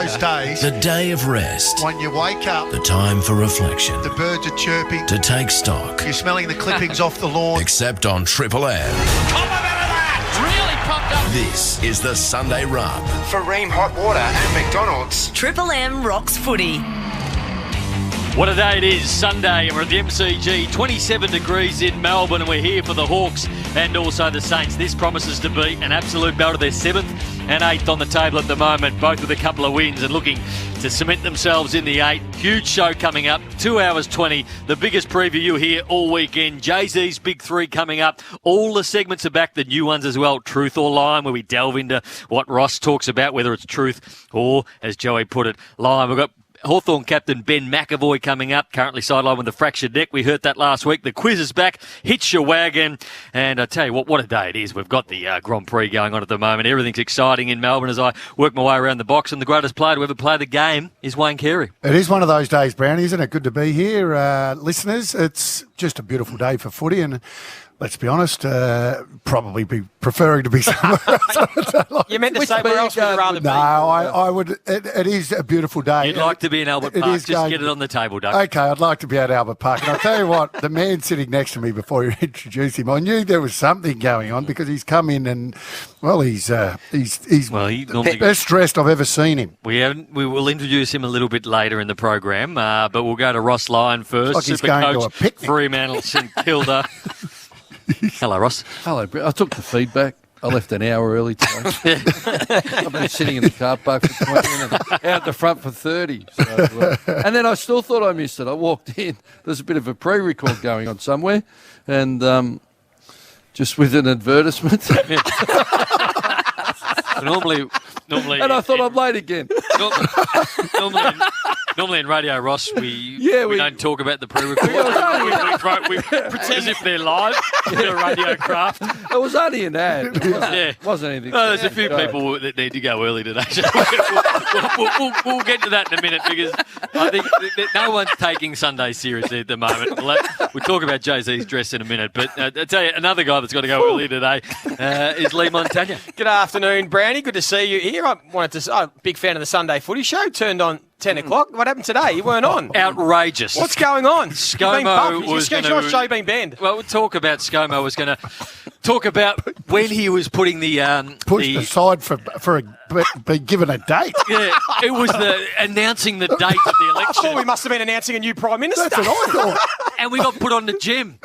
those days. The day of rest. When you wake up, The time for reflection. the birds are chirping, To take stock. you're smelling the clippings off the lawn. Except on Triple M. Really pumped up. This is the Sunday Rub. For Ream Hot Water at McDonald's. Triple M rocks footy. What a day it is, Sunday, and we're at the MCG, 27 degrees in Melbourne, and we're here for the Hawks and also the Saints. This promises to be an absolute belter. They're 7th and 8th on the table at the moment, both with a couple of wins and looking to cement themselves in the 8. Huge show coming up, 2 hours 20, the biggest preview you hear all weekend. Jay-Z's Big 3 coming up. All the segments are back, the new ones as well, Truth or Lime, where we delve into what Ross talks about, whether it's truth or, as Joey put it, lime. We've got Hawthorn captain Ben McAvoy coming up, currently sidelined with a fractured neck. We heard that last week. The quiz is back. Hitch your wagon. And I tell you what a day it is. We've got the Grand Prix going on at the moment. Everything's exciting in Melbourne as I work my way around the box. And the greatest player to ever play the game is Wayne Carey. It is one of those days, Brownie, isn't it? Good to be here. Listeners, it's just a beautiful day for footy. And let's be honest, probably be preferring to be somewhere else. You meant to say where else would you rather be? No, I would. It is a beautiful day. You'd like to be in Albert Park. Just get it on the table, Doug. Okay, I'd like to be at Albert Park. And I'll tell you what, the man sitting next to me before you introduce him, I knew there was something going on because he's come in and, well, he's normally best dressed I've ever seen him. We will introduce him a little bit later in the program, but we'll go to Ross Lyon first. Like he's going to a Supercoach, picnic. Fremantle, St Kilda. Hello, Ross. Hello, Brett. I took the feedback. I left an hour early today. I've been sitting in the car park for 20 minutes, out the front for 30. So, and then I still thought I missed it. I walked in. There's a bit of a pre-record going on somewhere, and just with an advertisement. Normally, and I thought I'm late again. Normally in Radio, Ross, we don't talk about the pre-record. we pretend as if they're live. They're a radio craft. It was only an ad. It wasn't anything. There's a few people that need to go early today. So we'll get to that in a minute because I think that no one's taking Sunday seriously at the moment. We'll talk about Jay-Z's dress in a minute. But I tell you, another guy that's got to go early today is Lee Montagna. Good afternoon, Brownie. Good to see you here. I'm a big fan of the Sunday Footy Show. Turned on 10 o'clock. What happened today? You weren't on. Outrageous. What's going on? ScoMo was going to... Your show been banned. Well, we'll talk about ScoMo was going to talk about when he was putting the... Pushed aside for being given a date. Yeah, it was announcing the date of the election. I thought we must have been announcing a new Prime Minister. That's what I thought. And we got put on the gym.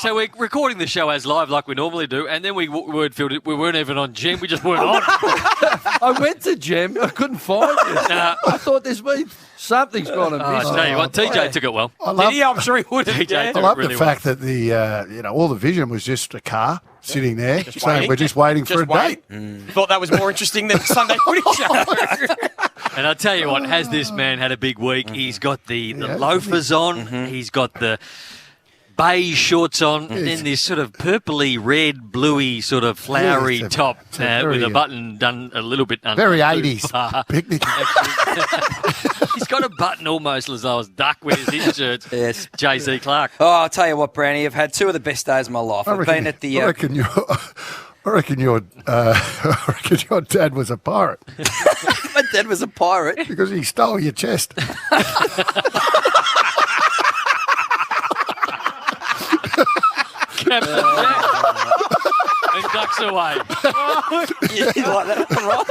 So we're recording the show as live like we normally do, and then we wordfilled it. We weren't even on gym. We just weren't on. I went to gym. I couldn't find it. I thought there's been something's gone amiss. I tell you what, TJ took it well. Did he? I'm sure he would have. TJ I love the fact that the all the vision was just a car sitting there saying we're just waiting for a date. Thought that was more interesting than Sunday Footy Show. And I tell you what, has this man had a big week? He's got the loafers on. He's got the beige shorts on, and then this sort of purpley red, bluey sort of flowery top with a button done a little bit under. Very 80s picnic. He's got a button almost as though it's duck with his shirts. Yes. J.C. Clark. Oh, I'll tell you what, Brownie, I've had two of the best days of my life. I've been at the... I reckon your dad was a pirate. My dad was a pirate. Because he stole your chest. Captain Jack. And ducks away. You like that, Ross?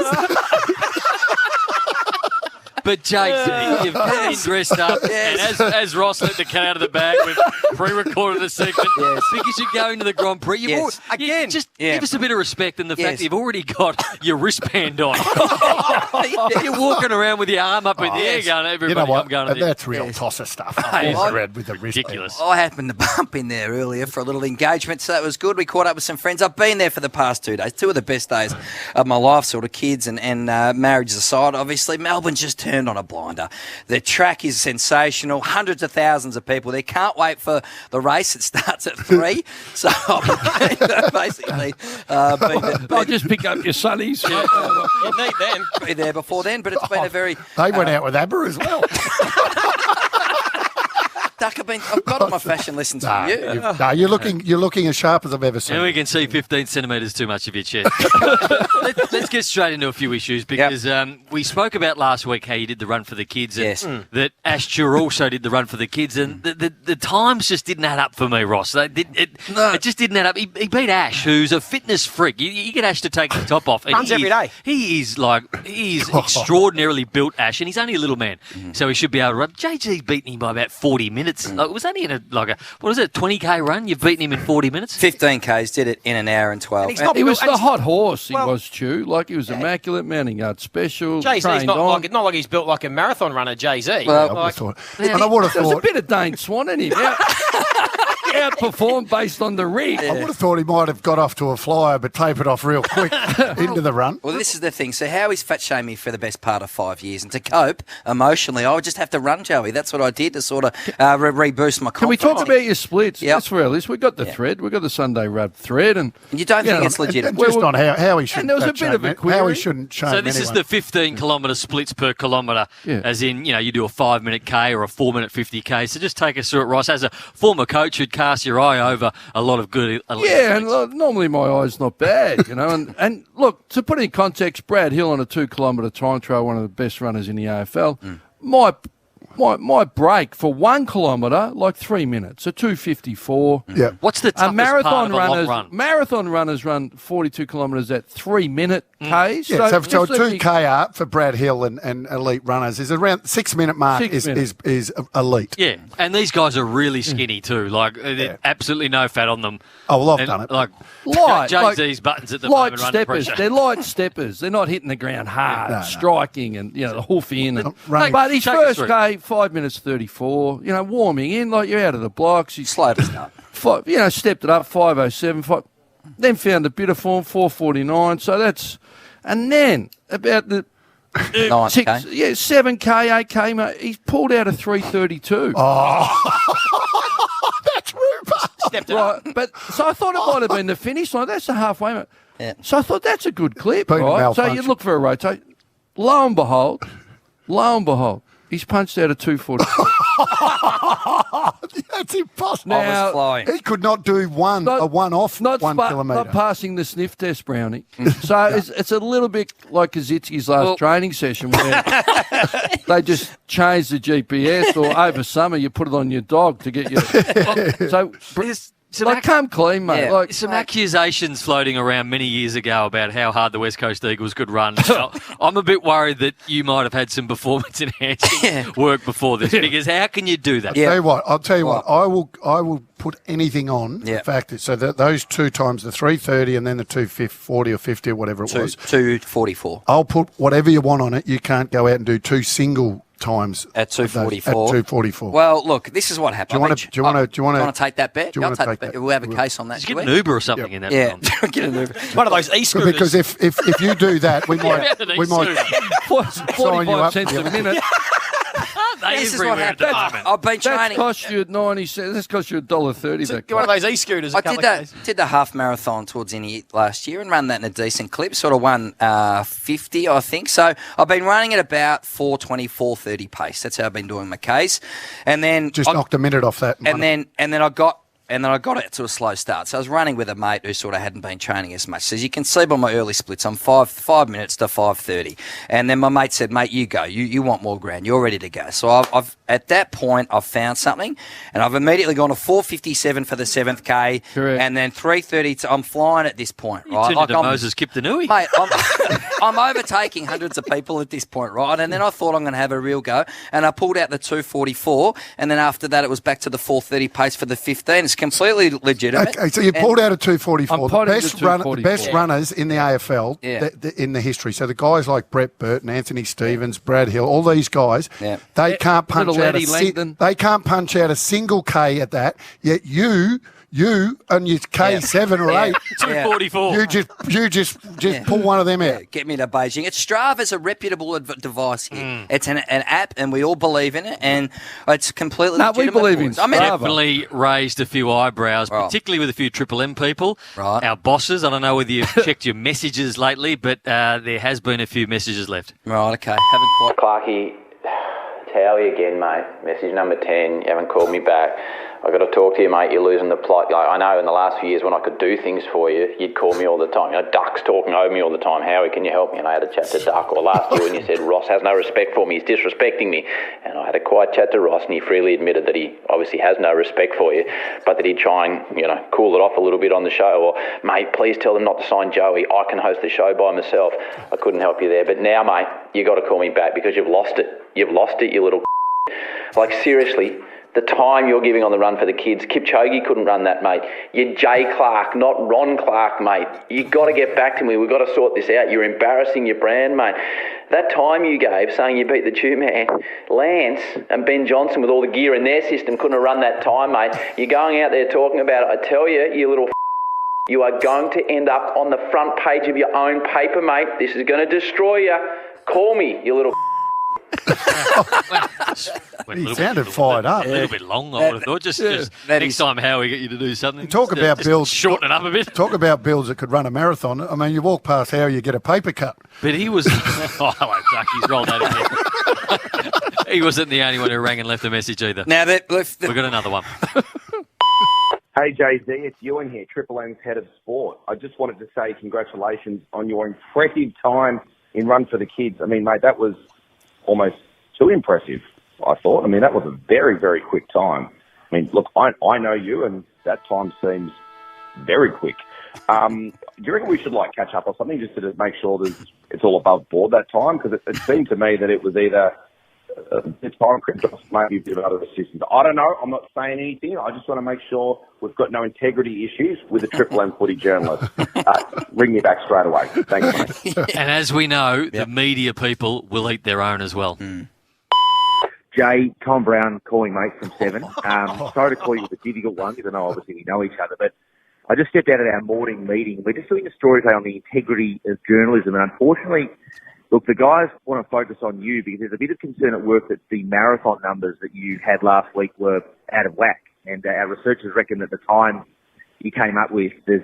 But Jake, you've been dressed up, and as Ross let the cat out of the bag, we've pre-recorded a segment because you're going to the Grand Prix. Give us a bit of respect in the fact that you've already got your wristband on. You're walking around with your arm up in the air going, everybody, you know what? I'm going to this. That's real tosser stuff. Red with the Ridiculous. I happened to bump in there earlier for a little engagement, so that was good. We caught up with some friends. I've been there for the past 2 days, two of the best days of my life, sort of kids and marriages aside. Obviously, Melbourne just turned on a blinder. The track is sensational. Hundreds of thousands of people there. Can't wait for the race. It starts at 3. So basically, I'll just pick up your sunnies. You need them. Be there before then, but it's been a very... They went out with ABBA as well. Duck, I've got all my fashion lessons from you. No, you're looking as sharp as I've ever seen. And we can see 15 centimetres too much of your chest. Let's get straight into a few issues because we spoke about last week how you did the run for the kids and that Ash Tour also did the run for the kids and the times just didn't add up for me, Ross. It just didn't add up. He beat Ash, who's a fitness freak. You get Ash to take the top off. And Runs every day. He is extraordinarily built, Ash, and he's only a little man, so he should be able to run. JG's beaten him by about 40 minutes. Like, it was only in a 20k run? You've beaten him in 40 minutes? 15Ks, did it in an hour and 12. And He was the hot horse, he was, Stu. Like, he was immaculate, mounting yard special, Jay-Z's trained not on. like he's built like a marathon runner, Jay-Z. Well, I would have thought. And I would have There was a thought. bit of Dane Swan in him. Outperformed based on the rig. I would have thought he might have got off to a flyer, but tapered off real quick into the run. Well, this is the thing. So Howie's fat shamed me for the best part of 5 years. And to cope emotionally, I would just have to run, Joey. That's what I did to sort of reboost my confidence. Can we talk about your splits? Yep. That's for our list. We've got the thread. We've got the Sunday Rub thread. And You don't think it's And legitimate? just on how he shouldn't. there was a bit of a how query. he shouldn't shame So this is anyone. the 15 kilometre splits per kilometre, Yeah. as in, you do a 5-minute K or a 4-minute 50K. So just take us through it, Ross. As a former coach who'd cast your eye over a lot of good elite Yeah, and athletes. normally my eye's not bad, And look, to put it in context, Brad Hill on a 2-kilometre time trial, one of the best runners in the AFL, my break for 1 kilometre, like 3 minutes, a 2:54. Yeah. What's the toughest part of a long run? Marathon runners run 42 kilometres at 3-minute Ks. Yeah, so just let me- 2K up for Brad Hill and elite runners is around 6-minute mark 6 minutes. is elite. Yeah, and these guys are really skinny too. Like, absolutely no fat on them. Oh, well, I've And, done it. Like, Light, Jay-Z's buttons at the light moment under steppers. pressure. They're light steppers. They're not hitting the ground hard, No. striking and the hoof in. And, Running. but his Take us first through. K, 5 minutes 34. Warming in like you're out of the blocks. He's Slowed us up. stepped it up 5:07. Then found a bit of form 4:49. So that's and then about the 9K. 7K, 8K, mate. He's pulled out a 3:32. That's Rupert. Stepped it up. Right, but so I thought it might have been the finish line. That's the halfway, mate. Yeah. So I thought that's a good clip, Been a right? So malfunction. you look for a rotate. Lo and behold, he's punched out a 2:44. That's impossible. I Now- was flying. He could not do a one-off not 1 kilometre. not passing the sniff test, Brownie. So it's a little bit like Kazitsky's last training session where they just change the GPS, or over summer you put it on your dog to get your. So There's some come clean, mate. Yeah. Like Some accusations floating around many years ago about how hard the West Coast Eagles could run. I'm a bit worried that you might have had some performance enhancing work before this, because how can you do that? Yeah. I'll tell you what. I will put anything on the fact that those 2 times the 3:30 and then the 2:40 or 50 or whatever it was. 2:44. I'll put whatever you want on it. You can't go out and do 2 single times At 2:44. At 2:44. Well, look, this is what happened. Do you wanna take that bet? do you I'll wanna take take bet. that? We'll have a case on that. Just shall get we? an Uber or something in that Yeah, time. get an Uber. One of those e-scooters. because if you do that, we might Yeah, we might sign you 45 up. cents a minute. This is what Everywhere at the happened. moment. I've been That's training. cost you 90 cents. That's cost you $1.30 back. Get one of those e-scooters. I did the half marathon towards the end of last year and ran that in a decent clip, sort of 1:50, I think. So I've been running at about 4:20, 4:30 pace. That's how I've been doing my case, and then just knocked a minute off that. and then I got it to a slow start. So I was running with a mate who sort of hadn't been training as much. So as you can see by my early splits, I'm 5 minutes to 5:30. And then my mate said, mate, you go. You want more ground. You're ready to go. So I've at that point, I've found something. And I've immediately gone to 4:57 for the 7th K. Correct. And then 3:30. I'm flying at this point, You right? turned into Moses Kiptanui. Mate, I'm overtaking hundreds of people at this point, right? And then I thought I'm going to have a real go. And I pulled out the 2:44. And then after that, it was back to the 4:30 pace for the 15. It's completely legitimate. Okay, so you pulled out a 2:44. I'm The potting best, the 2:44. best runners in the AFL in the history. So the guys like Brett Burton, Anthony Stevens, Brad Hill, all these guys, they can't punch Little out Eddie Langdon. they can't punch out a single K at that. Yet you and your K7 or 8, 244. you just pull one of them out. Get me to Beijing. It's Strava's a reputable device here. It's an app, and we all believe in it, and it's completely No, we legitimate. believe in boys. I mean, Strava. Definitely raised a few eyebrows, Right. particularly with a few Triple M people. Right. Our bosses. I don't know whether you've checked your messages lately, but there has been a few messages left. right, okay. Haven't quite. Clarkie, Towie again, mate. Message number 10. You haven't called me back. I've got to talk to you, mate. You're losing the plot. Like, I know in the last few years when I could do things for you, you'd call me all the time. You know, Duck's talking over me all the time. Howie, can you help me? And I had a chat to Duck. Or last year when you said, Ross has no respect for me, he's disrespecting me. And I had a quiet chat to Ross, and he freely admitted that he obviously has no respect for you, but that he'd try and, cool it off a little bit on the show. Or, mate, please tell them not to sign Joey. I can host the show by myself. I couldn't help you there. But now, mate, you got to call me back because you've lost it. You've lost it, you little Like, seriously, the time you're giving on the run for the kids, Kipchoge couldn't run that, mate. You're Jay Clark, not Ron Clark, mate. You got to get back to me. We've got to sort this out. You're embarrassing your brand, mate. That time you gave saying you beat the Tube Man, Lance and Ben Johnson with all the gear in their system couldn't have run that time, mate. You're going out there talking about it. I tell you, you little you are going to end up on the front page of your own paper, mate. This is going to destroy you. Call me, you little He sounded fired up. A little bit long, I would have thought. Just next time, how we get you to do something. Talk about builds. Shorten it up a bit. Talk about builds that could run a marathon. I mean, you walk past how you get a paper cut. But he was... oh, hello, Duck. He's rolled that again. He wasn't the only one who rang and left a message either. Now, we've got another one. Hey, Jay-Z, it's Ewan here, Triple M's head of sport. I just wanted to say congratulations on your impressive time in Run for the Kids. I mean, mate, that was almost too impressive, I thought. I mean, that was a very, very quick time. I mean, look, I know you, and that time seems very quick. Do you reckon we should, catch up or something just to make sure that it's all above board that time? Because it seemed to me that it was either the time crept off, maybe a bit of other assistance. I don't know. I'm not saying anything. I just want to make sure we've got no integrity issues with the Triple M footy journalist. Ring me back straight away. Thanks, mate. And as we know, the media people will eat their own as well. Jay, Tom Brown calling, mate, from 7. Sorry to call you with a difficult one, even though obviously we know each other, but I just stepped out of our morning meeting. We're just doing a story today on the integrity of journalism, and unfortunately, look, the guys want to focus on you because there's a bit of concern at work that the marathon numbers that you had last week were out of whack, and our researchers reckon that the time you came up with is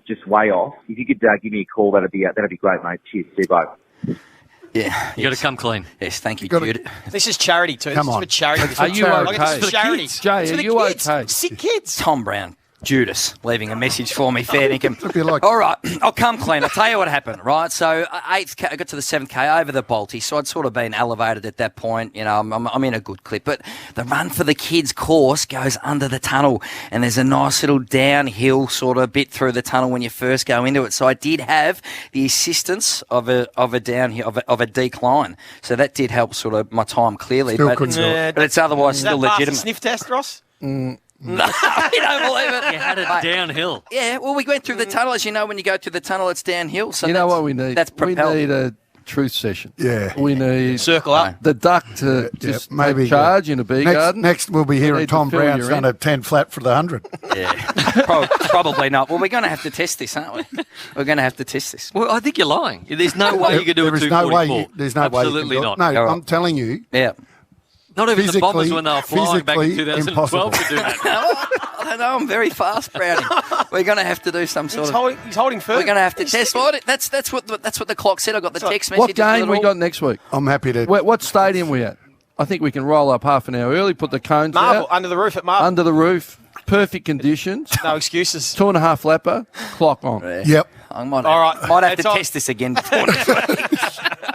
just way off. If you could give me a call, that'd be great, mate. Cheers, see you both. Yeah, you got to come clean. Yes, thank you, Jude. This is charity too. Come this on. is for charity. Are you okay? This is for charity. Jay, are you okay? Sick kids. Tom Brown. Judas leaving a message for me, fair dinkum. Like... All right, I'll come clean. I'll tell you what happened, right? So 8th, I got to the 7K over the Balti, so I'd sort of been elevated at that point. You know, I'm in a good clip. But the Run for the Kids course goes under the tunnel, and there's a nice little downhill sort of bit through the tunnel when you first go into it. So I did have the assistance of a downhill, of a decline. So that did help sort of my time clearly. Still couldn't do it. But it's otherwise still legitimate. Sniff test, Ross? No, you don't believe it. You had it downhill. Yeah, well, we went through the tunnel. As you know, when you go through the tunnel, it's downhill. So you know what we need? That's propelled. We need a truth session. Yeah. We need circle up the Duck to just maybe charge in a beer garden. Next, we'll be hearing Tom Brown's done a 10 flat for the 100. Yeah, probably not. Well, we're going to have to test this, aren't we? We're going to have to test this. Well, I think you're lying. There's no way you can do it. There's no way. There's no way. Absolutely not. No, I'm telling you. Yeah. Not even the Bombers when they were flying back in 2012 could do that. I don't know. I'm very fast, Brownie. We're going to have to do some sort He's holding firm. We're going to have to test. That's what the clock said. I got the text message. What game we got next week? I'm happy to. What stadium we at? I think we can roll up half an hour early. Put the cones Marvel, out under the roof at Marvel. under the roof. Perfect conditions. No excuses. 2.5 lapper. Clock on. Yep. I might have to test this again before next week.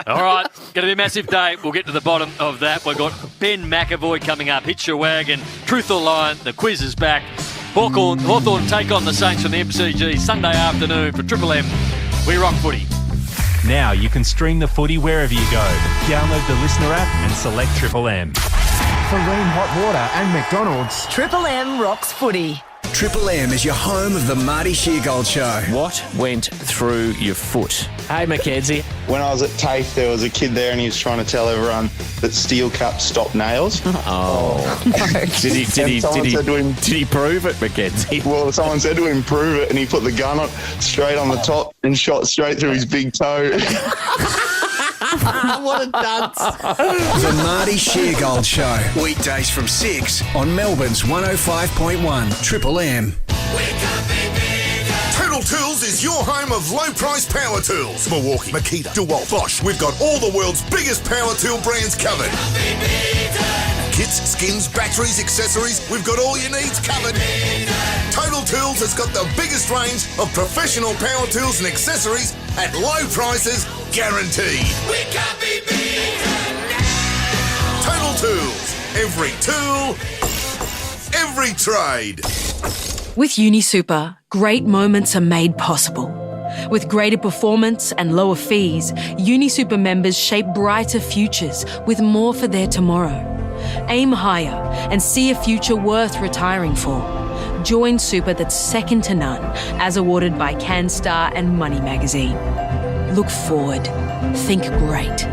All right, going to be a massive day. We'll get to the bottom of that. We've got Ben McAvoy coming up. Hitch your wagon. Truth or Lie. The quiz is back. Hawthorn take on the Saints from the MCG Sunday afternoon for Triple M. We rock footy. Now you can stream the footy wherever you go. Download the Listener app and select Triple M. For Ream Hot Water and McDonald's. Triple M rocks footy. Triple M is your home of the Marty Sheargold Show. What went through your foot? Hey, Mackenzie. When I was at TAFE, there was a kid there and he was trying to tell everyone that steel cups stop nails. Oh. Did he prove it, Mackenzie? Well, someone said to him, prove it, and he put the gun on straight on the top and shot straight through his big toe. What a dunce. The Marty Sheargold Show. Weekdays from 6 on Melbourne's 105.1 Triple M. Total Tools is your home of low-price power tools. Milwaukee, Makita, DeWalt, Bosch. We've got all the world's biggest power tool brands covered. Kits, skins, batteries, accessories. We've got all your needs covered. Total Tools has got the biggest range of professional power tools and accessories at low prices, guaranteed. We can't be beaten now. Total Tools. Every tool, every trade. With UniSuper, great moments are made possible. With greater performance and lower fees, UniSuper members shape brighter futures with more for their tomorrow. Aim higher and see a future worth retiring for. Join Super that's second to none, as awarded by CanStar and Money Magazine. Look forward. Think great.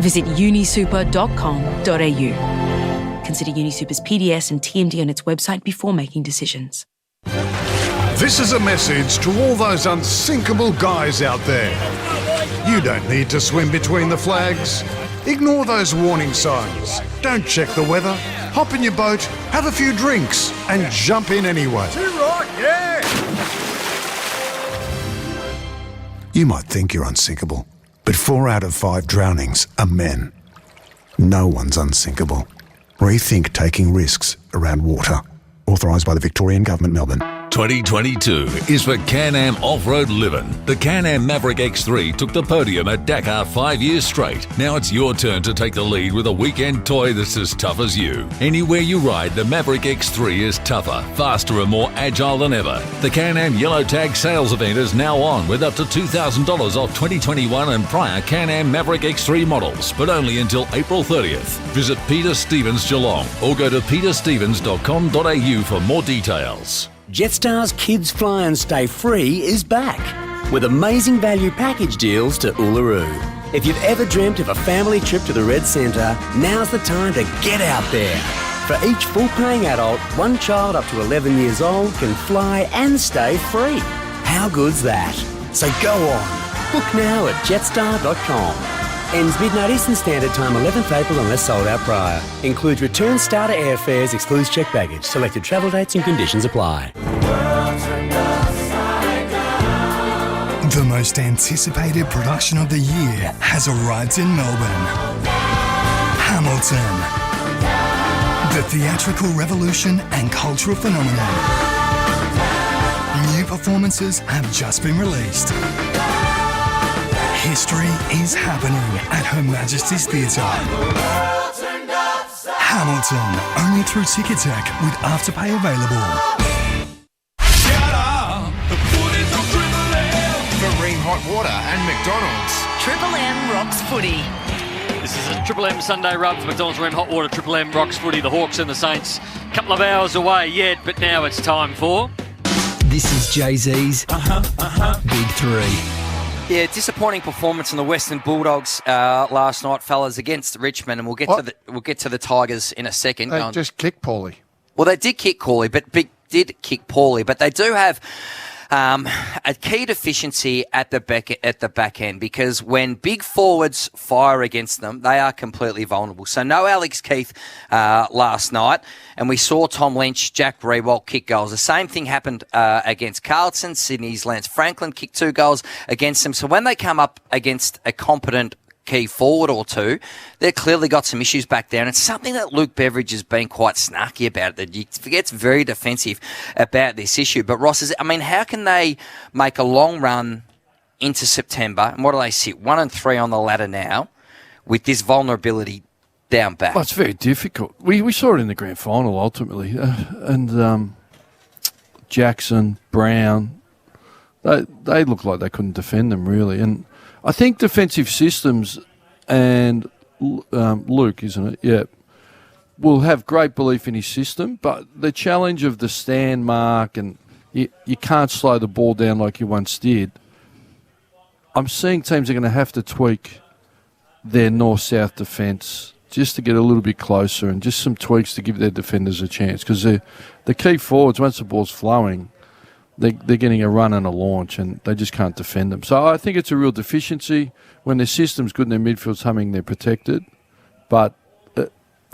Visit unisuper.com.au. Consider UniSuper's PDS and TMD on its website before making decisions. This is a message to all those unsinkable guys out there. You don't need to swim between the flags. Ignore those warning signs. Don't check the weather. Hop in your boat, have a few drinks, and jump in anyway. Yeah! You might think you're unsinkable, but 4 out of 5 drownings are men. No one's unsinkable. Rethink taking risks around water. Authorised by the Victorian Government, Melbourne. 2022 is for Can-Am Off-Road Living. The Can-Am Maverick X3 took the podium at Dakar 5 years straight. Now it's your turn to take the lead with a weekend toy that's as tough as you. Anywhere you ride, the Maverick X3 is tougher, faster and more agile than ever. The Can-Am Yellow Tag sales event is now on with up to $2,000 off 2021 and prior Can-Am Maverick X3 models, but only until April 30th. Visit Peter Stevens Geelong or go to peterstevens.com.au for more details. Jetstar's Kids Fly and Stay Free is back with amazing value package deals to Uluru. If you've ever dreamt of a family trip to the Red Centre, now's the time to get out there. For each full-paying adult, one child up to 11 years old can fly and stay free. How good's that? So go on. Book now at jetstar.com. Ends midnight Eastern Standard Time, 11th April unless sold out prior. Includes return starter airfares, excludes checked baggage. Selected travel dates and conditions apply. The most anticipated production of the year has arrived in Melbourne. Hamilton. The theatrical revolution and cultural phenomenon. New performances have just been released. History is happening at Her Majesty's Theatre. Hamilton, only through Ticketek with Afterpay available. Marine Hot Water and McDonald's. Triple M rocks footy. This is a Triple M Sunday rub for McDonald's Marine Hot Water. Triple M rocks footy. The Hawks and the Saints. A couple of hours away yet, but now it's time for... This is Jay-Z's Big Three. Yeah, disappointing performance from the Western Bulldogs last night, fellas, against Richmond, and we'll get to the Tigers in a second. They just kicked poorly. Well, they did kick poorly, but they do have a key deficiency at the back end, because when big forwards fire against them, they are completely vulnerable. So no Alex Keith last night, and we saw Tom Lynch, Jack Rewalt kick goals. The same thing happened against Carlton. Sydney's Lance Franklin kicked 2 goals against them. So when they come up against a competent key forward or two, they've clearly got some issues back there, and it's something that Luke Beveridge has been quite snarky about, that he gets very defensive about this issue. But Ross, how can they make a long run into September, and what do they sit 1 and 3 on the ladder now with this vulnerability down back? Well, it's very difficult. We saw it in the grand final ultimately, and Jackson, Brown, they looked like they couldn't defend them really, and I think defensive systems and Luke, isn't it? Yeah. Will have great belief in his system, but the challenge of the stand mark and you can't slow the ball down like you once did. I'm seeing teams are going to have to tweak their north-south defence just to get a little bit closer, and just some tweaks to give their defenders a chance, because the key forwards, once the ball's flowing, they're getting a run and a launch, and they just can't defend them. So I think it's a real deficiency. When their system's good and their midfield's humming, they're protected. But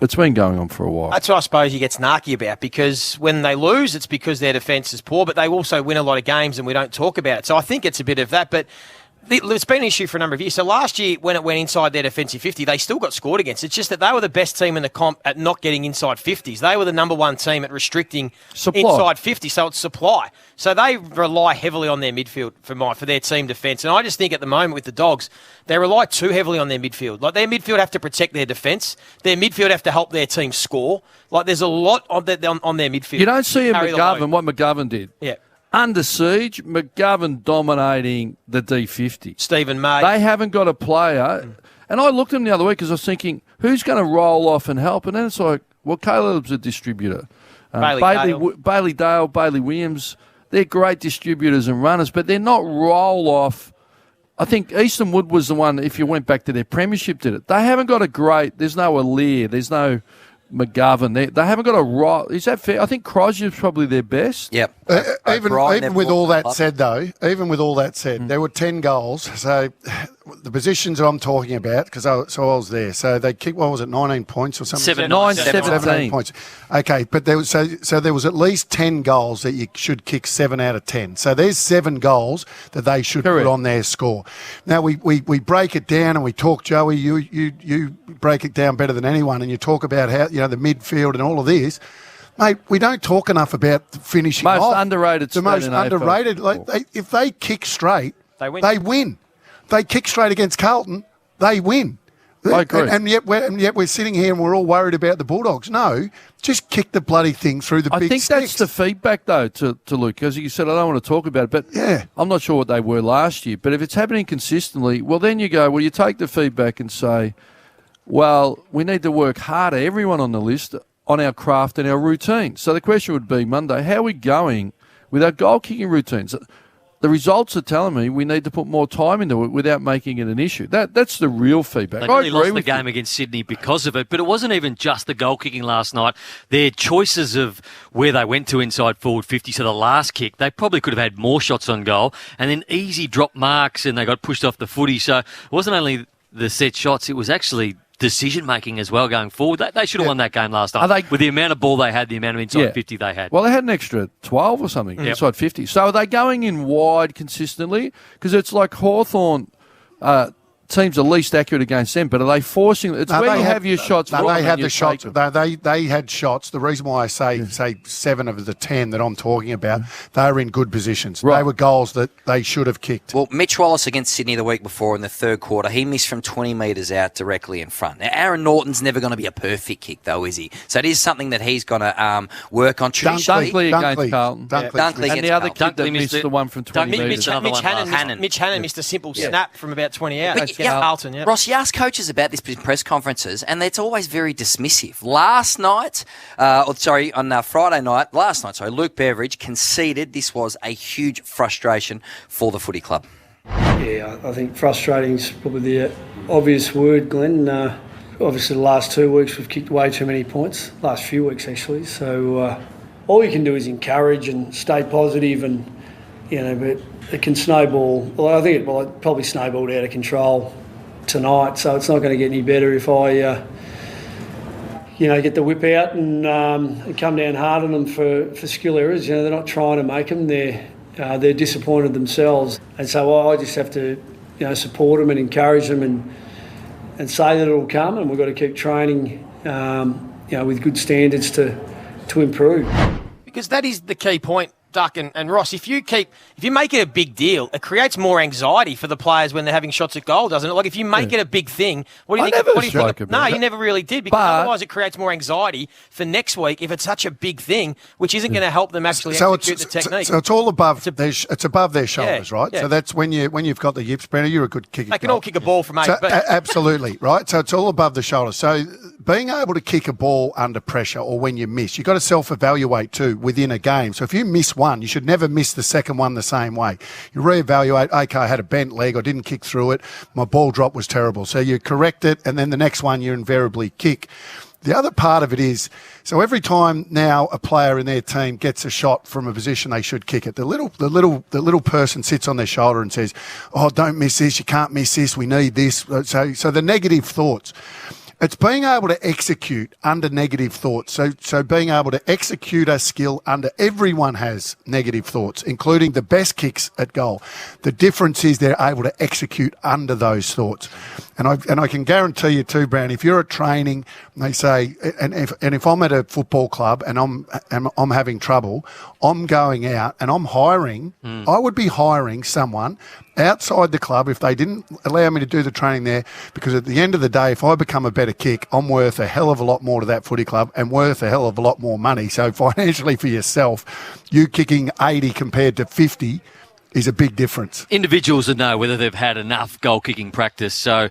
It's been going on for a while. That's what I suppose he gets narky about, because when they lose, it's because their defence is poor, but they also win a lot of games and we don't talk about it. So I think it's a bit of that, but it's been an issue for a number of years. So last year, when it went inside their defensive 50, they still got scored against. It's just that they were the best team in the comp at not getting inside 50s. They were the number one team at restricting inside 50, so it's supply. So they rely heavily on their midfield for their team defence. And I just think at the moment with the Dogs, they rely too heavily on their midfield. Like, their midfield have to protect their defence. Their midfield have to help their team score. Like, there's a lot on their midfield. You don't see what McGovern did. Yeah. Under siege, McGovern dominating the D50. Stephen May. They haven't got a player. And I looked at them the other week because I was thinking, who's going to roll off and help? And then it's like, well, Caleb's a distributor. Bailey Dale, Bailey Williams, they're great distributors and runners, but they're not roll off. I think Easton Wood was the one, if you went back to their premiership, did it. They haven't got there's no Alear, there's no McGovern. They haven't got a right. Is that fair? I think Crosby's probably their best. Yep. Even with all that said, there were 10 goals. So the positions that I'm talking about, because I was there. So they kicked, 19 points or something? 17 points. Okay, but there was there was at least 10 goals that you should kick 7 out of 10. So there's 7 goals that they should put on their score. Now we break it down and we talk, Joey. You break it down better than anyone, and you talk about how the midfield and all of this. Mate, we don't talk enough about finishing off. The most underrated. If they kick straight, they win. They kick straight against Carlton, they win. I agree. And yet we're sitting here and we're all worried about the Bulldogs. No, just kick the bloody thing through the big sticks. I think that's the feedback, though, to Luke. As you said, I don't want to talk about it, but I'm not sure what they were last year. But if it's happening consistently, well, then you take the feedback and say, well, we need to work harder, everyone on the list, on our craft and our routine. So the question would be, Monday, how are we going with our goal-kicking routines? The results are telling me we need to put more time into it without making it an issue. That's the real feedback. They really lost the game against Sydney because of it, but it wasn't even just the goal kicking last night. Their choices of where they went to inside forward 50, so the last kick, they probably could have had more shots on goal, and then easy drop marks, and they got pushed off the footy. So it wasn't only the set shots, it was actually decision-making as well going forward. They should have won that game last night. With the amount of ball they had, the amount of inside 50 they had. Well, they had an extra 12 or something inside 50. So are they going in wide consistently? Because it's like Hawthorn teams are least accurate against them, but are they forcing? It's where you have your shots. No, they had the shots. They had shots. The reason why I say 7 of the 10 that I'm talking about, they were in good positions. Right. They were goals that they should have kicked. Well, Mitch Wallace against Sydney the week before in the third quarter, he missed from 20 metres out directly in front. Now, Aaron Norton's never going to be a perfect kick, though, is he? So it is something that he's going to work on. Dunkley against Carlton. Dunkley and the other kid that missed the one from 20 metres. Mitch Hannon missed a simple snap from about 20 out. Carlton, Ross, you ask coaches about this in press conferences, and it's always very dismissive. On Friday night, Luke Beveridge conceded this was a huge frustration for the footy club. Yeah, I think frustrating is probably the obvious word, Glenn. Obviously, the last 2 weeks we've kicked way too many points. Last few weeks, actually. So all you can do is encourage and stay positive, and but it can snowball. Well, I think it probably snowballed out of control tonight, so it's not going to get any better if I, get the whip out and come down hard on them for skill errors. They're not trying to make them; they're disappointed themselves, and so I just have to, support them and encourage them and say that it'll come, and we've got to keep training, with good standards to improve. Because that is the key point. Duck and Ross, if you make it a big deal, it creates more anxiety for the players when they're having shots at goal, doesn't it? Like if you make it a big thing, what do you think? No, you never really did, because otherwise it creates more anxiety for next week if it's such a big thing, which isn't going to help them actually execute the technique. So it's all above it's above their shoulders, right? Yeah. So that's when you've got the yips, Brenner, you're a good kicker. They can all kick a ball from 8 feet. Absolutely, right? So it's all above the shoulders. So being able to kick a ball under pressure or when you miss, you've got to self-evaluate too within a game. So if you miss one, you should never miss the second one the same way. You reevaluate, okay, I had a bent leg, I didn't kick through it, my ball drop was terrible. So you correct it, and then the next one you invariably kick. The other part of it is, so every time now a player in their team gets a shot from a position they should kick it, the little person sits on their shoulder and says, "Oh, don't miss this, you can't miss this, we need this." So the negative thoughts. It's being able to execute under negative thoughts. So being able to execute a skill under everyone has negative thoughts, including the best kicks at goal. The difference is they're able to execute under those thoughts. And I can guarantee you too, Brown, if you're at training, they say, and if I'm at a football club and I'm having trouble, I'm going out and I'm hiring. I would be hiring someone outside the club if they didn't allow me to do the training there, because at the end of the day, if I become a better kick, I'm worth a hell of a lot more to that footy club and worth a hell of a lot more money. So financially for yourself, you kicking 80 compared to 50 is a big difference. Individuals will know whether they've had enough goal-kicking practice. So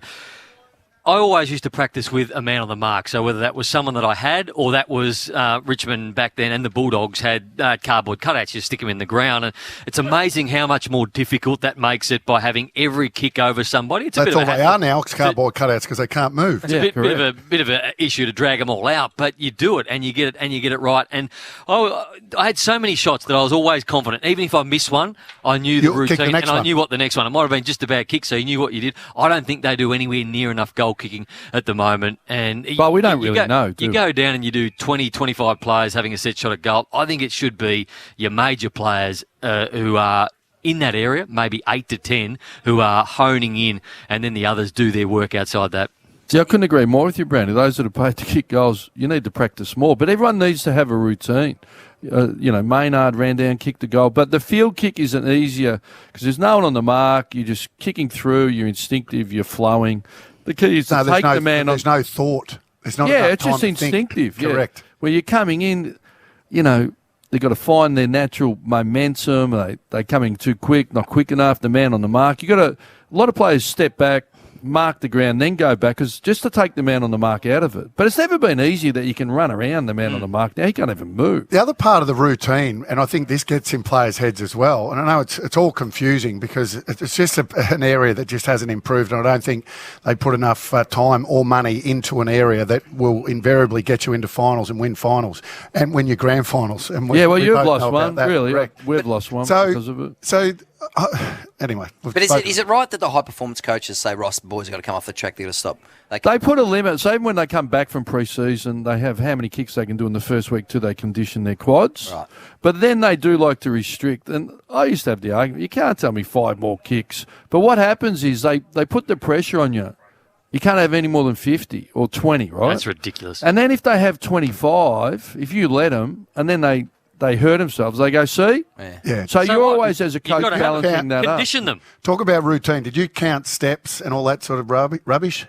I always used to practice with a man on the mark. So whether that was someone that I had or that was Richmond back then, and the Bulldogs had cardboard cutouts, you stick them in the ground. And it's amazing how much more difficult that makes it by having every kick over somebody. It's That's all they are now, it's cardboard cutouts, because they can't move. It's a bit of an issue to drag them all out, but you do it and you get it right. And I had so many shots that I was always confident. Even if I missed one, I knew the routine and I knew what the next one. It might have been just a bad kick, so you knew what you did. I don't think they do anywhere near enough goal kicking at the moment. But we don't really know. You go down and you do 20, 25 players having a set shot at goal. I think it should be your major players who are in that area, maybe 8 to 10, who are honing in, and then the others do their work outside that. See, I couldn't agree more with you, Brandy. Those that are paid to kick goals, you need to practice more. But everyone needs to have a routine. Maynard ran down, kicked the goal. But the field kick isn't easier because there's no one on the mark. You're just kicking through. You're instinctive. You're flowing. The key is to take the man on. There's no thought. There's not it's just instinctive. Correct. Where you're coming in, they've got to find their natural momentum. They're coming too quick, not quick enough. The man on the mark. A lot of players step back, mark the ground, then go back, just to take the man on the mark out of it. But it's never been easy that you can run around the man on the mark. Now he can't even move. The other part of the routine, and I think this gets in players' heads as well, and I know it's all confusing because it's just an area that just hasn't improved, and I don't think they put enough time or money into an area that will invariably get you into finals and win finals and win your grand finals. And you've lost one, really. We've lost one because of it. So anyway. But is it right that the high-performance coaches say, Ross, the boys have got to come off the track, they've got to stop? They put a limit. So even when they come back from pre-season, they have how many kicks they can do in the first week till they condition their quads. Right. But then they do like to restrict. And I used to have the argument, you can't tell me 5 more kicks. But what happens is they put the pressure on you. You can't have any more than 50 or 20, right? That's ridiculous. And then if they have 25, if you let them, and then they hurt themselves, they go, see? Yeah. So you always, as a coach, balancing that up. Condition them. Talk about routine. Did you count steps and all that sort of rubbish?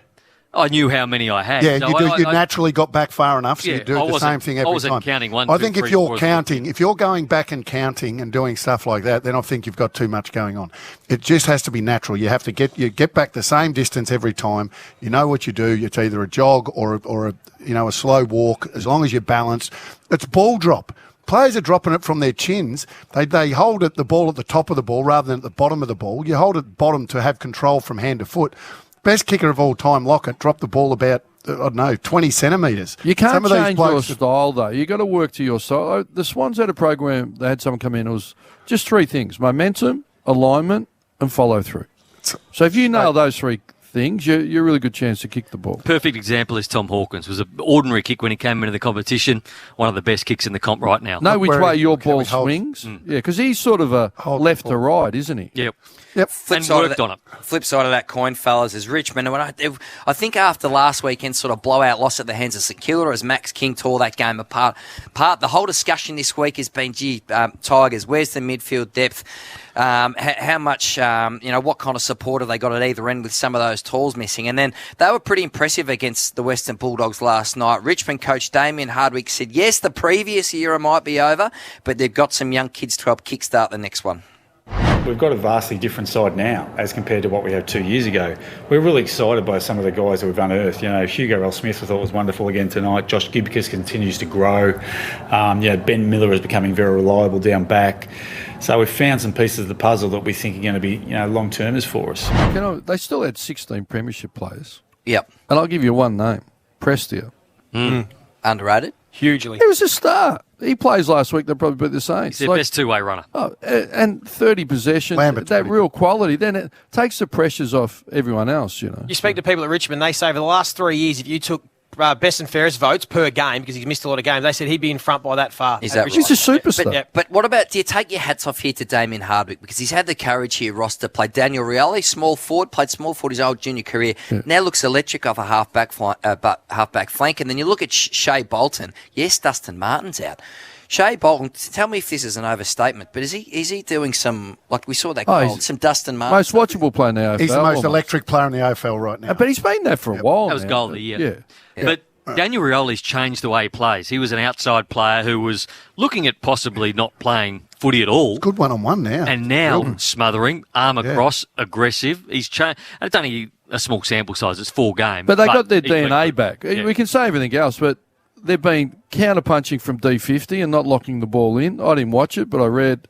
I knew how many I had. Yeah, so you naturally got back far enough, so you do the same thing every time. I wasn't counting 1, I 2, think 3, if you're 4, counting, if you're going back and counting and doing stuff like that, then I think you've got too much going on. It just has to be natural. You have to get back the same distance every time. You know what you do. It's either a jog or a slow walk. As long as you're balanced, it's ball drop. Players are dropping it from their chins. They hold the ball at the top of the ball rather than at the bottom of the ball. You hold it at the bottom to have control from hand to foot. Best kicker of all time, Lockett, dropped the ball about, 20 centimetres. You can't change your style, though. You've got to work to your style. The Swans had a program, they had someone come in, it was just 3 things: momentum, alignment, and follow through. So if you nail those 3 things, you're a really good chance to kick the ball. Perfect example is Tom Hawkins. It was an ordinary kick when he came into the competition. One of the best kicks in the comp right now. Know which way your ball swings? Yeah, because he's sort of a left to right, isn't he? Yep. And worked on it. Flip side of that coin, fellas, is Richmond. And I think after last weekend's sort of blowout loss at the hands of St Kilda, as Max King tore that game apart, the whole discussion this week has been, Tigers, where's the midfield depth? How much, what kind of support have they got at either end with some of those tools missing? And then they were pretty impressive against the Western Bulldogs last night. Richmond coach Damien Hardwick said, yes, the previous era might be over, but they've got some young kids to help kickstart the next one. We've got a vastly different side now as compared to what we had 2 years ago. We're really excited by some of the guys that we've unearthed. Hugo L. Smith I thought was wonderful again tonight. Josh Gibcus continues to grow. Ben Miller is becoming very reliable down back. So we've found some pieces of the puzzle that we think are going to be long-termers for us. They still had 16 premiership players. Yep. And I'll give you one name, Prestia. Underrated? Hugely. He was a star. He plays last week, they'll probably beat the Saints. He's their best 2-way runner. And 30 possessions, that real quality, then it takes the pressures off everyone else, You speak to people at Richmond, they say over the last 3 years, if you took best and fairest votes per game because he's missed a lot of games. They said he'd be in front by that far. Is that right? He's a superstar. But what about, do you take your hats off here to Damien Hardwick? Because he's had the courage here, Ross, to play Daniel Rioli, small forward, played small forward his old junior career. Yeah. Now looks electric off a half-back flank. And then you look at Shea Bolton. Yes, Dustin Martin's out. Shea Bolton, tell me if this is an overstatement, but is he doing some, like we saw that goal, some Dustin Martin? Most watchable player in the AFL. He's the most electric player in the AFL right now. But he's been there for a while. That was goal of the year. Yeah. But Daniel Rioli's changed the way he plays. He was an outside player who was looking at possibly not playing footy at all. Good one-on-one now. And now smothering, arm across, aggressive. He's changed. And it's only a small sample size. It's 4 games. But they got their DNA back. Yeah. We can say everything else, but they've been counter-punching from D50 and not locking the ball in. I didn't watch it, but I read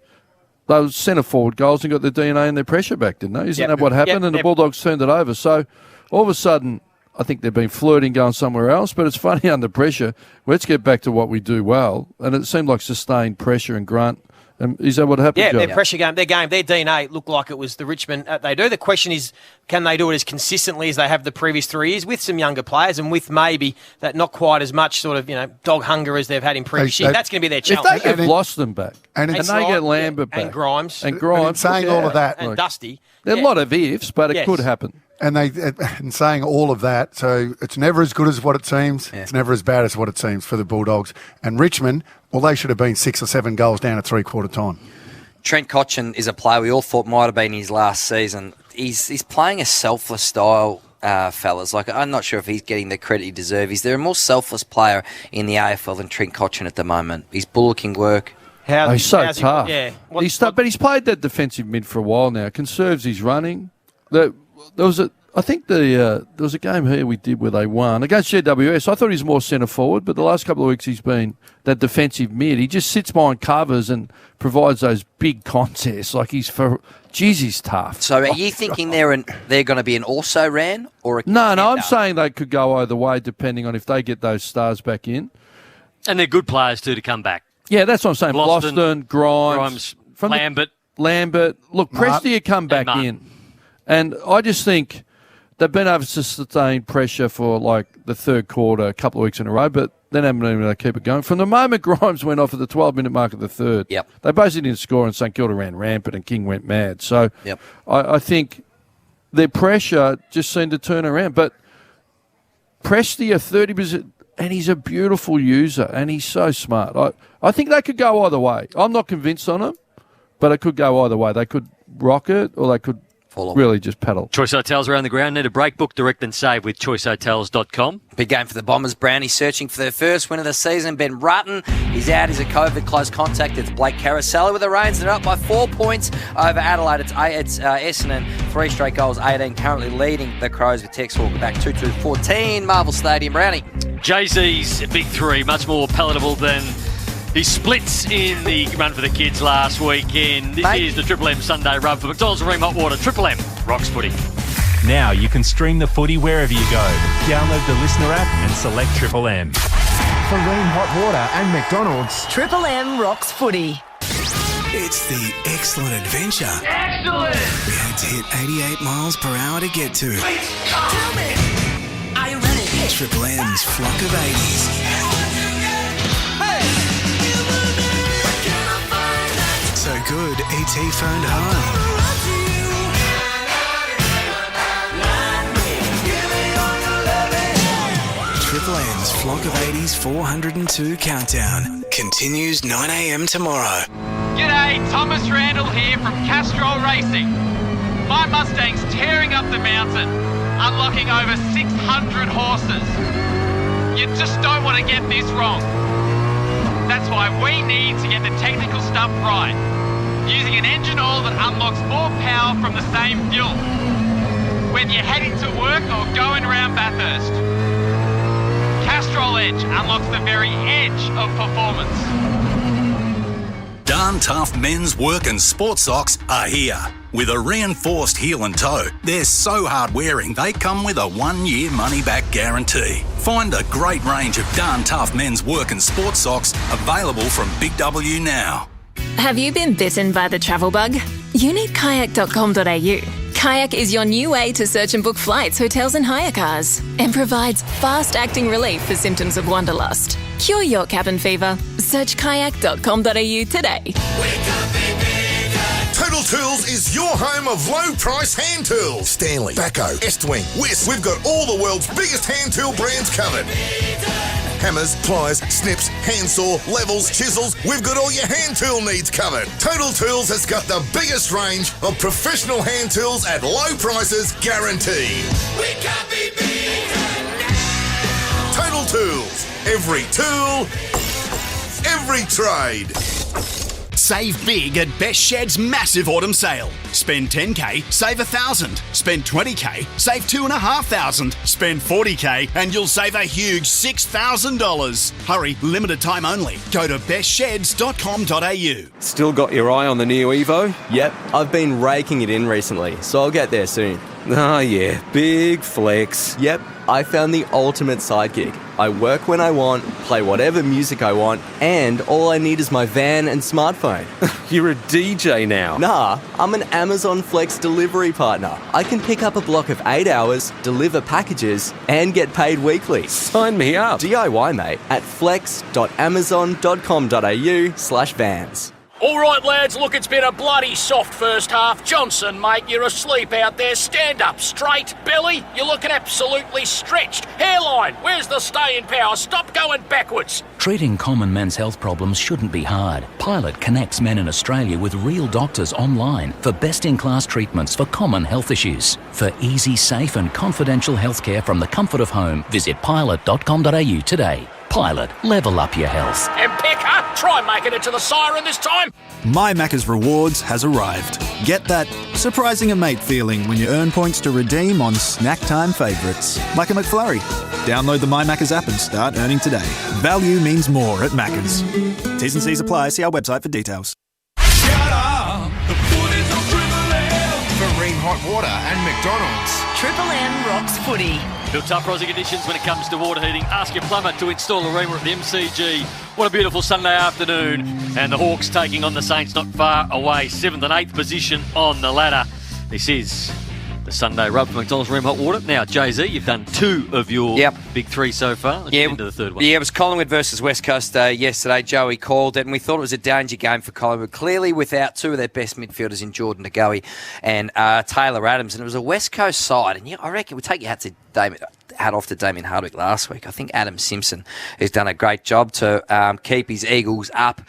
those centre-forward goals and got their DNA and their pressure back, didn't they? Isn't that what happened? And the Bulldogs turned it over. So all of a sudden, I think they've been flirting going somewhere else, but it's funny under pressure. Let's get back to what we do well. And it seemed like sustained pressure and grunt. Is that what happened? Yeah, Joe? their pressure game, their DNA looked like it was the Richmond they do. The question is, can they do it as consistently as they have the previous 3 years with some younger players and with maybe that not quite as much sort of, dog hunger as they've had in previous years? That's going to be their challenge. If they get Lost back, and they get Lambert back. And Grimes. And Grimes. Saying all of that. And Dusty. There are a lot of ifs, but it could happen. And saying all of that, so it's never as good as what it seems. Yeah. It's never as bad as what it seems for the Bulldogs. And Richmond, well, they should have been 6 or 7 goals down at 3/4 time. Trent Cotchin is a player we all thought might have been his last season. He's playing a selfless style, fellas. Like, I'm not sure if he's getting the credit he deserves. Is there a more selfless player in the AFL than Trent Cotchin at the moment? He's bullocking work. He's so tough. But he's played that defensive mid for a while now. Conserves his running. There was a game here we did where they won against GWS. I thought he was more centre forward, but the last couple of weeks he's been that defensive mid. He just sits behind covers and provides those big contests. Like he's tough. So are you thinking they're going to be an also ran or a contender? No, I'm saying they could go either way depending on if they get those stars back in. And they're good players too to come back. Yeah, that's what I'm saying. Boston, Grimes, Lambert. Look, Prestia come back in. And I just think they've been able to sustain pressure for like the third quarter a couple of weeks in a row, but then haven't been able to keep it going. From the moment Grimes went off at the 12-minute mark of the third, they basically didn't score and St Kilda ran rampant and King went mad. So I think their pressure just seemed to turn around. But Prestia, 30%, and he's a beautiful user and he's so smart. I think they could go either way. I'm not convinced on him, but it could go either way. They could rock it or they could really just paddle. Choice Hotels around the ground. Need a break, book, direct and save with choicehotels.com. Big game for the Bombers. Brownie searching for their first win of the season. Ben Rutten is out. He's a COVID close contact. It's Blake Caroselli with the reins. They're up by 4 points over Adelaide. It's Essendon. 3 straight goals, 18. Currently leading the Crows with Tex Hawker back 2-2-14. Marvel Stadium. Brownie. Jay-Z's big 3, much more palatable than his splits in the run for the kids last weekend. This is the Triple M Sunday Rub for McDonald's Ream Hot Water. Triple M rocks footy. Now you can stream the footy wherever you go. Download the Listener app and select Triple M. For Ream Hot Water and McDonald's, Triple M rocks footy. It's the excellent adventure. Excellent! We had to hit 88 miles per hour to get to. Tell me, are you ready? Triple M's Flock of 80s. So good, E.T. phoned home. Triple M's Flock of 80s 402 countdown continues 9 a.m. tomorrow. G'day, Thomas Randall here from Castrol Racing. My Mustang's tearing up the mountain, unlocking over 600 horses. You just don't want to get this wrong. That's why we need to get the technical stuff right, using an engine oil that unlocks more power from the same fuel, whether you're heading to work or going around Bathurst. Castrol Edge unlocks the very edge of performance. Darn Tough men's work and sports socks are here. With a reinforced heel and toe, they're so hard-wearing they come with a 1-year money-back guarantee. Find a great range of Darn Tough men's work and sports socks available from Big W now. Have you been bitten by the travel bug? You need kayak.com.au. Kayak is your new way to search and book flights, hotels and hire cars, and provides fast-acting relief for symptoms of wanderlust. Cure your cabin fever. Search kayak.com.au today. Total Tools is your home of low-price hand tools. Stanley, Bacco, Estwing, Wiss. We've got all the world's biggest hand tool brands covered. Hammers, pliers, snips, handsaw, levels, chisels. We've got all your hand tool needs covered. Total Tools has got the biggest range of professional hand tools at low prices guaranteed. We can't be beaten now. Total Tools. Every tool, every trade. Save big at Best Shed's massive autumn sale. Spend 10K, save 1,000. Spend 20K, save 2,500. Spend 40K and you'll save a huge $6,000. Hurry, limited time only. Go to bestsheds.com.au. Still got your eye on the Neo Evo? Yep, I've been raking it in recently, so I'll get there soon. Oh yeah, big flex. Yep, I found the ultimate sidekick. I work when I want, play whatever music I want, and all I need is my van and smartphone. You're a DJ now? Nah, I'm an Amazon Flex delivery partner. I can pick up a block of 8 hours, deliver packages, and get paid weekly. Sign me up. DIY, mate, at flex.amazon.com.au/vans. All right, lads, look, it's been a bloody soft first half. Johnson, mate, you're asleep out there. Stand up straight. Belly, you're looking absolutely stretched. Hairline, where's the staying power? Stop going backwards. Treating common men's health problems shouldn't be hard. Pilot connects men in Australia with real doctors online for best-in-class treatments for common health issues. For easy, safe and confidential healthcare from the comfort of home, visit pilot.com.au today. Pilot, level up your health. And Pecker, try making it to the siren this time. My Macca's Rewards has arrived. Get that surprising a mate feeling when you earn points to redeem on snack time favourites, like a McFlurry. Download the My Macca's app and start earning today. Value means more at Macca's. T's and C's apply. See our website for details. Marine Hot Water and McDonald's. Triple M rocks footy. Still tough Aussie conditions when it comes to water heating. Ask your plumber to install a reamer at the MCG. What a beautiful Sunday afternoon. And the Hawks taking on the Saints not far away. 7th and 8th position on the ladder. This is the Sunday rub for McDonald's Room Hot Water. Now, Jay-Z, you've done 2 of your big 3 so far. Let's get into the third one. Yeah, it was Collingwood versus West Coast yesterday. Joey called it, and we thought it was a danger game for Collingwood. Clearly without 2 of their best midfielders in Jordan Ngawi and Taylor Adams. And it was a West Coast side. And I reckon we'll take your hat off to Damien Hardwick last week. I think Adam Simpson has done a great job to keep his Eagles up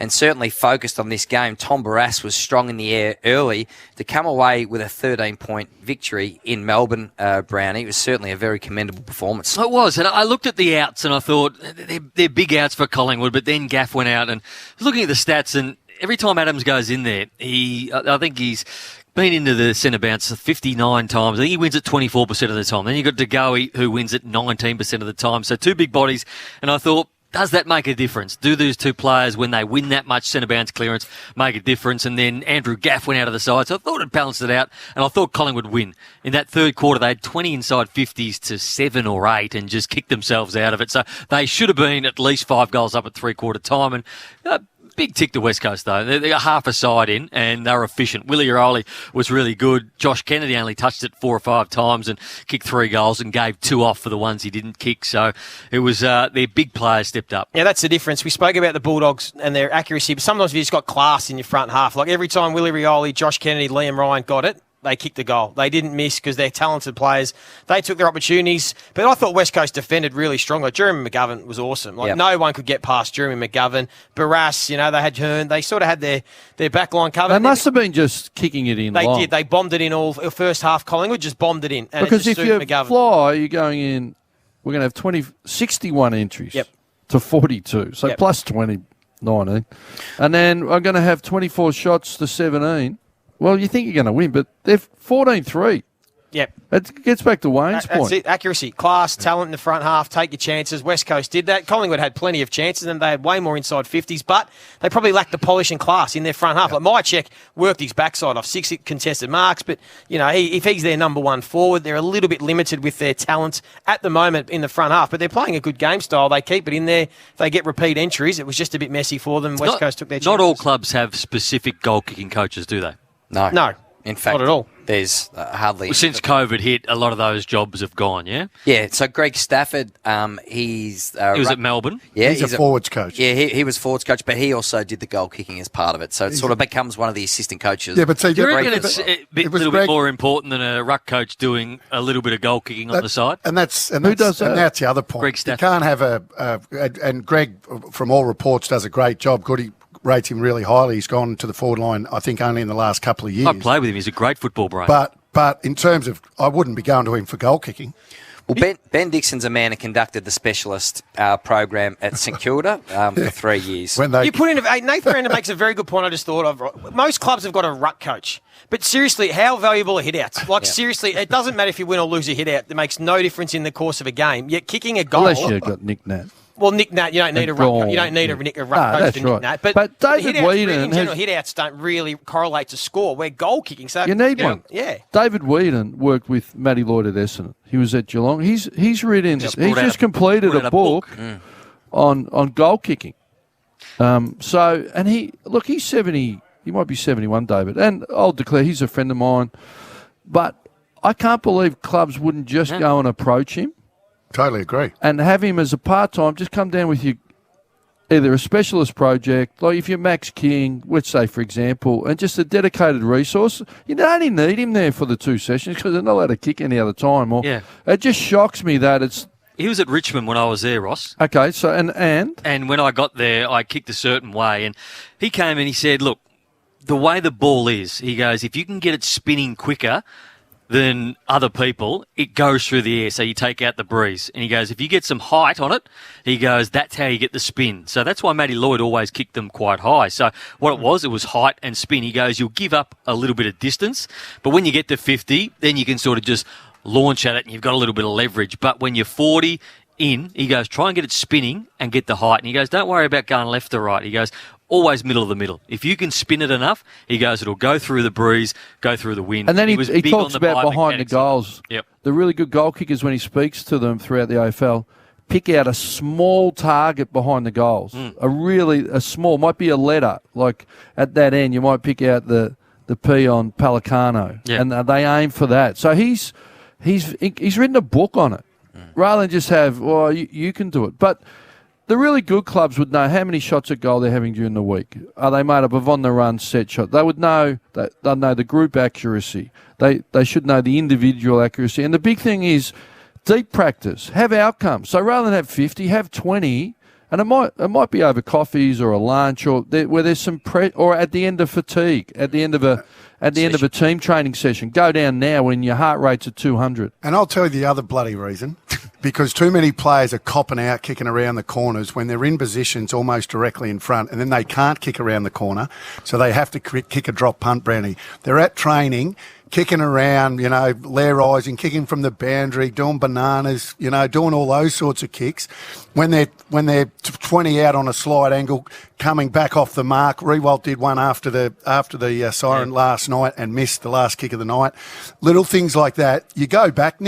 and certainly focused on this game. Tom Barrass was strong in the air early to come away with a 13-point victory in Melbourne, Brownie. It was certainly a very commendable performance. It was, and I looked at the outs and I thought they're big outs for Collingwood, but then Gaff went out and looking at the stats, and every time Adams goes in there, I think he's been into the centre bounce 59 times. I think he wins it 24% of the time. Then you've got DeGoey, who wins it 19% of the time. So 2 big bodies. And I thought, does that make a difference? Do those 2 players, when they win that much centre bounce clearance, make a difference? And then Andrew Gaff went out of the side. So I thought it balanced it out. And I thought Collingwood would win. In that third quarter, they had 20 inside 50s to 7 or 8 and just kicked themselves out of it. So they should have been at least 5 goals up at 3-quarter time. And big tick to West Coast, though. They got half a side in, and they were efficient. Willie Uroli was really good. Josh Kennedy only touched it 4 or 5 times and kicked 3 goals and gave 2 off for the ones he didn't kick. So it was their big players stepped up. Yeah, that's the difference. We spoke about the Bulldogs and their accuracy, but sometimes you just got class in your front half. Like every time Willie Rioli, Josh Kennedy, Liam Ryan got it, they kicked the goal. They didn't miss because they're talented players. They took their opportunities. But I thought West Coast defended really strongly. Jeremy McGovern was awesome. No one could get past Jeremy McGovern. Barrass, they had Hearn. They sort of had their back line covered. They must have been just kicking it in. They long. did. They bombed it in all. First half, Collingwood just bombed it in. And because it just if you McGovern. fly, you're going in, we're going to have 61 entries to 42. So plus 20, 19. And then I'm going to have 24 shots to 17. Well, you think you're going to win, but they're 14-3. Yep. It gets back to Wayne's point. That's it. Accuracy, class, talent in the front half. Take your chances. West Coast did that. Collingwood had plenty of chances and they had way more inside 50s, but they probably lacked the polish and class in their front half. Like Mychek worked his backside off 6 contested marks, but if he's their number 1 forward, they're a little bit limited with their talent at the moment in the front half. But they're playing a good game style. They keep it in there. If they get repeat entries, it was just a bit messy for them. West Coast took their chances. Not all clubs have specific goal kicking coaches, do they? No. No. In fact, not at all. there's hardly... Since COVID hit, a lot of those jobs have gone, yeah? Yeah, so Greg Stafford, he was at Melbourne? Yeah, he's a forwards coach. Yeah, he was forwards coach, but he also did the goal kicking as part of it. So it sort of becomes one of the assistant coaches. Yeah, but see, do you reckon it's a little bit more important than a ruck coach doing a little bit of goal kicking on the side? And that's does that? And that's the other point. Greg You Stafford. can't have and Greg, from all reports, does a great job. Goody rates him really highly. He's gone to the forward line, I think, only in the last couple of years. I play with him. He's a great football brain. But in terms of, I wouldn't be going to him for goal kicking. Well, Ben Dixon's a man who conducted the specialist program at St Kilda for 3 years. You put in Nathan Randall makes a very good point. I just thought of most clubs have got a ruck coach, but seriously, how valuable are hit-outs? Seriously, it doesn't matter if you win or lose a hit-out. It makes no difference in the course of a game. Yet kicking a goal, unless you've got Nick Nat. Well, Nick Nat, you don't need a ruck. You don't need a ruck coach to Nick Nat. But David Whedon, in general, hit-outs don't really correlate to score. We're goal kicking, so you need one. Yeah. David Whedon worked with Matty Lloyd at Essendon. He was at Geelong. He's written. He's just completed a book on goal kicking. He's 70. He might be 71, David. And I'll declare he's a friend of mine. But I can't believe clubs wouldn't just go and approach him. Totally agree. And have him as a part-time, just come down with either a specialist project, like if you're Max King, let's say, for example, and just a dedicated resource. You don't only need him there for the 2 sessions because they're not allowed to kick any other time. It just shocks me that it's... He was at Richmond when I was there, Ross. Okay, so and when I got there, I kicked a certain way, and he came and he said, look, the way the ball is, he goes, if you can get it spinning quicker than other people, it goes through the air, so you take out the breeze. And he goes, if you get some height on it, he goes, that's how you get the spin. So that's why Matty Lloyd always kicked them quite high. So what it was height and spin. He goes, you'll give up a little bit of distance, but when you get to 50, then you can sort of just launch at it and you've got a little bit of leverage. But when you're 40 in, he goes, try and get it spinning and get the height. And he goes, don't worry about going left or right. He goes, always middle of the middle. If you can spin it enough, he goes, it'll go through the breeze, go through the wind. And then he talks about behind the goals. Yep. The really good goal kickers, when he speaks to them throughout the AFL, pick out a small target behind the goals. A small, might be a letter. Like at that end, you might pick out the P on Pelicano. Yep. And they aim for that. So he's written a book on it rather than just have, you can do it. But the really good clubs would know how many shots at goal they're having during the week. Are they made up of on-the-run set shot? They would know. They'll know the group accuracy. They should know the individual accuracy. And the big thing is deep practice. Have outcomes. So rather than have 50, have 20. And it might be over coffees or a lunch or where there's some or at the end of fatigue, at the end of a team training session. Go down now when your heart rate's at 200. And I'll tell you the other bloody reason. Because too many players are copping out, kicking around the corners when they're in positions almost directly in front, and then they can't kick around the corner, so they have to kick a drop punt, Brownie. They're at training, kicking around, lair-rising, kicking from the boundary, doing bananas, doing all those sorts of kicks. When they're 20 out on a slide angle, coming back off the mark. Rewalt did one after the siren last night and missed the last kick of the night. Little things like that. You go back,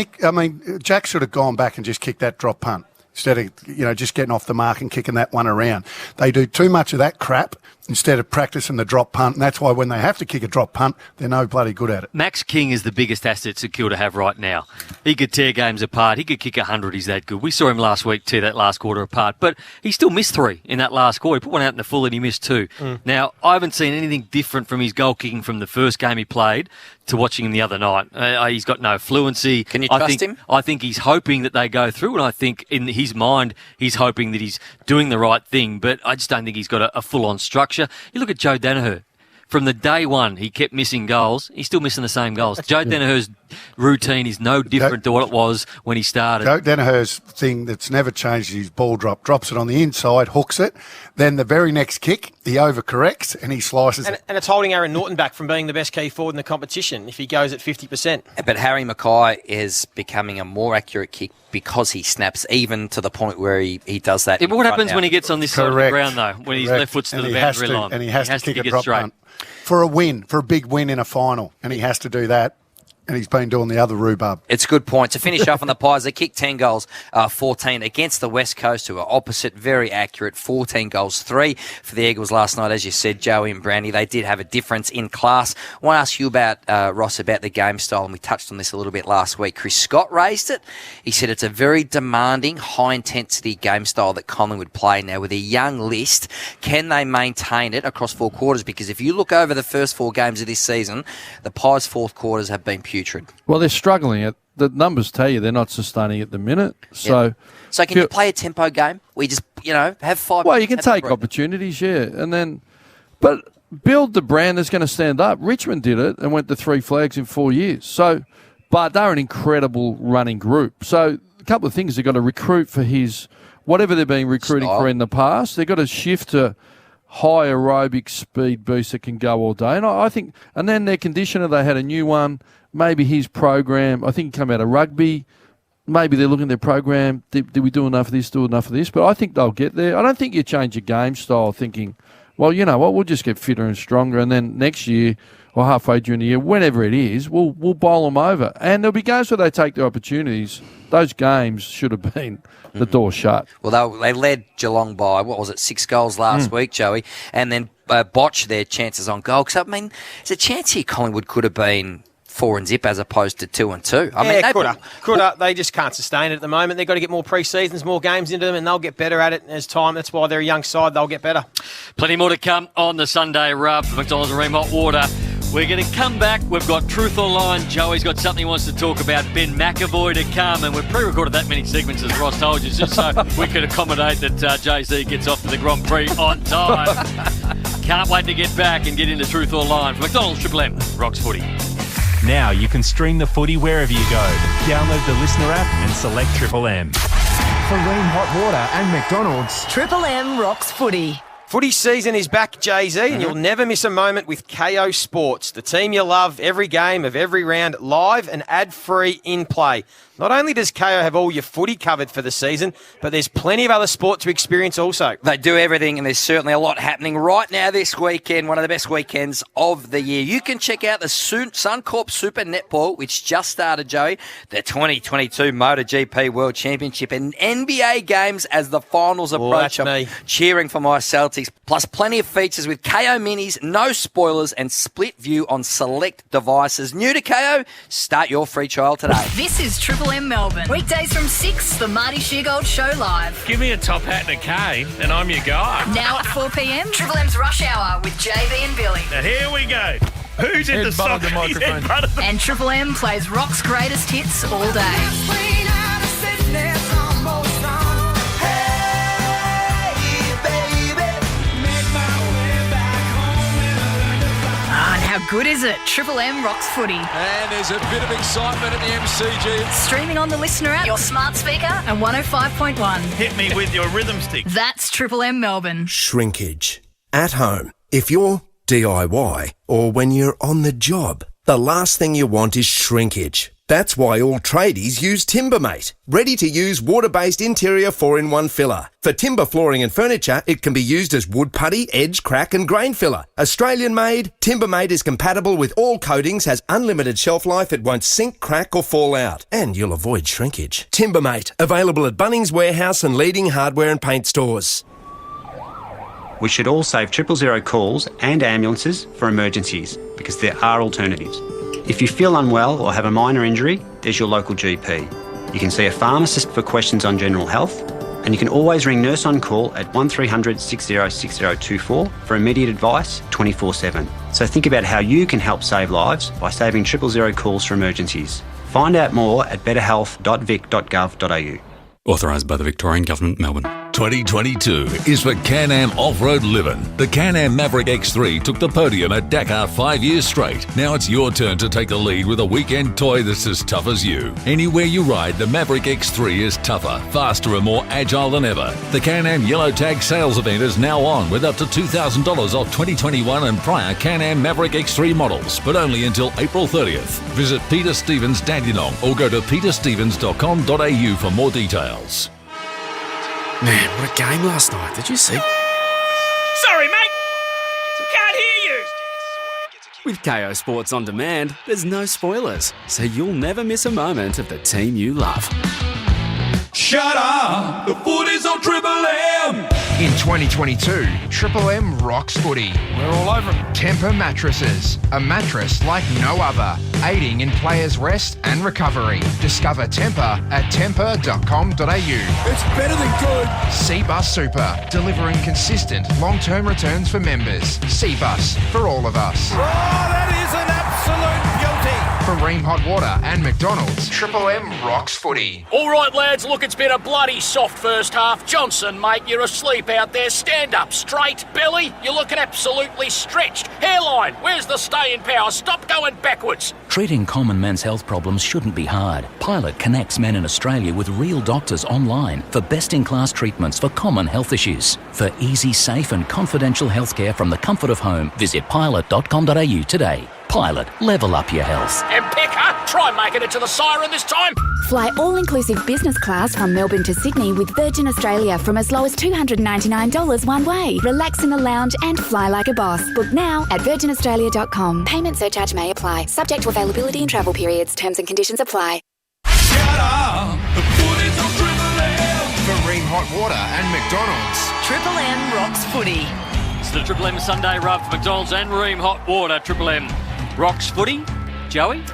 Jack should have gone back and just kicked that drop punt instead of just getting off the mark and kicking that one around. They do too much of that crap instead of practicing the drop punt, and that's why when they have to kick a drop punt, they're no bloody good at it. Max King is the biggest asset St Kilda have right now. He could tear games apart. He could kick 100. He's that good. We saw him last week tear that last quarter apart, but he still missed 3 in that last quarter. He put one out in the full and he missed 2. Now, I haven't seen anything different from his goal kicking from the first game he played to watching him the other night. He's got no fluency. Can you trust him? I think he's hoping that they go through, and I think in his mind he's hoping that he's doing the right thing, but I just don't think he's got a full-on structure. You look at Joe Danaher. From the day one, he kept missing goals. He's still missing the same goals. Joe Danaher's routine is no different to what it was when he started. Joe Danaher's thing that's never changed is his ball drop. Drops it on the inside, hooks it. Then the very next kick, he overcorrects and he slices it. And it's holding Aaron Norton back from being the best key forward in the competition if he goes at 50%. But Harry Mackay is becoming a more accurate kick because he snaps even to the point where he does that. Yeah, but what happens when he gets on this side of the ground, though, when his left foot's to the boundary line? And he has to kick a it drop straight. punt. For a big win in a final, and he has to do that. And he's been doing the other rhubarb. It's a good point. To finish off on the Pies, they kicked 10 goals, 14 against the West Coast, who are opposite, very accurate, 14 goals, 3 for the Eagles last night. As you said, Joey and Brandy, they did have a difference in class. I want to ask you about, Ross, about the game style, and we touched on this a little bit last week. Chris Scott raised it. He said it's a very demanding, high-intensity game style that Collingwood play now. With a young list, can they maintain it across 4 quarters? Because if you look over the first 4 games of this season, the Pies' fourth quarters have been putrid. Well, they're struggling. The numbers tell you they're not sustaining at the minute. So can you play a tempo game? We just, have 5... Well, you can take opportunities, and then... But build the brand that's going to stand up. Richmond did it and went to 3 flags in 4 years. But they're an incredible running group. So a couple of things. They've got to recruit for his... Whatever they've been recruiting for in the past, they've got to shift to high aerobic speed boosts that can go all day. And I think... And then their conditioner, they had a new one. Maybe his program, I think he came out of rugby. Maybe they're looking at their program. Did we do enough of this, do enough of this? But I think they'll get there. I don't think you change your game style thinking, well, you know what, we'll just get fitter and stronger. And then next year or halfway during the year, whenever it is, we'll bowl them over. And there'll be games where they take their opportunities. Those games should have been the door shut. Well, they led Geelong by, 6 goals last week, Joey, and then botched their chances on goal. Because, there's a chance here Collingwood could have been 4-0 as opposed to 2-2. Could have. They just can't sustain it at the moment. They've got to get more pre-seasons, more games into them, and they'll get better at it as time. That's why they're a young side. They'll get better. Plenty more to come on the Sunday Rub. McDonald's and Ream Hot Water. We're going to come back. We've got Truth or Line. Joey's got something he wants to talk about. Ben McAvoy to come. And we've pre-recorded that many segments, as Ross told you, just so we could accommodate that Jay-Z gets off to the Grand Prix on time. Can't wait to get back and get into Truth or Line. For McDonald's, Triple M, Rocks Footy. Now you can stream the footy wherever you go. Download the Listener app and select Triple M. For Ream Hot Water and McDonald's. Triple M rocks footy. Footy season is back, Jay-Z, and you'll never miss a moment with KO Sports, the team you love, every game of every round, live and ad-free in play. Not only does KO have all your footy covered for the season, but there's plenty of other sport to experience also. They do everything, and there's certainly a lot happening right now this weekend, one of the best weekends of the year. You can check out the Suncorp Super Netball, which just started, Joey, the 2022 MotoGP World Championship, and NBA games as the finals approach. I'm cheering for my Celtics, plus plenty of features with KO Minis, no spoilers, and split view on select devices. New to KO? Start your free trial today. This is Triple M Melbourne. Weekdays from 6, the Marty Sheargold Show live. Give me a top hat and a cane, and I'm your guy. Now at 4 p.m, Triple M's Rush Hour with JB and Billy. Now here we go. Who's in the soccer? And Triple M plays rock's greatest hits all day. How good is it? Triple M rocks footy. And there's a bit of excitement at the MCG. Streaming on the Listener app, your smart speaker, and 105.1. Hit me with your rhythm stick. That's Triple M Melbourne. Shrinkage. At home. If you're DIY or when you're on the job, the last thing you want is shrinkage. That's why all tradies use Timbermate. Ready-to-use water-based interior 4-in-1 filler. For timber flooring and furniture, it can be used as wood putty, edge, crack and grain filler. Australian-made, Timbermate is compatible with all coatings, has unlimited shelf life, it won't sink, crack or fall out. And you'll avoid shrinkage. Timbermate, available at Bunnings Warehouse and leading hardware and paint stores. We should all save 000 calls and ambulances for emergencies because there are alternatives. If you feel unwell or have a minor injury, there's your local GP. You can see a pharmacist for questions on general health, and you can always ring Nurse on Call at 1300 60 6024 for immediate advice 24/7. So think about how you can help save lives by saving 000 calls for emergencies. Find out more at betterhealth.vic.gov.au. Authorised by the Victorian Government, Melbourne. 2022 is for Can-Am Off-Road Living. The Can-Am Maverick X3 took the podium at Dakar 5 years straight. Now it's your turn to take the lead with a weekend toy that's as tough as you. Anywhere you ride, the Maverick X3 is tougher, faster and more agile than ever. The Can-Am Yellow Tag sales event is now on with up to $2,000 off 2021 and prior Can-Am Maverick X3 models, but only until April 30th. Visit Peter Stevens Dandenong or go to peterstevens.com.au for more details. Man, what a game last night. Did you see? Sorry, mate. Can't hear you. With KO Sports On Demand, there's no spoilers, so you'll never miss a moment of the team you love. Shut up! The footy's on Triple M! In 2022, Triple M rocks footy. We're all over it. Tempur mattresses, a mattress like no other, aiding in players' rest and recovery. Discover Tempur at tempur.com.au. It's better than good. Cbus Super, delivering consistent long-term returns for members. Cbus, for all of us. Oh, that is an absolute beauty. For Ream Hot Water and McDonald's, Triple M rocks footy. All right, lads, look, it's been a bloody soft first half. Johnson, mate, you're asleep out there. Stand up straight. Billy, you're looking absolutely stretched. Hairline, where's the staying power? Stop going backwards. Treating common men's health problems shouldn't be hard. Pilot connects men in Australia with real doctors online for best-in-class treatments for common health issues. For easy, safe and confidential healthcare from the comfort of home, visit pilot.com.au today. Pilot, level up your health. And Pekka, try making it to the siren this time. Fly all-inclusive business class from Melbourne to Sydney with Virgin Australia from as low as $299 one way. Relax in the lounge and fly like a boss. Book now at virginaustralia.com. Payment surcharge may apply. Subject to availability and travel periods. Terms and conditions apply. Shut up! The footy's on Triple M! For Ream Hot Water and McDonald's. Triple M rocks footy. It's the Triple M Sunday Rub for McDonald's and Ream Hot Water. Triple M rocks footy. Joey?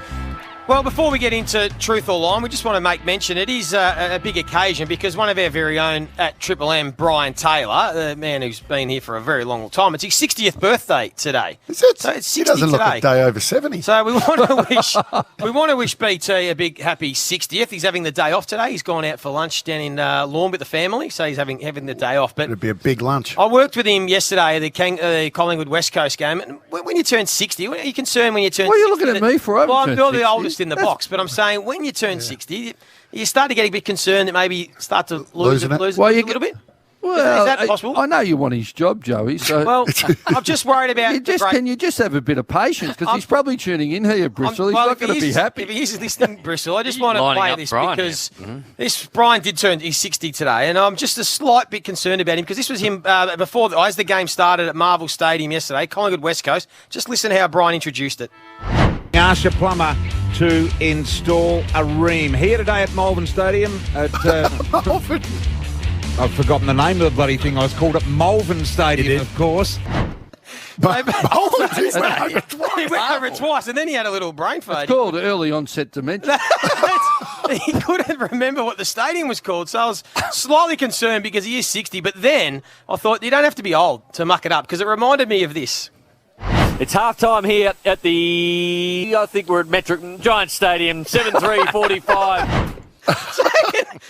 Well, before we get into Truth or Line, we just want to make mention it is a big occasion because one of our very own at Triple M, Brian Taylor, the man who's been here for a very long time, it's his 60th birthday today. Is it? So it's 60 he doesn't look today. a day over 70. So we want to wish BT a big happy 60th. He's having the day off today. He's gone out for lunch down in Lawn with the family, so he's having the day off. But it'd be a big lunch. I worked with him yesterday at the Collingwood West Coast game. And when you turn 60, are you concerned when you turn 60? What are you looking at me for? Well, I'm not the oldest in the box, but I'm saying when you turn 60, you start to get a bit concerned that maybe start to lose it a little bit. Well, is that possible? I know you want his job, Joey. So well, I'm just worried about. Can you just have a bit of patience because he's probably tuning in here, Bristol. He's not going to be happy. If he is listening, Bristol, I just want to play this Brian, because this Brian did turn. He's 60 today, and I'm just a slight bit concerned about him because this was him before as the game started at Marvel Stadium yesterday, Collingwood West Coast. Just listen to how Brian introduced it. Ask your plumber to install a ream. Here today at Malvern Stadium at Malvern. I've forgotten the name of the bloody thing. I was called at Malvern Stadium, of course. He went over it twice, and then he had a little brain fade. It's called early onset dementia. He couldn't remember what the stadium was called, so I was slightly concerned because he is 60. But then I thought you don't have to be old to muck it up because it reminded me of this. It's half-time here at the, I think we're at Metric Giant Stadium, 7-3-45.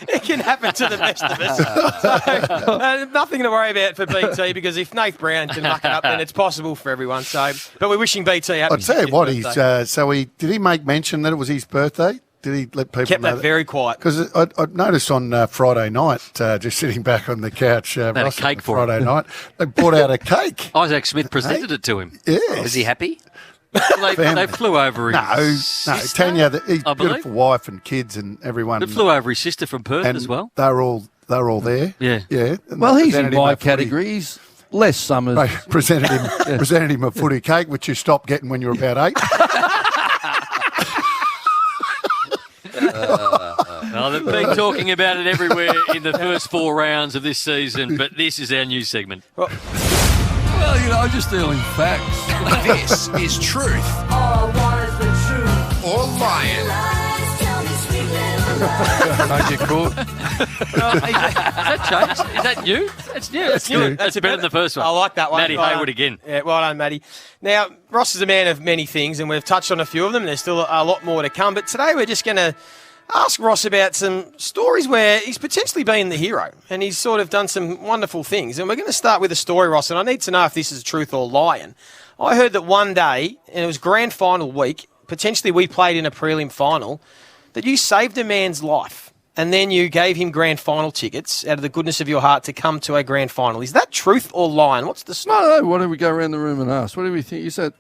It can happen to the best of us. So, nothing to worry about for BT because if Nath Brown can muck it up, then it's possible for everyone. So, but we're wishing BT happy. I'll tell you what, birthday. did he make mention that it was his birthday? Did he let people Kept know that very quiet? Because I noticed on Friday night, just sitting back on the couch, a cake for Friday night, they brought out a cake. Isaac Smith presented it to him. Yes. Was he happy? They flew over his sister, Tanya, his beautiful wife and kids and everyone. They flew over his sister from Perth as well. They were all there. Yeah. And he's in my category. He's Les Summers. They presented him a footy cake, which you stopped getting when you were about 8. Well, they've been talking about it everywhere in the first 4 rounds of this season, but this is our news segment. Well, I'm just dealing facts. This is Truth or Lion. Don't get caught. Has that changed? Is that new? It's new. That's new. That's better than the first one. I like that one. Matty Hayward again. Yeah, well done, Matty. Now, Ross is a man of many things, and we've touched on a few of them. There's still a lot more to come. But today we're just going to ask Ross about some stories where he's potentially been the hero, and he's sort of done some wonderful things. And we're going to start with a story, Ross, and I need to know if this is truth or lion. I heard that one day, and it was grand final week, potentially we played in a prelim final, that you saved a man's life and then you gave him grand final tickets out of the goodness of your heart to come to a grand final. Is that truth or lion? What's the story? No. Why don't we go around the room and ask? What do we think? You said...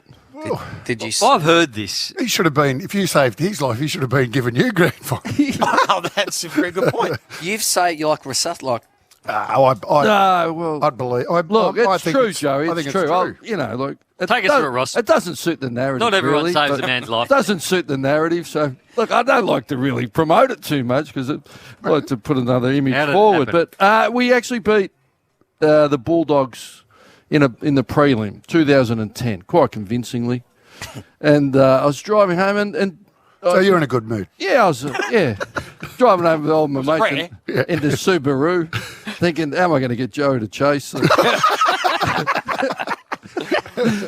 Did you? I've heard this. He should have been, if you saved his life, he should have been giving you grand final. Oh, that's a very good point. You've saved, you're like I'd believe. It's true, Joey. It's true. Take us through it, Ross. It doesn't suit the narrative. Not everyone really, saves a man's life. It doesn't suit the narrative. So, look, I don't like to really promote it too much because I like to put another image forward. But we actually beat the Bulldogs in the prelim, 2010, quite convincingly. And I was driving home and so you're in a good mood. Yeah, I was. Driving home with my mate in the Subaru, thinking, how am I going to get Joe to chase?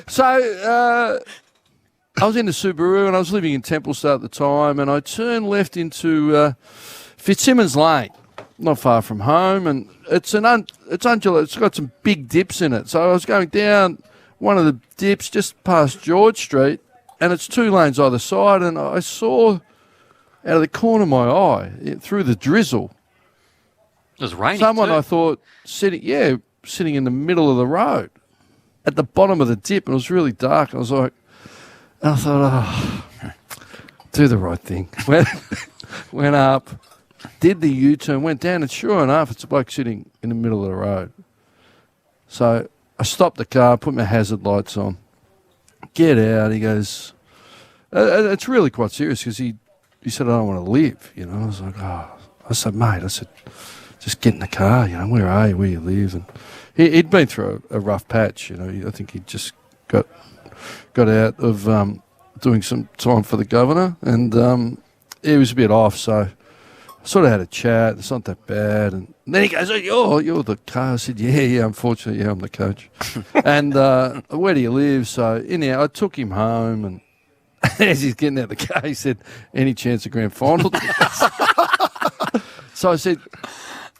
So I was in the Subaru and I was living in Templestowe at the time, and I turned left into Fitzsimmons Lane, not far from home, and it's undulating. It's got some big dips in it. So I was going down one of the dips just past George Street, and it's 2 lanes either side, and I saw out of the corner of my eye, through the drizzle, it was raining. Someone I thought sitting in the middle of the road, at the bottom of the dip, and it was really dark. I thought, do the right thing. Went up, did the U-turn, went down, and sure enough, it's a bloke sitting in the middle of the road. So I stopped the car, put my hazard lights on, get out. He goes, it's really quite serious because he said, I don't want to live. I was like, I said, mate, just get in the car. Where are you? Where you live? And he'd been through a rough patch. I think he just got out of doing some time for the governor, and he was a bit off. So I sort of had a chat. It's not that bad. And then he goes, oh, you're the car. I said, yeah, unfortunately, I'm the coach. And where do you live? So I took him home, and as he's getting out of the car, he said, any chance of grand final? So I said,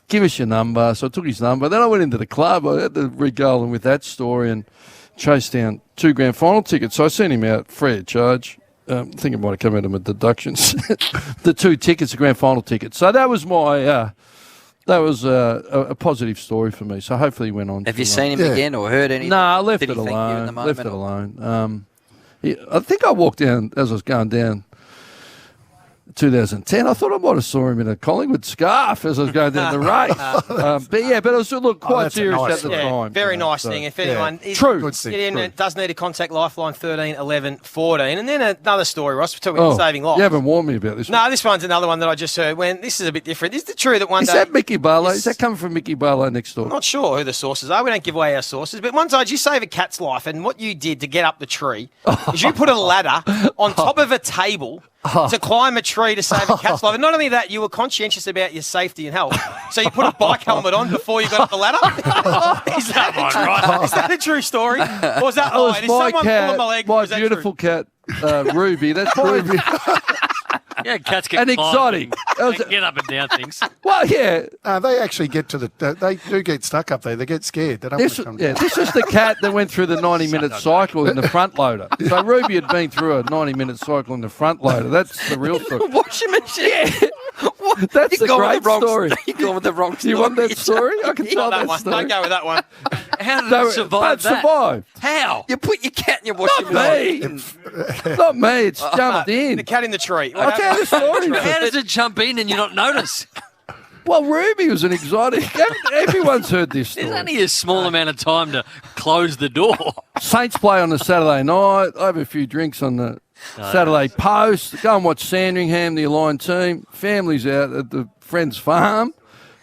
give us your number. So I took his number. Then I went into the club. I had to regale him with that story and chased down 2 grand final tickets. So I sent him out free of charge. I think it might have come out of my deductions. The 2 tickets, the grand final tickets. So that was a positive story for me. So hopefully he went on. Have you seen him again or heard anything? No, I left it alone. Left it alone. I think I walked down as I was going down 2010. I thought I might have saw him in a Collingwood scarf as I was going down the race. But it was quite serious at the time. Very nice thing. If anyone does need a contact Lifeline 13 11 14. And then another story, Ross, we're talking about saving lives. You haven't warned me about this one. No, this one's another one that I just heard. This is a bit different. Is it true that one day... Is that Mickey Barlow? Is that coming from Mickey Barlow next door? I'm not sure who the sources are. We don't give away our sources. But one time you save a cat's life, and what you did to get up the tree is you put a ladder on top of a table to climb a tree to save a cat's life. And not only that, you were conscientious about your safety and health. So you put a bike helmet on before you got up the ladder? Is that a true story? Or was that my cat, my beautiful cat, Ruby. That's Ruby. Yeah, cats can exotic. They can get up and down things. Well, yeah. They actually get to they do get stuck up there. They get scared. They don't want to come down. This is the cat that went through the 90-minute cycle in the front loader. So Ruby had been through a 90-minute cycle in the front loader. That's the real story. Washing machine. Yeah. That's a great story. You're going with the wrong story. You want that story? I can tell that one. story. Don't go with that one. How did it survive that? Survived. How? You put your cat in your washing machine. Not me. It's jumped in. The cat in the tree. I'll tell you the story. How does it jump in and you not notice? Well, Ruby was an exotic. Everyone's heard this story. There's only a small amount of time to close the door. Saints play on the Saturday night. I have a few drinks on the Saturday post. Go and watch Sandringham, the aligned team. Family's out at the friend's farm.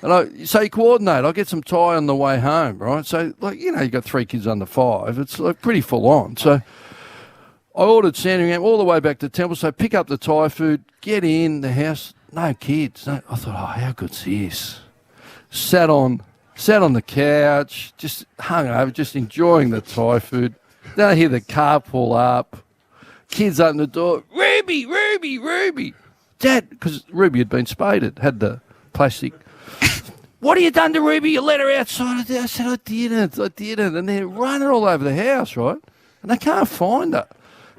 And so you coordinate. I get some Thai on the way home, right? So, you got 3 kids under 5. It's pretty full on. So I ordered Sandringham all the way back to Temple. So pick up the Thai food, get in the house. No kids. No. I thought, how good's this? Sat on the couch, just hung over, just enjoying the Thai food. Then I hear the car pull up. Kids open the door. Ruby. Dad, because Ruby had been spaded, had the plastic. What have you done to Ruby? You let her outside. I said, I didn't. And they're running all over the house, right? And they can't find her.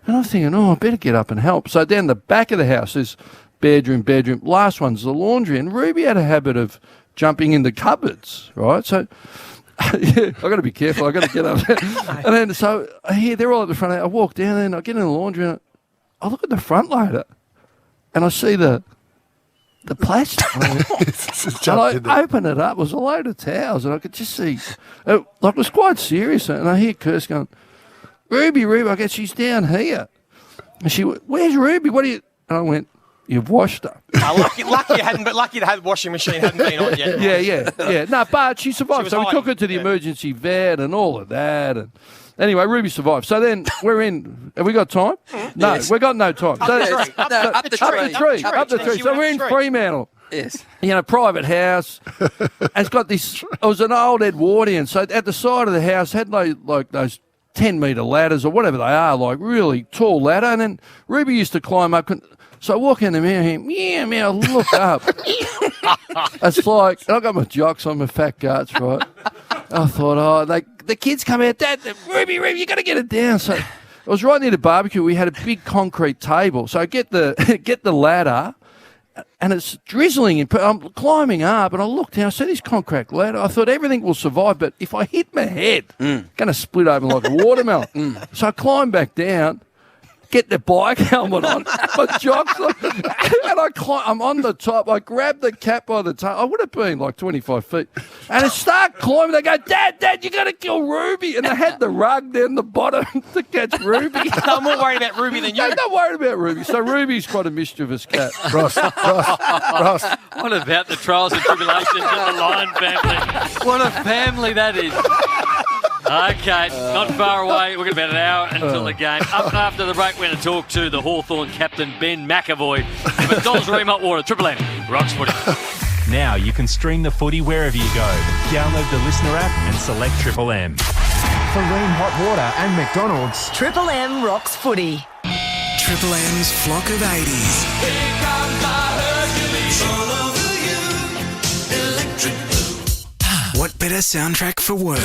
And I'm thinking, I better get up and help. So down the back of the house is bedroom. Last one's the laundry. And Ruby had a habit of jumping in the cupboards, right? So I've got to be careful. I've got to get up there. And then so I hear they're all at the front. I walk down there and I get in the laundry and I look at the front loader and I see the the plastic. And I opened it up. It was a load of towels, and I could just see, it was quite serious. And I hear Kirst going, Ruby, I guess she's down here. And she went, where's Ruby? What are you? And I went, you've washed her. Lucky you hadn't, but lucky the washing machine hadn't been on yet. Yeah. No, but she survived. So we took her to the emergency vet and all of that. And anyway, Ruby survived. So then we're in. Have we got time? No, Yes. we've got no time. Up the tree. So we're in Fremantle. Yes. Private house. And it's got this. It was an old Edwardian. So at the side of the house had like those 10-metre ladders or whatever they are, like really tall ladder. And then Ruby used to climb up. So I walk in the mirror, meow, look up. It's like, and I got my jocks on, my fat guts, right? I thought, the kids come out, Dad, Ruby, you got to get it down. So it was right near the barbecue. We had a big concrete table. So I get the ladder, and it's drizzling. I'm climbing up, and I look down. I see this concrete ladder. I thought everything will survive, but if I hit my head, going to split open like a watermelon. So I climb back down. Get the bike helmet on, my jocks on, and I'm on the top. I grab the cat by the tail. I would have been like 25 feet. And I start climbing. They go, Dad, you got to kill Ruby. And they had the rug down the bottom to catch Ruby. I'm more worried about Ruby than you. I'm not worried about Ruby. So Ruby's quite a mischievous cat. Ross. What about the trials and tribulations of the Lion family? What a family that is. Okay, not far away. We've got about an hour until the game. Up after the break, we're going to talk to the Hawthorn captain, Ben McAvoy. McDonald's Remote Water, Triple M, Rocks Footy. Now you can stream the footy wherever you go. Download the Listener app and select Triple M. For Rheem Hot Water and McDonald's. Triple M rocks footy. Triple M's Flock of 80s. Here comes my Hercules. All over you. Electric blue. What better soundtrack for work?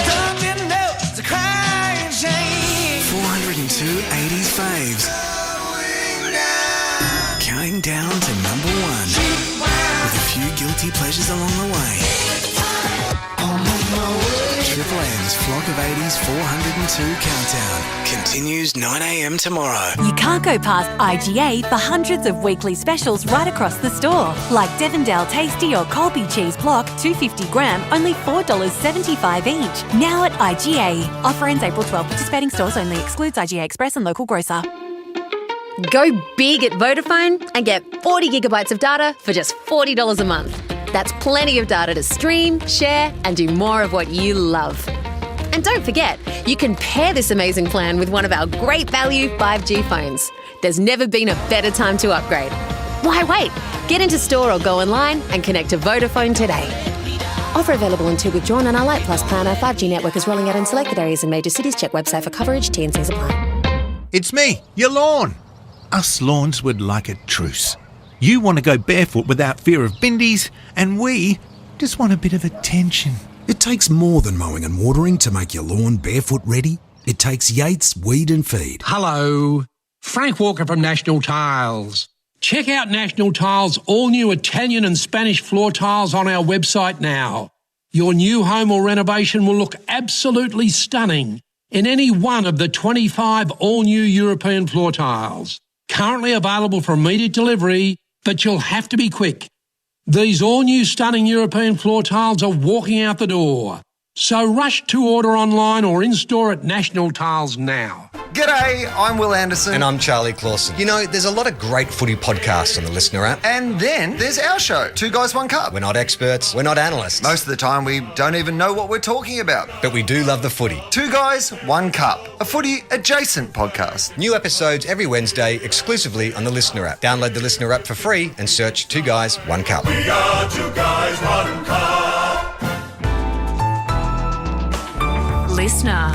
Don't you know it's a crying shame. 402 80s faves. Going down to number 1. With a few guilty pleasures along the way. Triple M's Flock of 80s 402 countdown continues 9 a.m. tomorrow. You can't go past IGA for hundreds of weekly specials right across the store. Like Devondale Tasty or Colby Cheese Block, 250 gram, only $4.75 each. Now at IGA. Offer ends April 12. Participating stores only. Excludes IGA Express and local grocer. Go big at Vodafone and get 40 gigabytes of data for just $40 a month. That's plenty of data to stream, share, and do more of what you love. And don't forget, you can pair this amazing plan with one of our great value 5G phones. There's never been a better time to upgrade. Why wait? Get into store or go online and connect to Vodafone today. Offer available until withdrawn on our Lite Plus plan. Our 5G network is rolling out in selected areas and major cities. Check website for coverage. T&Cs apply. It's me, your lawn. Us lawns would like a truce. You want to go barefoot without fear of bindies, and we just want a bit of attention. It takes more than mowing and watering to make your lawn barefoot ready. It takes Yates Weed and Feed. Hello, Frank Walker from National Tiles. Check out National Tiles' all-new Italian and Spanish floor tiles on our website now. Your new home or renovation will look absolutely stunning in any one of the 25 all-new European floor tiles. Currently available for immediate delivery, but you'll have to be quick. These all-new stunning European floor tiles are walking out the door. So rush to order online or in-store at National Tiles now. G'day, I'm Will Anderson. And I'm Charlie Clausen. You know, there's a lot of great footy podcasts on the Listener app. And then there's our show, Two Guys, One Cup. We're not experts, we're not analysts. Most of the time we don't even know what we're talking about. But we do love the footy. Two Guys, One Cup, a footy-adjacent podcast. New episodes every Wednesday exclusively on the Listener app. Download the Listener app for free and search Two Guys, One Cup. We are Two Guys, One Cup. Listener.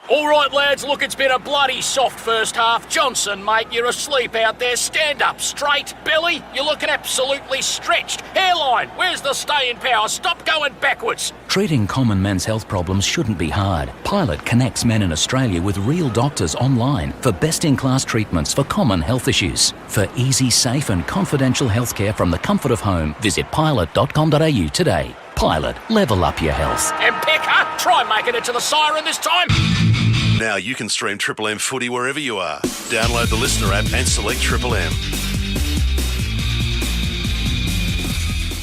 All right, lads, look, it's been a bloody soft first half. Johnson, mate, you're asleep out there. Stand up straight. Belly, you're looking absolutely stretched. Hairline, where's the staying power? Stop going backwards. Treating common men's health problems shouldn't be hard. Pilot connects men in Australia with real doctors online for best-in-class treatments for common health issues. For easy, safe and confidential healthcare from the comfort of home, visit pilot.com.au today. Pilot, level up your health. And Pecker, try making it to the siren this time. Now you can stream Triple M footy wherever you are. Download the Listener app and select Triple M.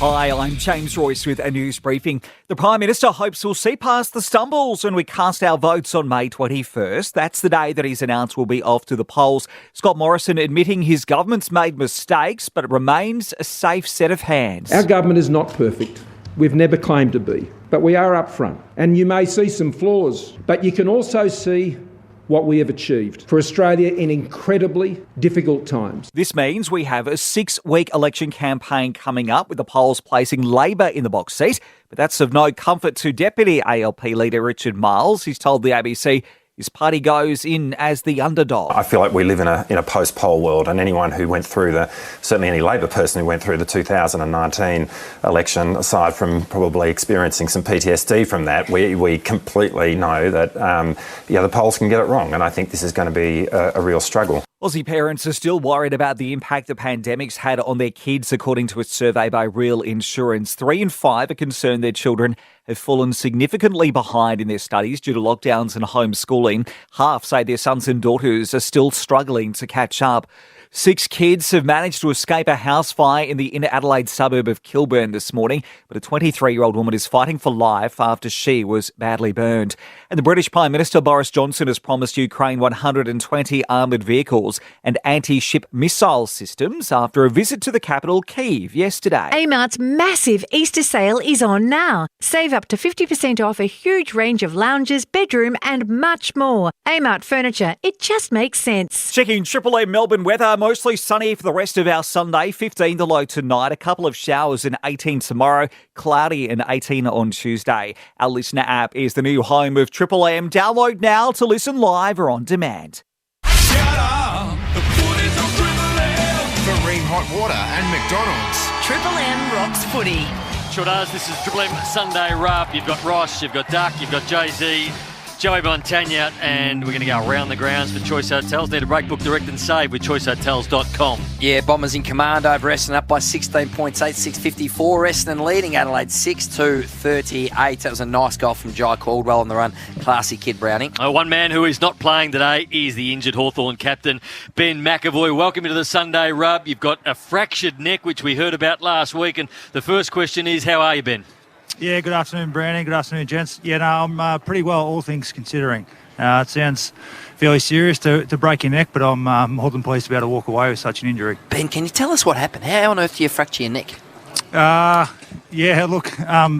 Hi, I'm James Royce with a news briefing. The Prime Minister hopes we'll see past the stumbles when we cast our votes on May 21st. That's the day that he's announced we'll be off to the polls. Scott Morrison admitting his government's made mistakes, but it remains a safe set of hands. Our government is not perfect. We've never claimed to be, but we are up front. And you may see some flaws, but you can also see what we have achieved for Australia in incredibly difficult times. This means we have a 6-week election campaign coming up with the polls placing Labor in the box seat. But that's of no comfort to Deputy ALP leader Richard Marles. He's told the ABC his party goes in as the underdog. I feel like we live in a post-poll world, and anyone who went through certainly any Labor person who went through the 2019 election, aside from probably experiencing some PTSD from that, we completely know that the polls can get it wrong, and I think this is going to be a real struggle. Aussie parents are still worried about the impact the pandemic's had on their kids, according to a survey by Real Insurance. 3 in 5 are concerned their children have fallen significantly behind in their studies due to lockdowns and homeschooling. Half say their sons and daughters are still struggling to catch up. 6 kids have managed to escape a house fire in the inner Adelaide suburb of Kilburn this morning, but a 23-year-old woman is fighting for life after she was badly burned. And the British Prime Minister Boris Johnson has promised Ukraine 120 armoured vehicles and anti-ship missile systems after a visit to the capital, Kyiv, yesterday. Amart's massive Easter sale is on now. Save up to 50% off a huge range of lounges, bedroom and much more. Amart Furniture, it just makes sense. Checking Triple M Melbourne weather. Mostly sunny for the rest of our Sunday. 15 the low tonight. A couple of showers and 18 tomorrow. Cloudy and 18 on Tuesday. Our listener app is the new home of Triple M. Download now to listen live or on demand. Marine Hot Water and McDonald's. Triple M rocks footy. Sure does. This is Triple M Sunday Wrap. You've got Ross, you've got Duck, you've got Jay-Z, Joey Montagna, and we're going to go around the grounds for Choice Hotels. Need a break, book, direct and save with choicehotels.com. Yeah, Bombers in command over Essendon, up by 16 points, 8-6-54. Essendon leading Adelaide 6-2-38. That was a nice goal from Jai Caldwell on the run. Classy kid, Browning. One man who is not playing today is the injured Hawthorn captain, Ben McAvoy. Welcome to the Sunday Rub. You've got a fractured neck, which we heard about last week, and the first question is, how are you, Ben? Yeah, good afternoon, Browning. Good afternoon, gents. Yeah, no, I'm pretty well, all things considering. It sounds fairly serious to break your neck, but I'm more than pleased to be able to walk away with such an injury. Ben, can you tell us what happened? How on earth do you fracture your neck? Yeah, look,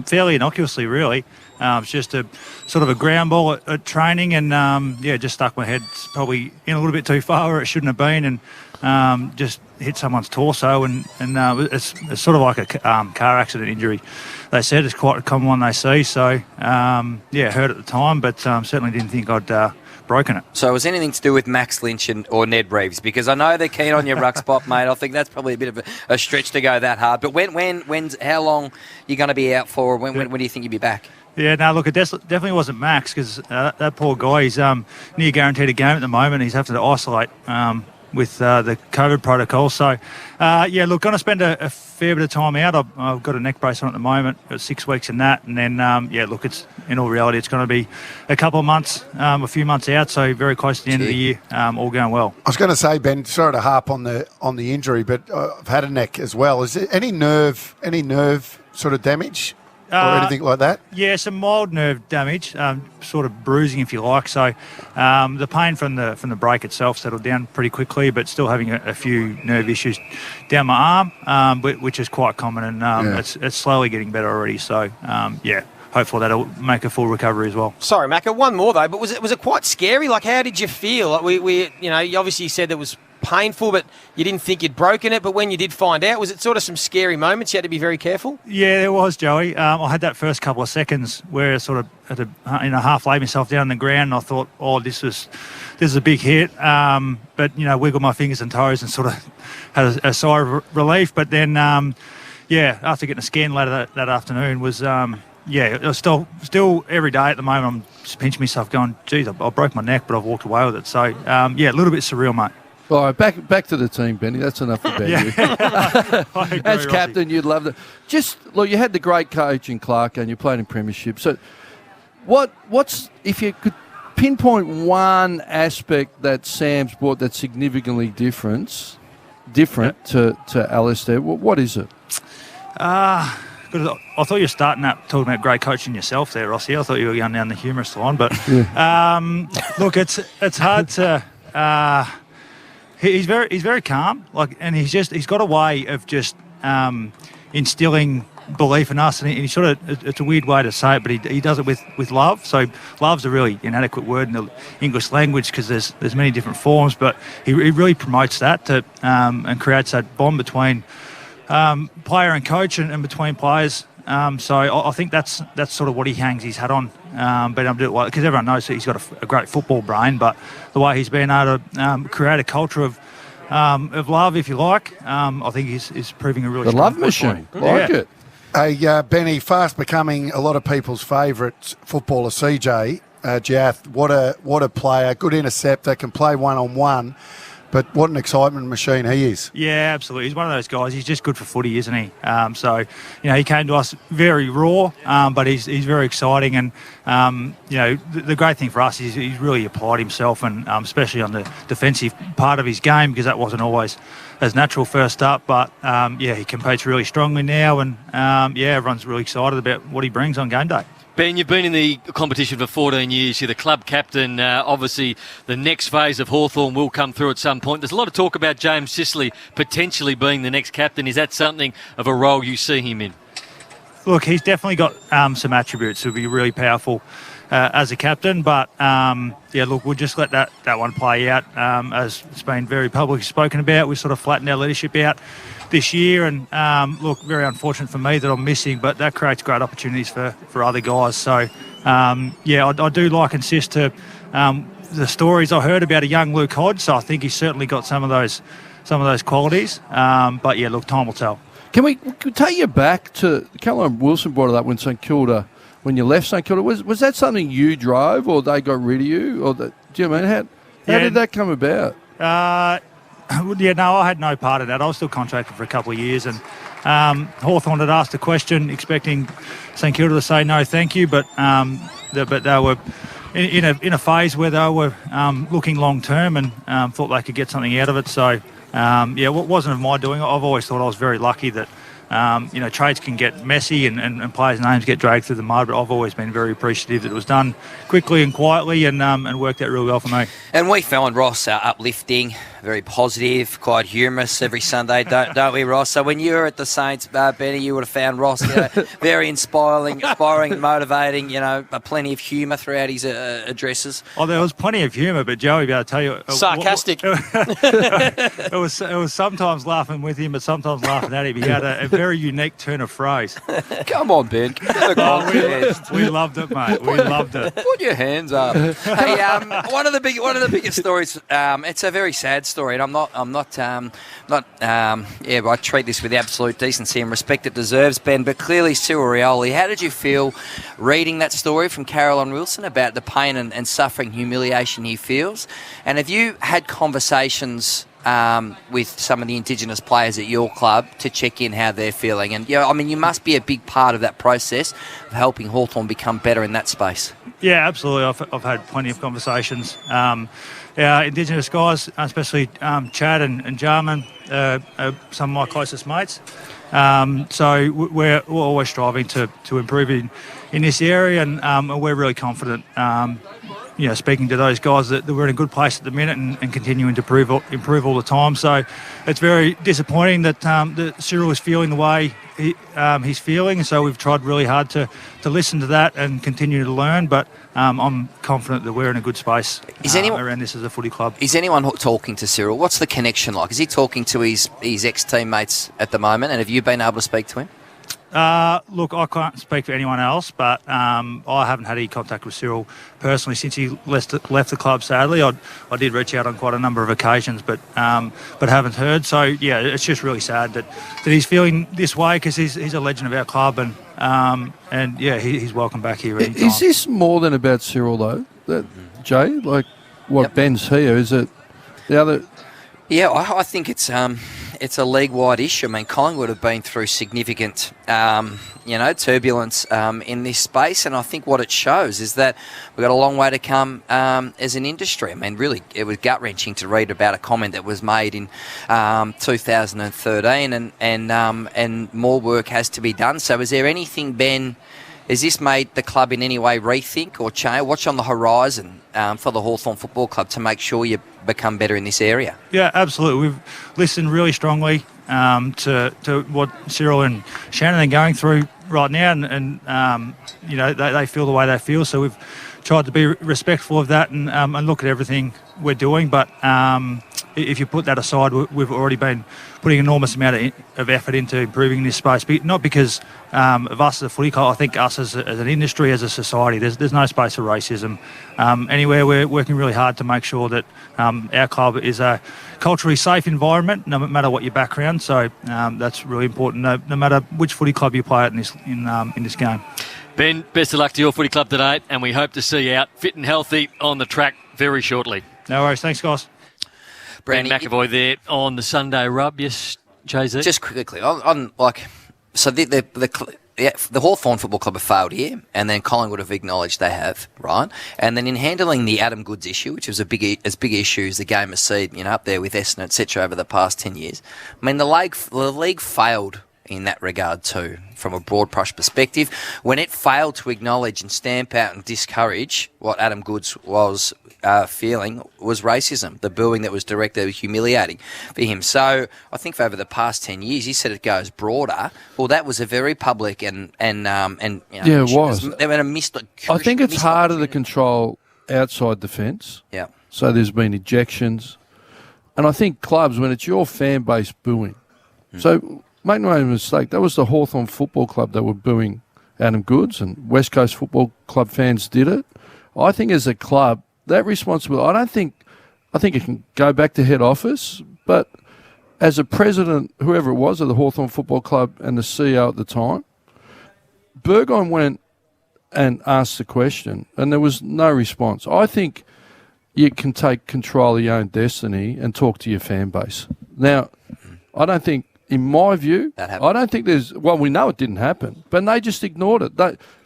fairly innocuously, really. It's just a sort of a ground ball at training, and just stuck my head probably in a little bit too far where it shouldn't have been, and just hit someone's torso, and it's sort of like a car accident injury. They said it's quite a common one they see, so it hurt at the time, but certainly didn't think I'd broken it. So was anything to do with Max Lynch or Ned Reeves? Because I know they're keen on your ruck spot, mate. I think that's probably a bit of a stretch to go that hard. But how long are you going to be out for? When do you think you'll be back? Yeah, no, look, it definitely wasn't Max, because that poor guy, he's near guaranteed a game at the moment. He's having to isolate with the COVID protocol. So, look, going to spend a fair bit of time out. I've got a neck brace on at the moment. Got 6 weeks in that. And then, look, it's in all reality, it's going to be a couple of months, a few months out. So very close to the end of the year, all going well. I was going to say, Ben, sorry to harp on the injury, but I've had a neck as well. Is there any nerve sort of damage? Or anything like that? Yeah, some mild nerve damage, sort of bruising, if you like. So the pain from the break itself settled down pretty quickly, but still having a few nerve issues down my arm, which is quite common, and it's slowly getting better already. So hopefully that'll make a full recovery as well. Sorry, Macca, one more though. But was it quite scary? Like, how did you feel? Like you obviously said it was painful, but you didn't think you'd broken it. But when you did find out, was it sort of some scary moments? You had to be very careful. Yeah, there was, Joey. I had that first couple of seconds where I sort of had to, half lay myself down on the ground, and I thought, this is a big hit. But wiggled my fingers and toes and sort of had a sigh of relief. But then, after getting a scan later that afternoon, was it was still every day at the moment. I'm just pinching myself, going, "Geez, I broke my neck, but I've walked away with it." So a little bit surreal, mate. All right, back to the team, Benny. That's enough about you. As captain, you'd love that. Just look, you had the great coach in Clark, and you played in premiership. So, what's if you could pinpoint one aspect that Sam's brought that's significantly different to Alistair? What is it? Good. I thought you were starting up talking about great coaching yourself there, Rossi. I thought you were going down the humorous line, but look, it's hard to. He's very calm, and he's got a way of just instilling belief in us, and he sort of, it's a weird way to say it, but he does it with love. So love's a really inadequate word in the English language because there's many different forms, but he really promotes that and creates that bond between player and coach and between players. So I think that's sort of what he hangs his hat on. But I'm doing because everyone knows that he's got a great football brain, but the way he's been able to create a culture of love, if you like, I think is proving a really the strong love machine. Like it. Hey, Benny, fast becoming a lot of people's favourite footballer, CJ Jiath. What a player, good interceptor, can play one-on-one. But what an excitement machine he is. Yeah, absolutely. He's one of those guys. He's just good for footy, isn't he? So, he came to us very raw, but he's very exciting. And, the great thing for us is he's really applied himself, and especially on the defensive part of his game, because that wasn't always as natural first up. But, he competes really strongly now. And, everyone's really excited about what he brings on game day. Ben, you've been in the competition for 14 years. You're the club captain. Obviously, the next phase of Hawthorn will come through at some point. There's a lot of talk about James Sicily potentially being the next captain. Is that something of a role you see him in? Look, he's definitely got some attributes that would be really powerful as a captain. But, we'll just let that one play out. As it's been very publicly spoken about, we sort of flattened our leadership out this year, and very unfortunate for me that I'm missing, but that creates great opportunities for other guys. So I do like and insist to the stories I heard about a young Luke Hodge, so I think he's certainly got some of those qualities. But time will tell. Can we take you back to Callum Wilson brought it up when St Kilda, when you left St Kilda, was that something you drove, or they got rid of you, or do you know what I mean? How did that come about? I had no part of that. I was still contracted for a couple of years, and Hawthorn had asked a question expecting St Kilda to say no thank you, but they were in a phase where they were looking long term and thought they could get something out of it. So what wasn't of my doing. I've always thought I was very lucky that trades can get messy and players' names get dragged through the mud, but I've always been very appreciative that it was done quickly and quietly and worked out really well for me. And we found Ross uplifting, very positive, quite humorous every Sunday, don't we, Ross? So when you were at the Saints, Benny, you would have found Ross very inspiring and motivating, plenty of humour throughout his addresses. Oh, there was plenty of humour, but Joey, I'll tell you... Sarcastic. It was sometimes laughing with him, but sometimes laughing at him. He had a very unique turn of phrase. Come on, Ben. We loved it, mate. We loved it. Put your hands up. Hey, one of the biggest stories. It's a very sad story, and I treat this with absolute decency and respect it deserves, Ben. But clearly, Cyril Rioli. How did you feel reading that story from Caroline Wilson about the pain and suffering, humiliation he feels? And have you had conversations with some of the Indigenous players at your club to check in how they're feeling? And you must be a big part of that process of helping Hawthorn become better in that space. Yeah, absolutely. I've had plenty of conversations. Our Indigenous guys, especially Chad and Jarman, some of my closest mates. So we're always striving to improve in this area, and we're really confident. Speaking to those guys that we're in a good place at the minute and continuing to improve all the time. So it's very disappointing that Cyril is feeling the way he's feeling. And so we've tried really hard to listen to that and continue to learn. But I'm confident that we're in a good space around this as a footy club. Is anyone talking to Cyril? What's the connection like? Is he talking to his ex-teammates at the moment? And have you been able to speak to him? Look, I can't speak for anyone else, but I haven't had any contact with Cyril personally since he left the club, sadly. I did reach out on quite a number of occasions, but haven't heard. So, it's just really sad that he's feeling this way because he's a legend of our club, and he's welcome back here anytime. Is this more than about Cyril, though, Jay? Like what Ben's here, is it the other... Yeah, I think it's it's a league-wide issue. I mean, Collingwood have been through significant, turbulence in this space, and I think what it shows is that we've got a long way to come as an industry. I mean, really, it was gut-wrenching to read about a comment that was made in 2013, and more work has to be done. So is there anything, Ben, has this made the club in any way rethink or change? What's on the horizon for the Hawthorn Football Club to make sure you become better in this area? Yeah, absolutely. We've listened really strongly to what Cyril and Shannon are going through right now, and they feel the way they feel. So we've tried to be respectful of that and look at everything we're doing. But if you put that aside, we've already been putting an enormous amount of effort into improving this space. But not because of us as a footy club. I think us as an industry, as a society, there's no space for racism anywhere. We're working really hard to make sure that our club is a culturally safe environment, no matter what your background. So that's really important, no matter which footy club you play at in this game. Ben, best of luck to your footy club today, and we hope to see you out fit and healthy on the track very shortly. No worries. Thanks, guys. Ben McAvoy there on the Sunday Rub. Yes, Jay-Z? Just quickly, the Hawthorn Football Club have failed here, and then Collingwood have acknowledged they have, right? And then in handling the Adam Goods issue, which was as big issue as the game of seed, up there with Essendon, etc., over the past 10 years. I mean, the league failed in that regard too, from a broad brush perspective, when it failed to acknowledge and stamp out and discourage what Adam Goods was feeling was racism. The booing that was directed was humiliating for him. So I think for over the past 10 years, he said it goes broader. Well, that was a very public and it was. They were a missed. I think it's harder to control outside the fence. Yeah. So there's been ejections, and I think clubs, when it's your fan base booing, so. Make no mistake, that was the Hawthorn Football Club that were booing Adam Goods, and West Coast Football Club fans did it. I think as a club, that responsibility, I think it can go back to head office, but as a president, whoever it was, of the Hawthorn Football Club and the CEO at the time, Burgoyne went and asked the question, and there was no response. I think you can take control of your own destiny and talk to your fan base. Now, I don't think, in my view, I don't think we know it didn't happen, but they just ignored it.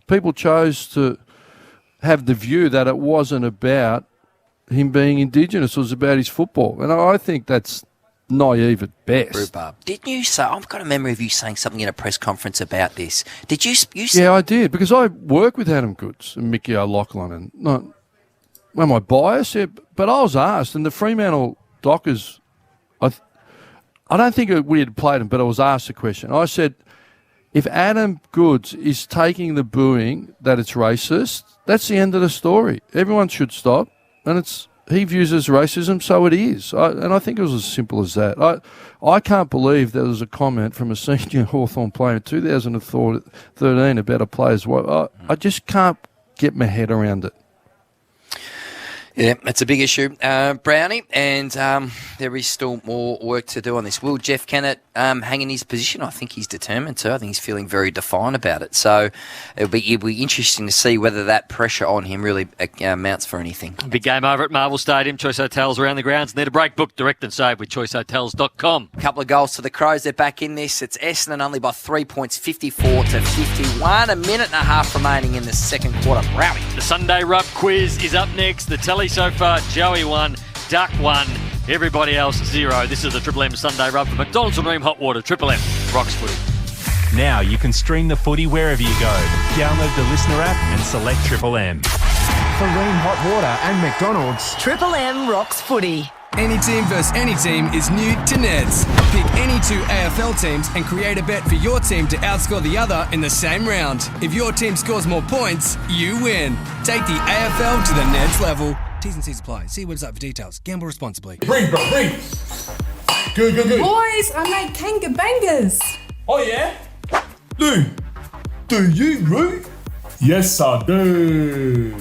People chose to have the view that it wasn't about him being Indigenous, it was about his football. And I think that's naive at best. Rhubarb. Didn't you say, I've got a memory of you saying something in a press conference about this. Did you say? Yeah, I did, because I work with Adam Goods and Mickey O'Loughlin, and am I biased? Yeah, but I was asked, and the Fremantle Dockers, I don't think we had played him, but I was asked a question. I said, if Adam Goods is taking the booing that it's racist, that's the end of the story. Everyone should stop, and he views it as racism, so it is. And I think it was as simple as that. I can't believe there was a comment from a senior Hawthorn player in 2013 about a player's wife. I just can't get my head around it. Yeah, it's a big issue, Brownie, and there is still more work to do on this. Will Jeff Kennett hang in his position? I think he's determined to. I think he's feeling very defiant about it. So it'll be interesting to see whether that pressure on him really amounts for anything. Big game over at Marvel Stadium. Choice Hotels around the grounds. Need a break? Book direct and save with choicehotels.com. A couple of goals to the Crows. They're back in this. It's Essendon only by 3 points, 54-51. A minute and a half remaining in the second quarter. Brownie. The Sunday Rub quiz is up next. The tally so far, Joey 1, Duck 1, everybody else 0. This is the Triple M Sunday Rub for McDonald's and Ream Hot Water. Triple M rocks footy. Now you can stream the footy wherever you go. Download the Listener app and select Triple M. For Ream Hot Water and McDonald's, Triple M rocks footy. Any team versus any team is new to Neds. Pick any two AFL teams and create a bet for your team to outscore the other in the same round. If your team scores more points, you win. Take the AFL to the Neds level. T's and C's apply. See website for details. Gamble responsibly. Bring, bro, bring. Good. Boys, I made kanga bangers. Oh, yeah? Do you, Roo? Yes, I do.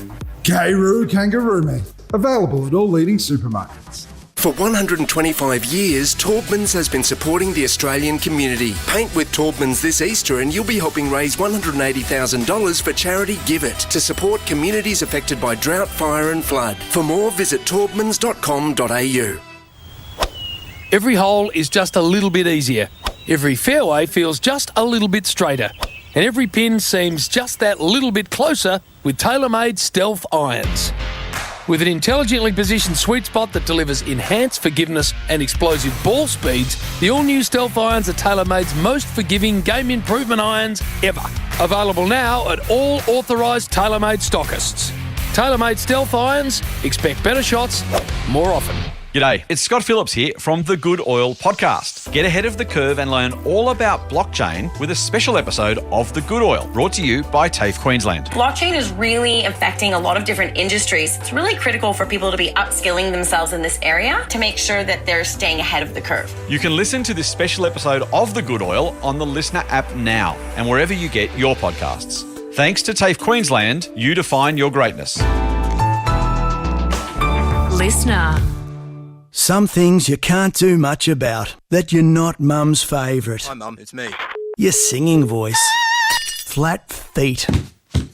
K-Roo Kangaroo Meat. Available at all leading supermarkets. For 125 years, Taubmans has been supporting the Australian community. Paint with Taubmans this Easter and you'll be helping raise $180,000 for charity Give It to support communities affected by drought, fire and flood. For more, visit taubmans.com.au. Every hole is just a little bit easier. Every fairway feels just a little bit straighter. And every pin seems just that little bit closer with tailor-made Stealth irons. With an intelligently positioned sweet spot that delivers enhanced forgiveness and explosive ball speeds, the all-new Stealth irons are TaylorMade's most forgiving game improvement irons ever. Available now at all authorised TaylorMade stockists. TaylorMade Stealth irons, expect better shots more often. G'day, it's Scott Phillips here from the Good Oil Podcast. Get ahead of the curve and learn all about blockchain with a special episode of The Good Oil, brought to you by TAFE Queensland. Blockchain is really affecting a lot of different industries. It's really critical for people to be upskilling themselves in this area to make sure that they're staying ahead of the curve. You can listen to this special episode of The Good Oil on the Listener app now and wherever you get your podcasts. Thanks to TAFE Queensland, you define your greatness. Listener. Some things you can't do much about, that you're not mum's favourite. Hi Mum, it's me. Your singing voice. Flat feet.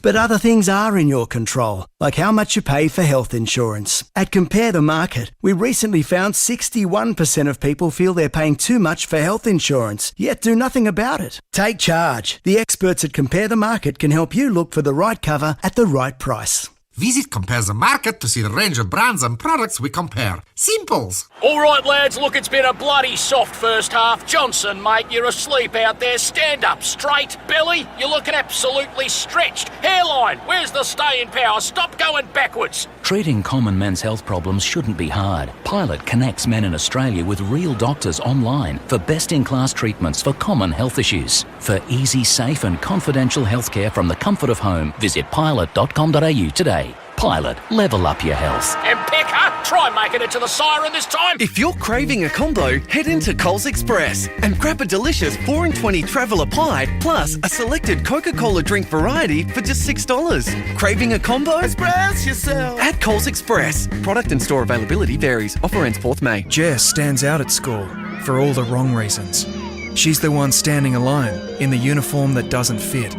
But other things are in your control, like how much you pay for health insurance. At Compare the Market, we recently found 61% of people feel they're paying too much for health insurance, yet do nothing about it. Take charge. The experts at Compare the Market can help you look for the right cover at the right price. Visit Compare the Market to see the range of brands and products we compare. Simples. All right, lads, look, it's been a bloody soft first half. Johnson, mate, you're asleep out there. Stand up straight. Belly, you're looking absolutely stretched. Hairline, where's the staying power? Stop going backwards. Treating common men's health problems shouldn't be hard. Pilot connects men in Australia with real doctors online for best-in-class treatments for common health issues. For easy, safe and confidential healthcare from the comfort of home, visit pilot.com.au today. Pilot, level up your health. And Pecker, try making it to the siren this time. If you're craving a combo, head into Coles Express and grab a delicious 4 in 20 travel pie plus a selected Coca-Cola drink variety for just $6. Craving a combo? Express yourself at Coles Express. Product and store availability varies. Offer ends 4th May. Jess stands out at school for all the wrong reasons. She's the one standing alone in the uniform that doesn't fit,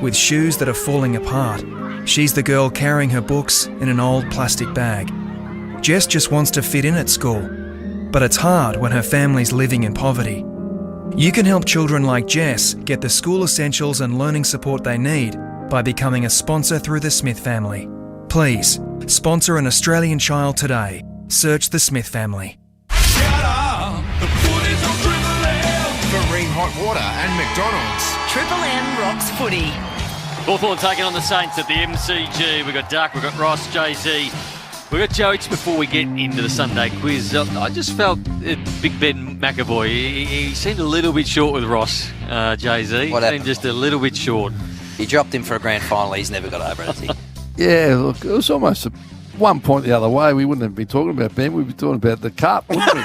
with shoes that are falling apart. She's the girl carrying her books in an old plastic bag. Jess just wants to fit in at school, but it's hard when her family's living in poverty. You can help children like Jess get the school essentials and learning support they need by becoming a sponsor through the Smith family. Please, sponsor an Australian child today. Search the Smith family. Marine Hot Water and McDonald's. Triple M rocks footy. Hawthorn taking on the Saints at the MCG. We've got Duck, we've got Ross, Jay-Z. We've got Joe. Just before we get into the Sunday quiz, I just felt Big Ben McAvoy, he seemed a little bit short with Ross, Jay-Z. What happened? Seemed just a little bit short. He dropped him for a grand final. He's never got over it, has he? Yeah, look, it was almost 1 point the other way. We wouldn't have been talking about Ben. We'd be talking about the cup, wouldn't we?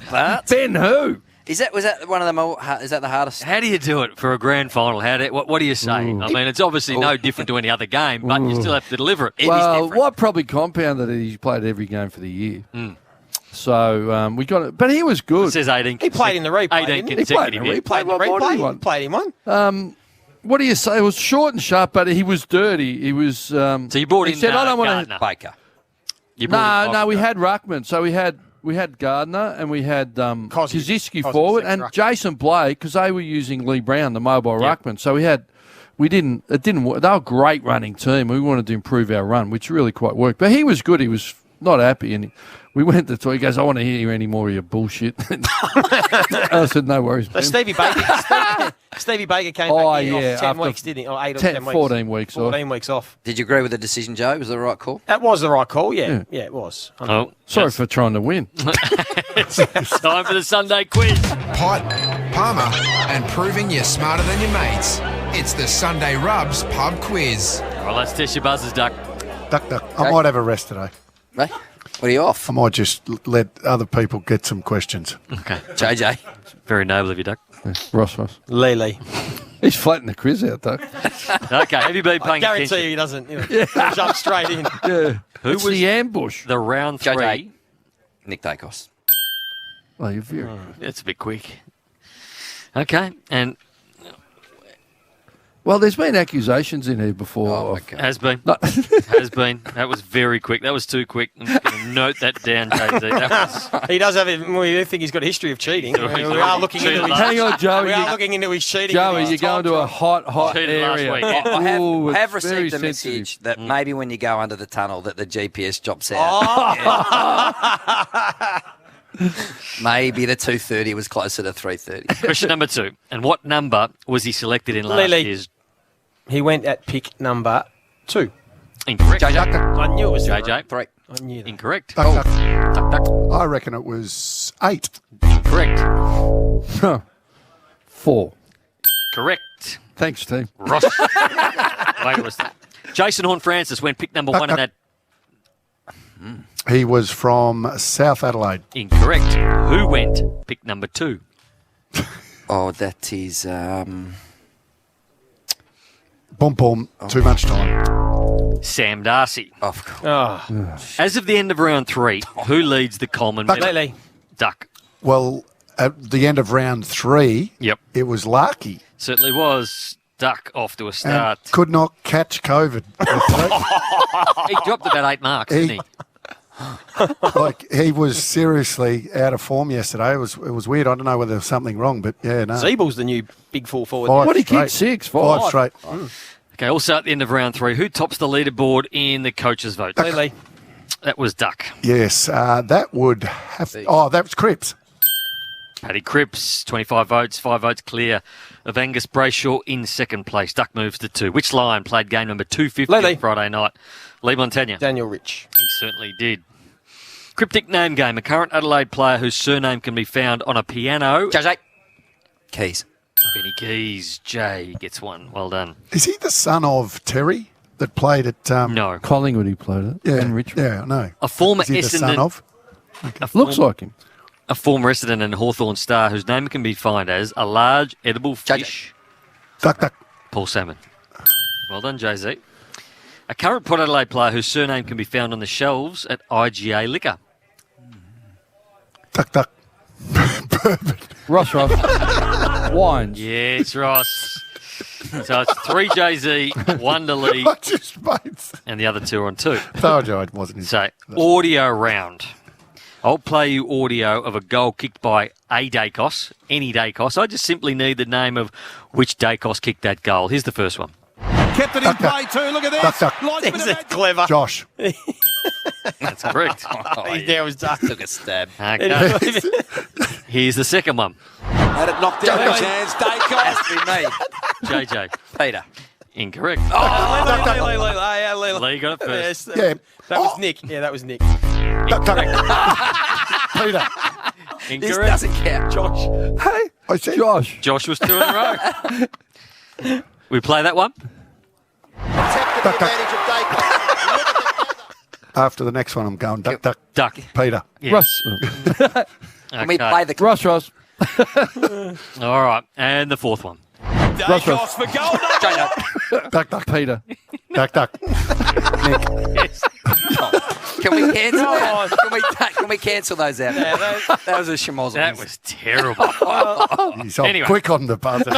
But Ben who? Was that one of the more? Is that the hardest? How do you do it for a grand final? What do you say? I mean, it's obviously no different to any other game, but you still have to deliver it. Well, what probably compounded it, he played every game for the year. So we got it. But he was good. It says 18. He played in the replay. 18 consecutive. He played in the replay. He played in one. What do you say? It was short and sharp, but he was dirty. He was. So you brought in said, I don't want to Baker. No, we had Ruckman. So we had Gardner and we had Kaczynski forward and Ruckman. Jason Blake, because they were using Lee Brown, the mobile ruckman. So it didn't work. They were a great running team. We wanted to improve our run, which really quite worked. But he was good. He was not happy, and we went to talk. He goes, I want to hear any more of your bullshit. I said, no worries, Ben. Stevie Baker came back in 10 weeks, didn't he? Or 8 or 10 weeks. 14 weeks 14 weeks off. Did you agree with the decision, Joe? Was it the right call? That was the right call, yeah. Yeah, it was. Sorry for trying to win. It's time for the Sunday quiz. Hot, Palmer, and proving you're smarter than your mates. It's the Sunday Rubs Pub Quiz. All right, let's test your buzzers, Duck. Duck. I might have a rest today. Right? What are you off? I might just let other people get some questions. Okay. JJ. Very noble of you, Duck. Yeah, Ross. Lele. He's flattening the quiz out, Duck. Okay, have you been paying I guarantee attention? you he doesn't jump straight in. Yeah. Who was was the ambush? The round 3. JJ. Nick Dacos. Oh, you're very That's a bit quick. Okay, and Well, there's been accusations in here before. Oh, my God. Has been. No. Has been. That was very quick. That was too quick. I'm just going to note that down, JZ. That was... He does have it. We think he's got a history of cheating. We are looking into his... Hang on, Joey. We are looking into his cheating. Joey, you're going to a hot Cheated last area. week. I have, Ooh, I have it's very received a sensitive. message that maybe when you go under the tunnel that the GPS drops out. Maybe the 2:30 was closer to 3:30. Question number 2. And what number was he selected in last Lily. year's? He went at pick number 2. Incorrect. I knew it was JJ. 3. I knew that. Incorrect. Duck, duck. Duck, duck. I reckon it was 8. Incorrect. 4. Correct. Thanks, team. Ross. Wait, was that? Jason Horn-Francis went pick number 1 in that. He was from South Adelaide. Incorrect. Who went pick number 2? Oh, that is... Boom, boom. Too much time. Sam Darcy. Of course. Oh. As of the end of round 3, who leads the Coleman medal? Lily. Duck. Well, at the end of round 3, Yep. it was Larky. Certainly was. Duck off to a And start. could not catch COVID. He dropped about 8 marks, didn't he? Like, he was seriously out of form yesterday. It was weird. I don't know whether there was something wrong, but yeah, no. Zeebel's the new big full forward. 5 What, he straight. kicked 6? 5 straight. Okay, also at the end of round 3, who tops the leaderboard in the coaches' vote? Lily. That was Duck. Yes, that would have... Oh, that was Cripps. Paddy Cripps, 25 votes, 5 votes clear of Angus Brayshaw in second place. Duck moves to 2. Which Lion played game number 250 Lele. on Friday night? Lee Montagna. Daniel Rich. He certainly did. Cryptic name game. A current Adelaide player whose surname can be found on a piano. JJ. Keys. Benny Keys. Jay gets 1. Well done. Is he the son of Terry that played at... No. Collingwood, he played it. Yeah, And Richmond. yeah, I know. A former Is he the son Essendon... of? Looks like him. A former Essendon and Hawthorn star whose name can be found as a large edible fish. Duck, duck. Paul Salmon. Well done, Jay-Z. A current Port Adelaide player whose surname can be found on the shelves at IGA Liquor. Duck, duck. Ross. Wines. Yes, Ross. So it's 3 Jay-Z, 1 to Lee, I just made... and the other 2 are on 2. Thoroughjoy wasn't his... So, audio round. I'll play you audio of a goal kicked by a Dacos, any Dacos. I just simply need the name of which Dacos kicked that goal. Here's the first one. Kept it in play too. Look at this. Duck, duck. Like a bit Is of it clever? Josh. That's correct. There was Duck. Took a stab. Okay. Here's the second one. Had it knocked out of his hands. Dacos. Has to be me. JJ. Peter. Incorrect. Lee Lee got it first. Yes, Yeah. that was Nick. Yeah, that was Nick. Duck, duck. Peter. This Incorrect. doesn't count. Josh. Hey, I said... Josh. Josh was 2 in a row. We play that one? Duck, duck. After the next one, I'm going duck, duck. Duck. Peter. Yes. Ross. Can we Okay. play the... Ross. All right. And the fourth one. Dacos for goal. Duck, duck. Peter. Duck, duck. Yes. Can we cancel that? Can we cancel those out? That was a schmozzle. That was terrible. He's on Anyway. quick on the buzzer.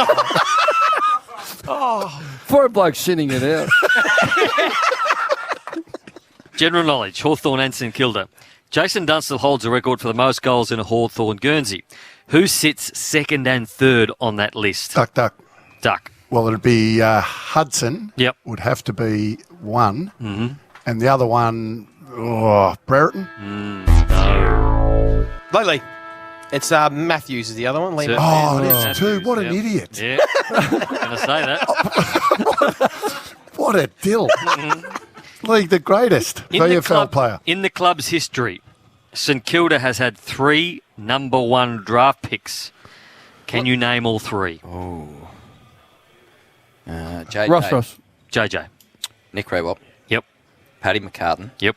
For a bloke sitting it out. General knowledge, Hawthorn and St Kilda. Jason Dunstall holds a record for the most goals in a Hawthorn Guernsey. Who sits second and third on that list? Duck, duck. Duck. Well, it'd be Hudson. Yep. Would have to be one. Mm-hmm. And the other one, Brereton. No. Lily. It's Matthews is the other one. Lee Certainly. Oh, it Matthews, is too. What an yep. idiot. Yeah. Going to say that. What a dill. League the greatest VFL player. In the club's history, St Kilda has had 3 number 1 draft picks. Can you name all 3? Oh. JJ. Ross. JJ. Nick Rewop. Yep. Paddy McCartan. Yep.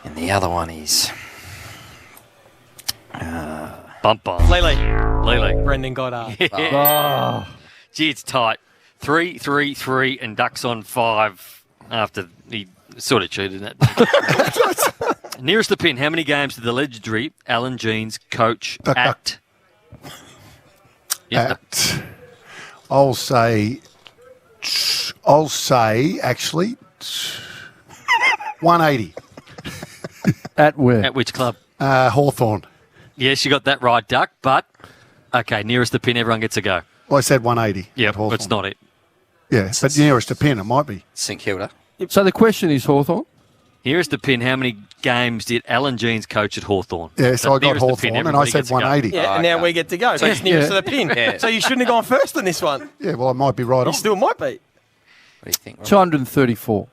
And the other one is... Bump on. Lele. Brendan Goddard. Yeah. Gee, it's tight. 3, 3, 3, and Ducks on 5 after he sort of cheated that. Nearest the pin, how many games did the legendary Alan Jeans coach Duck, at? At, I'll say I'll say, actually, 180. At where? At which club? Hawthorn. Yes, you got that right, Duck, but, okay, nearest the pin, everyone gets a go. Well, I said 180. Yeah, it's not it. Yeah, but nearest the pin, it might be. St Kilda. So the question is Hawthorn? Nearest the pin, how many games did Alan Jeans coach at Hawthorn? Yeah, so I got Hawthorn, and I said 180. Yeah, and now we get to go. So it's nearest to the pin. Yeah. So you shouldn't have gone first on this one. Yeah, well, I might be right You on. still might be. What do you think, Rob? 234.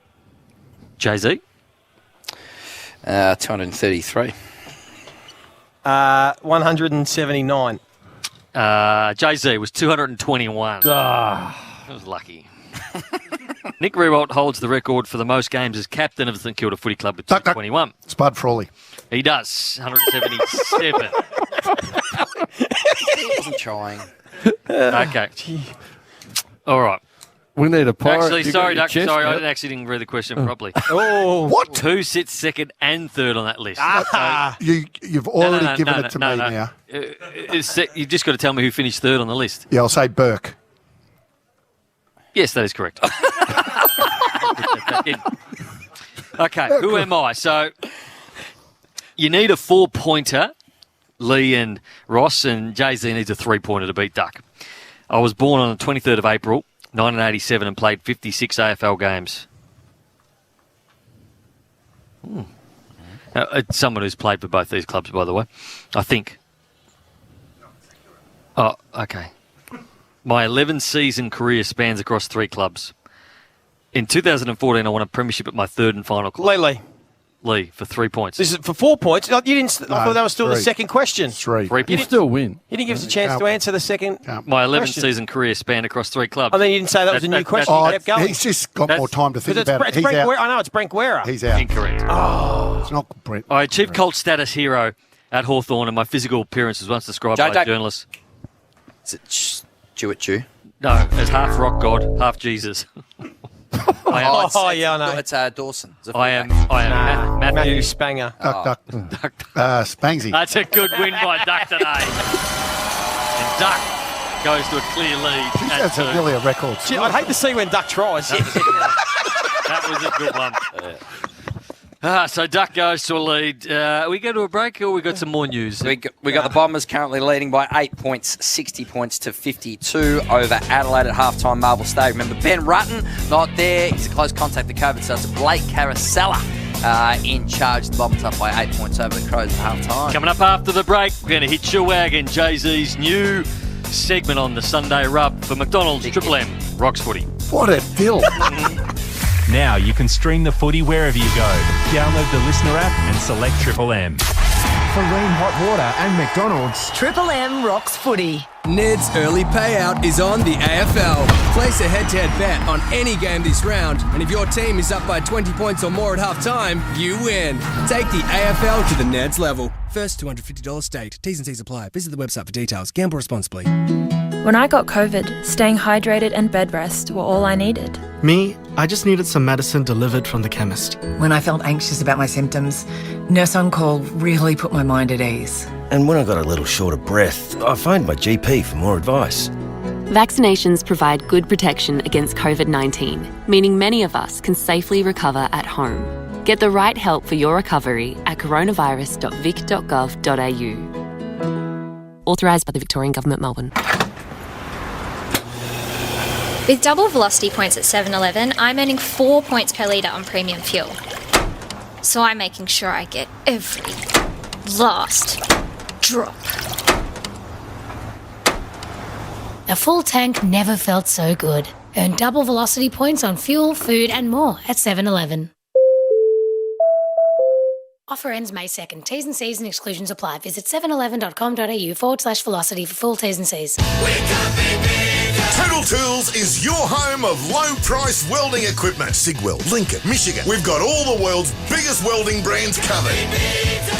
Jay-Z? 233. 179. Jay-Z was 221. That was lucky. Nick Rewalt holds the record for the most games as captain of the St Kilda Footy Club with 221. Spud Frawley. He does, 177. He wasn't trying. Okay. All right. We need a pirate. Actually, You sorry, got your Duck. chest Sorry, I out. didn't read the question properly. Oh. What? Who sits second and third on that list? You've already given it to me now. You've just got to tell me who finished third on the list. Yeah, I'll say Burke. Yes, that is correct. Okay, who am I? So you need a 4-pointer, Lee and Ross, and Jay-Z needs a 3-pointer to beat Duck. I was born on the 23rd of April, 1987, and played 56 AFL games. It's someone who's played for both these clubs, by the way, I think. Oh, okay. My 11-season career spans across 3 clubs. In 2014, I won a premiership at my third and final club. Lee, for 3 points. This is for 4 points. You didn't. I thought that was still the 3. second question. 3. You still win. You didn't give us a chance to answer the second. My 11th question. season career spanned across 3 clubs. And then you didn't say that was a new question. Oh, You kept going. he's just got more time to think Because about it. it's He's Brent out. Guerra. I know, it's Brent Guerra. He's out. Incorrect. It's not Brent. I achieved cult status hero at Hawthorn, and my physical appearance was once described by a journalist. Is it Stuart Jew? No, as half rock god, half Jesus. I am, yeah, I know. It's Dawson. Is it I am Matthew Matthew. Spanger. Duck. Spangsy. That's a good win by Duck today. And Duck goes to a clear lead. That's really a record. Gee, I'd hate to see when Duck tries. That was a good one. So Duck goes to a lead. We go to a break, or we got some more news? We got the Bombers currently leading by 8 points, 60 points to 52 over Adelaide at halftime, Marvel Stadium. Remember, Ben Rutten not there. He's a close contact with COVID, so it's Blake Caracella in charge. The Bombers up by 8 points over the Crows at halftime. Coming up after the break, we're going to hit your wagon. Jay-Z's new segment on the Sunday Rub for McDonald's Triple M Rocks Footy. What a deal. Now you can stream the footy wherever you go. Download the Listener app and select Triple M. For Rheem Hot Water and McDonald's. Triple M rocks footy. Ned's early payout is on the AFL. Place a head-to-head bet on any game this round, and if your team is up by 20 points or more at half-time, you win. Take the AFL to the Ned's level. First $250 staked. T's and C's apply. Visit the website for details. Gamble responsibly. When I got COVID, staying hydrated and bed rest were all I needed. Me, I just needed some medicine delivered from the chemist. When I felt anxious about my symptoms, Nurse On Call really put my mind at ease. And when I got a little short of breath, I phoned my GP for more advice. Vaccinations provide good protection against COVID-19, meaning many of us can safely recover at home. Get the right help for your recovery at coronavirus.vic.gov.au. Authorised by the Victorian Government, Melbourne. With double velocity points at 7-Eleven, I'm earning 4 points per litre on premium fuel. So I'm making sure I get every last drop. A full tank never felt so good. Earn double velocity points on fuel, food and more at 7-Eleven. Offer ends May 2nd. T's and C's and exclusions apply. Visit 711.com.au/velocity for full T's and C's. Total Tools is your home of low-price welding equipment. Sigwell, Lincoln, Michigan. We've got all the world's biggest welding brands covered.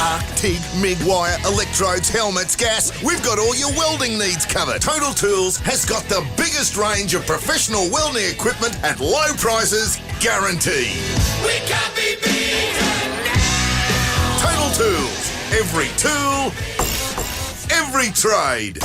Arc, TIG, MIG, wire, electrodes, helmets, gas. We've got all your welding needs covered. Total Tools has got the biggest range of professional welding equipment at low prices, guaranteed. We can't be beaten now. Total Tools. Every tool, every trade.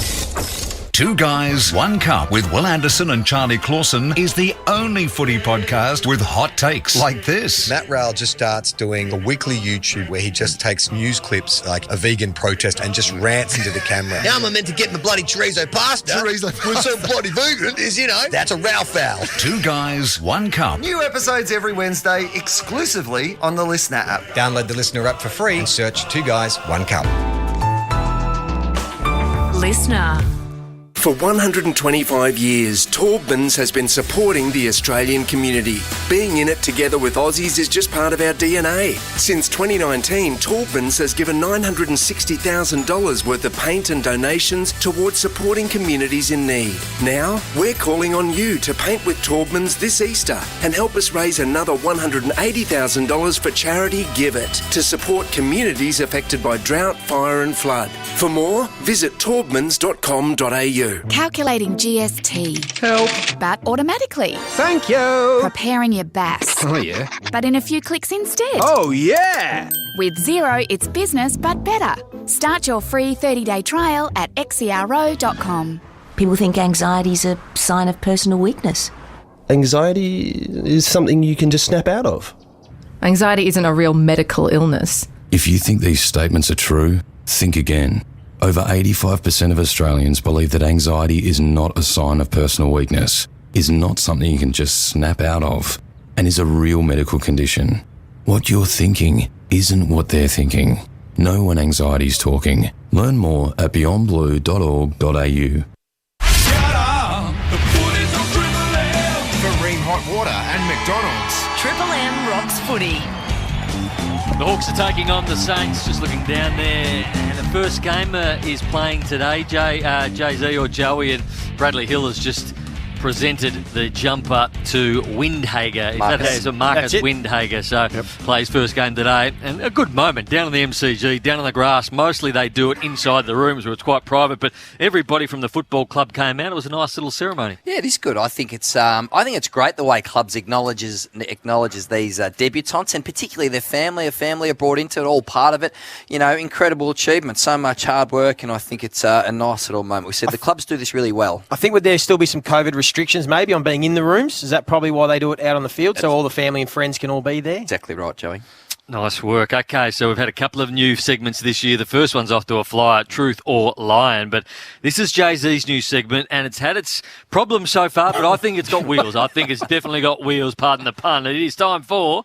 Two Guys, One Cup with Will Anderson and Charlie Clausen is the only footy podcast with hot takes like this. Matt Rowell just starts doing a weekly YouTube where he just takes news clips like a vegan protest and just rants into the camera. How am I meant to get my bloody chorizo pasta? Chorizo We're so bloody vegan, that's a row foul. Two Guys, One Cup. New episodes every Wednesday exclusively on the Listener app. Download the Listener app for free and search Two Guys, One Cup. Listener. For 125 years, Taubmans has been supporting the Australian community. Being in it together with Aussies is just part of our DNA. Since 2019, Taubmans has given $960,000 worth of paint and donations towards supporting communities in need. Now, we're calling on you to paint with Taubmans this Easter and help us raise another $180,000 for charity Give It to support communities affected by drought, fire and flood. For more, visit taubmans.com.au. Calculating GST. Help. But automatically. Thank you. Preparing your BAS. Oh, yeah. But in a few clicks instead. Oh, yeah. With Xero, it's business but better. Start your free 30-day trial at xero.com. People think anxiety is a sign of personal weakness. Anxiety is something you can just snap out of. Anxiety isn't a real medical illness. If you think these statements are true, think again. Over 85% of Australians believe that anxiety is not a sign of personal weakness, is not something you can just snap out of, and is a real medical condition. What you're thinking isn't what they're thinking. Know when anxiety's talking. Learn more at beyondblue.org.au. Marine Hot Water and McDonald's. Triple M rocks footy. The Hawks are taking on the Saints, just looking down there. And the first game is playing today. Jay-Z or Joey, and Bradley Hill has just presented the jumper to Windhager. Marcus Windhager. So plays first game today. And a good moment down in the MCG, down on the grass. Mostly they do it inside the rooms where it's quite private, but everybody from the football club came out. It was a nice little ceremony. Yeah, it is good. I think it's great the way clubs acknowledges these debutants, and particularly their family. A family are brought into it, all part of it. You know, incredible achievement, so much hard work, and I think it's a nice little moment. We said the clubs do this really well. I think would there still be some COVID restrictions maybe on being in the rooms? Is that probably why they do it out on the field, so all the family and friends can all be there? Exactly right, Joey. Nice work. Okay, so we've had a couple of new segments this year. The first one's off to a flyer, Truth or Lion. But this is Jay-Z's new segment, and it's had its problems so far, but I think it's got wheels. I think it's definitely got wheels, pardon the pun. It is time for...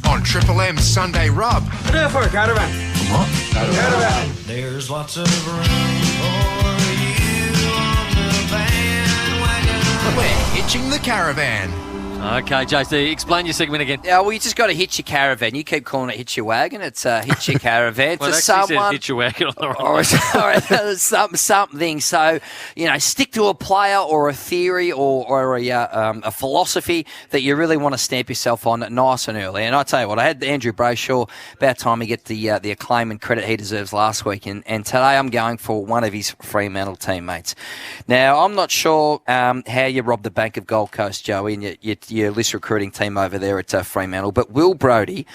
On Triple M's Sunday Rub. What do for a caravan? What? Caravan. There's lots of room for you on the bandwagon. We're hitching the caravan. Okay, JC, explain your segment again. Yeah, well, you just got to hitch your caravan. You keep calling it hitch your wagon. It's hitch your caravan well, for someone. Says hitch your wagon on the wrong something. So, you know, stick to a player or a theory or a philosophy that you really want to stamp yourself on nice and early. And I tell you what, I had Andrew Brayshaw, about time he get the acclaim and credit he deserves last week. And today I'm going for one of his Fremantle teammates. Now, I'm not sure how you robbed the Bank of Gold Coast, Joey, and your list recruiting team over there at Fremantle. But Will Brodie,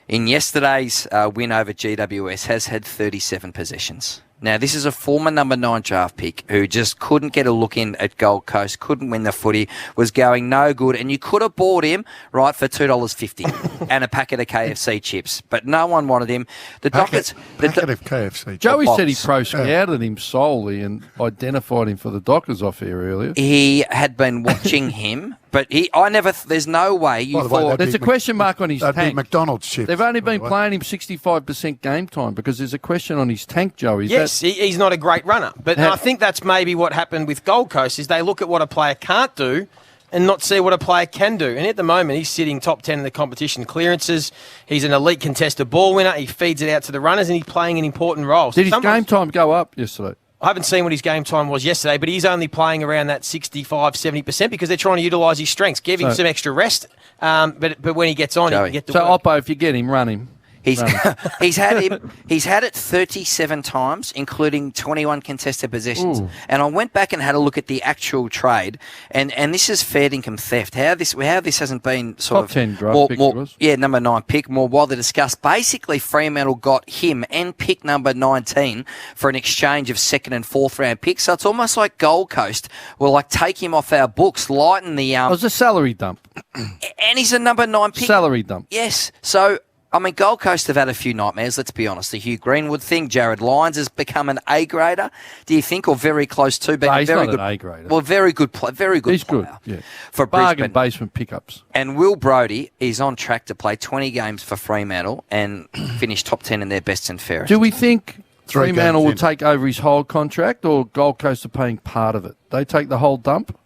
in yesterday's win over GWS, has had 37 possessions. Now, this is a former number 9 draft pick who just couldn't get a look in at Gold Coast, couldn't win the footy, was going no good, and you could have bought him, right, for $2.50 and a packet of KFC chips, but no one wanted him. Packet of KFC. Joey said he pro-scouted him solely and identified him for the Dockers off here earlier. He had been watching him, but there's no way you thought... There's a question mark on his tank. That'd be McDonald's chips. They've only been playing him 65% game time because there's a question on his tank, Joey. Yes, he's not a great runner. But I think that's maybe what happened with Gold Coast is they look at what a player can't do and not see what a player can do. And at the moment, he's sitting top 10 in the competition clearances. He's an elite contested ball winner. He feeds it out to the runners, and he's playing an important role. Did his game time go up yesterday? I haven't seen what his game time was yesterday, but he's only playing around that 65-70% because they're trying to utilise his strengths, give him some extra rest. But when he gets on, he can get to work. Oppo, if you get him, run him. He's had it 37 times, including 21 contested possessions. Ooh. And I went back and had a look at the actual trade, and this is fair income theft. How this hasn't been sort Top of 10 draft pick it was. Yeah, number 9 pick, more widely discussed. Basically, Fremantle got him and pick number 19 for an exchange of second and fourth round picks. So it's almost like Gold Coast will like take him off our books, lighten the It was a salary dump. and he's a number 9 pick. Salary dump. Yes. So, I mean, Gold Coast have had a few nightmares, let's be honest. The Hugh Greenwood thing, Jared Lyons has become an A-grader, do you think, or very close to being He's very not good. an A-grader. Well, very good player. He's good, yeah. For Bargain Brisbane. basement pickups. And Will Brodie is on track to play 20 games for Fremantle and finish top 10 in their best and fairest. Do we think 3 Fremantle games will in. take over his whole contract, or Gold Coast are paying part of it? They take the whole dump,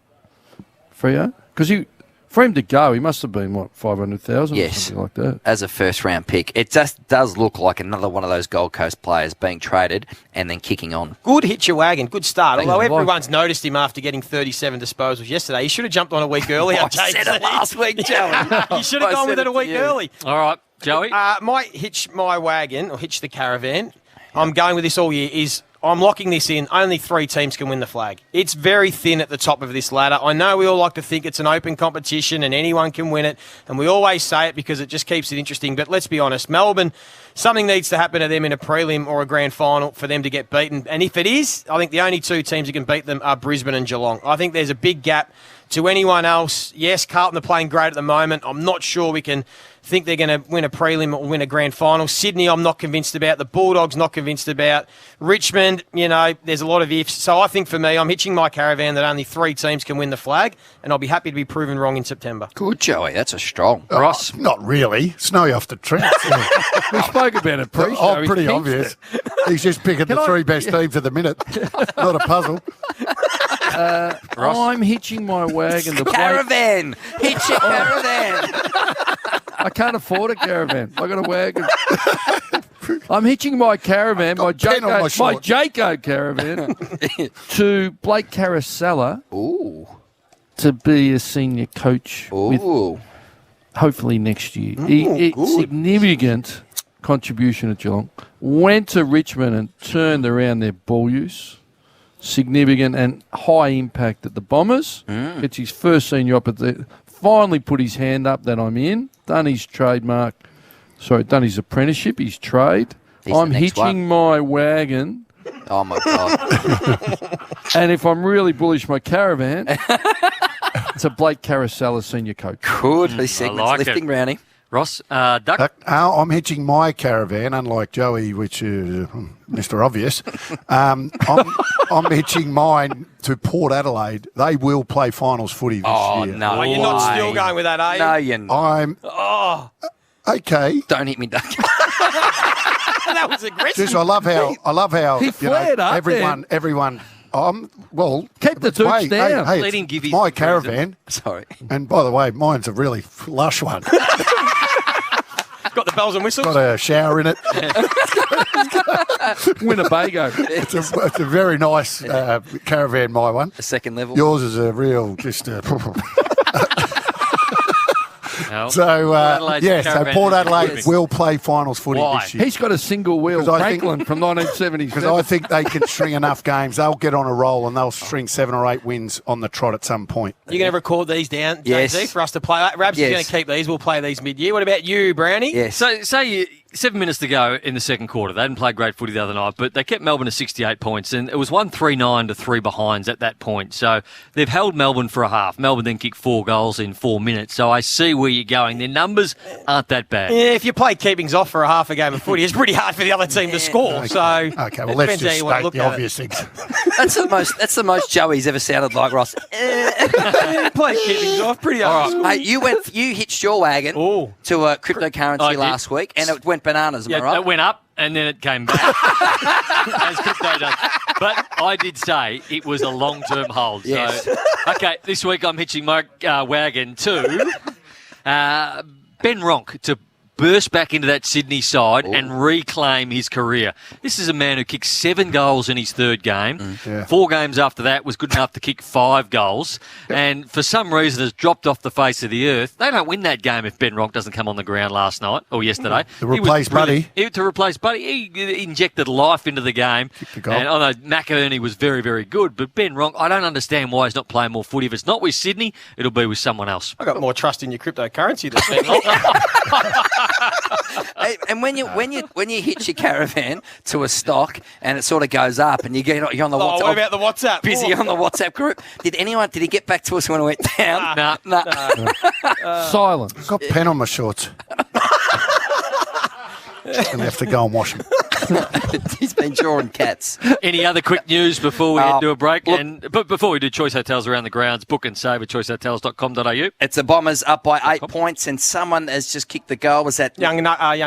Freo? Because for him to go, he must have been, 500,000 or Yes, something like that. as a first-round pick. It just does look like another one of those Gold Coast players being traded and then kicking on. Good hit your wagon, good start. Thank Although you. everyone's noticed him after getting 37 disposals yesterday, he should have jumped on a week earlier. I said it last week, Joey. You should have I gone with said it a it to week you. early. All right, Joey. Might hitch my wagon or hitch the caravan. I'm going with this all year. I'm locking this in. Only 3 teams can win the flag. It's very thin at the top of this ladder. I know we all like to think it's an open competition and anyone can win it, and we always say it because it just keeps it interesting. But let's be honest, Melbourne, something needs to happen to them in a prelim or a grand final for them to get beaten. And if it is, I think the only 2 teams that can beat them are Brisbane and Geelong. I think there's a big gap to anyone else. Yes, Carlton are playing great at the moment. I'm not sure we can think they're going to win a prelim or win a grand final. Sydney, I'm not convinced about. The Bulldogs, not convinced about. Richmond, there's a lot of ifs. So I think for me, I'm hitching my caravan that only 3 teams can win the flag, and I'll be happy to be proven wrong in September. Good, Joey. That's a strong. Ross? Not really. Snowy off the tracks. We spoke about it pre-show. Pretty He's obvious. He's just picking the 3 best teams at the minute. Not a puzzle. I'm hitching my wagon. Caravan! Hitch your caravan! I can't afford a caravan. I got a wagon. I'm hitching my caravan, my Jayco caravan, to Blake Caracella to be a senior coach with hopefully next year. Significant contribution at Geelong. Went to Richmond and turned around their ball use. Significant and high impact at the Bombers. It's his first senior opportunity. Finally put his hand up that I'm in. Done his apprenticeship, his trade. I'm hitching my wagon. Oh, my God. And if I'm really bullish, my caravan, it's a Blake Caracella senior coach. Good. These segments like lifting it. Brownie. Ross, Duck? I'm hitching my caravan, unlike Joey, which is Mr. Obvious. I'm hitching mine to Port Adelaide. They will play finals footy this year. No. Well, you're not still going with that, are you? No, you're not. Okay. Don't hit me, Duck. That was aggressive. Just, I love how He flared up everyone. Keep the toots down. Hey, Let him give his my caravan. Sorry. And by the way, mine's a really lush one. Got the bells and whistles. Got a shower in it. Winnebago. It's a very nice caravan, my one. A second level. Yours is a real just. No. So, Adelaide's so caravan Port is Adelaide improving. will play finals footy Why? this year. He's got a single wheel Franklin from 1970s. Because I think they can string enough games. They'll get on a roll and they'll string 7 or 8 wins on the trot at some point. You're going to record these down, Yes. JZ, for us to play. Rabs is going to keep these. We'll play these mid-year. What about you, Brownie? Yes. So, say 7 minutes to go in the second quarter. They didn't play great footy the other night, but they kept Melbourne to 68 points, and it was 1-3-9 to 3 behinds at that point. So they've held Melbourne for a half. Melbourne then kicked 4 goals in 4 minutes. So I see where you're going. Their numbers aren't that bad. Yeah, if you play keepings off for a half a game of footy, it's pretty hard for the other team to score. So Okay, well, let's depends how just you want to state look the at obvious things. That's the most Joey's ever sounded like, Ross. it. Play keepings off, pretty hard. Hey, you hitched your wagon to cryptocurrency last week, and it went bananas. Am I right? It went up and then it came back, as crypto does. But I did say it was a long-term hold. Yes. So, okay, this week I'm hitching my wagon to Ben Ronk to burst back into that Sydney side and reclaim his career. This is a man who kicked 7 goals in his third game. 4 games after that was good enough to kick 5 goals. And for some reason has dropped off the face of the earth. They don't win that game if Ben Ronk doesn't come on the ground last night or yesterday. To replace Buddy. To replace Buddy. He injected life into the game. And I know McInerney was very, very good, but Ben Ronk, I don't understand why he's not playing more footy. If it's not with Sydney, it'll be with someone else. I got more trust in your cryptocurrency than Ben Ronk. Hey, and when you hitch your caravan to a stock and it sort of goes up and you're on the WhatsApp. What about the WhatsApp? Busy on the WhatsApp group. Did he get back to us when it went down? No. Silence. I've got pen on my shorts. Just going to have to go and wash them. He's been drawing cats. Any other quick news before we head to a break? But before we do Choice Hotels around the grounds, book and save at choicehotels.com.au. It's the Bombers up by 8 points, and someone has just kicked the goal. Was that young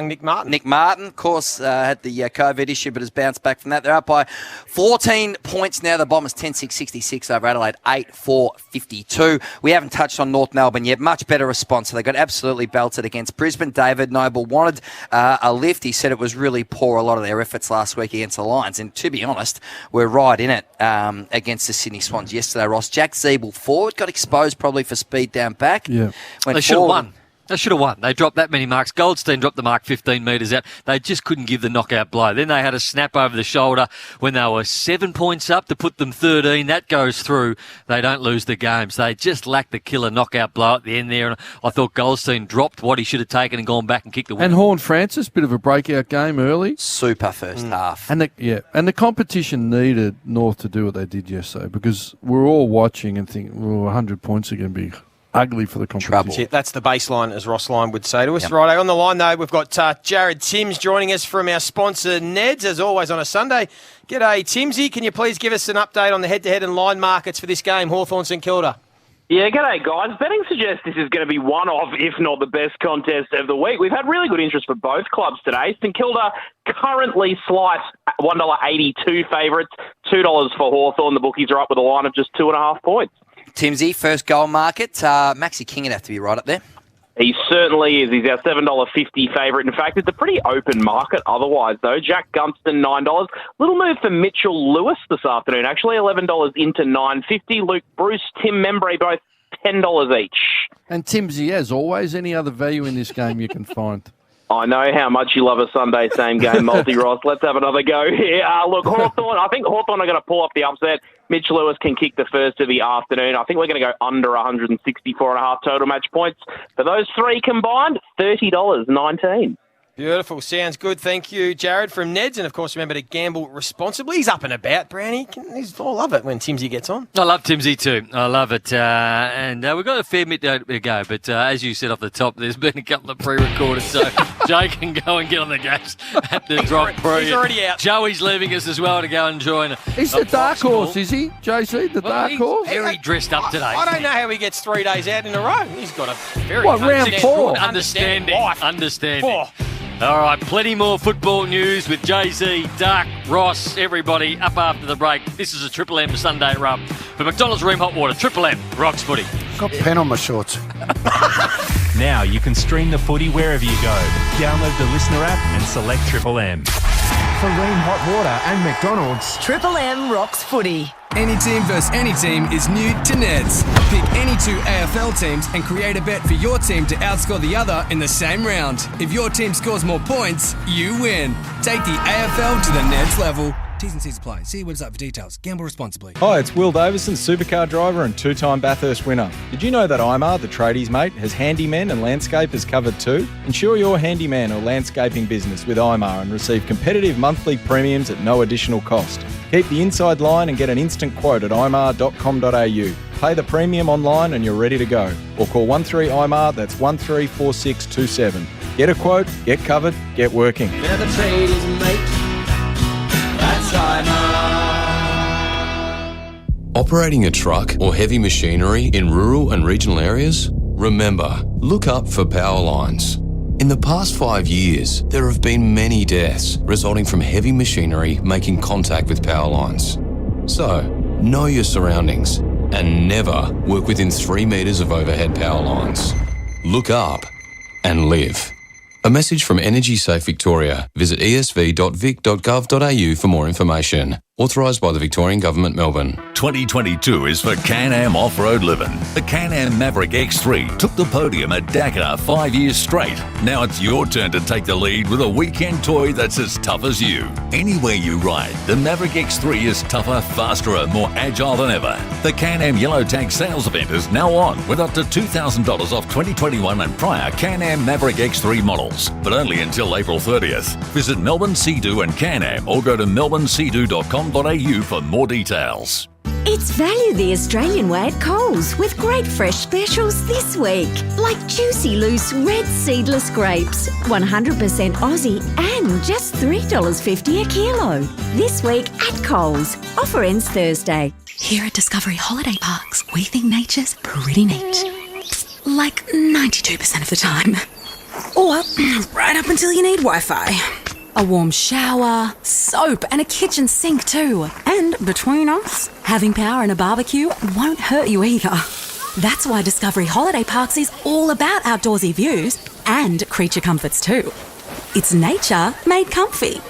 Nick Martin? Nick Martin, of course, had the COVID issue, but has bounced back from that. They're up by 14 points now. The Bombers 10-6-66 over Adelaide, 8-4-52. We haven't touched on North Melbourne yet. Much better response. So they got absolutely belted against Brisbane. David Noble wanted a lift. He said it was really poor, a lot of their efforts last week against the Lions. And to be honest, we're right in it against the Sydney Swans yesterday, Ross. Jack Zeeble forward, got exposed probably for speed down back. Yeah. They should have won. They should have won. They dropped that many marks. Goldstein dropped the mark 15 metres out. They just couldn't give the knockout blow. Then they had a snap over the shoulder when they were 7 points up to put them 13. That goes through. They don't lose the games. They just lacked the killer knockout blow at the end there. And I thought Goldstein dropped what he should have taken and gone back and kicked the win. And Horn Francis, bit of a breakout game early. Super first half. And the competition needed North to do what they did yesterday because we're all watching and thinking, 100 points are going to be ugly for the competition. That's the baseline, as Ross Lyon would say to us. Yep. Right, on the line, though, we've got Jared Timms joining us from our sponsor, Ned's, as always on a Sunday. G'day, Timsy. Can you please give us an update on the head-to-head and line markets for this game, Hawthorn St Kilda? Yeah, g'day, guys. Betting suggests this is going to be one of, if not the best contest of the week. We've had really good interest for both clubs today. St Kilda currently sliced $1.82 favourites, $2 for Hawthorn. The bookies are up with a line of just 2.5 points. Timsy, first goal market. Maxi King would have to be right up there. He certainly is. He's our $7.50 favourite. In fact, it's a pretty open market otherwise, though. Jack Gunston, $9. Little move for Mitchell Lewis this afternoon, actually. $11 into $9.50. Luke Bruce, Tim Membray, both $10 each. And Timsy, as always, any other value in this game you can find? I know how much you love a Sunday same game multi, Ross. Let's have another go here. Look, Hawthorn, I think Hawthorn are going to pull off the upset. Mitch Lewis can kick the first of the afternoon. I think we're going to go under 164.5 total match points. For those three combined, $30.19. Beautiful. Sounds good. Thank you, Jared from Ned's. And, of course, remember to gamble responsibly. He's up and about, Brownie. I love it when Timsy gets on. I love Timsy too. I love it. And we've got a fair bit to go. But as you said off the top, there's been a couple of pre-recorded. So Jay can go and get on the gas at the drop pre. He's already out. Joey's leaving us as well to go and join. He's the dark horse, is he? JC, the dark horse? Very dressed up today. I don't know how he gets 3 days out in a row. He's got a very round 4? Understanding. All right, plenty more football news with Jay-Z, Duck, Ross, everybody up after the break. This is a Triple M Sunday Rub. For McDonald's Room Hot Water, Triple M, rocks footy. Got pen on my shorts. Now you can stream the footy wherever you go. Download the Listener app and select Triple M. For Ream Hot Water and McDonald's, Triple M rocks footy. Any team versus any team is new to Ned's. Pick any 2 AFL teams and create a bet for your team to outscore the other in the same round. If your team scores more points, you win. Take the AFL to the Ned's level. T's and C's apply. See your website for details. Gamble responsibly. Hi, it's Will Davison, supercar driver and 2-time Bathurst winner. Did you know that IMAR, the tradies mate, has handymen and landscapers covered too? Insure your handyman or landscaping business with IMAR and receive competitive monthly premiums at no additional cost. Keep the inside line and get an instant quote at imar.com.au. Pay the premium online and you're ready to go. Or call 13-IMAR, that's 134627. Get a quote, get covered, get working. They're the tradies, mate. That's Operating a truck or heavy machinery in rural and regional areas? Remember, look up for power lines. In the past 5 years, there have been many deaths resulting from heavy machinery making contact with power lines. So, know your surroundings and never work within 3 metres of overhead power lines. Look up and live. A message from Energy Safe Victoria. Visit esv.vic.gov.au for more information. Authorised by the Victorian Government, Melbourne. 2022 is for Can-Am off-road living. The Can-Am Maverick X3 took the podium at Dakar 5 years straight. Now it's your turn to take the lead with a weekend toy that's as tough as you. Anywhere you ride, the Maverick X3 is tougher, faster and more agile than ever. The Can-Am Yellow Tag sales event is now on with up to $2,000 off 2021 and prior Can-Am Maverick X3 models, but only until April 30th. Visit Melbourne Sea-Doo and Can-Am or go to melbourneseadoo.com.au for more details. It's value the Australian way at Coles with great fresh specials this week. Like juicy loose red seedless grapes, 100% Aussie and just $3.50 a kilo. This week at Coles. Offer ends Thursday. Here at Discovery Holiday Parks, we think nature's pretty neat. Like 92% of the time. Or right up until you need Wi-Fi. A warm shower, soap and a kitchen sink too. And between us, having power and a barbecue won't hurt you either. That's why Discovery Holiday Parks is all about outdoorsy views and creature comforts too. It's nature made comfy.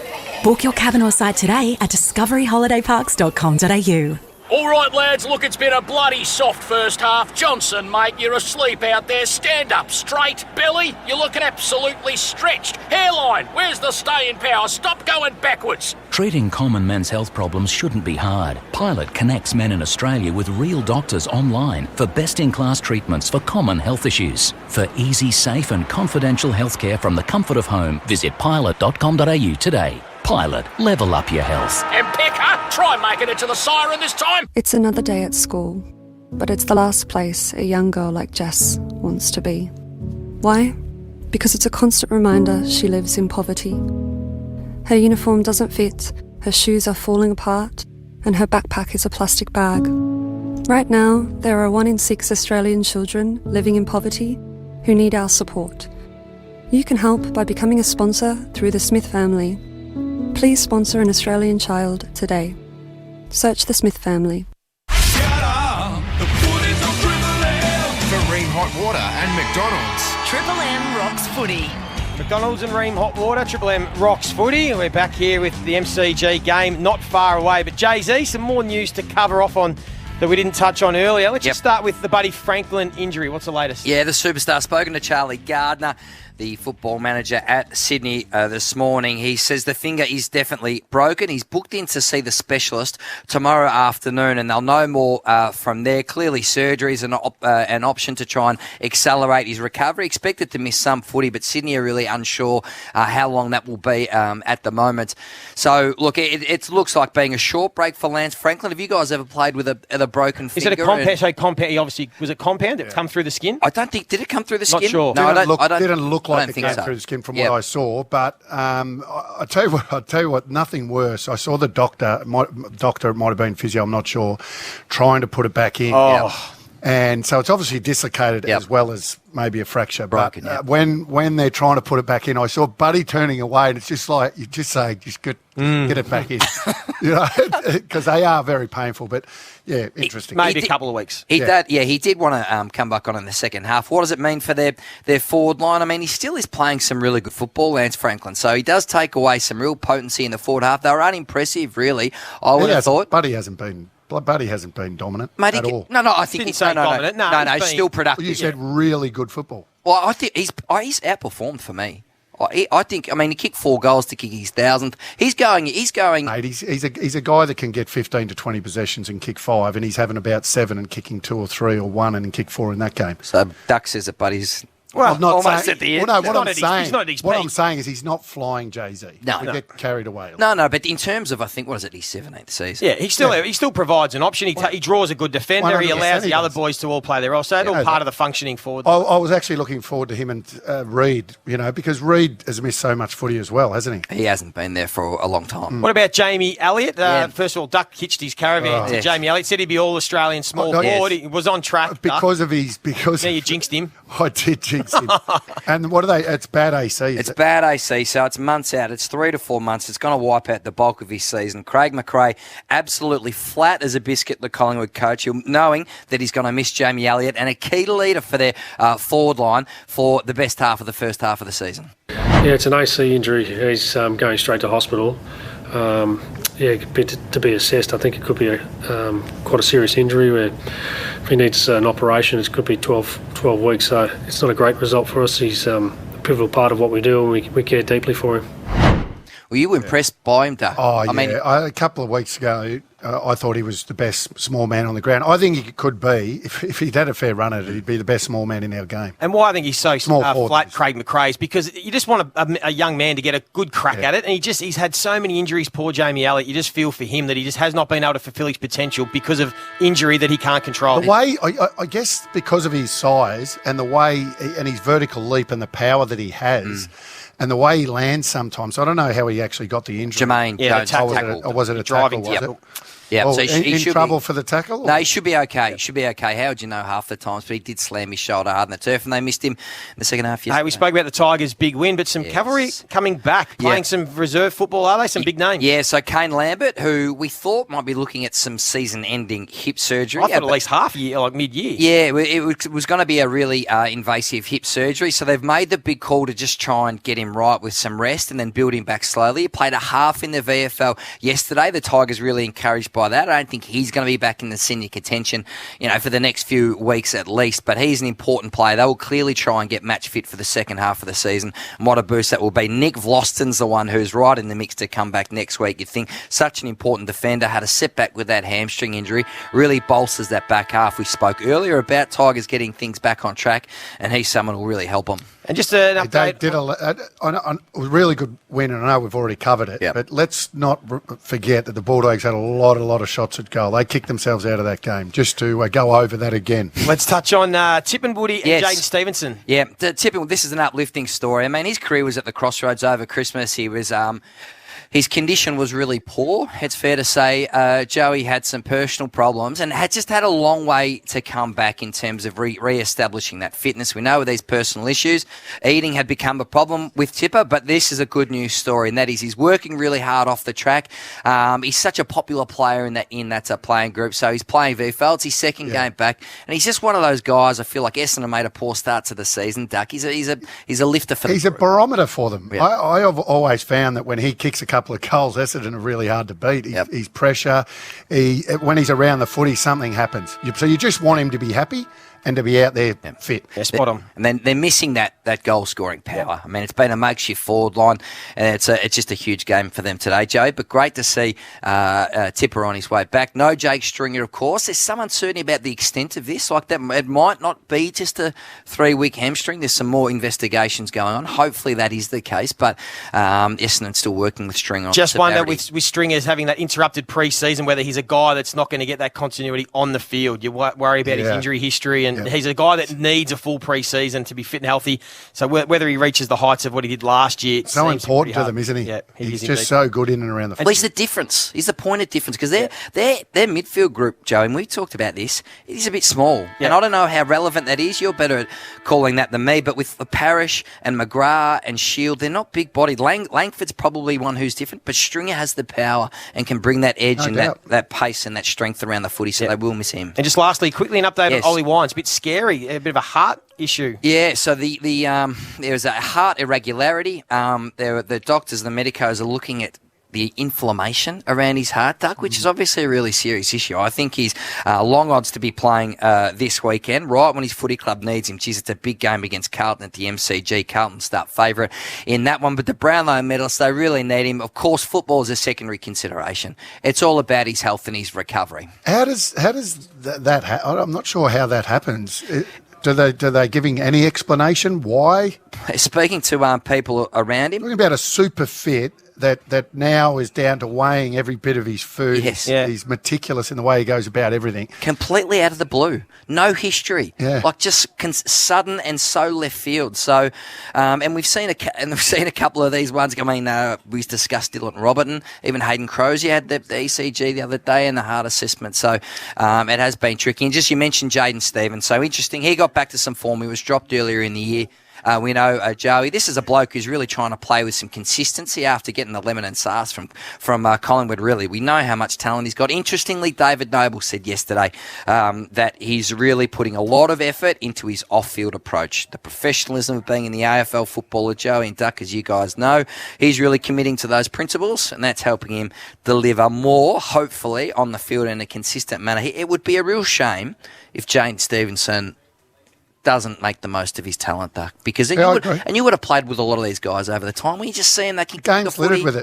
Book your cabin or site today at discoveryholidayparks.com.au. All right, lads, look, it's been a bloody soft first half. Johnson, mate, you're asleep out there. Stand up straight. Belly, you're looking absolutely stretched. Hairline, where's the staying power? Stop going backwards. Treating common men's health problems shouldn't be hard. Pilot connects men in Australia with real doctors online for best-in-class treatments for common health issues. For easy, safe and confidential healthcare from the comfort of home, visit pilot.com.au today. Pilot, level up your health. And Pecker, try making it to the siren this time. It's another day at school, but it's the last place a young girl like Jess wants to be. Why? Because it's a constant reminder she lives in poverty. Her uniform doesn't fit, her shoes are falling apart, and her backpack is a plastic bag. Right now, there are 1 in 6 Australian children living in poverty who need our support. You can help by becoming a sponsor through the Smith family. Please sponsor an Australian child today. Search the Smith family. For Ream Hot Water and McDonald's. Triple M rocks footy. McDonald's and Ream Hot Water, Triple M rocks footy. And we're back here with the MCG game, not far away. But Jay-Z, some more news to cover off on that we didn't touch on earlier. Let's just start with the Buddy Franklin injury. What's the latest? Yeah, the superstar spoken to Charlie Gardner, the football manager at Sydney this morning. He says the finger is definitely broken. He's booked in to see the specialist tomorrow afternoon, and they'll know more from there. Clearly, surgery is an option to try and accelerate his recovery. Expected to miss some footy, but Sydney are really unsure how long that will be at the moment. So, look, it looks like being a short break for Lance Franklin. Have you guys ever played with a broken finger? Is it a compound? So compound, obviously, was it compound? Did it come through the skin? I don't think, did it come through the skin? Not sure. No, Didn't look like it came so. through the skin from what I saw, but I tell you what, nothing worse. I saw the doctor. It might have been physio. I'm not sure. Trying to put it back in. And so it's obviously dislocated as well as maybe a fracture. Broken, but when they're trying to put it back in, I saw Buddy turning away, and it's just like you just say, just get it back in, because they are very painful. But yeah, interesting. Maybe a couple of weeks. He did want to come back on in the second half. What does it mean for their forward line? I mean, he still is playing some really good football, Lance Franklin. So he does take away some real potency in the forward half. They were unimpressive, really. I would have thought. Buddy hasn't been dominant at all. No, I think he's dominant. No, he's still productive. You said really good football. Well, I think he's outperformed for me. I think. I mean, he kicked 4 goals to kick his 1,000th. He's going. Mate, he's a guy that can get 15 to 20 possessions and kick 5, and he's having about 7 and kicking 2 or 3 or 1 and kick 4 in that game. So Duck says it, but he's. Well, I'm not almost saying, at the end. Well, no, what I'm peak. saying is he's not flying Jay-Z. We get carried away. No, but in terms of, I think, what is it, his 17th season? Yeah, he still provides an option. He draws a good defender. He allows the other boys to all play their role. So it's all part of the functioning forward. I was actually looking forward to him and Reid, because Reid has missed so much footy as well, hasn't he? He hasn't been there for a long time. What about Jamie Elliott? First of all, Duck hitched his caravan to Jamie Elliott. Said he'd be all-Australian small forward. He was on track. Because now you jinxed him. I did jinx him. And what are they? It's bad AC. It's bad AC, so it's months out. It's 3 to 4 months. It's going to wipe out the bulk of his season. Craig McRae absolutely flat as a biscuit, the Collingwood coach, knowing that he's going to miss Jamie Elliott and a key leader for their forward line for the best half of the first half of the season. Yeah, it's an AC injury. He's going straight to hospital. To be assessed. I think it could be quite a serious injury where if he needs an operation, it could be 12 weeks. So it's not a great result for us. He's a pivotal part of what we do, and we care deeply for him. Were you impressed by him, Doug? Oh, a couple of weeks ago, I thought he was the best small man on the ground. I think he could be, if he'd had a fair run at it, he'd be the best small man in our game. And why I think he's so flat, Craig McRae's, because you just want a young man to get a good crack at it, and he's had so many injuries, poor Jamie Elliott. You just feel for him that he just has not been able to fulfil his potential because of injury that he can't control. The way, I guess because of his size and the way, and his vertical leap and the power that he has, and the way he lands sometimes. I don't know how he actually got the injury. Jermaine, the tackle. Or was it a tackle, was it? Yeah, well, so he in should trouble be, for the tackle? No, he should be okay. He should be okay. How would you know half the times? But he did slam his shoulder hard in the turf, and they missed him in the second half yesterday. Hey, we spoke about the Tigers' big win, but some cavalry coming back, playing some reserve football, are they? Some big names. Yeah, so Kane Lambert, who we thought might be looking at some season-ending hip surgery. I thought at least half year, like mid-year. Yeah, it was going to be a really invasive hip surgery, so they've made the big call to just try and get him right with some rest and then build him back slowly. He played a half in the VFL yesterday. The Tigers really encouraged by that. I don't think he's going to be back in the senior contention, for the next few weeks at least, but he's an important player. They will clearly try and get match fit for the second half of the season. And what a boost that will be. Nick Vlaston's the one who's right in the mix to come back next week. You'd think such an important defender, had a setback with that hamstring injury, really bolsters that back half. We spoke earlier about Tigers getting things back on track, and he's someone who will really help them. And just an update. They did a really good win, and I know we've already covered it, but let's not forget that the Bulldogs had a lot of shots at goal. They kicked themselves out of that game. Just to go over that again. Let's touch on Tippin Woody and Jaden Stevenson. Yeah, Tippin, this is an uplifting story. I mean, his career was at the crossroads over Christmas. He was... his condition was really poor. It's fair to say Joey had some personal problems and had just had a long way to come back in terms of re-establishing that fitness. We know with these personal issues, eating had become a problem with Tipper, but this is a good news story, and that is he's working really hard off the track. He's such a popular player in that playing group, so he's playing VFL. It's his second game back, and he's just one of those guys. I feel like Essendon made a poor start to the season. Duck, he's a lifter for them. He's a barometer for them. Yeah. I have always found that when he kicks a couple of goals, Essendon are really hard to beat. He's pressure. When he's around the footy, something happens. So you just want him to be happy and to be out there fit. Yeah, spot on. And then they're missing that goal-scoring power. I mean, it's been a makeshift forward line, and it's just a huge game for them today, Joe. But great to see Tipper on his way back. No Jake Stringer, of course. There's some uncertainty about the extent of this. Like that, it might not be just a 3-week hamstring. There's some more investigations going on. Hopefully that is the case. But Essendon's still working with Stringer on just wonder with Stringers having that interrupted pre-season, whether he's a guy that's not going to get that continuity on the field. You worry about his injury history, and he's a guy that needs a full pre-season to be fit and healthy. So whether he reaches the heights of what he did last year, so important to them, isn't he? Yeah, he's just so good in and around the field. Well, he's the difference. He's the point of difference because their midfield group, Joe, and we've talked about this, it is a bit small. And I don't know how relevant that is. You're better at calling that than me. But with Parrish and McGrath and Shield, they're not big-bodied. Langford's probably one who's different, but Stringer has the power and can bring that edge and that pace and that strength around the footy, so they will miss him. And just lastly, quickly an update on Ollie Wines. A bit scary, a bit of a heart issue. Yeah, so there was a heart irregularity. The doctors, the medicos, are looking at the inflammation around his heart duct, which is obviously a really serious issue. I think he's long odds to be playing this weekend, right when his footy club needs him. Geez, it's a big game against Carlton at the MCG. Carlton start favourite in that one, but the Brownlow medalists, they really need him. Of course, football is a secondary consideration. It's all about his health and his recovery. How does that happen? I'm not sure how that happens. Do they giving any explanation why? Speaking to people around him. Talking about a super fit that now is down to weighing every bit of his food. Yes. He's meticulous in the way he goes about everything. Completely out of the blue. No history. Yeah. Like just sudden and so left field. So, and we've seen a couple of these ones. I mean, we discussed Dylan Robertson. Even Hayden Crozier had the ECG the other day and the heart assessment. So it has been tricky. And just you mentioned Jaden Stevens. So interesting. He got back to some form. He was dropped earlier in the year. We know Joey. This is a bloke who's really trying to play with some consistency after getting the lemon and sauce from Collingwood, really. We know how much talent he's got. Interestingly, David Noble said yesterday that he's really putting a lot of effort into his off-field approach. The professionalism of being in the AFL footballer, Joey and Duck, as you guys know, he's really committing to those principles, and that's helping him deliver more, hopefully, on the field in a consistent manner. It would be a real shame if Jane Stevenson doesn't make the most of his talent, Duck, because you would have played with a lot of these guys over the time. When you just see them, they can kick the footy. Game's littered with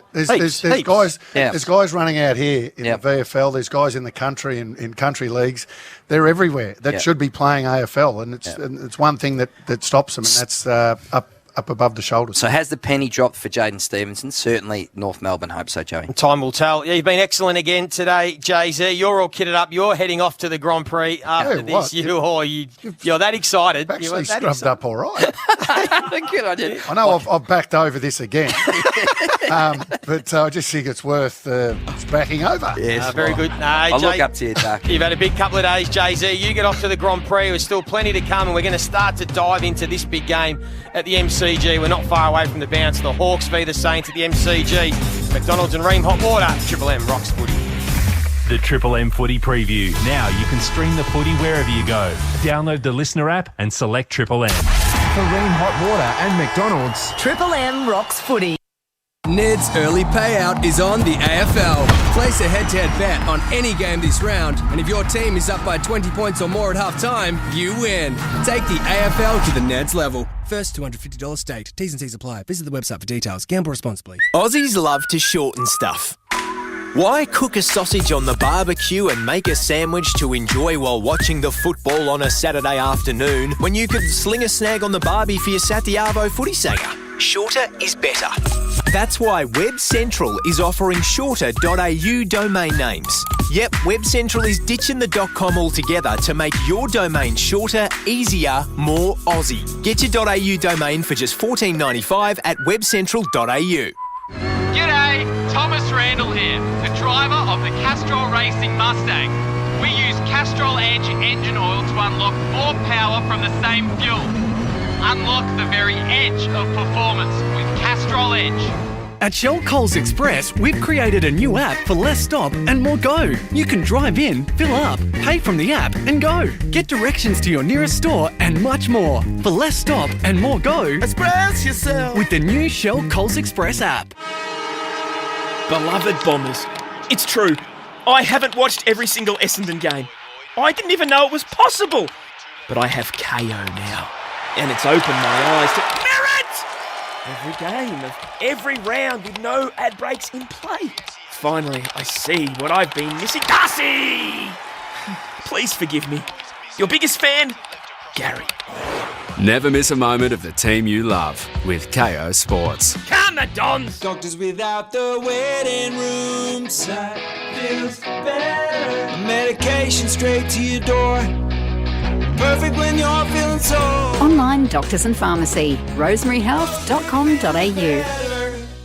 it. There's guys running out here in the VFL. There's guys in the country in country leagues. They're everywhere that should be playing AFL, and it's one thing that stops them, and that's up above the shoulders. So has the penny dropped for Jaden Stevenson? Certainly North Melbourne hope so, Joey. Time will tell. Yeah, you've been excellent again today, Jay-Z. You're all kitted up. You're heading off to the Grand Prix after this. You're that excited. I've actually scrubbed up all right. Good idea. I know I've backed over this again, but I just think it's worth backing over. Yes, very good. I'll look up to you, Duck. You've had a big couple of days, Jay-Z. You get off to the Grand Prix. There's still plenty to come, and we're going to start to dive into this big game at the MCG. We're not far away from the bounce. The Hawks v the Saints at the MCG. McDonald's and Ream Hot Water. Triple M rocks footy. The Triple M Footy Preview. Now you can stream the footy wherever you go. Download the Listener app and select Triple M. For Ream Hot Water and McDonald's. Triple M rocks footy. Ned's early payout is on the AFL. Place a head-to-head bet on any game this round, and if your team is up by 20 points or more at half-time, you win. Take the AFL to the Ned's level. First $250 staked. T's and C's apply. Visit the website for details. Gamble responsibly. Aussies love to shorten stuff. Why cook a sausage on the barbecue and make a sandwich to enjoy while watching the football on a Saturday afternoon when you could sling a snag on the barbie for your Saturday Arvo footy sanger? Shorter is better. That's why Web Central is offering shorter.au domain names. Yep, Web Central is ditching the .com altogether to make your domain shorter, easier, more Aussie. Get your .au domain for just $14.95 at webcentral.au. G'day, Thomas Randall here, the driver of the Castrol Racing Mustang. We use Castrol Edge engine oil to unlock more power from the same fuel. Unlock the very edge of performance with Castrol Edge. At Shell Coles Express, we've created a new app for less stop and more go. You can drive in, fill up, pay from the app and go. Get directions to your nearest store and much more. For less stop and more go, express yourself with the new Shell Coles Express app. Beloved Bombers, it's true. I haven't watched every single Essendon game. I didn't even know it was possible. But I have KO now. And it's opened my eyes to merit! Every game of every round with no ad breaks in play. Finally, I see what I've been missing. Darcy! Please forgive me. Your biggest fan, Gary. Never miss a moment of the team you love with KO Sports. Come the Dons! Doctors without the waiting rooms. That feels better. Medication straight to your door. Perfect when you're feeling so. Online doctors and pharmacy. rosemaryhealth.com.au.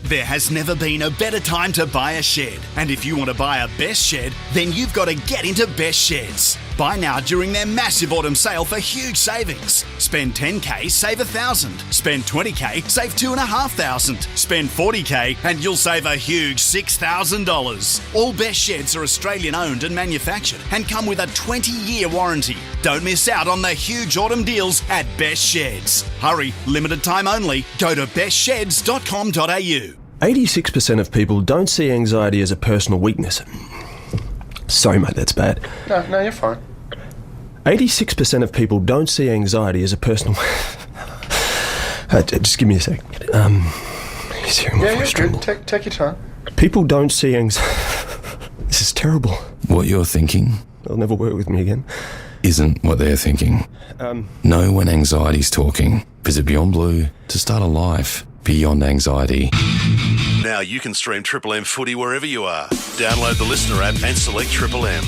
There has never been a better time to buy a shed. And if you want to buy a best shed, then you've got to get into Best Sheds. Buy now during their massive autumn sale for huge savings. Spend 10K, save $1,000. Spend 20K, save $2,500. Spend 40K and you'll save a huge $6,000. All Best Sheds are Australian owned and manufactured and come with a 20-year warranty. Don't miss out on the huge autumn deals at Best Sheds. Hurry, limited time only. Go to bestsheds.com.au. 86% of people don't see anxiety as a personal weakness. Sorry, mate, that's bad. No, you're fine. 86% of people don't see anxiety as a personal... just give me a sec. You're good. Take your time. People don't see anxiety... This is terrible. What you're thinking... They'll never work with me again. Isn't what they're thinking. Know when anxiety's talking. Visit Beyond Blue to start a life beyond anxiety. Now you can stream Triple M footy wherever you are. Download the Listener app and select Triple M.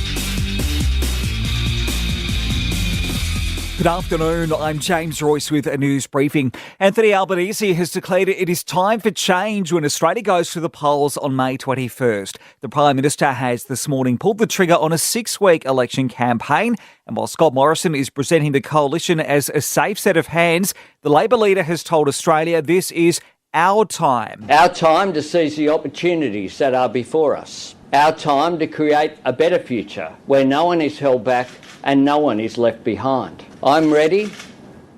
Good afternoon, I'm James Royce with a news briefing. Anthony Albanese has declared it is time for change when Australia goes to the polls on May 21st. The Prime Minister has this morning pulled the trigger on a 6-week election campaign, and while Scott Morrison is presenting the coalition as a safe set of hands, the Labor leader has told Australia this is our time. Our time to seize the opportunities that are before us. Our time to create a better future where no one is held back and no one is left behind. I'm ready,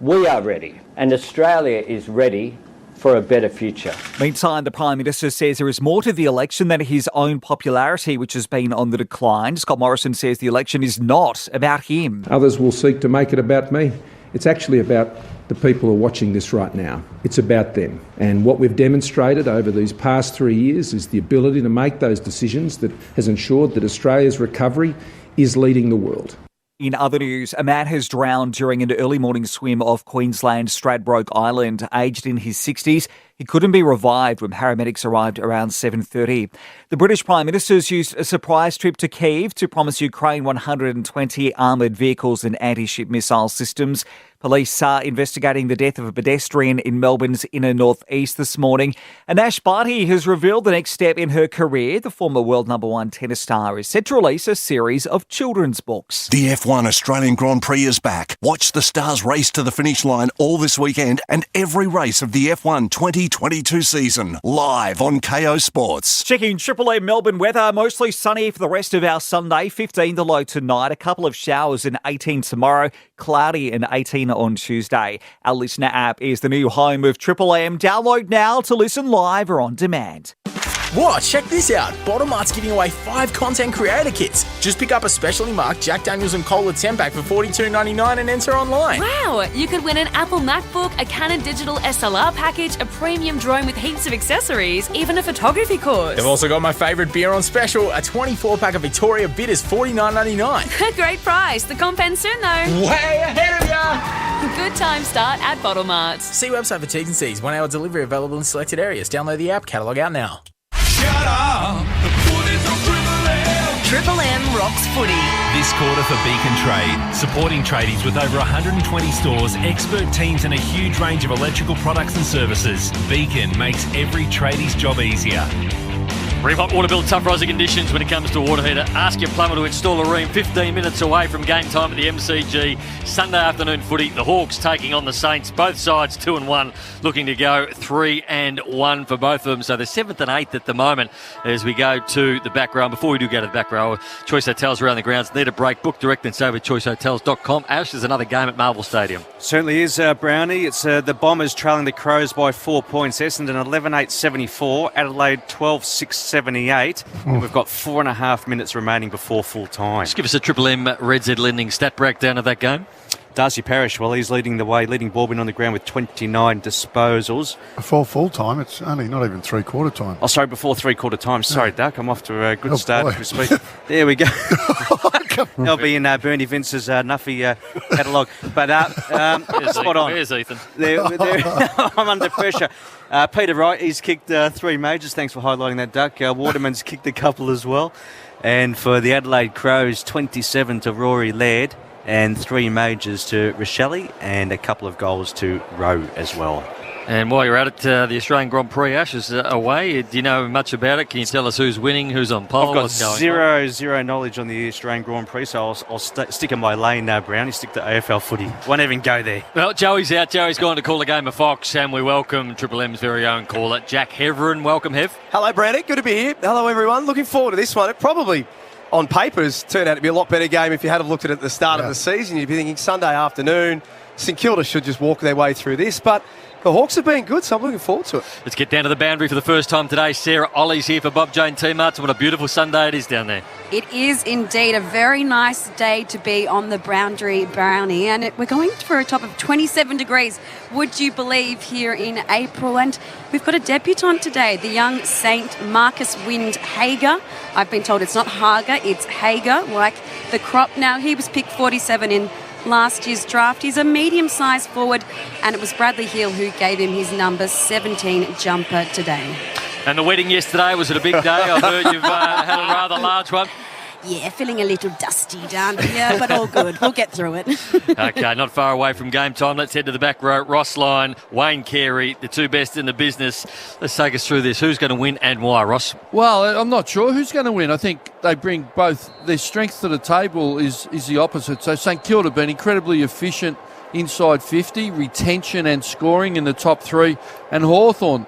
we are ready, and Australia is ready for a better future. Meantime, the Prime Minister says there is more to the election than his own popularity, which has been on the decline. Scott Morrison says the election is not about him. Others will seek to make it about me. It's actually about the people who are watching this right now. It's about them. And what we've demonstrated over these past 3 years is the ability to make those decisions that has ensured that Australia's recovery is leading the world. In other news, a man has drowned during an early morning swim off Queensland's Stradbroke Island. Aged in his 60s, he couldn't be revived when paramedics arrived around 7:30. The British Prime Minister's used a surprise trip to Kyiv to promise Ukraine 120 armoured vehicles and anti-ship missile systems. Police are investigating the death of a pedestrian in Melbourne's inner northeast this morning. And Ash Barty has revealed the next step in her career. The former world #1 tennis star is set to release a series of children's books. The F1 Australian Grand Prix is back. Watch the stars race to the finish line all this weekend and every race of the F1 2022 season live on KO Sports. Checking Triple M Melbourne weather, mostly sunny for the rest of our Sunday. 15 the low tonight, a couple of showers and 18 tomorrow, cloudy and 18 on Tuesday. Our listener app is the new home of Triple M. Download now to listen live or on demand. What? Check this out. Bottom Art's giving away 5 content creator kits. Just pick up a specially marked Jack Daniels and Cola 10-pack for $42.99 and enter online. Wow! You could win an Apple MacBook, a Canon digital SLR package, a premium drone with heaps of accessories, even a photography course. They've also got my favourite beer on special, a 24-pack of Victoria Bitters, $49.99. Great price. The comp ends soon, though. Way ahead of ya! Good time start at Bottom Art. See website for T's and C's. 1 hour delivery available in selected areas. Download the app. Catalogue out now. Triple M rocks footy. This quarter for Beacon Trade, supporting tradies with over 120 stores, expert teams and a huge range of electrical products and services. Beacon makes every tradie's job easier. Reebok Water Bill, tough rising conditions when it comes to a water heater. Ask your plumber to install a room 15 minutes away from game time at the MCG. Sunday afternoon footy, the Hawks taking on the Saints. Both sides 2-1, looking to go 3-1 for both of them. So they're 7th and 8th at the moment as we go to the back row. Before we do go to the back row, Choice Hotels around the grounds. Need a break, book direct and save at choicehotels.com. Ash, there's another game at Marvel Stadium. Certainly is, Brownie. It's the Bombers trailing the Crows by 4 points. Essendon 11-8-74, Adelaide 12-6-78. And we've got 4.5 minutes remaining before full time. Just give us a Triple M Red Z Lending stat breakdown of that game. Darcy Parish, well, he's leading the way, leading Baldwin on the ground with 29 disposals. Before full time, it's only not even three-quarter time. Oh, sorry, before three-quarter time. Sorry, Duck, I'm off to a good start as we speak. There we go. They'll be in Bernie Vince's Nuffy catalogue. But spot on. There's Ethan. I'm under pressure. Peter Wright, he's kicked 3 majors. Thanks for highlighting that, Duck. Waterman's kicked a couple as well. And for the Adelaide Crows, 27 to Rory Laird. And 3 majors to Rochelle and a couple of goals to Rowe as well. And while you're at it, the Australian Grand Prix Ash is away. Do you know much about it? Can you tell us who's winning, who's on pole? I've got zero knowledge on the Australian Grand Prix, so I'll stick in my lane now, Brownie. Stick to AFL footy. Won't even go there. Well, Joey's out. Joey's gone to call a game of Fox, and we welcome Triple M's very own caller, Jack Heverin. Welcome, Hev. Hello, Brownie. Good to be here. Hello, everyone. Looking forward to this one. It probably, on paper, has turned out to be a lot better game if you had looked at it at the start of the season. You'd be thinking Sunday afternoon, St Kilda should just walk their way through this, but the Hawks have been good, so I'm looking forward to it. Let's get down to the boundary for the first time today. Sarah Ollie's here for Bob Jane T-Marts. What a beautiful Sunday it is down there. It is indeed a very nice day to be on the boundary, Brownie, and we're going for a top of 27 degrees, would you believe, here in April. And we've got a debutant today, the young Saint Marcus Wind Hager. I've been told it's not Hager, it's Hager, like the crop. Now, he was picked 47 in last year's draft. He's a medium-sized forward, and it was Bradley Hill who gave him his number 17 jumper today. And the wedding yesterday, was it a big day? I've heard you've had a rather large one. Yeah, feeling a little dusty down here, but all good. We'll get through it. Okay, not far away from game time. Let's head to the back row. Ross Lyon, Wayne Carey, the two best in the business. Let's take us through this. Who's going to win and why, Ross? Well, I'm not sure who's going to win. I think they bring both their strength to the table is the opposite. So St Kilda been incredibly efficient inside 50, retention and scoring in the top three. And Hawthorn,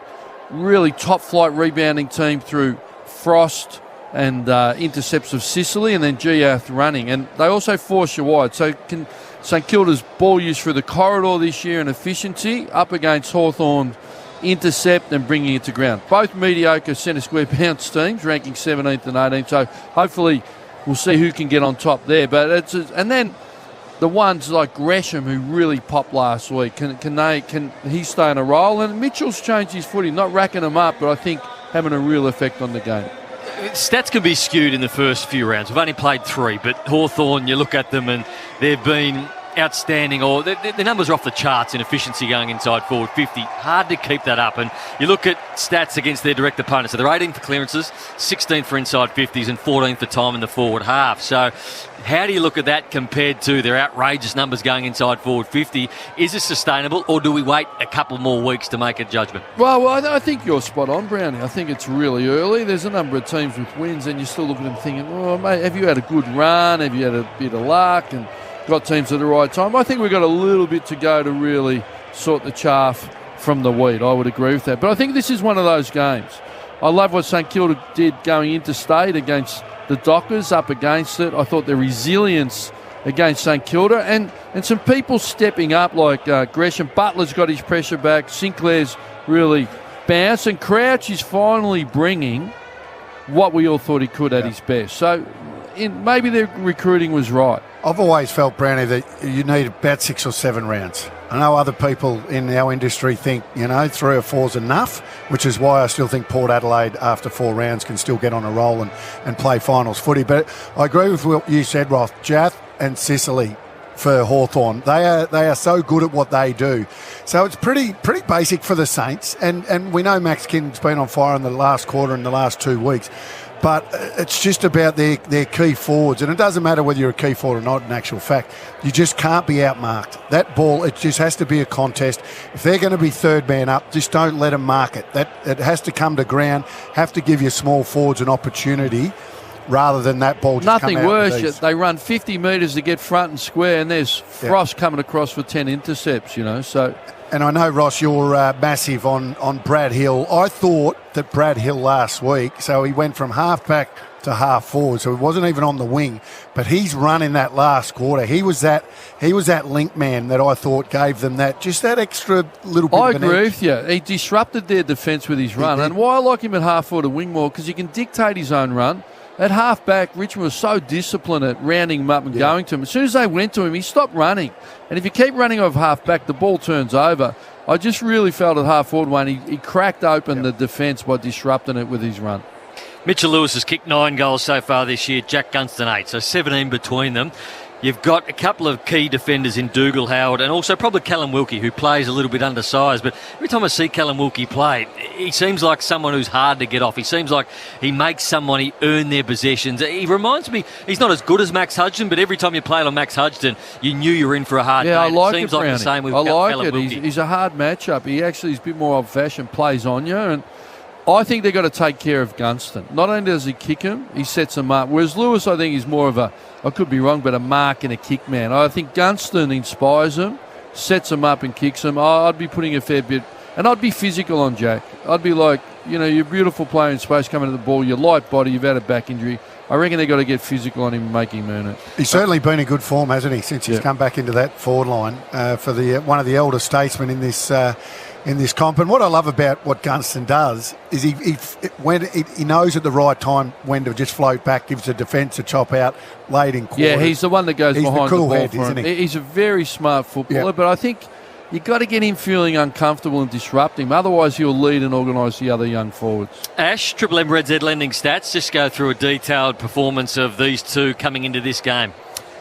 really top-flight rebounding team through Frost and intercepts of Sicily and then Giath running. And they also force you wide. So St Kilda's ball use through the corridor this year and efficiency up against Hawthorn intercept and bringing it to ground. Both mediocre centre square bounce teams, ranking 17th and 18th. So hopefully we'll see who can get on top there. But and then the ones like Gresham who really popped last week, can he stay on a roll? And Mitchell's changed his footing, not racking them up, but I think having a real effect on the game. Stats can be skewed in the first few rounds. We've only played 3, but Hawthorn, you look at them and they've been outstanding, or the numbers are off the charts in efficiency going inside forward 50. Hard to keep that up. And you look at stats against their direct opponents. So they're 18th for clearances, 16th for inside 50s, and 14th for time in the forward half. So how do you look at that compared to their outrageous numbers going inside forward 50? Is this sustainable, or do we wait a couple more weeks to make a judgment? Well, I think you're spot on, Brownie. I think it's really early. There's a number of teams with wins, and you still look at them thinking, oh, mate, have you had a good run? Have you had a bit of luck? And got teams at the right time. I think we've got a little bit to go to really sort the chaff from the wheat. I would agree with that. But I think this is one of those games. I love what St Kilda did going into state against the Dockers, up against it. I thought their resilience against St Kilda and some people stepping up like Gresham. Butler's got his pressure back. Sinclair's really bounced. And Crouch is finally bringing what we all thought he could at his best. So maybe their recruiting was right. I've always felt, Brownie, that you need about 6 or 7 rounds. I know other people in our industry think, 3 or 4 is enough, which is why I still think Port Adelaide, after 4 rounds, can still get on a roll and play finals footy. But I agree with what you said, Roth. Giath and Sicily for Hawthorn, they are so good at what they do. So it's pretty basic for the Saints. And we know Max King's been on fire in the last quarter and the last 2 weeks. But it's just about their key forwards. And it doesn't matter whether you're a key forward or not, in actual fact. You just can't be outmarked. That ball, it just has to be a contest. If they're going to be third man up, just don't let them mark it. It has to come to ground, have to give your small forwards an opportunity rather than that ball just nothing come out worse. They run 50 metres to get front and square, and there's Frost coming across for 10 intercepts, so... And I know, Ross, you're massive on Brad Hill. I thought that Brad Hill last week, so he went from half-back to half-forward, so he wasn't even on the wing, but he's run in that last quarter. He was that link man that I thought gave them that extra little bit of an edge. I agree with you. He disrupted their defence with his run, and why I like him at half-forward wing more, because he can dictate his own run. At half-back, Richmond was so disciplined at rounding him up and going to him. As soon as they went to him, he stopped running. And if you keep running off half-back, the ball turns over. I just really felt at half-forward one, he cracked open the defence by disrupting it with his run. Mitchell Lewis has kicked 9 goals so far this year, Jack Gunston 8, so 17 between them. You've got a couple of key defenders in Dougal Howard and also probably Callum Wilkie, who plays a little bit undersized. But every time I see Callum Wilkie play, he seems like someone who's hard to get off. He seems like he makes somebody earn their possessions. He reminds me, he's not as good as Max Hudson, but every time you played on Max Hudson, you knew you were in for a hard game. I like it seems it, like the same with Callum Wilkie. He's a hard matchup. He actually is a bit more old-fashioned, plays on you, and I think they've got to take care of Gunston. Not only does he kick him, he sets him up. Whereas Lewis, I think, is more of a, I could be wrong, but a mark and a kick man. I think Gunston inspires him, sets him up and kicks him. I'd be putting a fair bit, and I'd be physical on Jack. I'd be like, you're a beautiful player in space coming to the ball, you're light body, you've had a back injury. I reckon they've got to get physical on him and make him earn it. He's certainly been in good form, hasn't he, since he's come back into that forward line for the one of the elder statesmen in this comp. And what I love about what Gunston does is he knows at the right time when to just float back, gives the defence a chop out, late in quarter. Yeah, he's the one that goes behind the ball head, for him. Isn't he? He's a very smart footballer, but I think you've got to get him feeling uncomfortable and disrupt him. Otherwise, he'll lead and organise the other young forwards. Ash, Triple M Red Z lending stats. Just go through a detailed performance of these two coming into this game.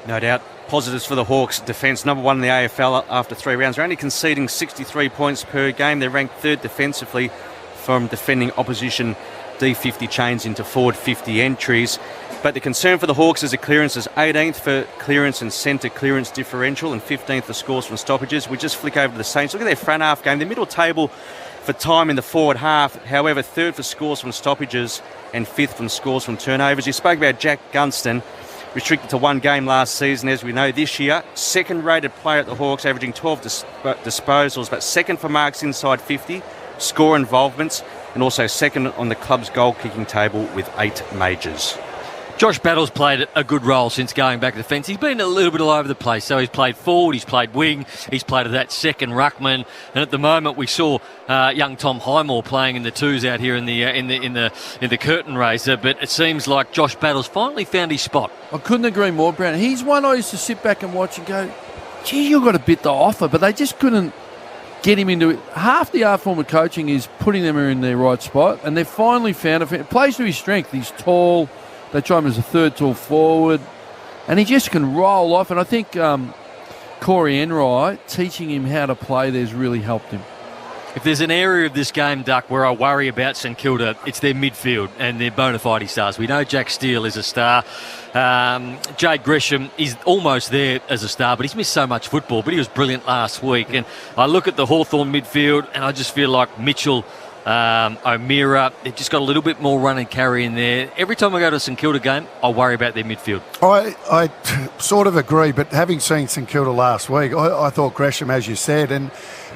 No doubt. Positives for the Hawks defence. Number 1 in the AFL after 3 rounds. They're only conceding 63 points per game. They're ranked 3rd defensively from defending opposition D50 chains into forward 50 entries. But the concern for the Hawks is the clearance is 18th for clearance and centre clearance differential and 15th for scores from stoppages. We just flick over to the Saints. Look at their front half game. The middle table for time in the forward half. However, 3rd for scores from stoppages and 5th from scores from turnovers. You spoke about Jack Gunston, restricted to 1 game last season. As we know, this year, 2nd-rated player at the Hawks, averaging 12 disposals, but 2nd for marks inside 50, score involvements, and also 2nd on the club's goal-kicking table with 8 majors. Josh Battle's played a good role since going back to the fence. He's been a little bit all over the place. So he's played forward, he's played wing, he's played at that second ruckman, and at the moment we saw young Tom Highmore playing in the twos out here in the curtain raiser. But it seems like Josh Battle's finally found his spot. I couldn't agree more, Brown. He's one I used to sit back and watch and go, "Gee, you've got a bit to offer," but they just couldn't get him into it. Half the art form of coaching is putting them in their right spot, and they've finally found it. It plays to his strength. He's tall. They try him as a 3rd tall forward, and he just can roll off. And I think Corey Enright teaching him how to play there's really helped him. If there's an area of this game, Duck, where I worry about St Kilda, it's their midfield and their bona fide stars. We know Jack Steele is a star. Jade Gresham is almost there as a star, but he's missed so much football, but he was brilliant last week. And I look at the Hawthorn midfield, and I just feel like Mitchell, O'Meara, they've just got a little bit more run and carry in there. Every time I go to a St Kilda game, I worry about their midfield. I sort of agree, but having seen St Kilda last week, I thought Gresham, as you said,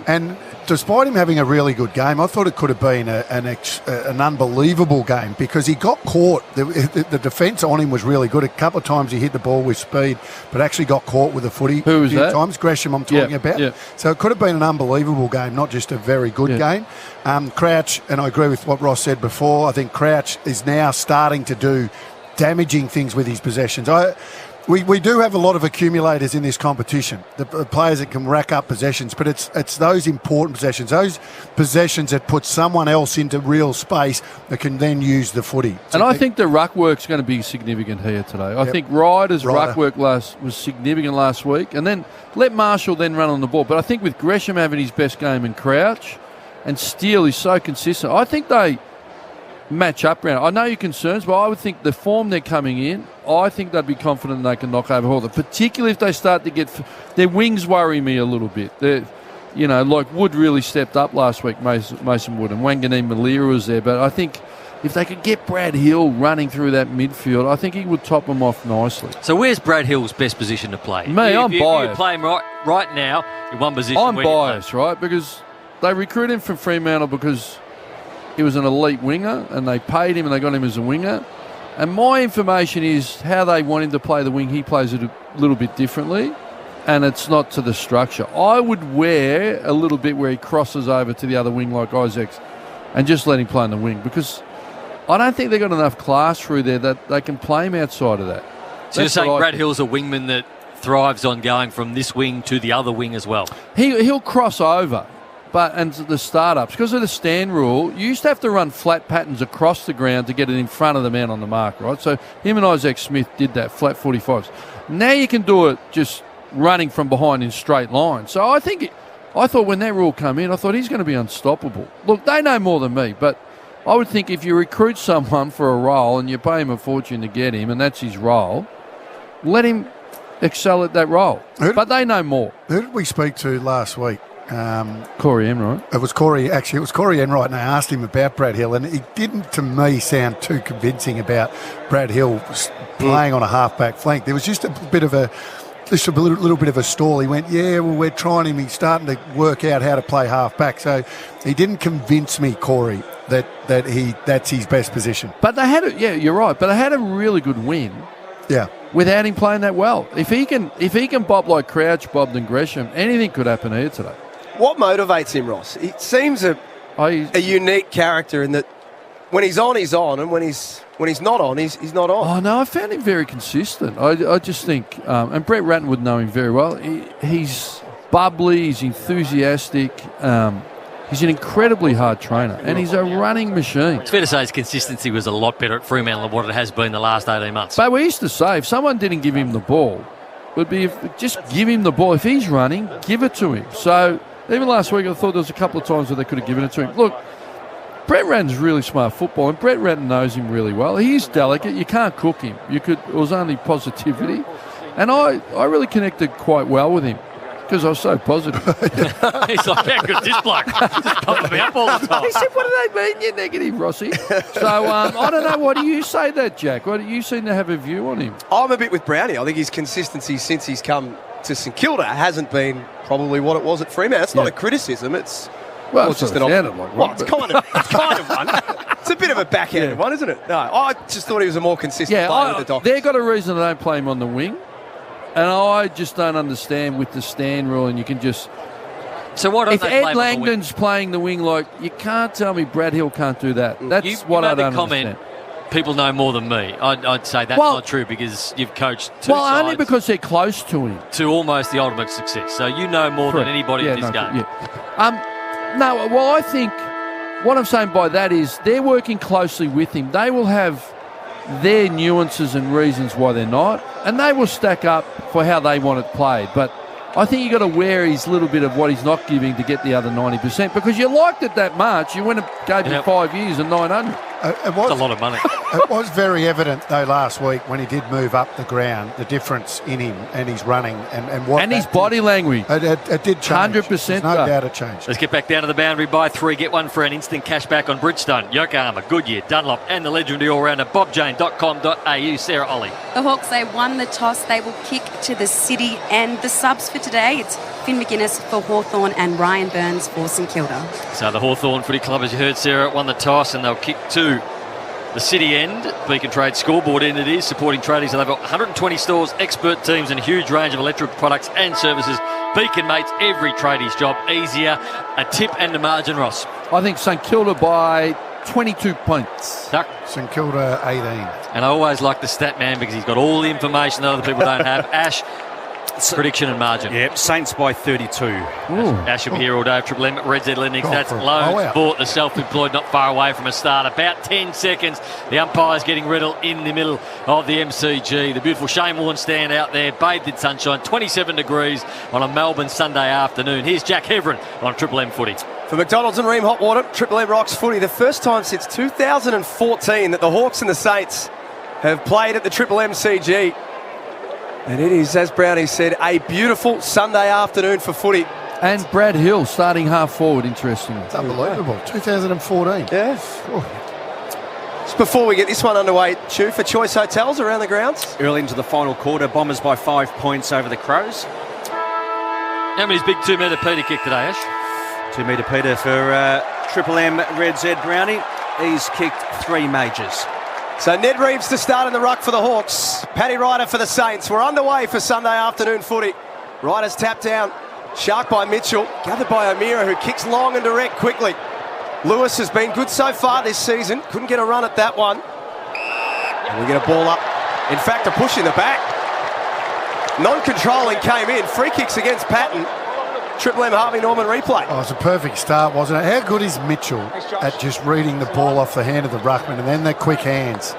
and despite him having a really good game, I thought it could have been an unbelievable game because he got caught. The defence on him was really good. A couple of times he hit the ball with speed, but actually got caught with the footy. Who was that? Times Gresham, I'm talking about. Yeah. So it could have been an unbelievable game, not just a very good game. Crouch, and I agree with what Ross said before, I think Crouch is now starting to do damaging things with his possessions. We do have a lot of accumulators in this competition, the players that can rack up possessions, but it's those important possessions, those possessions that put someone else into real space that can then use the footy. And I think the ruck work's going to be significant here today. I think Ryder's ruck work was significant last week, and then let Marshall then run on the ball. But I think with Gresham having his best game in Crouch, and Steele is so consistent, I think they match up round. I know your concerns, but I would think the form they're coming in, I think they'd be confident they can knock over Hawthorn, particularly if they start to get... Their wings worry me a little bit. Like Wood really stepped up last week, Mason Wood, and Wanganeen Malira was there, but I think if they could get Brad Hill running through that midfield, I think he would top them off nicely. So where's Brad Hill's best position to play? I'm biased. You play him right now in one position. I'm biased, right, because they recruited him from Fremantle because he was an elite winger, and they paid him and they got him as a winger. And my information is how they want him to play the wing. He plays it a little bit differently, and it's not to the structure. I would wear a little bit where he crosses over to the other wing like Isaacs and just let him play in the wing, because I don't think they've got enough class through there that they can play him outside of that. So you're saying Brad Hill's a wingman that thrives on going from this wing to the other wing as well? He'll cross over. And the start-ups, because of the stand rule, you used to have to run flat patterns across the ground to get it in front of the man on the mark, right? So him and Isaac Smith did that, flat 45s. Now you can do it just running from behind in straight lines. So I thought when that rule came in, I thought he's going to be unstoppable. Look, they know more than me, but I would think if you recruit someone for a role and you pay him a fortune to get him, and that's his role, let him excel at that role. But they know more. Who did we speak to last week? Corey Enright. It was Corey Enright, and I asked him about Brad Hill, and he didn't, to me, sound too convincing about Brad Hill playing on a half-back flank. There was just a little bit of a stall. He went, we're trying him. He's starting to work out how to play half-back. So he didn't convince me, Corey, that's his best position. But they had you're right. But they had a really good win. Yeah. Without him playing that well. If he can bob like Crouch bobbed and Gresham, anything could happen here today. What motivates him, Ross? He seems a unique character in that when he's on, and when he's not on, he's not on. Oh, no, I found him very consistent. I just think, and Brett Ratton would know him very well, he's bubbly, he's enthusiastic, he's an incredibly hard trainer, and he's a running machine. It's fair to say his consistency was a lot better at Fremantle than what it has been the last 18 months. But we used to say, if someone didn't give him the ball, just give him the ball. If he's running, give it to him. So even last week, I thought there was a couple of times where they could have given it to him. Look, Brett Ratton's really smart football, and Brett Ratton knows him really well. He's delicate. You can't cook him. It was only positivity. And I really connected quite well with him because I was so positive. He's like, how good is this bloke? Just pumping me up all the time. He said, what do they mean, you're negative, Rossi? So, I don't know, what do you say that, Jack? What do you seem to have a view on him? I'm a bit with Brownie. I think his consistency since he's come to St Kilda hasn't been probably what it was at Fremantle. It's not a criticism, it's just an opinion. It's kind of one. It's a bit of a backhanded one, isn't it? No, I just thought he was a more consistent player with the Dockers. They've got a reason they don't play him on the wing. And I just don't understand with the stand rule, and you can just... So what? If Ed Langdon's playing the wing, like, you can't tell me Brad Hill can't do that. That's what I don't understand. People know more than me. I'd say that's not true because you've coached two sides. Only because they're close to him. To almost the ultimate success. So you know more than anybody in this game. I think what I'm saying by that is they're working closely with him. They will have their nuances and reasons why they're not, and they will stack up for how they want it played. But I think you've got to wear his little bit of what he's not giving to get the other 90%, because you liked it that much. You went and gave him 5 years and 900. That's a lot of money. It was very evident, though, last week when he did move up the ground, the difference in him and his running and what... And his body language. It did change. 100%. There's no doubt it changed. Let's get back down to the boundary. Buy 3, get 1 for an instant cash back on Bridgestone, Yokohama, Goodyear, Dunlop and the legendary all-rounder bobjane.com.au. Sarah Ollie. The Hawks, they won the toss. They will kick to the city, and the subs for today, it's Finn McGuinness for Hawthorn and Ryan Burns for St Kilda. So the Hawthorn Footy Club, as you heard, Sarah, won the toss, and they'll kick to the city end. Beacon Trade scoreboard end it is, supporting tradies. They've got 120 stores, expert teams and a huge range of electrical products and services. Beacon makes every tradies job easier. A tip and a margin, Ross. I think St Kilda by 22 points. Duck. St Kilda 18. And I always like the stat man because he's got all the information that other people don't have. Ash, prediction and margin. Yep, Saints by 32. Ash will be here all day. Triple M, Red Z Lending. That's loans bought the self-employed, not far away from a start. About 10 seconds. The umpire's getting Riddle in the middle of the MCG. The beautiful Shane Warne stand out there, bathed in sunshine, 27 degrees on a Melbourne Sunday afternoon. Here's Jack Heverin on Triple M Footy. For McDonald's and Ream Hot Water, Triple M rocks footy. The first time since 2014 that the Hawks and the Saints have played at the Triple MCG. And it is, as Brownie said, a beautiful Sunday afternoon for footy. And Brad Hill starting half forward, interesting. It's unbelievable. 2014. Yeah. Just before we get this one underway, Chew, for Choice Hotels around the grounds. Early into the final quarter, Bombers by 5 points over the Crows. How many's big 2 metre Peter kick today, Ash? 2 metre Peter for Triple M Red Z Brownie. He's kicked 3 majors. So Ned Reeves to start in the ruck for the Hawks. Paddy Ryder for the Saints. We're underway for Sunday afternoon footy. Ryder's tapped down. Shark by Mitchell. Gathered by O'Meara, who kicks long and direct quickly. Lewis has been good so far this season. Couldn't get a run at that one. And we get a ball up. In fact, a push in the back. Non-controlling came in. Free kicks against Patton. Triple M Harvey Norman replay. Oh, it was a perfect start, wasn't it? How good is Mitchell at just reading the ball off the hand of the ruckman and then the quick hands?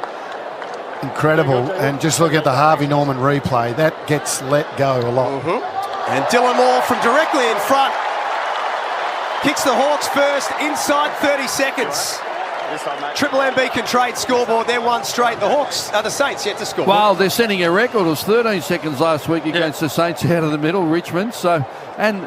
Incredible. And just look at the Harvey Norman replay. That gets let go a lot. And Dylan Moore from directly in front. Kicks the Hawks first inside 30 seconds. Triple M Beacon Trade scoreboard. They're one straight. The Hawks are the Saints yet to score. Well, they're setting a record. It was 13 seconds last week against the Saints out of the middle, Richmond. So, and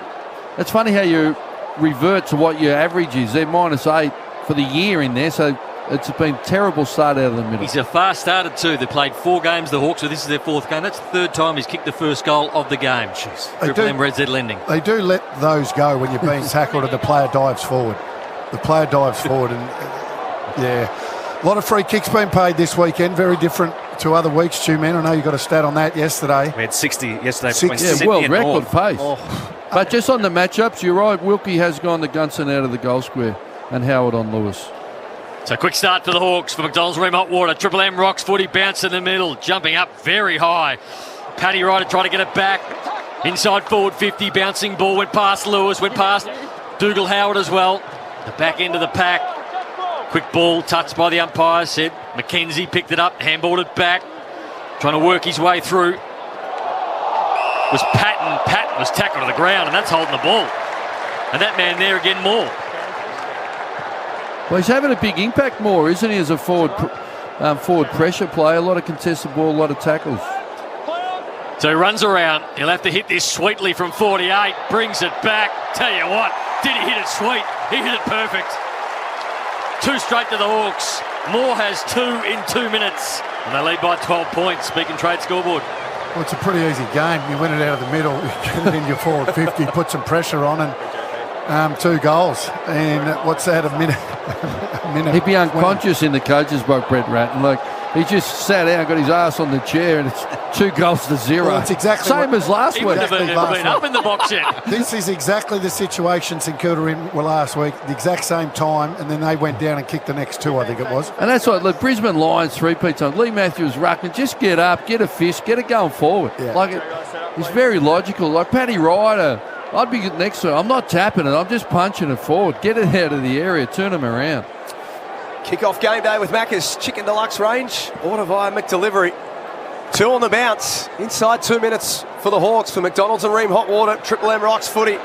it's funny how you revert to what your average is. They're -8 for the year in there, so it's been a terrible start out of the middle. He's a fast starter too. They played 4 games, the Hawks, so this is their 4th game. That's the 3rd time he's kicked the first goal of the game. Jeez. Triple M Red Z Lending. They do let those go when you're being tackled and the player dives forward. The player dives forward and, yeah. A lot of free kicks being paid this weekend. Very different to other weeks, two men. I know you got a stat on that yesterday. We had 60 yesterday. 60. World record pace. But just on the matchups, you're right. Wilkie has gone to Gunson out of the goal square and Howard on Lewis. So quick start for the Hawks for McDonald's Ream Hot Water. Triple M rocks footy, bounce in the middle, jumping up very high. Paddy Ryder trying to get it back. Inside forward 50, bouncing ball, went past Lewis, went past Dougal Howard as well. The back end of the pack. Quick ball, touched by the umpire, said McKenzie picked it up, handballed it back. Trying to work his way through. Was Patton. Patton was tackled to the ground, and that's holding the ball. And that man there again, Moore. Well, he's having a big impact more, isn't he, as a forward pressure play? A lot of contested ball, a lot of tackles. So he runs around. He'll have to hit this sweetly from 48. Brings it back. Tell you what, did he hit it sweet? He hit it perfect. 2 straight to the Hawks. Moore has 2 in 2 minutes. And they lead by 12 points. Beacon Trade scoreboard. Well, it's a pretty easy game. You win it out of the middle, you get it in your forward 50, put some pressure on, and 2 goals. And what's that, a minute? He'd be unconscious in the coach's book, Brett Ratton. Like, he just sat down, got his ass on the chair, and it's 2 goals to 0. Well, it's exactly same as last week. He wouldn't have been up in the box yet. This is exactly the situation St Kilda were last week, the exact same time, and then they went down and kicked the next 2, I think it was. And that's what the Brisbane Lions 3-peat time. Lee Matthews, Ruckman, just get up, get a fist, get it going forward. Yeah. Like, it's very logical. Like Paddy Ryder, I'd be next to him. I'm not tapping it, I'm just punching it forward. Get it out of the area, turn him around. Kick-off game day with Macca's Chicken Deluxe range. Order via McDelivery. 2 on the bounce. Inside 2 minutes for the Hawks for McDonald's and Ream Hot Water. Triple M Rocks footy.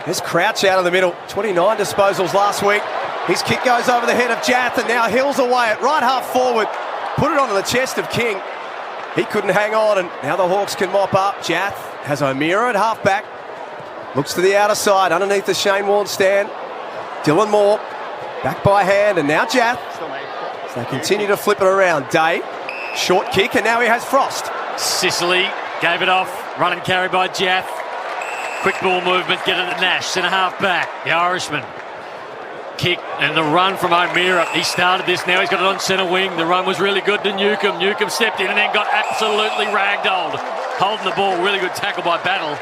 There's Crouch out of the middle. 29 disposals last week. His kick goes over the head of Jath, and now Hill's away at right half forward. Put it onto the chest of King. He couldn't hang on, and now the Hawks can mop up. Jath has O'Meara at half back. Looks to the outer side underneath the Shane Warne stand. Dylan Moore back by hand, and now Jath. So they continue to flip it around. Day, short kick, and now he has Frost. Sicily gave it off. Run and carry by Jath. Quick ball movement, get it to Nash. Centre half back, the Irishman. Kick and the run from O'Meara. He started this, now he's got it on centre wing. The run was really good to Newcomb. Newcomb stepped in and then got absolutely ragdolled. Holding the ball, really good tackle by Battle.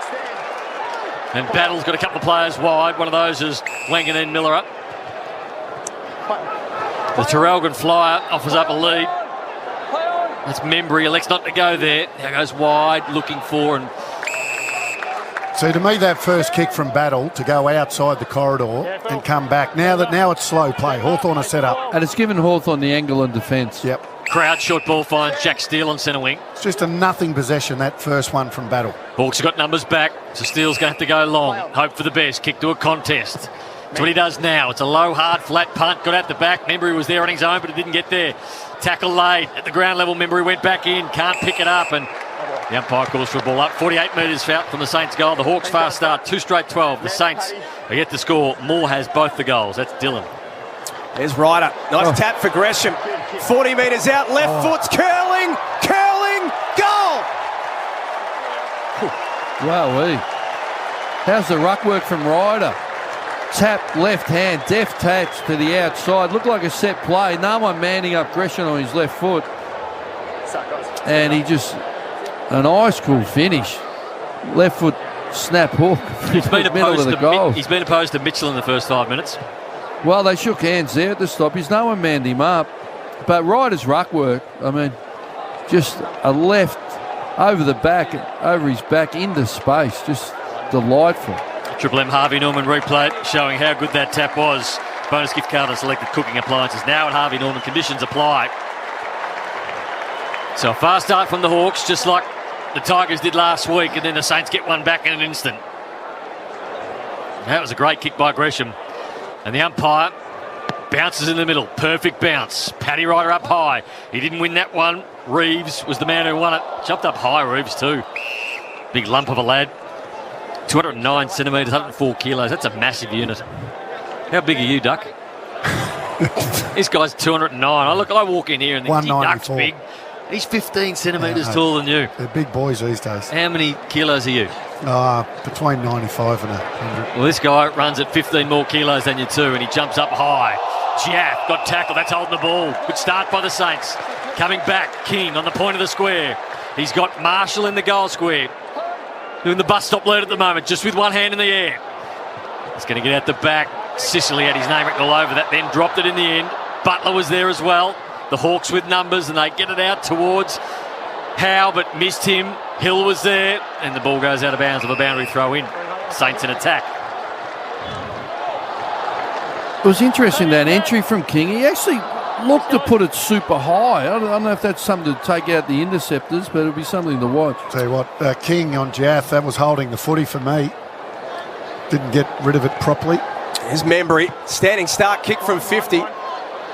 And Battle's got a couple of players wide. One of those is Wang and then Miller up. The Terrelgan Flyer offers up a lead. That's Membry, elects not to go there. Now goes wide, looking for, and See, to me, that first kick from Battle to go outside the corridor and come back. Now it's slow play. Hawthorn are set up. And it's given Hawthorn the angle and defence. Yep. Crowd short ball finds Jack Steele on centre wing. It's just a nothing possession, that first one from Battle. Hawks have got numbers back, so Steele's going to have to go long. Hope for the best. Kick to a contest. That's what he does now. It's a low, hard, flat punt. Got out the back. Membry was there on his own, but he didn't get there. Tackle laid at the ground level. Membry went back in. Can't pick it up, and the umpire calls for a ball up. 48 metres out from the Saints' goal. The Hawks fast start. 2 straight 12. The Saints are yet to score. Moore has both the goals. That's Dylan. There's Ryder. Nice tap for Gresham. 40 metres out. Left foot's curling. Goal! Wowee. How's the ruck work from Ryder? Tap left hand, deft touch to the outside. Looked like a set play. No one manning up Gresham on his left foot. And he just, an ice cool finish. Left foot snap hook. He's been middle of the goal. He's been opposed to Mitchell in the first 5 minutes. Well, they shook hands there at the stoppies. No one manned him up. But Ryder's ruck work, I mean, just a left over the back, over his back into space. Just delightful. Triple M Harvey Norman replay showing how good that tap was. Bonus gift card and selected cooking appliances. Now at Harvey Norman, conditions apply. So a fast start from the Hawks, just like the Tigers did last week, and then the Saints get one back in an instant. That was a great kick by Gresham. And the umpire bounces in the middle. Perfect bounce. Paddy Ryder up high. He didn't win that one. Reeves was the man who won it. Jumped up high, Reeves too. Big lump of a lad. 209 centimetres, 104 kilos. That's a massive unit. How big are you, Duck? This guy's 209. I walk in here and think, Duck's big. He's 15 centimetres taller than you. They're big boys these days. How many kilos are you? Between 95 and 100. Well, this guy runs at 15 more kilos than you too, and he jumps up high. Jaff got tackled. That's holding the ball. Good start by the Saints. Coming back, King on the point of the square. He's got Marshall in the goal square. Doing the bus stop lead at the moment, just with one hand in the air. He's going to get out the back. Sicily had his name written all over that, then dropped it in the end. Butler was there as well. The Hawks with numbers, and they get it out towards Howe, but missed him. Hill was there, and the ball goes out of bounds of a boundary throw in. Saints in attack. It was interesting, that entry from King. He actually looked to put it super high. I don't know if that's something to take out the interceptors, but it'll be something to watch. Tell you what, King on Jaff, that was holding the footy for me. Didn't get rid of it properly. There's Membry. Standing start kick from 50.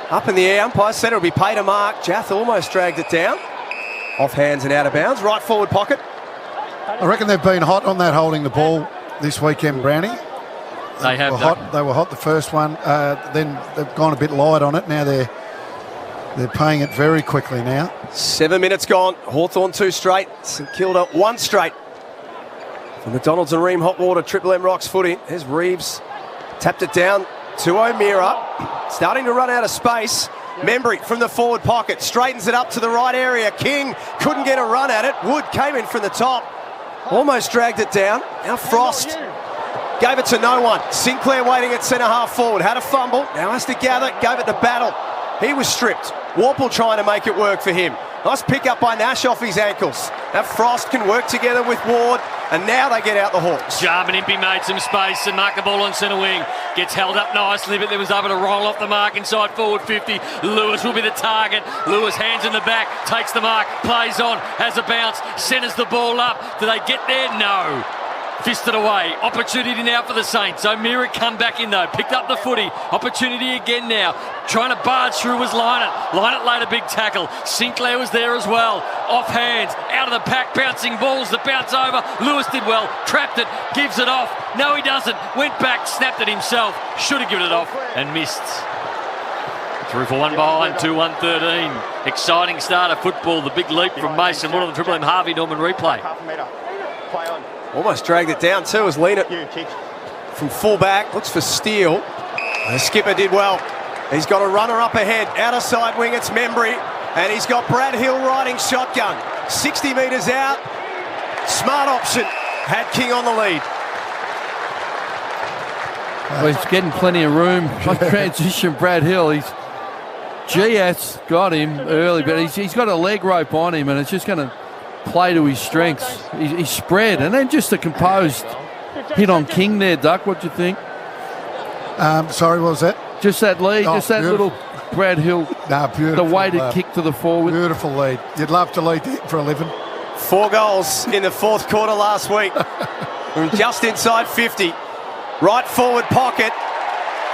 Up in the air, umpire said it'll be paid a mark. Jath almost dragged it down. Off hands and out of bounds, right forward pocket. I reckon they've been hot on that holding the ball this weekend, Brownie. They have. They were hot the first one. Then they've gone a bit light on it. Now they're paying it very quickly now. 7 minutes gone. Hawthorn 2 straight. St Kilda 1 straight. For McDonald's and Ream Hot Water, Triple M Rocks footy. There's Reeves. Tapped it down to O'Meara. Starting to run out of space. Membry from the forward pocket. Straightens it up to the right area. King couldn't get a run at it. Wood came in from the top. Almost dragged it down. Now Frost gave it to no one. Sinclair waiting at centre half forward. Had a fumble. Now has to gather. Gave it to Battle. He was stripped. Warple trying to make it work for him. Nice pick up by Nash off his ankles. Now Frost can work together with Ward, and now they get out the Hawks. Jarman Impey made some space and marked the ball on centre wing. Gets held up nicely, but then was able to roll off the mark inside forward 50. Lewis will be the target. Lewis hands in the back, takes the mark, plays on, has a bounce, centres the ball up. Do they get there? No. Fisted away. Opportunity now for the Saints. O'Meara come back in though. Picked up the footy. Opportunity again now. Trying to barge through was Lynott. Lynott laid a big tackle. Sinclair was there as well. Off hands. Out of the pack. Bouncing balls that bounce over. Lewis did well. Trapped it. Gives it off. No, he doesn't. Went back. Snapped it himself. Should have given it off and missed. 3 for 1 behind. 2-1-13. Exciting start of football. The big leap from Mason. One on the Triple M Harvey Norman replay. Almost dragged it down too as Lena from full back looks for Steele. The skipper did well. He's got a runner up ahead. Outer side wing, it's Membry. And he's got Brad Hill riding shotgun. 60 metres out. Smart option. Had King on the lead. Well, he's getting plenty of room. On transition, Brad Hill. Giat's got him early, but he's got a leg rope on him, and it's just going to play to his strengths. He's spread, and then just a composed hit on King there, Duck. What do you think? Sorry, what was that? Just that lead, just that beautiful. little Brad Hill. Beautiful. The weighted kick to the forward. Beautiful lead. You'd love to lead for a living. 4 goals in the fourth quarter last week. From just inside 50. Right forward pocket.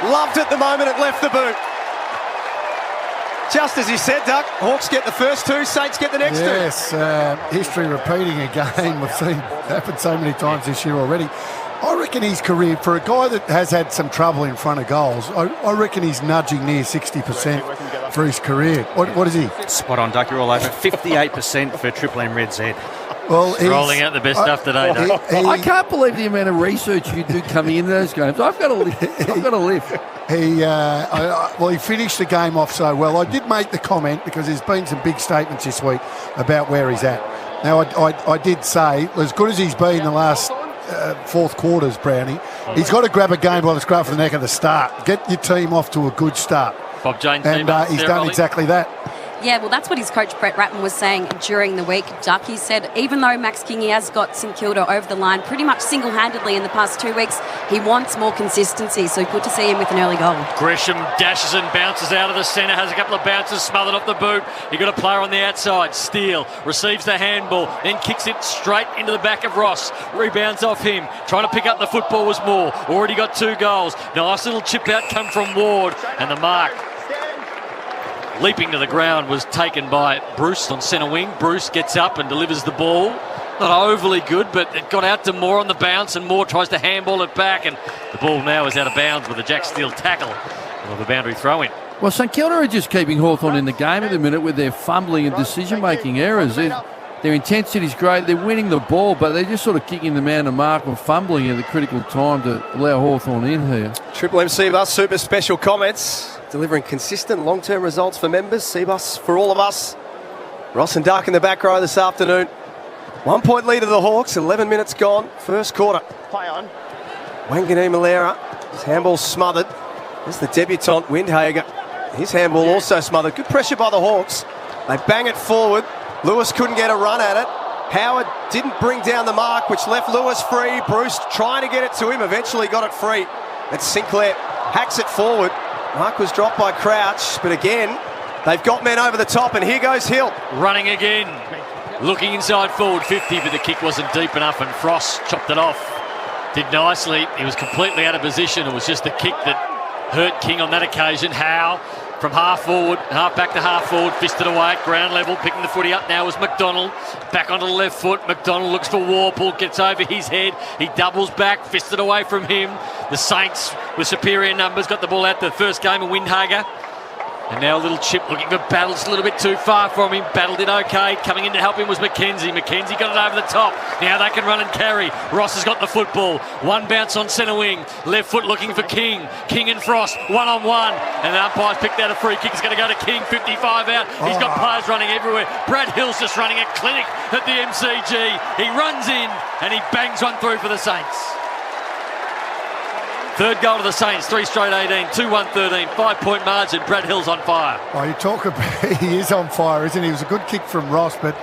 Loved it the moment it left the boot. Just as you said, Duck, Hawks get the first 2, Saints get the next 2. Yes, history repeating again. We've seen it happen so many times this year already. I reckon his career, for a guy that has had some trouble in front of goals, I reckon he's nudging near 60% for his career. What is he? Spot on, Duck, you're all over. 58% for Triple M Red Z. Well, rolling out the best stuff today, Duck. I can't believe the amount of research you do coming into those games. I've got to live. He finished the game off so well. I did make the comment because there's been some big statements this week about where he's at. Now, I did say, as good as he's been the last fourth quarters, Brownie, he's got to grab a game by the scruff of the neck at the start. Get your team off to a good start. Bob James, and he's done exactly that. Yeah, well, that's what his coach Brett Ratten was saying during the week, Duck. He said even though Max King has got St Kilda over the line pretty much single-handedly in the past 2 weeks, he wants more consistency, so good to see him with an early goal. Gresham dashes and bounces out of the centre, has a couple of bounces smothered off the boot. He got a player on the outside. Steele receives the handball, then kicks it straight into the back of Ross. Rebounds off him. Trying to pick up the football was Moore. Already got 2 goals. Nice little chip out come from Ward, and the mark leaping to the ground was taken by Bruce on centre wing. Bruce gets up and delivers the ball. Not overly good, but it got out to Moore on the bounce, and Moore tries to handball it back, and the ball now is out of bounds with a Jack Steele tackle of a boundary throw-in. Well, St Kilda are just keeping Hawthorn in the game at the minute with their fumbling and decision-making errors. Their intensity is great. They're winning the ball, but they're just sort of kicking the man to mark or fumbling at the critical time to allow Hawthorn in here. Triple M Cbus Super Special comments. Delivering consistent long-term results for members. Cbus for all of us. Ross and Duck in the back row this afternoon. 1 point lead of the Hawks. 11 minutes gone. First quarter. Play on. Wangani Malera. His handball smothered. There's the debutant Windhager. His handball also smothered. Good pressure by the Hawks. They bang it forward. Lewis couldn't get a run at it. Howard didn't bring down the mark, which left Lewis free. Bruce trying to get it to him. Eventually got it free. That's Sinclair. Hacks it forward. Mark was dropped by Crouch, but again, they've got men over the top, and here goes Hill. Running again. Looking inside forward 50, but the kick wasn't deep enough, and Frost chopped it off. Did nicely. He was completely out of position. It was just the kick that hurt King on that occasion. Howe From half back to half forward, fisted away at ground level, picking the footy up now was McDonald. Back onto the left foot, McDonald looks for Warple, gets over his head, he doubles back, fisted away from him. The Saints with superior numbers got the ball out the first game of Windhager. And now a little chip looking for Battle, just a little bit too far from him. Battle did okay. Coming in to help him was McKenzie. McKenzie got it over the top. Now they can run and carry. Ross has got the football. One bounce on centre wing. Left foot looking for King. King and Frost, one-on-one. And the umpire's picked out a free kick. It's going to go to King, 55 out. He's got players running everywhere. Brad Hill's just running a clinic at the MCG. He runs in and he bangs one through for the Saints. Third goal to the Saints, 3 straight 18, 2-1-13, 5-point margin. Brad Hill's on fire. Oh, you talk about he is on fire, isn't he? It was a good kick from Ross, but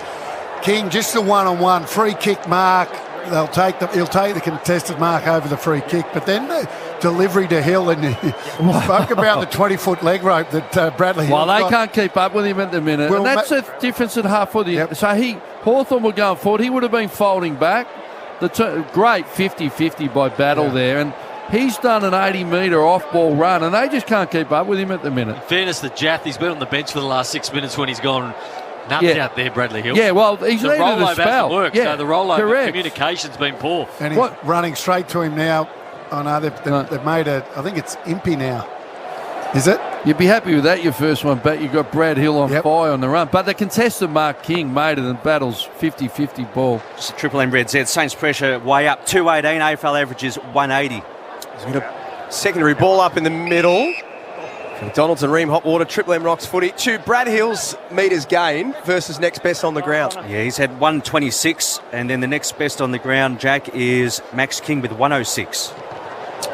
King just the one-on-one free kick mark. He'll take the contested mark over the free kick, but then the delivery to Hill, and he spoke about the 20-foot leg rope that Bradley Hill Well, they got. can't keep up with him at the minute, and that's the difference at half forward. Yep. So Hawthorn were going forward, he would have been folding back. Great 50-50 by Battle there, and he's done an 80-metre off-ball run, and they just can't keep up with him at the minute. In fairness to Jath, he's been on the bench for the last 6 minutes when he's gone nuts out there, Bradley Hill. Yeah, well, he's needed a spell. Hasn't worked, yeah, so the rollover correct. communication's been poor. And he's running straight to him now. Oh, no, they've made I think it's Impey now. Is it? You'd be happy with that, your first one, but you've got Brad Hill on fire on the run. But the contested Mark King made it, and Battle's 50-50 ball. Just a Triple M Red Z. Saints pressure way up, 218. AFL average is 180. He's got a secondary ball up in the middle. McDonald's and Ream Hotwater, Triple M Rocks footy. Brad Hill's metres gain versus next best on the ground. Yeah, he's had 126, and then the next best on the ground, Jack, is Max King with 106. So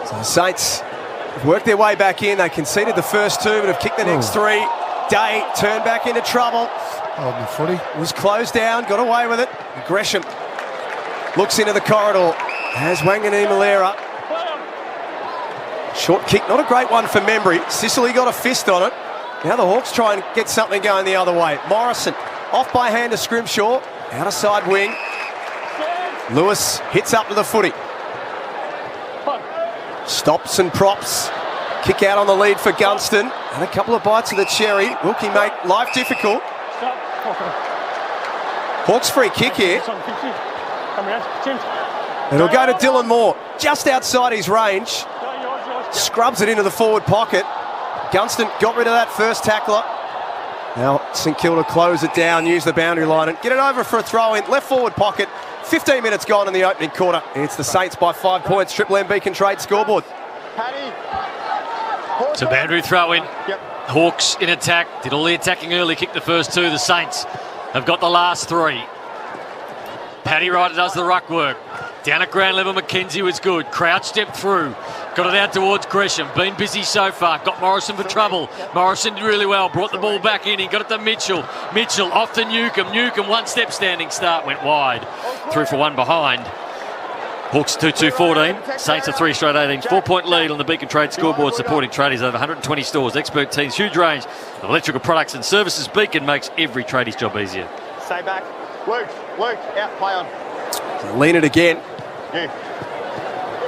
the Saints have worked their way back in. They conceded the first 2, but have kicked the next 3. Day turned back into trouble. Oh, the footy was closed down, got away with it. Gresham looks into the corridor. Has Wangani Malera. Short kick, not a great one for Membry. Sicily got a fist on it. Now the Hawks try and get something going the other way. Morrison off by hand to Scrimshaw. Out of side wing. Lewis hits up to the footy. Stops and props. Kick out on the lead for Gunston. And a couple of bites of the cherry. Wilkie make life difficult. Hawks free kick here. It'll go to Dylan Moore. Just outside his range. Scrubs it into the forward pocket. Gunston got rid of that first tackler. Now St Kilda close it down, use the boundary line and get it over for a throw in. Left forward pocket. 15 minutes gone in the opening quarter. It's the Saints by 5 points. Triple M Beacon Trade scoreboard. It's a boundary throw in. Hawks in attack. Did all the attacking early, kicked the first 2. The Saints have got the last 3. Paddy Ryder does the ruck work. Down at ground level, McKenzie was good. Crouch stepped through. Got it out towards Gresham. Been busy so far. Got Morrison for trouble. Morrison did really well. Brought the ball back in. He got it to Mitchell. Mitchell off to Newcomb. Newcomb, 1 step standing start. Went wide. Through for 1 behind. Hawks 2-2-14. Saints a 3 straight 18. 4-point lead on the Beacon Trade scoreboard, supporting tradies over 120 stores. Expert teams, huge range of electrical products and services. Beacon makes every tradies job easier. Stay back. Luke, out, play on. Lean it again.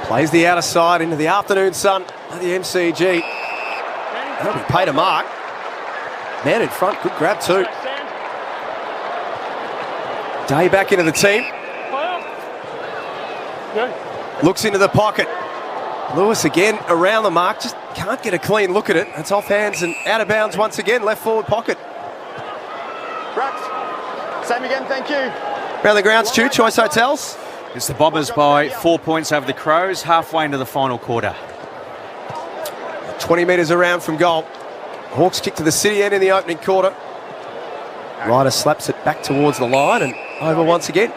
Plays the outer side into the afternoon sun at the MCG. That'll be paid a mark. Man in front, good grab too. Day back into the team. Looks into the pocket. Lewis again around the mark, just can't get a clean look at it. It's off hands and out of bounds once again, left forward pocket. Same again, thank you. Around the grounds, Stu, Choice Hotels. It's the Bombers by 4 points over the Crows, halfway into the final quarter. 20 metres around from goal. Hawks kick to the city end in the opening quarter. Ryder slaps it back towards the line and over once again.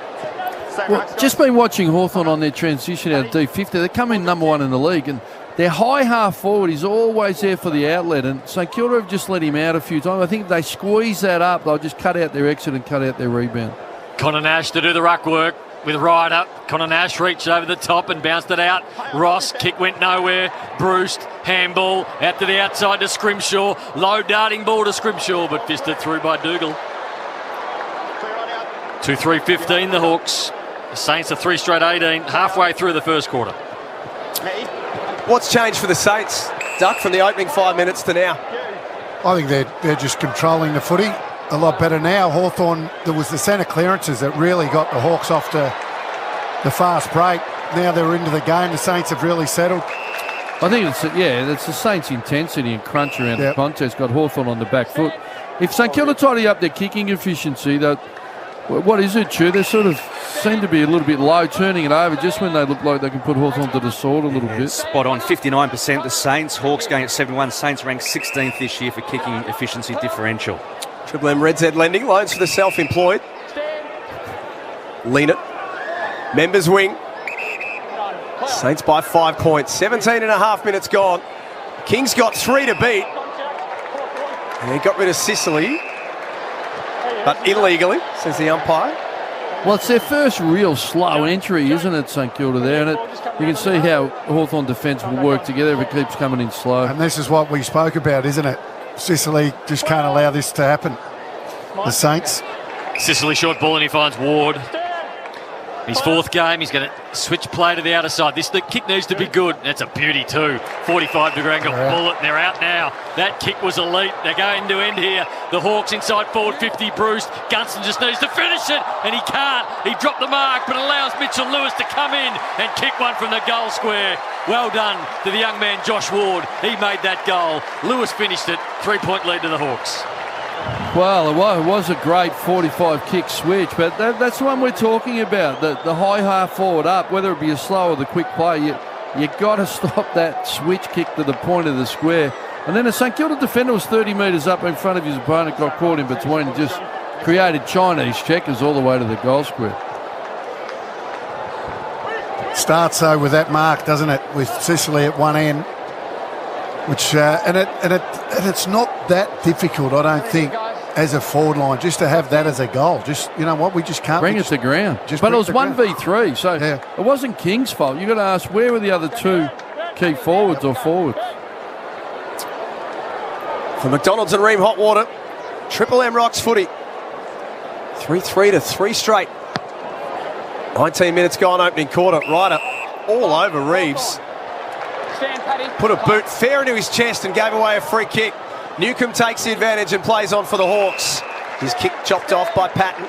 Well, just been watching Hawthorn on their transition out of D50. They come in number 1 in the league, and their high half forward is always there for the outlet, and St Kilda have just let him out a few times. I think if they squeeze that up, they'll just cut out their exit and cut out their rebound. Connor Nash to do the ruck work with Ryder. Connor Nash reached over the top and bounced it out. Ross, kick went nowhere. Bruced, handball, out to the outside to Scrimshaw. Low darting ball to Scrimshaw, but fisted through by Dougal. 2-3-15 the Hawks. The Saints are 3 straight 18, halfway through the first quarter. What's changed for the Saints, Duck, from the opening 5 minutes to now? I think they're just controlling the footy a lot better now. Hawthorn, there was the centre clearances that really got the Hawks off to the fast break. Now they're into the game. The Saints have really settled. I think it's the Saints' intensity and crunch around the contest got Hawthorn on the back foot. If St Kilda tidy up their kicking efficiency, what is it, Stu? They sort of seem to be a little bit low, turning it over just when they look like they can put Hawthorn to the sword a little bit. Spot on, 59% the Saints. Hawks going at 71. Saints ranked 16th this year for kicking efficiency differential. Triple M Red Z Lending, loans for the self-employed. Lean it. Members wing. Saints by 5 points. 17 and a half minutes gone. Kings got 3 to beat. And he got rid of Sicily. But illegally, says the umpire. Well, it's their first real slow entry, isn't it, St Kilda there? And you can see how Hawthorn defence will work together if it keeps coming in slow. And this is what we spoke about, isn't it? Sicily just can't allow this to happen. The Saints. Sicily short ball and he finds Ward. His fourth game, he's going to switch play to the outer side. The kick needs to be good. That's a beauty too. 45-degree angle bullet, and they're out now. That kick was elite. They're going to end here. The Hawks inside forward 50, Bruce. Gunston just needs to finish it, and he can't. He dropped the mark, but allows Mitchell Lewis to come in and kick one from the goal square. Well done to the young man Josh Ward. He made that goal. Lewis finished it. 3-point lead to the Hawks. Well, it was a great 45-kick switch, but that's the one we're talking about, the high half forward up, whether it be a slow or the quick play, you got to stop that switch kick to the point of the square. And then the St Kilda defender was 30 metres up in front of his opponent, got caught in between and just created Chinese checkers all the way to the goal square. Starts though with that mark, doesn't it, with Sicily at one end. Which and it's not that difficult, I don't think, as a forward line, just to have that as a goal. Just, you know what, we just can't bring it to ground. But it was 1v3, so it wasn't King's fault. You've got to ask, where were the other two key forwards or forwards? For McDonald's and Ream Hot Water, Triple M Rocks footy. 3-3 to 3 straight. 19 minutes gone, opening quarter. Ryder all over Reeves. Put a boot fair into his chest and gave away a free kick. Newcomb takes the advantage and plays on for the Hawks. His kick chopped off by Patton.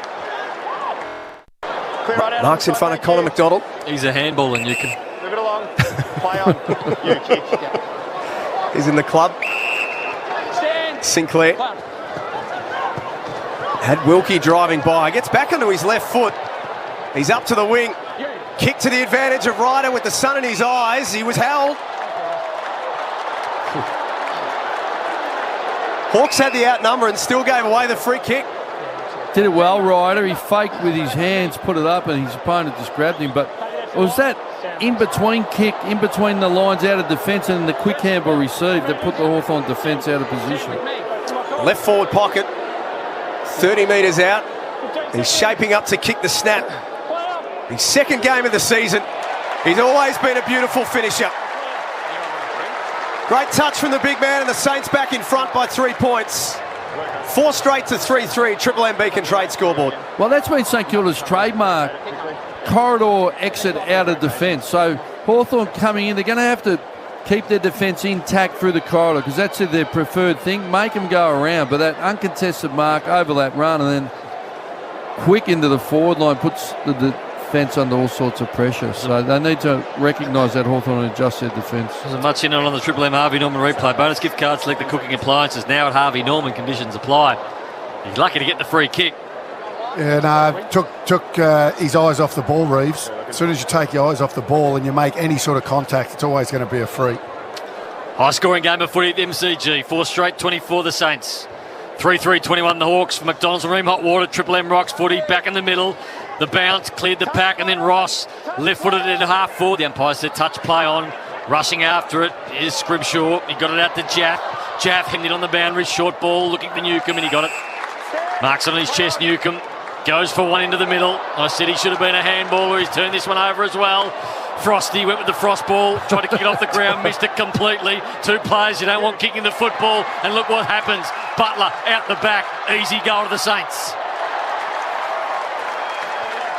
Marks in front of Connor McDonald. He's a handballer, Newcomb. Move it along. Play on. You kick. He's in the club. Sinclair. Had Wilkie driving by. Gets back onto his left foot. He's up to the wing. Kick to the advantage of Ryder with the sun in his eyes. He was held. Hawks had the outnumber and still gave away the free kick. Did it well, Ryder. He faked with his hands, put it up, and his opponent just grabbed him. But it was that in-between kick, in between the lines out of defence and the quick handball received that put the Hawthorn defence out of position. Left forward pocket, 30 metres out. He's shaping up to kick the snap. His second game of the season. He's always been a beautiful finisher. Great touch from the big man, and the Saints back in front by 3 points. 4 straight to 3-3, Triple M Beacon Trade scoreboard. Well, that's been St Kilda's trademark, corridor exit out of defence. So Hawthorn coming in, they're going to have to keep their defence intact through the corridor because that's their preferred thing. Make them go around, but that uncontested mark, overlap run, and then quick into the forward line puts the defence under all sorts of pressure. So they need to recognise that Hawthorn and adjust their defence. There's much in on the Triple M Harvey Norman replay. Bonus gift card, select the cooking appliances. Now at Harvey Norman, conditions apply. He's lucky to get the free kick. Yeah, no, took his eyes off the ball, Reeves. As soon as you take your eyes off the ball and you make any sort of contact, it's always going to be a free. High scoring game of footy at the MCG. 4 straight, 24 the Saints. 3-3-21 the Hawks for McDonald's and Ream Hot Water. Triple M Rocks footy back in the middle. The bounce cleared the pack, and then Ross left-footed it half forward. The umpire said touch play on. Rushing after it is Scribshaw. He got it out to Jaff. Jaff hemmed it on the boundary. Short ball looking for Newcomb, and he got it. Marks on his chest, Newcomb. Goes for one into the middle. I said he should have been a handballer. He's turned this one over as well. Frosty went with the frost ball, tried to kick it off the ground, missed it completely. 2 players you don't want kicking the football, and look what happens. Butler out the back. Easy goal to the Saints.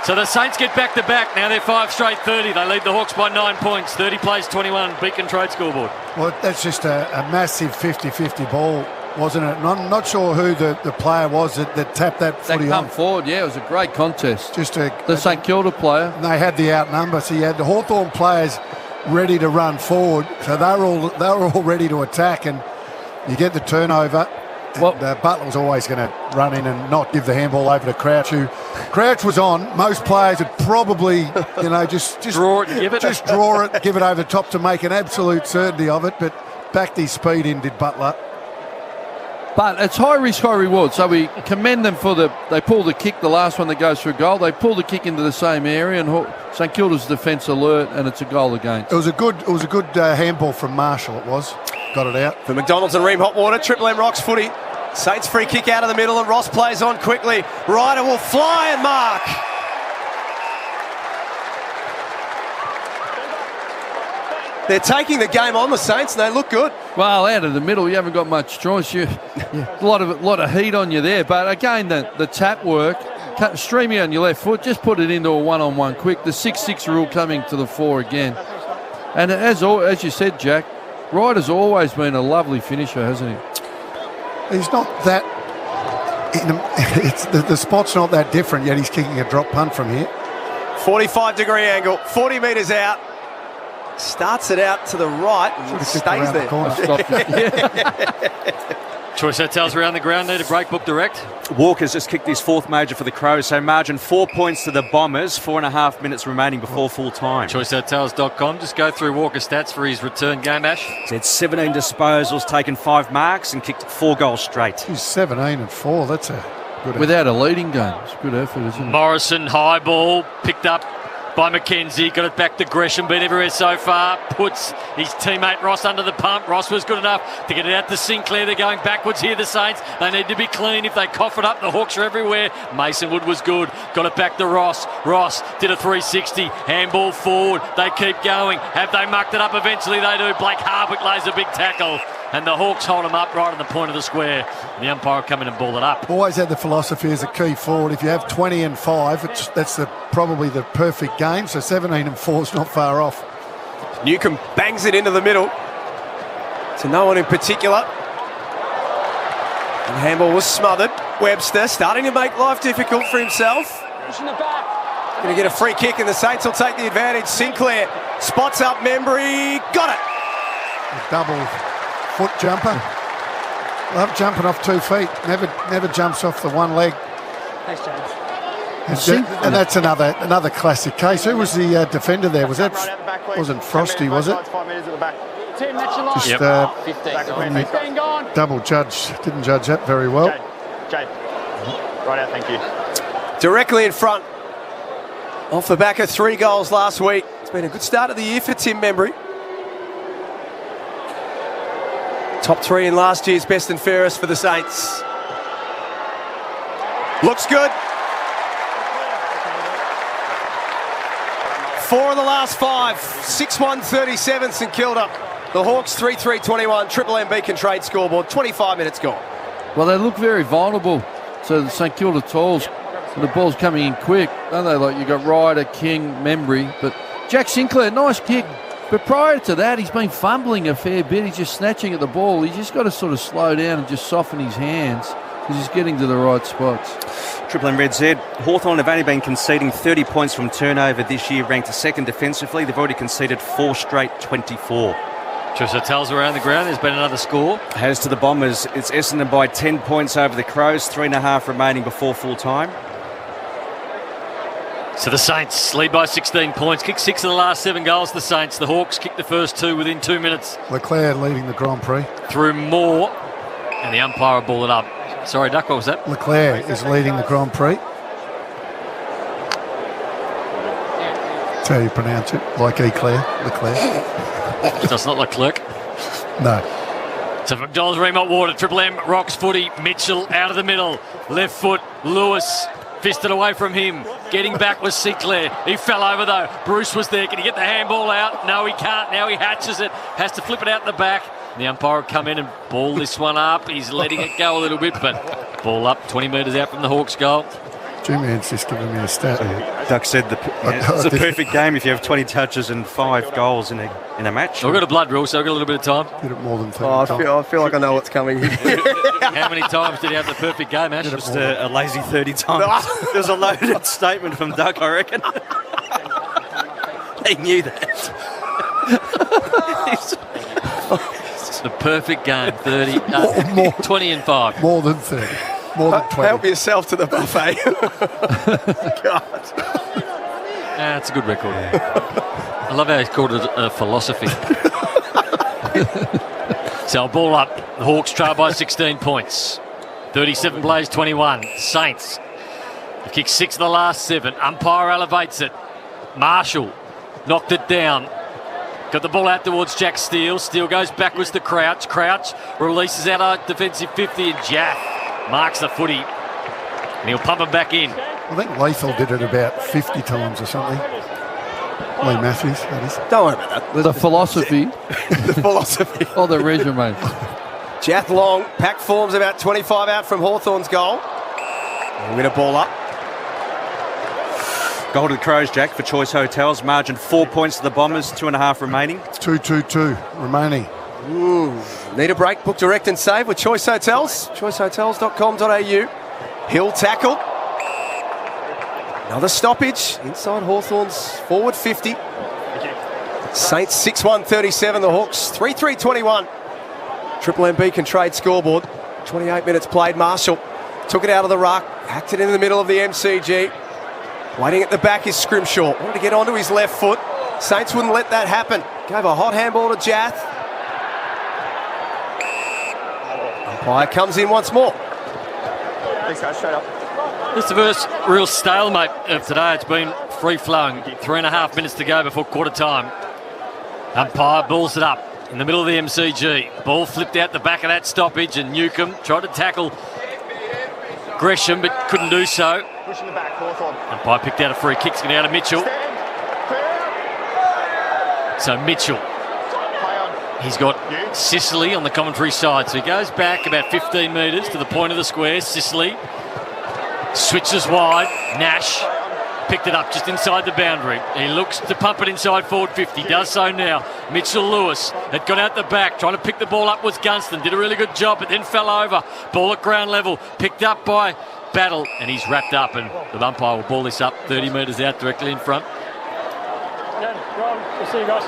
So the Saints get back to back. Now they're 5 straight 30. They lead the Hawks by 9 points. 30 plays 21. Beacon Trade scoreboard. Well, that's just a massive 50-50 ball wasn't it? And I'm not sure who the player was that tapped that footy They come on. forward, yeah, it was a great contest. Just the St Kilda player. And they had the outnumber, so you had the Hawthorn players ready to run forward, so they were all ready to attack, and you get the turnover. And, Butler was always going to run in and not give the handball over to Crouch, who Crouch was on. Most players would probably, just draw it and give it. Just draw it, give it over the top to make an absolute certainty of it, but backed his speed in, did Butler. But it's high risk, high reward. So we commend them for they pull the kick, the last one that goes for a goal. They pull the kick into the same area, and St Kilda's defence alert, and it's a goal against. It was a good handball from Marshall. It was. Got it out. For McDonald's and Ream Hotwater, Triple M rocks footy. Saints free kick out of the middle, and Ross plays on quickly. Ryder will fly and mark. They're taking the game on, the Saints, and they look good. Well, out of the middle, you haven't got much choice. A lot of heat on you there. But again, the tap work, stream you on your left foot, just put it into a one-on-one quick. The 6-6 rule coming to the fore again. And as you said, Jack, Ryder's always been a lovely finisher, hasn't he? He's not that... the spot's not that different, yet he's kicking a drop punt from here. 45-degree angle, 40 metres out. Starts it out to the right and stays there. Choice Hotels around the ground, need a break, book direct. Walker's just kicked his fourth major for the Crows, so margin 4 points to the Bombers, 4.5 minutes remaining before full time. ChoiceHotels.com, just go through Walker's stats for his return game, Ash. He's had 17 disposals, taken 5 marks and kicked 4 goals straight. He's 17-4, that's a good without a leading game. It's a good effort, isn't it? Morrison, high ball, picked up by McKenzie, got it back to Gresham, been everywhere so far, puts his teammate Ross under the pump. Ross was good enough to get it out to Sinclair. They're going backwards here, the Saints. They need to be clean. If they cough it up, the Hawks are everywhere. Mason Wood was good, got it back to Ross. Ross did a 360, handball forward. They keep going. Have they mucked it up? Eventually they do. Blake Hardwick lays a big tackle, and the Hawks hold him up right on the point of the square. The umpire will come in and ball it up. Always had the philosophy as a key forward. If you have 20 and 5, that's probably the perfect game. So 17-4 is not far off. Newcomb bangs it into the middle to no one in particular. And handball was smothered. Webster starting to make life difficult for himself. Going to get a free kick, and the Saints will take the advantage. Sinclair spots up Membry. Got it. A double foot jumper. Love jumping off 2 feet. Never jumps off the one leg. Thanks, James. And that's another classic case. Who was the defender there? Was that wasn't Frosty? Was it? Just double judge. Didn't judge that very well. Jade. Right out. Thank you. Directly in front. Off the back of 3 goals last week. It's been a good start of the year for Tim Membry. Top 3 in last year's best and fairest for the Saints. Looks good. 4 of the last 5. 6-1-37 St Kilda. The Hawks 3-3-21. Triple M Beacon Trade scoreboard. 25 minutes gone. Well, they look very vulnerable to the St Kilda Tolls. And the ball's coming in quick, don't they? Like you got Ryder, King, Membry, but Jack Sinclair, nice kick. But prior to that, he's been fumbling a fair bit. He's just snatching at the ball. He's just got to sort of slow down and just soften his hands because he's getting to the right spots. Triple M Red Z, Hawthorn have only been conceding 30 points from turnover this year, ranked second defensively. They've already conceded 4 straight 24. Choice Hotels around the ground. There's been another score. As to the Bombers, it's Essendon by 10 points over the Crows, 3.5 remaining before full time. So the Saints lead by 16 points. Kicked 6 of the last 7 goals, the Saints. The Hawks kicked the first 2 within 2 minutes. Leclerc leading the Grand Prix. Through Moore, and the umpire will ball it up. Sorry, Duck, what was that? Leclerc is leading the Grand Prix. That's how you pronounce it, like Leclerc. So it's not Leclerc? No. So McDonald's, Remont Water, Triple M, rocks footy. Mitchell out of the middle. Left foot, Lewis. Fisted away from him. Getting back was Sinclair. He fell over though. Bruce was there. Can he get the handball out? No, he can't. Now he hatches it. Has to flip it out the back. The umpire will come in and ball this one up. He's letting it go a little bit, but ball up 20 metres out from the Hawks' goal. Two-man's just giving me a stat. Duck said it's a perfect game if you have 20 touches and 5 goals in a match. We've got a blood rule, so we've got a little bit of time. Did it more than 30 I times. feel like I know what's coming here. How many times did he have the perfect game, Ash? Just a lazy 30 times. There's a loaded statement from Duck, I reckon. They knew that. The perfect game, 30, 20 and 5. More than 30. More than 20. Help yourself to the buffet. God. It's a good record. I love how he's called it a philosophy. So ball up. The Hawks trail by 16 points. 37 plays, 21. Saints have kicked 6 of the last 7. Umpire elevates it. Marshall knocked it down. Got the ball out towards Jack Steele. Steele goes backwards to Crouch. Crouch releases out a defensive 50 and Jack marks the footy. And he'll pump it back in. I think Lethal did it about 50 times or something. Lee Matthews, that is. Don't worry about that. The philosophy. The philosophy. Or the resume. Jath Long, pack forms about 25 out from Hawthorn's goal. And win a ball up. Goal to the Crows, Jack, for Choice Hotels. Margin 4 points to the Bombers, 2.5 remaining. 2-2-2 remaining. Need a break? Book direct and save with Choice Hotels. choicehotels.com.au. Hill tackled. Another stoppage inside Hawthorn's forward 50. Saints 6-1-37. The Hawks 3-3-21. Triple M Beacon trade scoreboard. 28 minutes played. Marshall took it out of the ruck. Hacked it in the middle of the MCG. Waiting at the back is Scrimshaw. Wanted to get onto his left foot. Saints wouldn't let that happen. Gave a hot handball to Jath. Umpire comes in once more. Thanks, guys. Straight up. It's the first real stalemate of today. It's been free-flowing. 3.5 minutes to go before quarter time. Umpire balls it up in the middle of the MCG. Ball flipped out the back of that stoppage and Newcomb tried to tackle Gresham but couldn't do so. Pushing the back, Hawthorn. Umpire picked out a free kick. It's going to go to Mitchell. So Mitchell, he's got Sicily on the commentary side. So he goes back about 15 metres to the point of the square. Sicily switches wide. Nash picked it up just inside the boundary. He looks to pump it inside forward 50. Does so now. Mitchell Lewis had gone out the back, trying to pick the ball up was Gunston. Did a really good job, but then fell over. Ball at ground level. Picked up by Battle, and he's wrapped up, and the umpire will ball this up 30 metres out directly in front. We'll see you guys.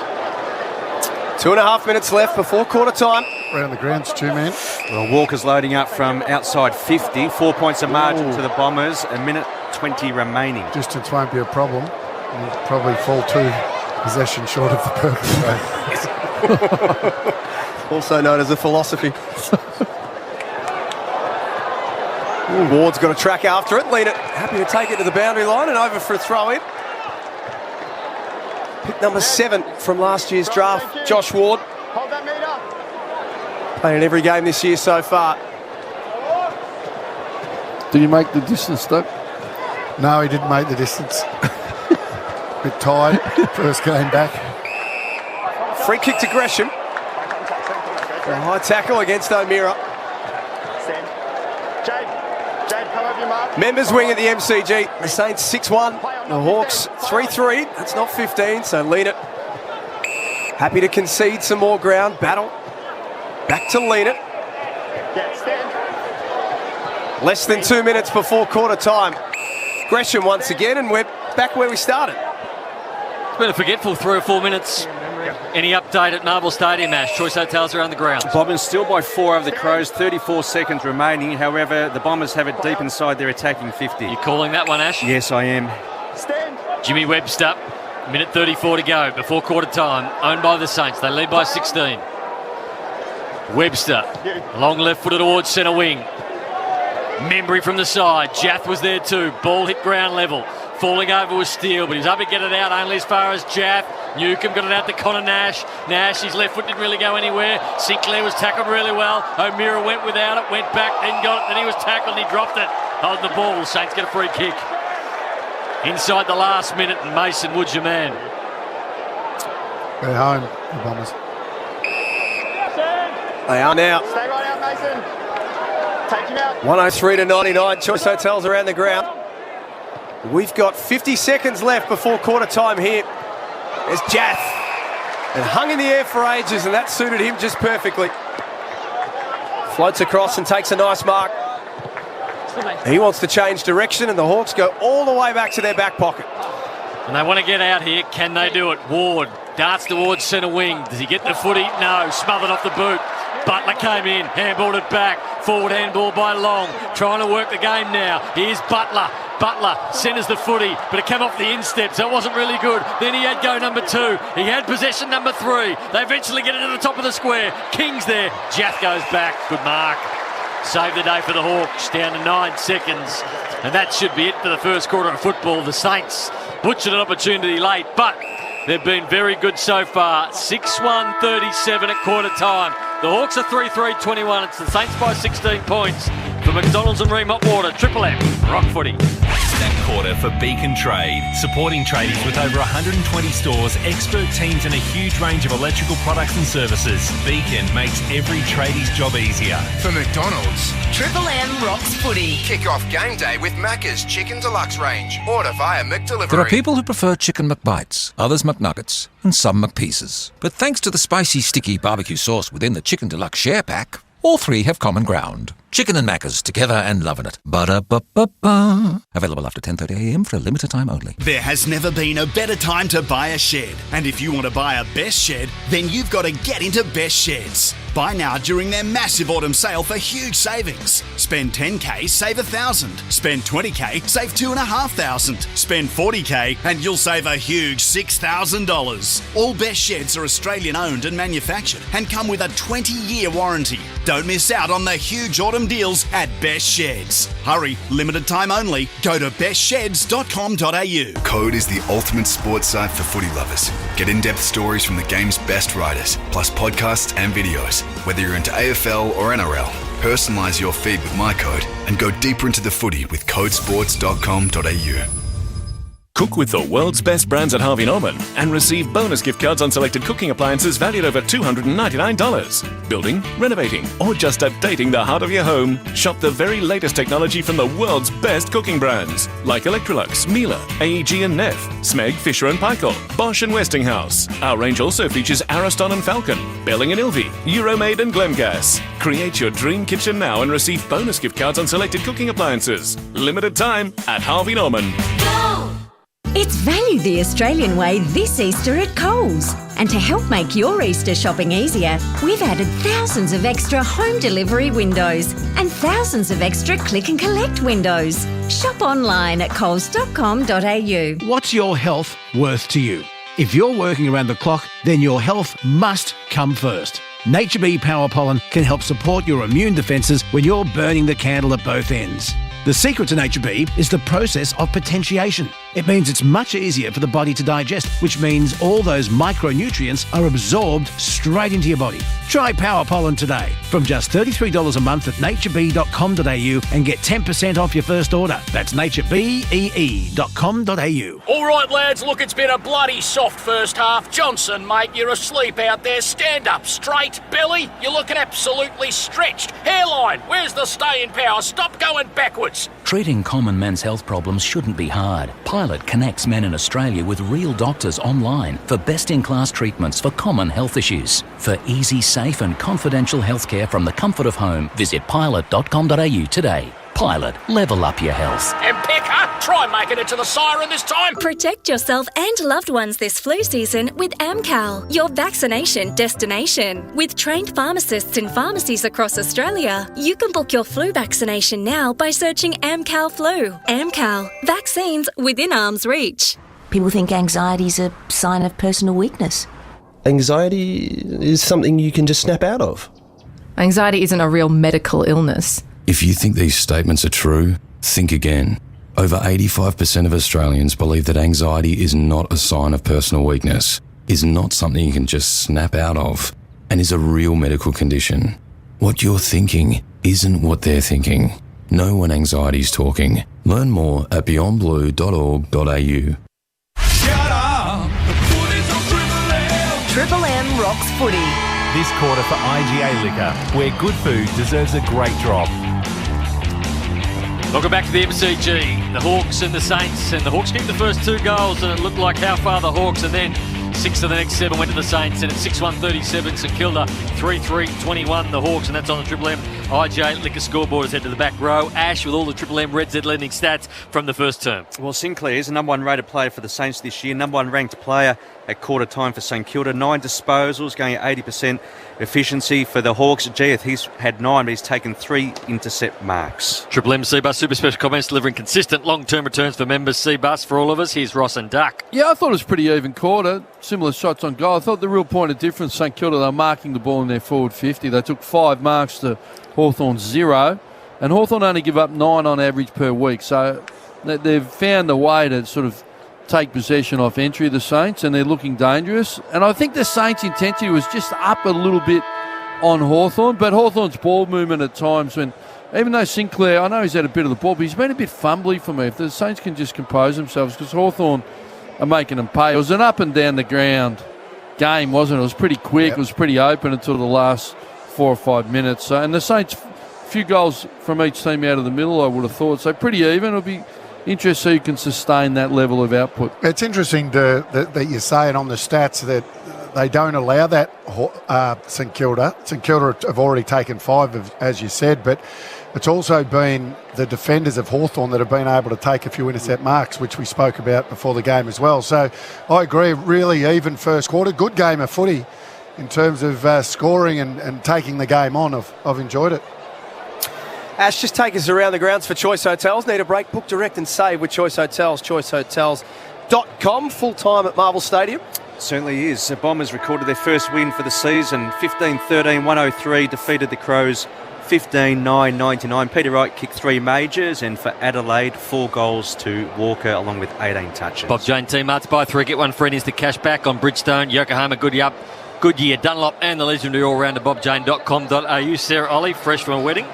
2.5 minutes left before quarter time. Around the grounds, 2 men. Well, Walker's loading up from outside 50. 4 points of margin to the Bombers. A minute 20 remaining. Distance won't be a problem. You'll probably fall 2 possessions short of the purpose. Also known as a philosophy. Ward's got a track after it. Lead it. Happy to take it to the boundary line and over for a throw in. Pick number 7 from last year's draft, Josh Ward. Hold that meter. Playing in every game this year so far. Did you make the distance, Doug? No, he didn't make the distance. Bit tired. First game back. Free kick to Gresham. A high tackle against O'Meara. Stand. Jade, come over your mark. Members wing at the MCG. The Saints 6-1. The Hawks 3-3. That's not 15, so lead it. Happy to concede some more ground. Battle. Back to lead it. Yeah, stand. Less than 2 minutes before quarter time. Gresham once again, and we're back where we started. It's been a forgetful 3 or 4 minutes. Any update at Marvel Stadium, Ash? Choice Hotels around the ground. Bombers still by 4 over the Crows, 34 seconds remaining. However, the Bombers have it deep inside their attacking 50. You calling that one, Ash? Yes, I am. Stand. Jimmy Webster, minute 34 to go before quarter time, owned by the Saints. They lead by 16. Webster, long left footer towards centre wing. Membry from the side. Jath was there too. Ball hit ground level. Falling over was Steele, but he's able to get it out only as far as Jath. Newcomb got it out to Connor Nash. Nash, his left foot didn't really go anywhere. Sinclair was tackled really well. O'Meara went without it, went back, then got it, then he was tackled and he dropped it. Holding the ball. Saints get a free kick. Inside the last minute, and Mason Wood's your man. They're home, the Bombers. They are now. Stay right out, Mason. Take him out. 103 to 99. Choice Hotels around the ground. We've got 50 seconds left before quarter time here. There's Jath. And hung in the air for ages, and that suited him just perfectly. Floats across and takes a nice mark. He wants to change direction, and the Hawks go all the way back to their back pocket. And they want to get out here. Can they do it? Ward darts towards centre wing. Does he get the footy? No. Smothered off the boot. Butler came in, handballed it back. Forward handball by Long. Trying to work the game now. Here's Butler. Butler centres the footy, but it came off the instep, so it wasn't really good. Then he had go number 2. He had possession number 3. They eventually get it to the top of the square. King's there. Jath goes back. Good mark. Save the day for the Hawks. Down to 9 seconds. And that should be it for the first quarter of football. The Saints butchered an opportunity late, but they've been very good so far. 6-1-37 at quarter time. The Hawks are 3-3-21. It's the Saints by 16 points. For McDonald's and Ream Hot Water, Triple M, Rock Footy. That quarter for Beacon Trade, supporting tradies with over 120 stores, expert teams and a huge range of electrical products and services. Beacon makes every tradie's job easier. For McDonald's, Triple M rocks footy. kick off game day with Macca's Chicken Deluxe range. Order via McDelivery. There are people who prefer chicken McBites, others McNuggets, and some McPieces. But thanks to the spicy, sticky barbecue sauce within the Chicken Deluxe Share Pack, all three have common ground. Chicken and Macca's, together and loving it. Ba-da-ba-ba-ba. Available after 10:30am for a limited time only. There has never been a better time to buy a shed. And if you want to buy a best shed, then you've got to get into Best Sheds. Buy now during their massive autumn sale for huge savings. Spend 10K, save 1,000. Spend 20K, save 2,500. Spend 40K and you'll save a huge $6,000. All Best Sheds are Australian owned and manufactured and come with a 20-year warranty. Don't miss out on the huge autumn deals at Best Sheds. Hurry, limited time only. Go to bestsheds.com.au. Code is the ultimate sports site for footy lovers. Get in-depth stories from the game's best writers, plus podcasts and videos. Whether you're into AFL or NRL, personalise your feed with my code and go deeper into the footy with codesports.com.au. Cook with the world's best brands at Harvey Norman and receive bonus gift cards on selected cooking appliances valued over $299. Building, renovating, or just updating the heart of your home? Shop the very latest technology from the world's best cooking brands like Electrolux, Miele, AEG and Neff, Smeg, Fisher and Paykel, Bosch and Westinghouse. Our range also features Ariston and Falcon, Belling and Ilvy, Euromade and Glemgas. Create your dream kitchen now and receive bonus gift cards on selected cooking appliances. Limited time at Harvey Norman. It's value the Australian way this Easter at Coles. And to help make your Easter shopping easier, we've added thousands of extra home delivery windows and thousands of extra click and collect windows. Shop online at coles.com.au. What's your health worth to you? If you're working around the clock, then your health must come first. Nature Bee Power Pollen can help support your immune defences when you're burning the candle at both ends. The secret to Nature Bee is the process of potentiation. It means it's much easier for the body to digest, which means all those micronutrients are absorbed straight into your body. Try Power Pollen today from just $33 a month at naturebee.com.au and get 10% off your first order. That's naturebee.com.au. All right, lads, look, it's been a bloody soft first half. Johnson, mate, you're asleep out there. Stand up straight. Belly, you're looking absolutely stretched. Hairline, where's the staying power? Stop going backwards. Treating common men's health problems shouldn't be hard. Pilot connects men in Australia with real doctors online for best-in-class treatments for common health issues. For easy, safe and confidential healthcare from the comfort of home, visit pilot.com.au today. Pilot, level up your health. And Pecker, try making it to the siren this time. Protect yourself and loved ones this flu season with Amcal, your vaccination destination. With trained pharmacists in pharmacies across Australia, you can book your flu vaccination now by searching Amcal Flu. Amcal, vaccines within arm's reach. People think anxiety is a sign of personal weakness. Anxiety is something you can just snap out of. Anxiety isn't a real medical illness. If you think these statements are true, think again. Over 85% of Australians believe that anxiety is not a sign of personal weakness, is not something you can just snap out of, and is a real medical condition. What you're thinking isn't what they're thinking. Know when anxiety's talking. Learn more at beyondblue.org.au. Triple M rocks footy. This quarter for IGA Liquor, where good food deserves a great drop. Welcome back to the MCG. The Hawks and the Saints, and the Hawks kicked the first 2 goals, and it looked like how far the Hawks, and then 6 of the next 7 went to the Saints, and it's 6-1-37 St Kilda, 3-3-21 the Hawks, and that's on the Triple M. IJ Liquor scoreboard is head to the back row. Ash with all the Triple M Red Z lending stats from the first term. Well, Sinclair is the number 1 rated player for the Saints this year, number 1 ranked player at quarter time for St Kilda, 9 disposals, going at 80% efficiency for the Hawks. Geeth, he's had 9, but he's taken 3 intercept marks. Triple M Cbus Super Special Comments delivering consistent long-term returns for members. Cbus for all of us. Here's Ross and Duck. Yeah, I thought it was pretty even quarter. Similar shots on goal. I thought the real point of difference, St Kilda, they were marking the ball in their forward 50. They took 5 marks to Hawthorn's 0, and Hawthorn only give up 9 on average per week. So they've found a way to sort of take possession off entry of the Saints, and they're looking dangerous. And I think the Saints' intensity was just up a little bit on Hawthorn, but Hawthorn's ball movement at times, when even though Sinclair, I know he's had a bit of the ball, but he's been a bit fumbly for me. If the Saints can just compose themselves, because Hawthorn are making them pay. It was an up and down the ground game, wasn't it? It was pretty quick. Yep. It was pretty open until the last 4 or 5 minutes. And the Saints, a few goals from each team out of the middle, I would have thought. So pretty even. It'll be interesting to see who can sustain that level of output. It's interesting that you're saying on the stats that they don't allow that St Kilda. St Kilda have already taken 5, as you said, but it's also been the defenders of Hawthorn that have been able to take a few intercept marks, which we spoke about before the game as well. So I agree, really even first quarter. Good game of footy in terms of scoring and taking the game on. I've enjoyed it. Ash, just take us around the grounds for Choice Hotels. Need a break? Book direct and save with Choice Hotels. ChoiceHotels.com. Full time at Marvel Stadium. Certainly is. The Bombers recorded their first win for the season. 15-13, 103, defeated the Crows 15-9-99. Peter Wright kicked 3 majors, and for Adelaide, 4 goals to Walker, along with 18 touches. Bob Jane T-Marts, buy 3, get 1 free, and is the cash back on Bridgestone, Yokohama, Goodyear, Dunlop, and the legendary all-rounder bobjane.com.au. Sarah Ollie, fresh from a wedding.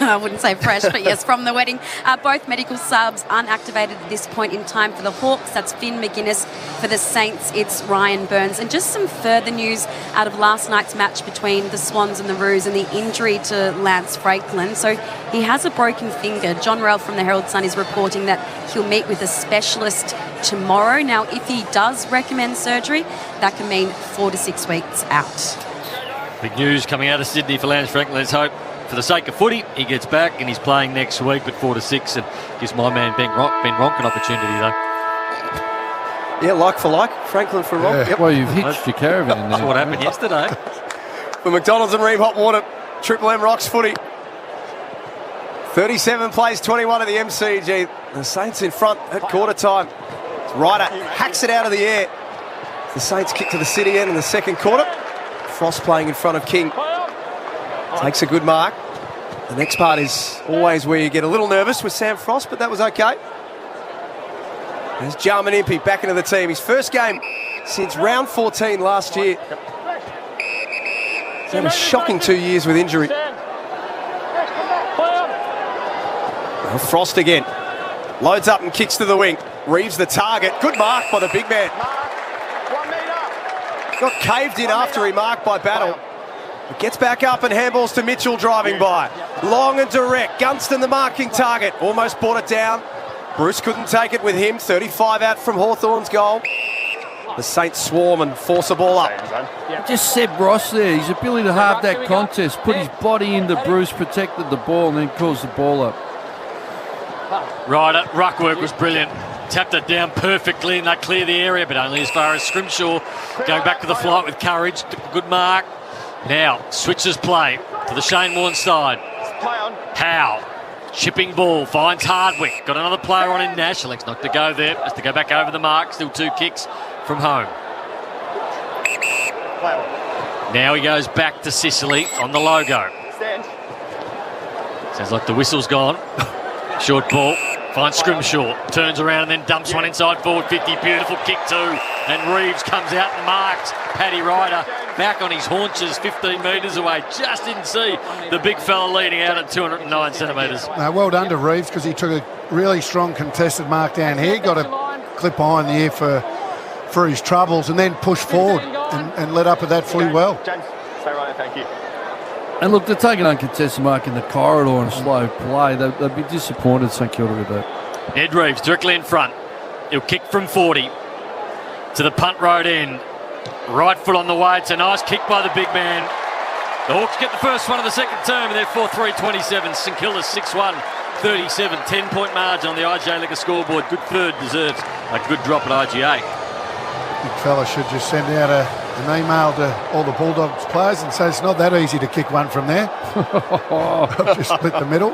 I wouldn't say fresh, but yes, from the wedding. Both medical subs unactivated at this point in time for the Hawks. That's Finn McGuinness. For the Saints, it's Ryan Burns. And just some further news out of last night's match between the Swans and the Roos and the injury to Lance Franklin. So he has a broken finger. John Rell from the Herald Sun is reporting that he'll meet with a specialist tomorrow. Now, if he does recommend surgery, that can mean 4 to 6 weeks out. Big news coming out of Sydney for Lance Franklin. Let's hope, for the sake of footy, he gets back and he's playing next week, but 4 to 6, and gives my man Ben Ronk an opportunity, though. Yeah, like for like, Franklin for Ronk. Yeah. Yep. Well, you've hitched your caravan in there. That's what happened yesterday. For McDonald's and Ream Hot Water, Triple M rocks footy. 37 plays 21 at the MCG. The Saints in front at quarter time. Ryder hacks it out of the air. The Saints kick to the city end in the second quarter. Frost playing in front of King. Takes a good mark. The next part is always where you get a little nervous with Sam Frost, but that was okay. There's Jarman Impey back into the team. His first game since round 14 last year. He's had a shocking 2 years with injury. Well, Frost again. Loads up and kicks to the wing. Reeves the target. Good mark by the big man. Got caved in after he marked by Battle. It gets back up and handballs to Mitchell driving by. Long and direct. Gunston the marking target. Almost brought it down. Bruce couldn't take it with him. 35 out from Hawthorn's goal. The Saints swarm and force a ball up. Just Seb Ross there. His ability to halve that contest, put his body into Bruce, protected the ball, and then calls the ball up. Right, ruck work was brilliant. Tapped it down perfectly and they clear the area, but only as far as Scrimshaw. Going back to the flight with courage. Took a good mark. Now, switches play to the Shane Warne side. Howe, chipping ball, finds Hardwick. Got another player on in Nash. Elects not to go there, has to go back over the mark. Still 2 kicks from home. Now he goes back to Sicily on the logo. Sounds like the whistle's gone. Short ball, finds Scrimshaw, turns around and then dumps one inside forward 50. Beautiful kick too. And Reeves comes out and marks Paddy Ryder back on his haunches 15 metres away. Just didn't see the big fella leading out at 209 centimetres. Well done to Reeves, because he took a really strong contested mark down here. Got a clip behind the ear for his troubles and then pushed forward and led up with that footy well. James, stay right there, thank you. And look, they're taking uncontested mark in the corridor on a slow play. They'd be disappointed, St Kilda, with that. Ed Reeves directly in front. He'll kick from 40 to the punt road end. Right foot on the way. It's a nice kick by the big man. The Hawks get the first one of the second term, and they're 4-3-27. St Kilda 6-1. 37, 10-point margin on the IGA Liquor scoreboard. Good third, deserves a good drop at IGA. Big fella should just send out an email to all the Bulldogs players and say it's not that easy to kick one from there. I've just split the middle.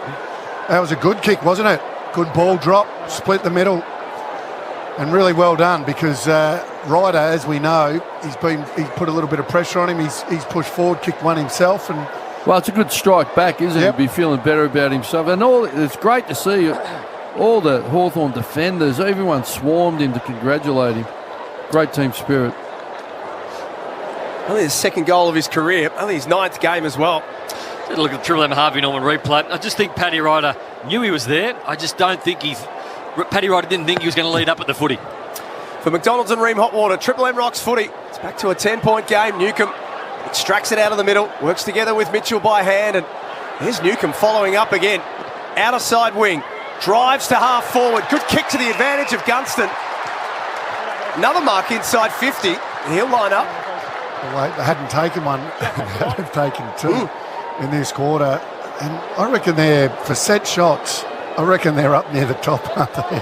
That was a good kick, wasn't it? Good ball drop, split the middle. And really well done, because Ryder, as we know, he's put a little bit of pressure on him. He's pushed forward, kicked one himself, and well, it's a good strike back, isn't it? He'll be feeling better about himself. And it's great to see all the Hawthorn defenders, everyone swarmed him to congratulate him. Great team spirit. Only his second goal of his career, only his 9th game as well. Had a look at the Triple M Harvey Norman replay. I just think Paddy Ryder knew he was there. I just don't think Paddy Ryder didn't think he was going to lead up at the footy. For McDonald's and Ream Hot Water, Triple M rocks footy. It's back to a 10-point game. Newcomb extracts it out of the middle, works together with Mitchell by hand, and here's Newcomb following up again. Outer side wing, drives to half forward. Good kick to the advantage of Gunston. Another mark inside 50. He'll line up. Well, they hadn't taken one. They've taken two in this quarter. And I reckon for set shots, I reckon they're up near the top, aren't they?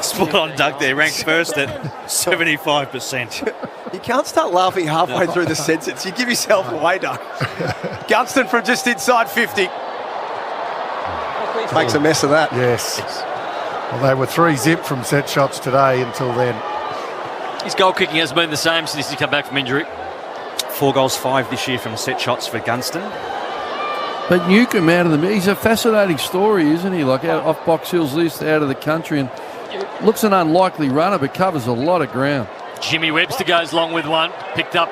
Spot on, Doug there, ranked first at 75%. You can't start laughing halfway through the sentence. You give yourself away, Doug. Gunston from just inside 50. Makes a mess of that. Yes. Well, they were 3-zip from set shots today until then. His goal kicking has been the same since he come back from injury. 4 goals, 5 this year from set shots for Gunston. But Newcomb out of the... He's a fascinating story, isn't he? Like off Box Hill's list, out of the country, and looks an unlikely runner, but covers a lot of ground. Jimmy Webster goes long with one. Picked up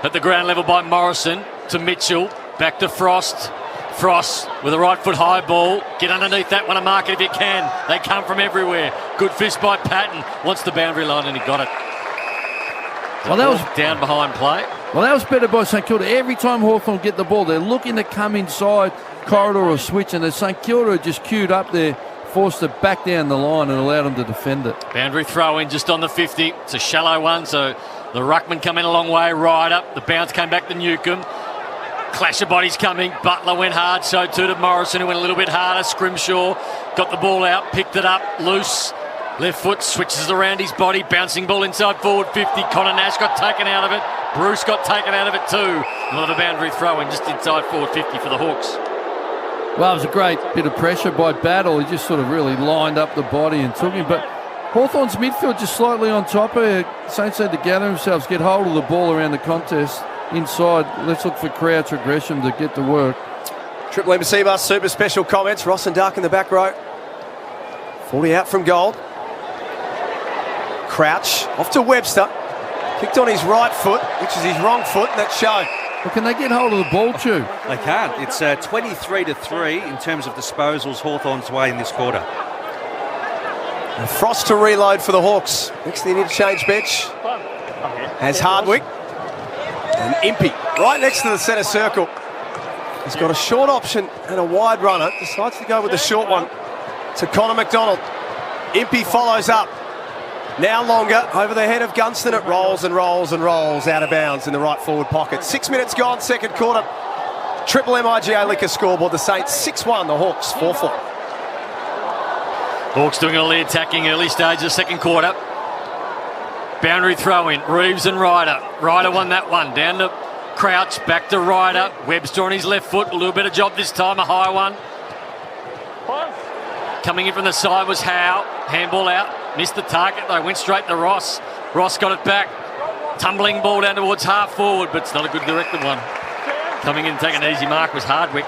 at the ground level by Morrison to Mitchell. Back to Frost. Frost with a right foot high ball. Get underneath that one and mark it if you can. They come from everywhere. Good fist by Patton. Wants the boundary line and he got it. Well, that was down behind play. Well, that was better by St Kilda. Every time Hawthorn get the ball, they're looking to come inside corridor or switch, and the St Kilda just queued up there, forced it back down the line and allowed them to defend it. Boundary throw in just on the 50. It's a shallow one, so the ruckman come in a long way, right up. The bounce came back to Newcomb. Clash of bodies coming. Butler went hard, so too did Morrison, who went a little bit harder. Scrimshaw got the ball out, picked it up, loose. Left foot switches around his body, bouncing ball inside forward 50. Connor Nash got taken out of it. Bruce got taken out of it too. Another boundary throw in just inside forward 50 for the Hawks. Well, it was a great bit of pressure by Battle. He just sort of really lined up the body and took him. But Hawthorn's midfield just slightly on top of it. Saints had to gather themselves, get hold of the ball around the contest. Inside, let's look for Crouch or Gresham to get to work. Triple M Bus super special comments. Ross and Dark in the back row. 40 out from goal. Crouch off to Webster. Kicked on his right foot, which is his wrong foot, and that's shown. Well, can they get hold of the ball, Chew? They can't. It's 23-3 in terms of disposals Hawthorn's way in this quarter. And Frost to reload for the Hawks. Next thing, interchange bench has Hardwick and Impey right next to the centre circle. He's got a short option and a wide runner. Decides to go with the short one to Connor McDonald. Impey follows up. Now longer, over the head of Gunston. It rolls and rolls and rolls out of bounds in the right forward pocket. 6 minutes gone, second quarter. Triple M IGA Liquor scoreboard. The Saints 6-1, the Hawks 4-4. Hawks doing early attacking, early stage of the second quarter. Boundary throw in, Reeves and Ryder. Ryder won that one. Down to Crouch, back to Ryder. Webster on his left foot, a little bit of job this time, a high one. Coming in from the side was Howe. Handball out. Missed the target. They went straight to Ross. Ross got it back. Tumbling ball down towards half forward, but it's not a good directed one. Coming in and taking an easy mark was Hardwick.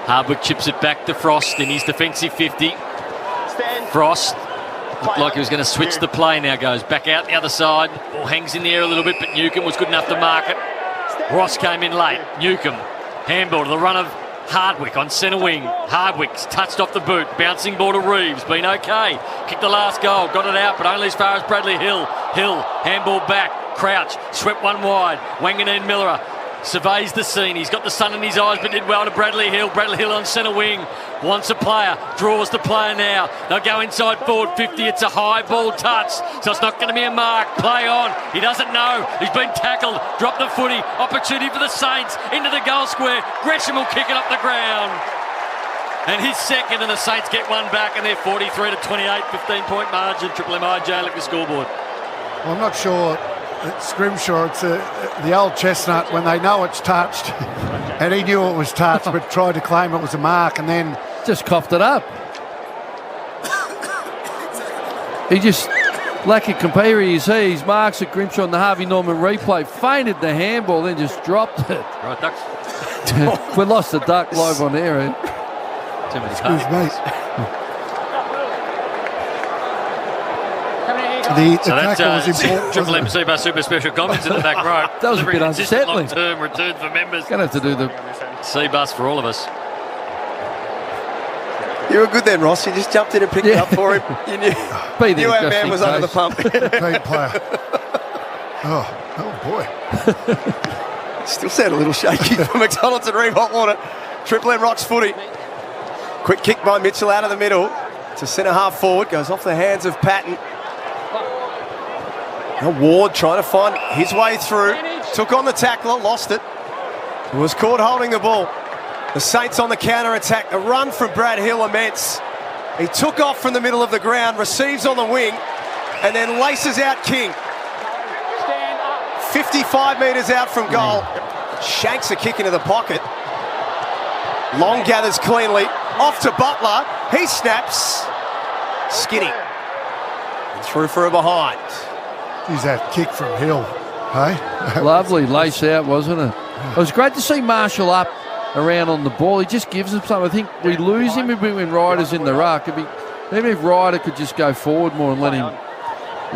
Hardwick chips it back to Frost in his defensive 50. Frost looked like he was going to switch the play. Now goes back out the other side. Ball hangs in the air a little bit, but Newcomb was good enough to mark it. Ross came in late. Newcomb. Handball to the run of Hardwick on centre wing. Hardwick's touched off the boot. Bouncing ball to Reeves. Been okay. Kicked the last goal. Got it out, but only as far as Bradley Hill. Hill. Handball back. Crouch. Swept one wide. Wanganeen Miller. surveys the scene. He's got the sun in his eyes, but did well to Bradley Hill. Bradley Hill on centre wing. Wants a player. Draws the player now. They'll go inside forward 50. It's a high ball touch, so it's not going to be a mark. Play on. He doesn't know. He's been tackled. Dropped the footy. Opportunity for the Saints. Into the goal square. Gresham will kick it up the ground. And his second, and the Saints get one back, and they're 43-28, 15-point margin. Triple MIJ look the scoreboard. Well, I'm not sure. It's Grimshaw, it's the old chestnut when they know it's touched, and he knew it was touched, but tried to claim it was a mark, and then just coughed it up. He just, lack of compare, he's marks at Grimshaw on the Harvey Norman replay, feinted the handball, then just dropped it. Right, Ducks. We lost the duck live on air. Eh? Too many Excuse me. The tackle was important. Triple MC by Super Special Comments in the back row. That was a bit unsettling. Long-term return for members. Going to have to do the C-bus for all of us. You were good then, Ross. You just jumped in and picked it up for him. You knew our man was under the pump. Great player. Oh boy. Still sound a little shaky for McDonald's and Reeve Hotwater. Triple M rocks footy. Quick kick by Mitchell out of the middle to centre half forward. Goes off the hands of Patton. Now Ward trying to find his way through. Took on the tackler, lost it. Was caught holding the ball. The Saints on the counter-attack. A run from Brad Hill immense. He took off from the middle of the ground, receives on the wing, and then laces out King. 55 metres out from goal. Shanks a kick into the pocket. Long gathers cleanly. Off to Butler. He snaps. Skinny. And through for a behind. Geez, that kick from Hill. Hey? Lovely lace out, wasn't it? It was great to see Marshall up around on the ball. He just gives them something. I think we lose him a bit when Ryder's in the ruck. Maybe if Ryder could just go forward more and let him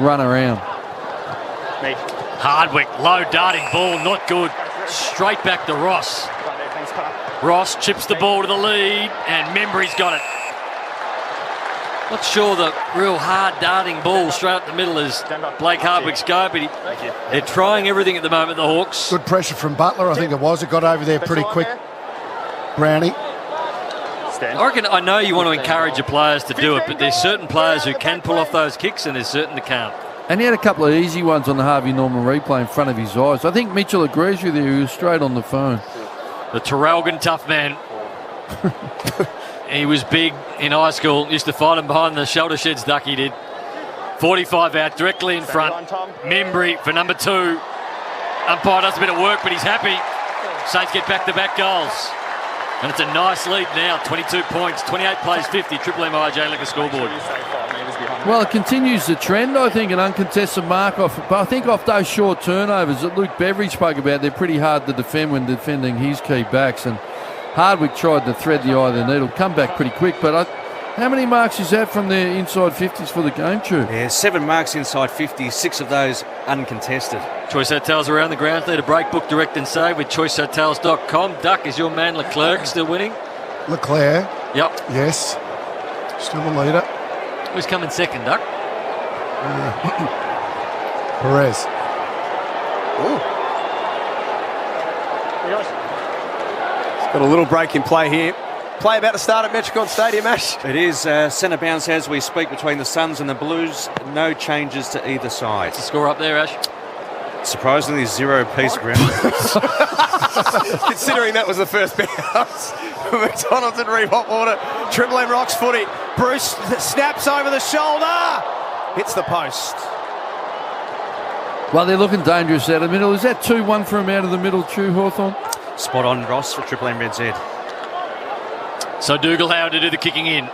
run around. Hardwick, low darting ball, not good. Straight back to Ross. Ross chips the ball to the lead, and Membry's got it. Not sure the real hard darting ball straight up the middle is Blake Hardwick's go, but they're trying everything at the moment, the Hawks. Good pressure from Butler, I think it was. It got over there pretty quick. Brownie. I reckon, I know you want to encourage your players to do it, but there's certain players who can pull off those kicks and there's certain that can't. And he had a couple of easy ones on the Harvey Norman replay in front of his eyes. I think Mitchell agrees with you. He was straight on the phone. The Terrelgan tough man. He was big in high school. Used to fight him behind the shoulder sheds, Ducky did. 45 out, directly in front. Membry for number 2. Umpire does a bit of work, but he's happy. Saints get back-to-back goals. And it's a nice lead now, 22 points, 28 plays 50. Triple MIJ like a scoreboard. Well, it continues the trend, I think, an uncontested mark off. But I think off those short turnovers that Luke Beveridge spoke about, they're pretty hard to defend when defending his key backs. And Hardwick tried to thread the eye of the needle, come back pretty quick. But how many marks is that from the inside 50s for the game, True? Yeah, 7 marks inside 50, 6 of those uncontested. Choice Hotels around the grounds. Need a break, book, direct and save with choicehotels.com. Duck, is your man Leclerc still winning? Leclerc. Yep. Yes. Still the leader. Who's coming second, Duck? Perez. It's got a little break in play here. Play about to start at Metricon Stadium, Ash. It is centre bounce as we speak between the Suns and the Blues. No changes to either side. What's the score up there, Ash? Surprisingly, 0 piece ground. Considering that was the first bounce for McDonald's and Reeve Hotwater. Triple M rocks footy. Bruce snaps over the shoulder. Hits the post. Well, they're looking dangerous out of the middle. Is that 2-1 for him out of the middle, True, Hawthorn? Spot on, Ross, for Triple M Red Z. So Dougal Howard to do the kicking in.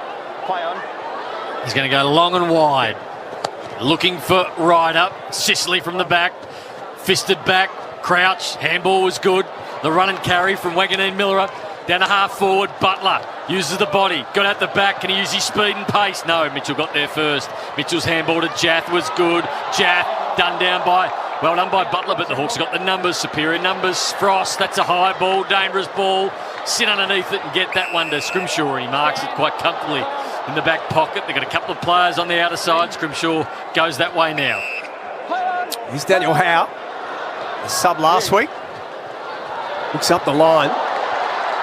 He's going to go long and wide. Looking for Ryder. Sicily from the back. Fisted back. Crouch. Handball was good. The run and carry from Wanganeen Miller. Down to half forward. Butler uses the body. Got out the back. Can he use his speed and pace? No, Mitchell got there first. Mitchell's handball to Jath was good. Jath done down by... Well done by Butler, but the Hawks have got the numbers, superior numbers. Frost, that's a high ball, dangerous ball. Sit underneath it and get that one to Scrimshaw. He marks it quite comfortably in the back pocket. They've got a couple of players on the outer side. Scrimshaw goes that way now. Here's Daniel Howe, the sub last week. Looks up the line.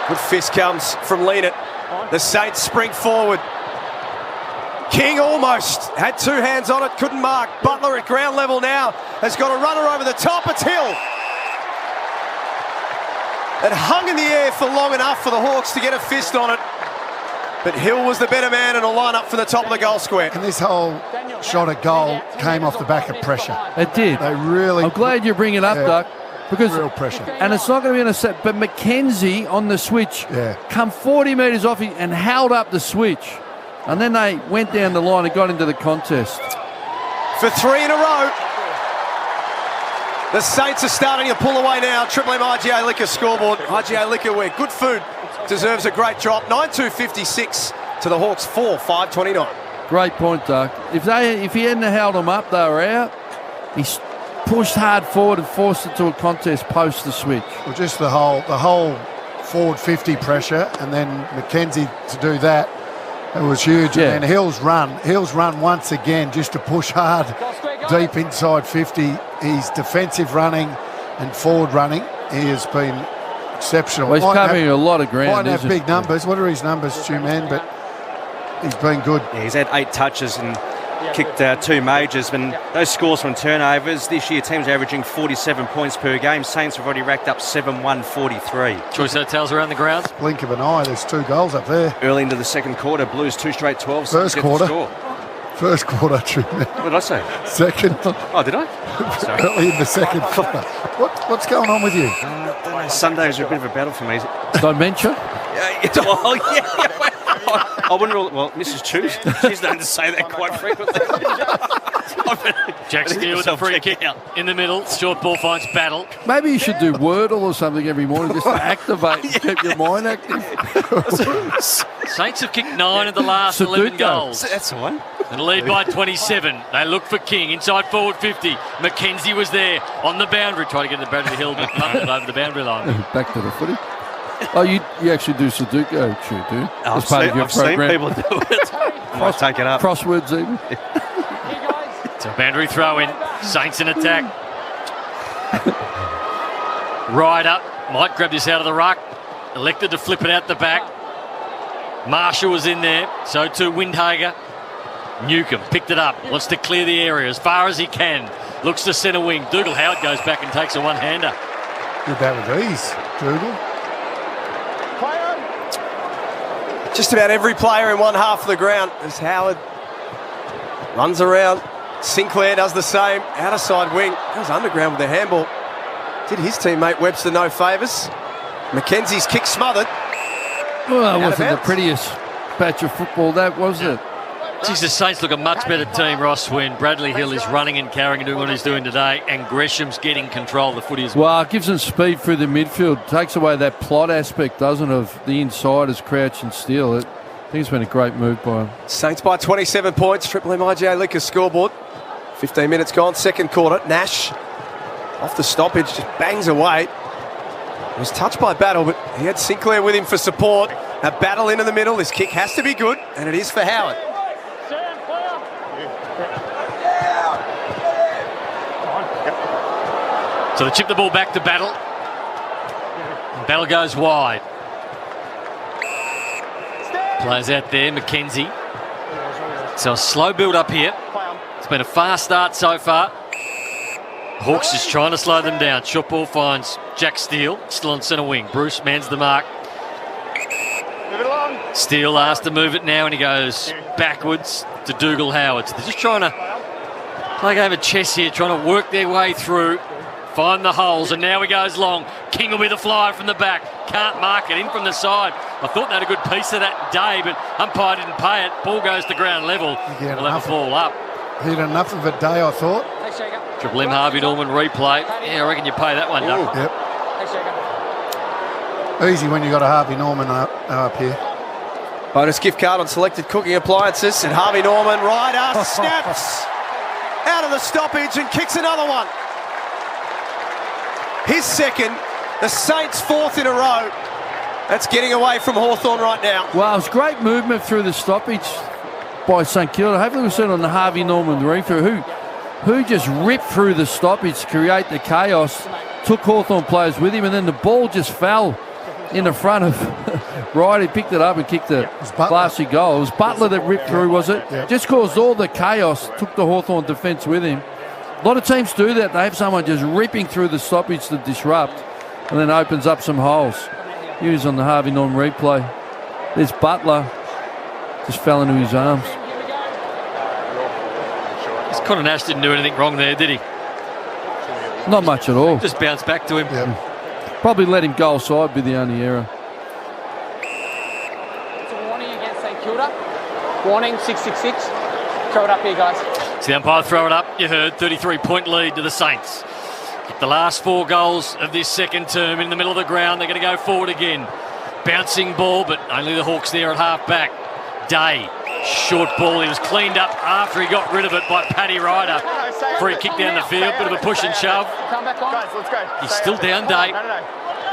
Good fist comes from Leanett. The Saints spring forward. King almost had two hands on it, couldn't mark. Butler at ground level now has got a runner over the top. It's Hill. It hung in the air for long enough for the Hawks to get a fist on it. But Hill was the better man and a line up from the top of the goal square. And this whole shot at goal came off the back of pressure. It did. They really... I'm glad you bring it up, Duck. Because, real pressure. And it's not going to be in a set, but Mackenzie on the switch come 40 metres off him and held up the switch. And then they went down the line and got into the contest. For three in a row. The Saints are starting to pull away now. Triple M IGA Liquor scoreboard. IGA Liquor, where good food deserves a great drop. 9-2-56 to the Hawks 4-5-29. Great point, Duck. If he hadn't held them up, they were out. He pushed hard forward and forced it to a contest post the switch. Well, just the whole forward 50 pressure, and then Mackenzie to do that. It was huge. Yeah. And Hill's run once again just to push hard deep inside 50. His defensive running and forward running, he has been exceptional. Well, he's covering a lot of ground. Might have big numbers. What are his numbers, Stu, man? But he's been good. Yeah, he's had 8 touches and kicked 2 majors. And those scores from turnovers, this year teams are averaging 47 points per game. Saints have already racked up 7-1-43. Choice hotels around the ground. Blink of an eye, there's 2 goals up there. Early into the second quarter, Blues 2 straight 12s. First quarter, Stu. What did I say? Second. Oh, did I? Sorry. Early in the second quarter. What's going on with you? Sundays are a bit of a battle for me. Dementia? Well, yeah. I wouldn't rule. Well, Mrs. Chu, she's known to say that quite frequently. Jack Steele with the free kick out in the middle. Short ball finds Battle. Maybe you should do Wordle or something every morning just to activate and keep your mind active. Saints have kicked 9 of the last 11 goals. That's the one. And lead by 27. They look for King inside forward 50. Mackenzie was there on the boundary, trying to get the boundary hill, but punted over the boundary line. Back to the footy. Oh, you actually do Sudoku, do you? I've seen people do it. Might take it up. Crosswords even. It's a boundary throw in. Saints in attack. Ryder might grab this out of the ruck. Elected to flip it out the back. Marshall was in there. So too Windhager. Newcomb picked it up. Wants to clear the area as far as he can. Looks to centre wing. Dougal Howard goes back and takes a one-hander. Did that with ease, Dougal. Just about every player in one half of the ground as Howard runs around. Sinclair does the same. Outer side wing. Goes underground with the handball. Did his teammate Webster no favours. Mackenzie's kick smothered. Well, that wasn't the prettiest patch of football, that was it? Geez, the Saints look a much better team, Ross, when Bradley Hill is running and carrying and doing what he's doing today, and Gresham's getting control of the footy as well. Well, it gives them speed through the midfield. Takes away that plot aspect, doesn't it, of the insiders crouch and steal it. I think it's been a great move by him. Saints by 27 points. Triple M IGA Liquor scoreboard. 15 minutes gone, second quarter. Nash off the stoppage, just bangs away. He was touched by Battle, but he had Sinclair with him for support. A Battle into the middle. This kick has to be good, and it is for Howard. So they chip the ball back to Battle. And Battle goes wide. Plays out there, Mackenzie. So a slow build up here. It's been a fast start so far. Hawks just trying to slow them down. Short ball finds Jack Steele, still on centre wing. Bruce mans the mark. Steele asked to move it now, and he goes backwards to Dougal Howard. So they're just trying to play a game of chess here, trying to work their way through, find the holes, and now he goes long. King will be the flyer from the back. Can't mark it, in from the side. I thought they had a good piece of that day, but umpire didn't pay it. Ball goes to ground level. We'll have a fall up. He had enough of a day, I thought. Triple M Harvey Norman replay. Yeah, I reckon you pay that one, Duck. Yep. Easy when you got a Harvey Norman up here. Bonus gift card on selected cooking appliances. And Harvey Norman, Ryder, snaps out of the stoppage and kicks another one. His second, the Saints' fourth in a row. That's getting away from Hawthorn right now. Well, it was great movement through the stoppage by St Kilda. Hopefully we'll see it on the Harvey Norman referee, who just ripped through the stoppage to create the chaos. took Hawthorn players with him, and then the ball just fell in the front of Wright. He picked it up and kicked a classy goal. It was Butler that ripped through, was it? Yep. Just caused all the chaos, took the Hawthorn defence with him. A lot of teams do that. They have someone just ripping through the stoppage to disrupt and then opens up some holes. He was on the Harvey Norman replay. There's Butler. Just fell into his arms. Connor Nash didn't do anything wrong there, did he? Not much at all. Just bounced back to him. Probably let him go side, be the only error. It's a warning against St Kilda. Warning, 666. Throw it up here, guys. So the umpire throw it up. You heard 33-point lead to the Saints. The last 4 goals of this second term in the middle of the ground. They're going to go forward again. Bouncing ball, but only the Hawks there at half back. Day. Short ball. He was cleaned up after he got rid of it by Paddy Ryder. Free kick down the field. Bit of a push and shove. Come back on. Guys, let's go. He's still down, Day.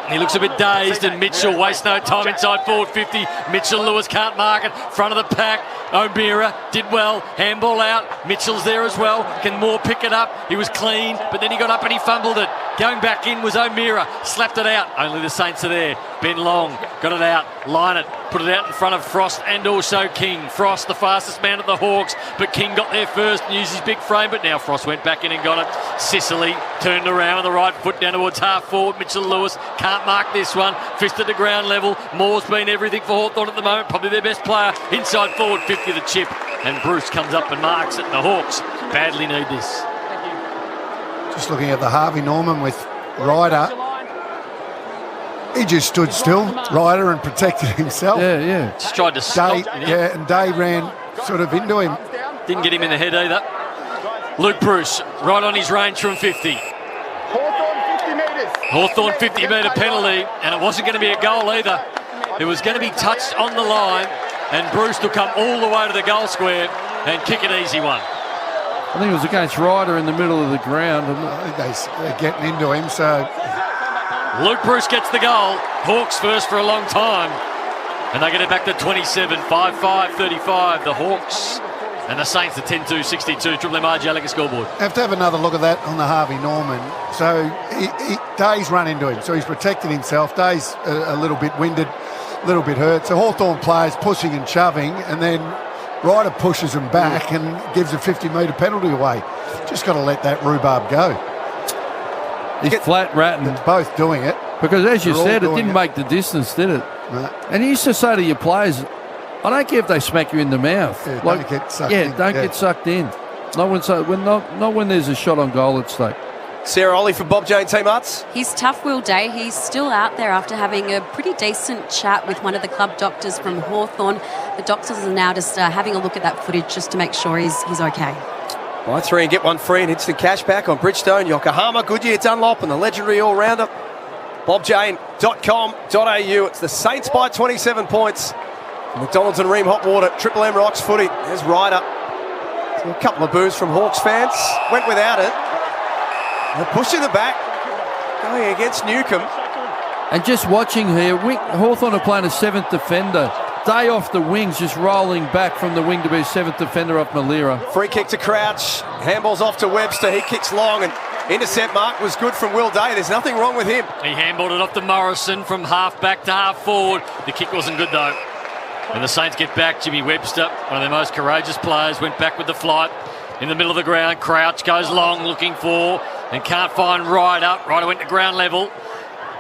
He looks a bit dazed, and Mitchell wastes no time inside forward 50. Mitchell Lewis can't mark it. Front of the pack. O'Meara did well. Handball out. Mitchell's there as well. Can Moore pick it up? He was clean, but then he got up and he fumbled it. Going back in was O'Meara. Slapped it out. Only the Saints are there. Ben Long got it out. Line it. Put it out in front of Frost and also King. Frost, the fastest man at the Hawks, but King got there first and used his big frame, but now Frost went back in and got it. Sicily turned around on the right foot down towards half forward. Mitchell Lewis can't mark this one. Fist at the ground level. Moore's been everything for Hawthorn at the moment. Probably their best player. Inside forward 50 the chip. And Bruce comes up and marks it. And the Hawks badly need this. Just looking at the Harvey Norman with Ryder. He just stood still, Ryder, and protected himself. Yeah. Just tried to stop. And Day ran sort of into him. Didn't get him in the head either. Luke Bruce, right on his range from 50. Hawthorn 50-metre penalty, and it wasn't going to be a goal either. It was going to be touched on the line, and Bruce will come all the way to the goal square and kick an easy one. I think it was against Ryder in the middle of the ground. I think they're getting into him, so... Luke Bruce gets the goal. Hawks first for a long time. And they get it back to 27, 5-5-35. The Hawks and the Saints are 10-2-62. Triple MR Gallagher scoreboard. Have to have another look at that on the Harvey Norman. So Day's run into him, so he's protected himself. Day's a little bit winded, a little bit hurt. So Hawthorn players pushing and shoving, and then Ryder pushes him back and gives a 50-metre penalty away. Just got to let that rhubarb go. He's flat ratting. They're both doing it. Because as you said, it didn't make the distance, did it? No. And he used to say to your players, I don't care if they smack you in the mouth. Yeah, don't get sucked in. Don't get sucked in. Not when there's a shot on goal at stake. Sarah Ollie for Bob Jane Team Arts. He's tough, Will Day. He's still out there after having a pretty decent chat with one of the club doctors from Hawthorn. The doctors are now just having a look at that footage just to make sure he's okay. Buy 3 and get 1 free and instant cash back on Bridgestone, Yokohama, Goodyear, Dunlop and the legendary all-rounder. BobJane.com.au. It's the Saints by 27 points. McDonald's and Ream Hot Water, Triple M Rocks footy. There's Ryder. So a couple of boos from Hawks fans. Went without it. They're pushing the back. Going against Newcomb. And just watching here, Hawthorn are playing a 7th defender. Day off the wings, just rolling back from the wing to be a 7th defender off Malira. Free kick to Crouch. Handball's off to Webster. He kicks long and intercept mark was good from Will Day. There's nothing wrong with him. He handballed it off to Morrison from half back to half forward. The kick wasn't good though. And the Saints get back. Jimmy Webster, one of their most courageous players, went back with the flight. In the middle of the ground, Crouch goes long looking for and can't find Ryder. Ryder went to ground level.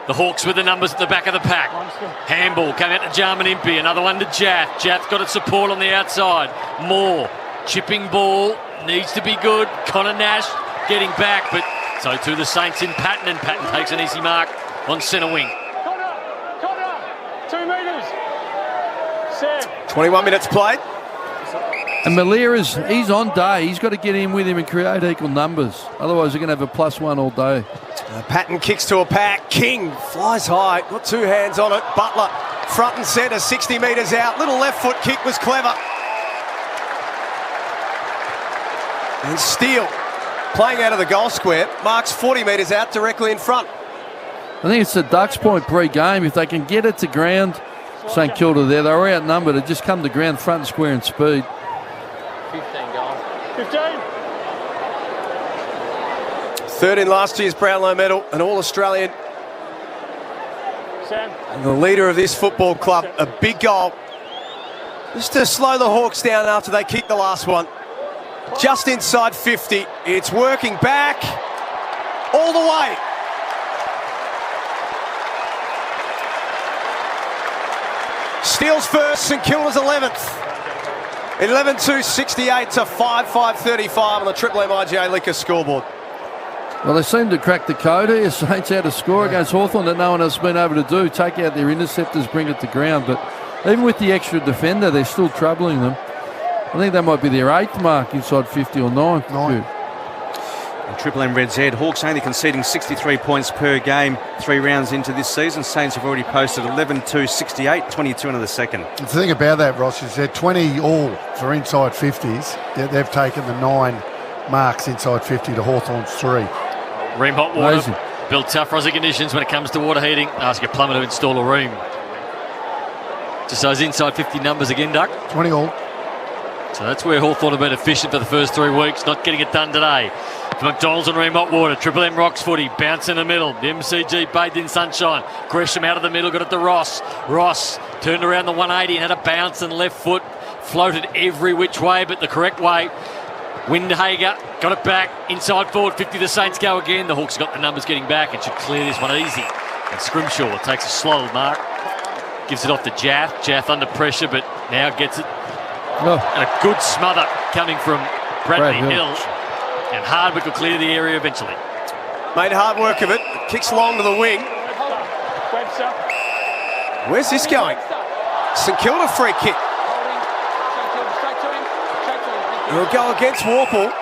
The Hawks with the numbers at the back of the pack. Handball came out to Jarman Impey. Another one to Jath. Jath's got its support on the outside. Moore, chipping ball, needs to be good. Connor Nash getting back, but so too the Saints in Patton, and Patton takes an easy mark on centre wing. Connor, 2 metres. 21 minutes played. And Malira's, he's on Day. He's got to get in with him and create equal numbers. Otherwise, they're going to have a +1 all day. Patton kicks to a pack. King flies high. Got 2 hands on it. Butler front and centre, 60 metres out. Little left foot kick was clever. And Steele, playing out of the goal square, marks 40 metres out directly in front. I think it's the Ducks' point pre-game. If they can get it to ground, St Kilda there, they were outnumbered. It just come to ground front and square in speed. 15 goals. 15. Third in last year's Brownlow medal, an All-Australian. And the leader of this football club, a big goal. Just to slow the Hawks down after they kicked the last one. Just inside 50. It's working back all the way. Steals first, St Kilda's 11th. 11-2-68 to 5-5-35 on the Triple MIJ Liquor scoreboard. Well, they seem to crack the code here. Saints had a score against Hawthorn that no one else has been able to do. Take out their interceptors, bring it to ground. But even with the extra defender, they're still troubling them. I think that might be their 8th mark inside 50 or 9th. And Triple M Red Z, Hawks only conceding 63 points per game 3 rounds into this season. Saints have already posted 11-2-68, 22 into the second. The thing about that, Ross, is they're 20 all for inside 50s. They've taken the 9 marks inside 50 to Hawthorn's 3. Ream hot water. Amazing. Built tough Aussie conditions when it comes to water heating. Ask your plumber to install a ream. Just those inside 50 numbers again, Duck. 20 all. So that's where Hawthorn have been efficient for the first 3 weeks, not getting it done today. For McDonald's and Ream hot water. Triple M Rocks footy, bounce in the middle. The MCG bathed in sunshine. Gresham out of the middle, got it to Ross. Ross turned around the 180 and had a bounce and left foot. Floated every which way, but the correct way. Windhager got it back, inside forward 50, the Saints go again. The Hawks got the numbers getting back and should clear this one easy. And Scrimshaw takes a slow mark, gives it off to Jath. Jath under pressure, but now gets it. And a good smother coming from Bradley Hill. And Hardwick will clear the area eventually. Made hard work of it, kicks long to the wing. Where's this going? St Kilda free kick. It'll go against Warple.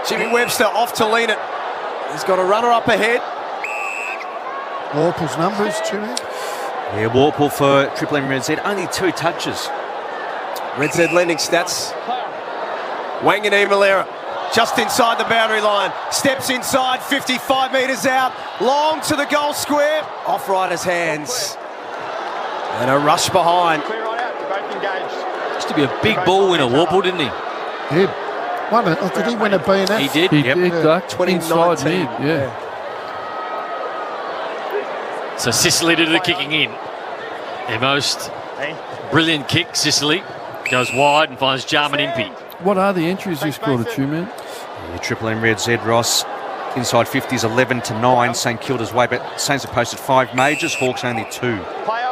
Jimmy Webster off to lead it. He's got a runner up ahead. Warple's numbers, Jimmy? Yeah, Warple for Triple M Red Z, only 2 touches. Red Z lending stats. Wangani Malera just inside the boundary line. Steps inside, 55 metres out. Long to the goal square. Off Ryder's hands. And a rush behind. Used to be a big ball winner, Warple, didn't he? Did. Did he win a B&F? He did. He did, Duck. 2019. Yeah. So Sicily did the kicking in. Their most brilliant kick, Sicily, goes wide and finds Jarman Impey. What are the entries this quarter, man? Yeah, Triple M Red Z, Ross. Inside 50s 11-9. St Kilda's way, but Saints have posted 5 majors, Hawks only 2.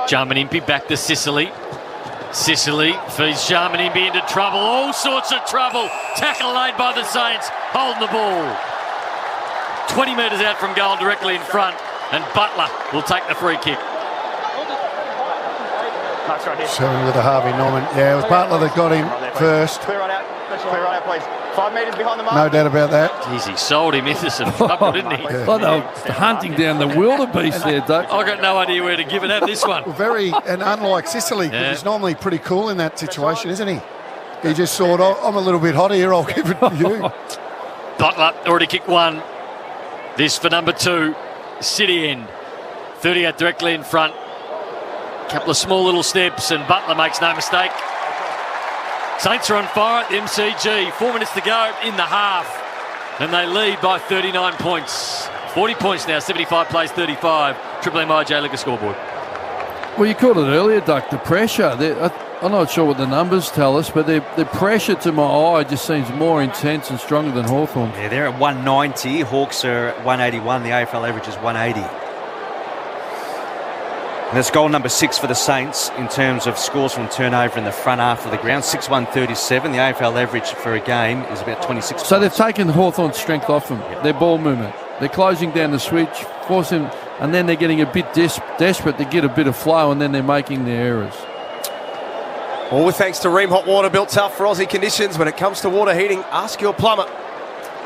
Jarman Impey back to Sicily. Sicily feeds Jarman Impey into trouble. All sorts of trouble. Tackle laid by the Saints. Holding the ball. 20 metres out from goal, directly in front. And Butler will take the free kick. Showing with the Harvey Norman. Yeah, it was Butler that got him first. Clear right out. Let's clear right out, please. 5 metres behind the mark. No doubt about that. Jeez, he sold him into some trouble, didn't he? Well, they were hunting down the wildebeest there, Doug. I got no idea where to give it at this one. Well, and unlike Sicily, he's normally pretty cool in that situation, isn't he? He just thought, I'm a little bit hot here, I'll give it to you. Butler already kicked 1. This for number 2, City end. 38 directly in front. Couple of small little steps and Butler makes no mistake. Saints are on fire at the MCG. 4 minutes to go in the half. And they lead by 39 points. 40 points now, 75 plays 35. Triple MIJ Liquor scoreboard. Well, you called it earlier, Duck, the pressure. I'm not sure what the numbers tell us, but the pressure to my eye just seems more intense and stronger than Hawthorn. Yeah, they're at 190. Hawks are at 181. The AFL average is 180. And that's goal number 6 for the Saints in terms of scores from turnover in the front half of the ground. 6-1-37. The AFL average for a game is about 26. So they've taken Hawthorn's strength off them. Their ball movement. They're closing down the switch, forcing, and then they're getting a bit desperate to get a bit of flow, and then they're making their errors. All with thanks to Ream Hot Water, built tough for Aussie conditions. When it comes to water heating, ask your plumber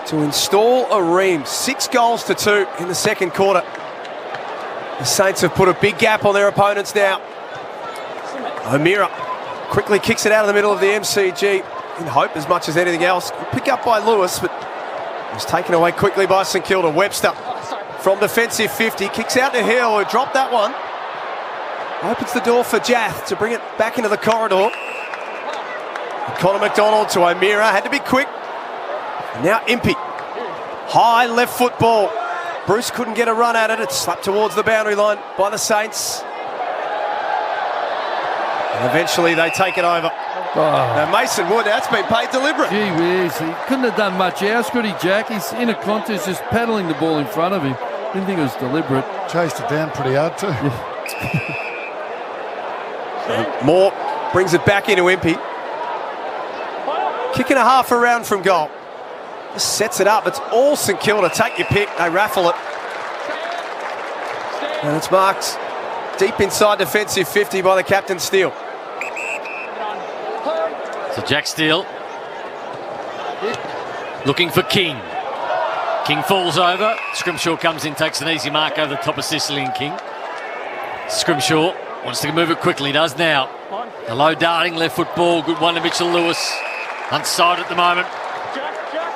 to install a Ream. 6 goals to 2 in the second quarter. The Saints have put a big gap on their opponents now. O'Meara quickly kicks it out of the middle of the MCG in hope as much as anything else. Pick up by Lewis, but was taken away quickly by St Kilda. Webster from defensive 50, kicks out to Hill, who dropped that one. Opens the door for Jath to bring it back into the corridor. Connor McDonald to O'Meara, had to be quick. And now Impey High left foot ball. Bruce couldn't get a run at it. It's slapped towards the boundary line by the Saints. And eventually they take it over. Now Mason Wood, that's been paid deliberate. Gee whiz, he couldn't have done much else, could he, Jack? He's in a contest just paddling the ball in front of him. Didn't think it was deliberate. Chased it down pretty hard too. Moore brings it back into Impey. Kick and a half around from goal. Just sets it up. It's all St Kilda. Take your pick. They raffle it. And it's marked deep inside defensive 50 by the captain Steele. So Jack Steele looking for King. King falls over. Scrimshaw comes in, takes an easy mark over the top of Sicily and King. Scrimshaw wants to move it quickly. He does now. A low darting left foot ball. Good one to Mitchell Lewis. Unside at the moment.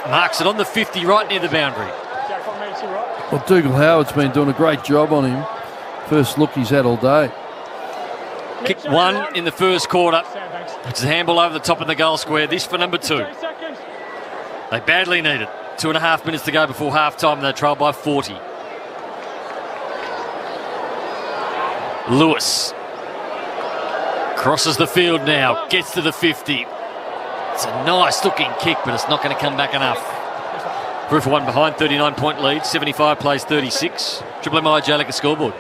Marks it on the 50 right near the boundary. Well, Dougal Howard's been doing a great job on him. First look he's had all day. Kicked one in the first quarter. It's a handball over the top of the goal square. This for number 2. They badly need it. 2.5 minutes to go before half-time. They're trailed by 40. Lewis crosses the field now. Gets to the 50. It's a nice-looking kick, but it's not going to come back enough. 3-for-1 behind, 39-point lead. 75 plays 36. Triple M IJ like a scoreboard.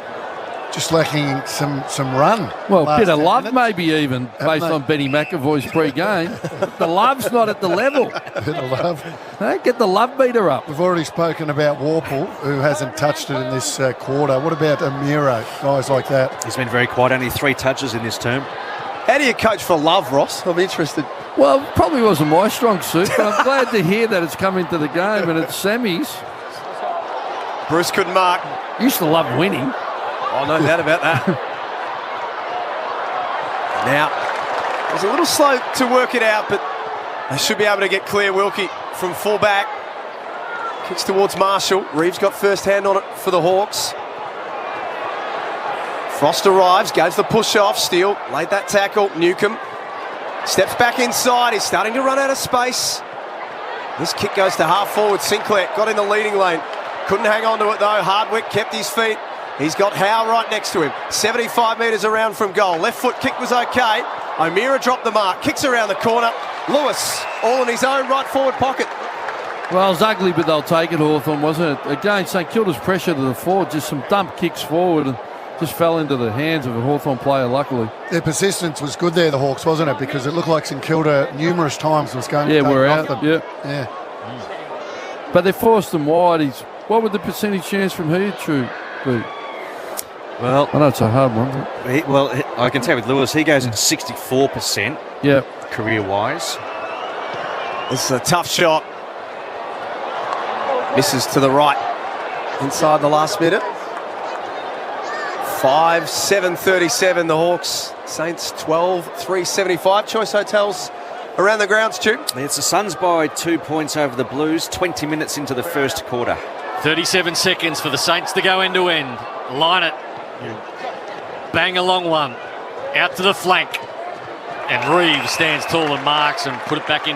Just lacking some run. Well, a bit of love maybe even, based on Benny McAvoy's pre-game. The love's not at the level. A bit of love. Hey, get the love meter up. We've already spoken about Warple, who hasn't touched it in this quarter. What about Amiro, guys like that? He's been very quiet, only 3 touches in this term. How do you coach for love, Ross? I'm interested. Well, probably wasn't my strong suit, but I'm glad to hear that it's come into the game and it's semis. Bruce couldn't mark. Used to love winning. Oh, no doubt about that. Now, it was a little slow to work it out, but they should be able to get clear. Wilkie from full-back. Kicks towards Marshall. Reeves got first hand on it for the Hawks. Frost arrives, goes the push-off. Steele laid that tackle. Newcomb steps back inside. He's starting to run out of space. This kick goes to half-forward. Sinclair got in the leading lane. Couldn't hang on to it, though. Hardwick kept his feet. He's got Howe right next to him. 75 metres around from goal. Left foot kick was okay. O'Meara dropped the mark. Kicks around the corner. Lewis, all in his own right forward pocket. Well, it was ugly, but they'll take it, Hawthorn, wasn't it? Again, St Kilda's pressure to the forward, just some dump kicks forward and just fell into the hands of a Hawthorn player, luckily. Their persistence was good there, the Hawks, wasn't it? Because it looked like St Kilda numerous times was going to take we're off out. them. Yeah. But they forced them wide. What would the percentage chance from here be? Well, I know it's a hard one. I can tell with Lewis, he goes at 64%. Yeah, career-wise. This is a tough shot. Misses to the right inside the last minute. 5-7-37 the Hawks. Saints 12-3-75. Choice Hotels around the grounds, Stu. It's the Suns by 2 points over the Blues. 20 minutes into the first quarter. 37 seconds for the Saints to go end-to-end. Line it. Bang a long one. Out to the flank. And Reeves stands tall and marks and put it back in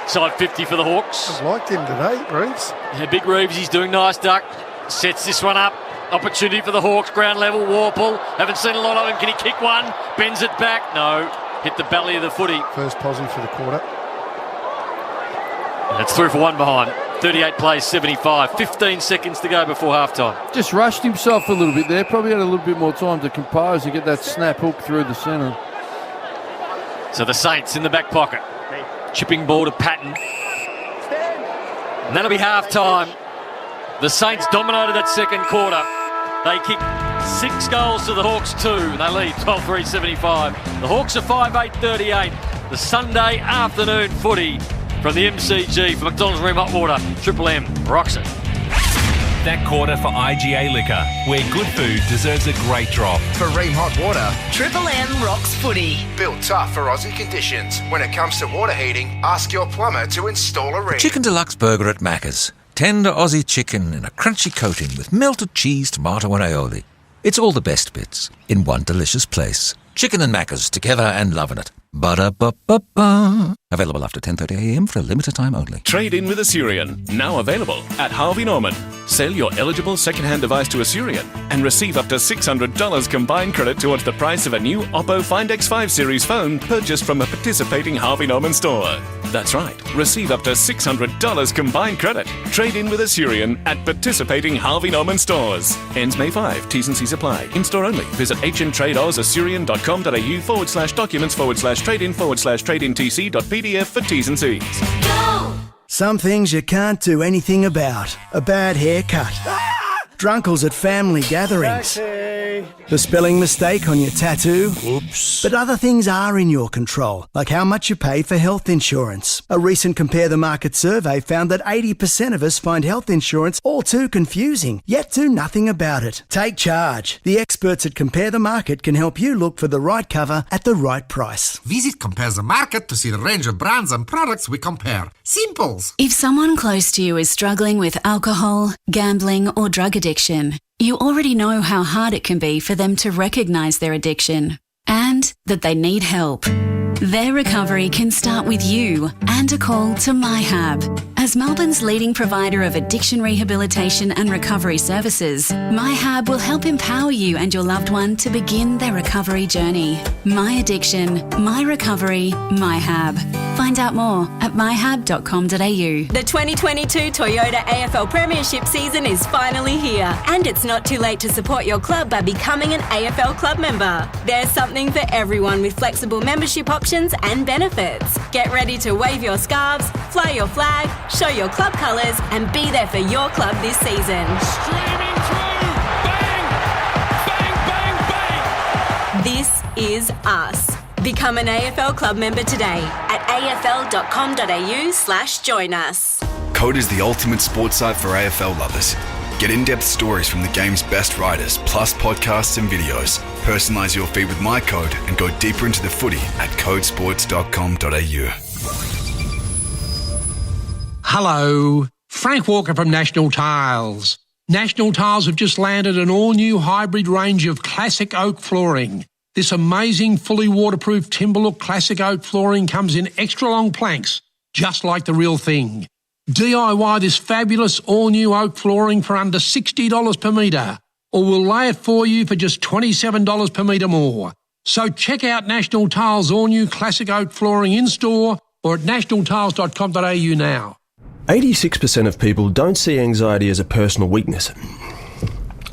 side 50 for the Hawks. I've liked him today, Reeves. Yeah, big Reeves, he's doing nice, Duck. Sets this one up. Opportunity for the Hawks, ground level. Warple, haven't seen a lot of him. Can he kick one? Bends it back. No. Hit the belly of the footy. First possum for the quarter. And it's 3-for-1 behind. 38 plays, 75. 15 seconds to go before halftime. Just rushed himself a little bit there. Probably had a little bit more time to compose and get that snap hook through the centre. So the Saints in the back pocket. Chipping ball to Patton. And that'll be halftime. The Saints dominated that second quarter. They kicked 6 goals to the Hawks 2. They lead 12-3-75. The Hawks are 5-8-38. The Sunday afternoon footy from the MCG for McDonald's Room Hot Water. Triple M rocks it. That quarter for IGA Liquor, where good food deserves a great drop. For Ream Hot Water, Triple M rocks footy. Built tough for Aussie conditions. When it comes to water heating, ask your plumber to install a Ream. Chicken Deluxe Burger at Macca's. Tender Aussie chicken in a crunchy coating with melted cheese, tomato and aioli. It's all the best bits in one delicious place. Chicken and Macca's, together and loving it. Ba-da-ba-ba-ba. Available after 10:30am for a limited time only. Trade in with Assyrian, now available at Harvey Norman. Sell your eligible second-hand device to Assyrian and receive up to $600 combined credit towards the price of a new Oppo Find X5 series phone purchased from a participating Harvey Norman store. That's right, receive up to $600 combined credit. Trade in with Assyrian at participating Harvey Norman stores. Ends May 5, T's and C's apply. In-store only. Visit hmtradeozassyrian.com.au/documents/trade-in/trade-in-tc.pdf for T's and C's. Some things you can't do anything about. A bad haircut. Drunkles at family gatherings. The spelling mistake on your tattoo. Oops. But other things are in your control, like how much you pay for health insurance. A recent Compare the Market survey found that 80% of us find health insurance all too confusing, yet do nothing about it. Take charge. The experts at Compare the Market can help you look for the right cover at the right price. Visit Compare the Market to see the range of brands and products we compare. Simples. If someone close to you is struggling with alcohol, gambling, or drug addiction, you already know how hard it can be for them to recognise their addiction and that they need help. Their recovery can start with you and a call to MyHab. As Melbourne's leading provider of addiction rehabilitation and recovery services, MyHab will help empower you and your loved one to begin their recovery journey. My addiction, my recovery, MyHab. Find out more at myhab.com.au. The 2022 Toyota AFL Premiership season is finally here, and it's not too late to support your club by becoming an AFL club member. There's something for everyone with flexible membership options and benefits. Get ready to wave your scarves, fly your flag, show your club colours, and be there for your club this season. Streaming through! Bang! Bang, bang, bang! This is us. Become an AFL club member today at afl.com.au/join us. Code is the ultimate sports site for AFL lovers. Get in-depth stories from the game's best writers, plus podcasts and videos. Personalise your feed with my code and go deeper into the footy at codesports.com.au. Hello, Frank Walker from National Tiles. National Tiles have just landed an all-new hybrid range of classic oak flooring. This amazing fully waterproof Timberlook classic oak flooring comes in extra long planks, just like the real thing. DIY this fabulous all-new oak flooring for under $60 per metre, or we'll lay it for you for just $27 per metre more. So check out National Tiles' all-new classic oak flooring in-store or at nationaltiles.com.au now. 86% of people don't see anxiety as a personal weakness.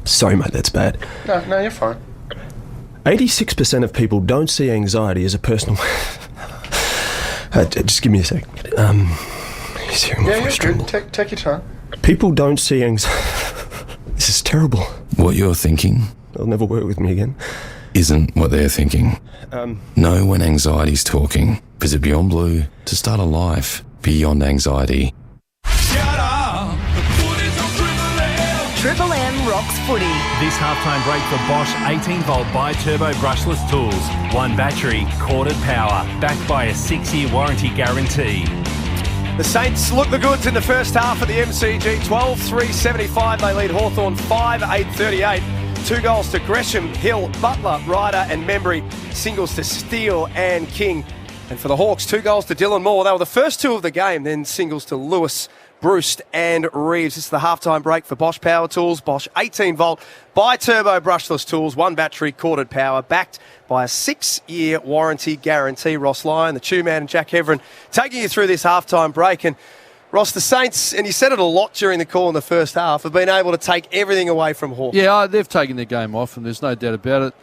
Sorry, mate, that's bad. No, you're fine. 86% of people don't see anxiety as a personal... just give me a sec. You're good. Take your time. People don't see anxiety... This is terrible. What you're thinking... They'll never work with me again. ...isn't what they're thinking. Know when anxiety's talking. Visit Beyond Blue to start a life beyond anxiety. Triple M rocks footy. This halftime break for Bosch 18-volt bi-turbo brushless tools. One battery, corded power, backed by a 6-year warranty guarantee. The Saints look the goods in the first half of the MCG. 12-3-75. They lead Hawthorn 5-8-38. 2 goals to Gresham, Hill, Butler, Ryder and Membry. Singles to Steele and King. And for the Hawks, 2 goals to Dylan Moore. They were the first 2 of the game. Then singles to Lewis, Bruce and Reeves. This is the halftime break for Bosch Power Tools. Bosch 18-volt bi-turbo brushless tools. 1 battery, corded power, backed by a 6-year warranty guarantee. Ross Lyon, the Chew Man and Jack Heverin taking you through this halftime break. And Ross, the Saints, and you said it a lot during the call in the first half, have been able to take everything away from Hawks. Yeah, they've taken their game off, and there's no doubt about it.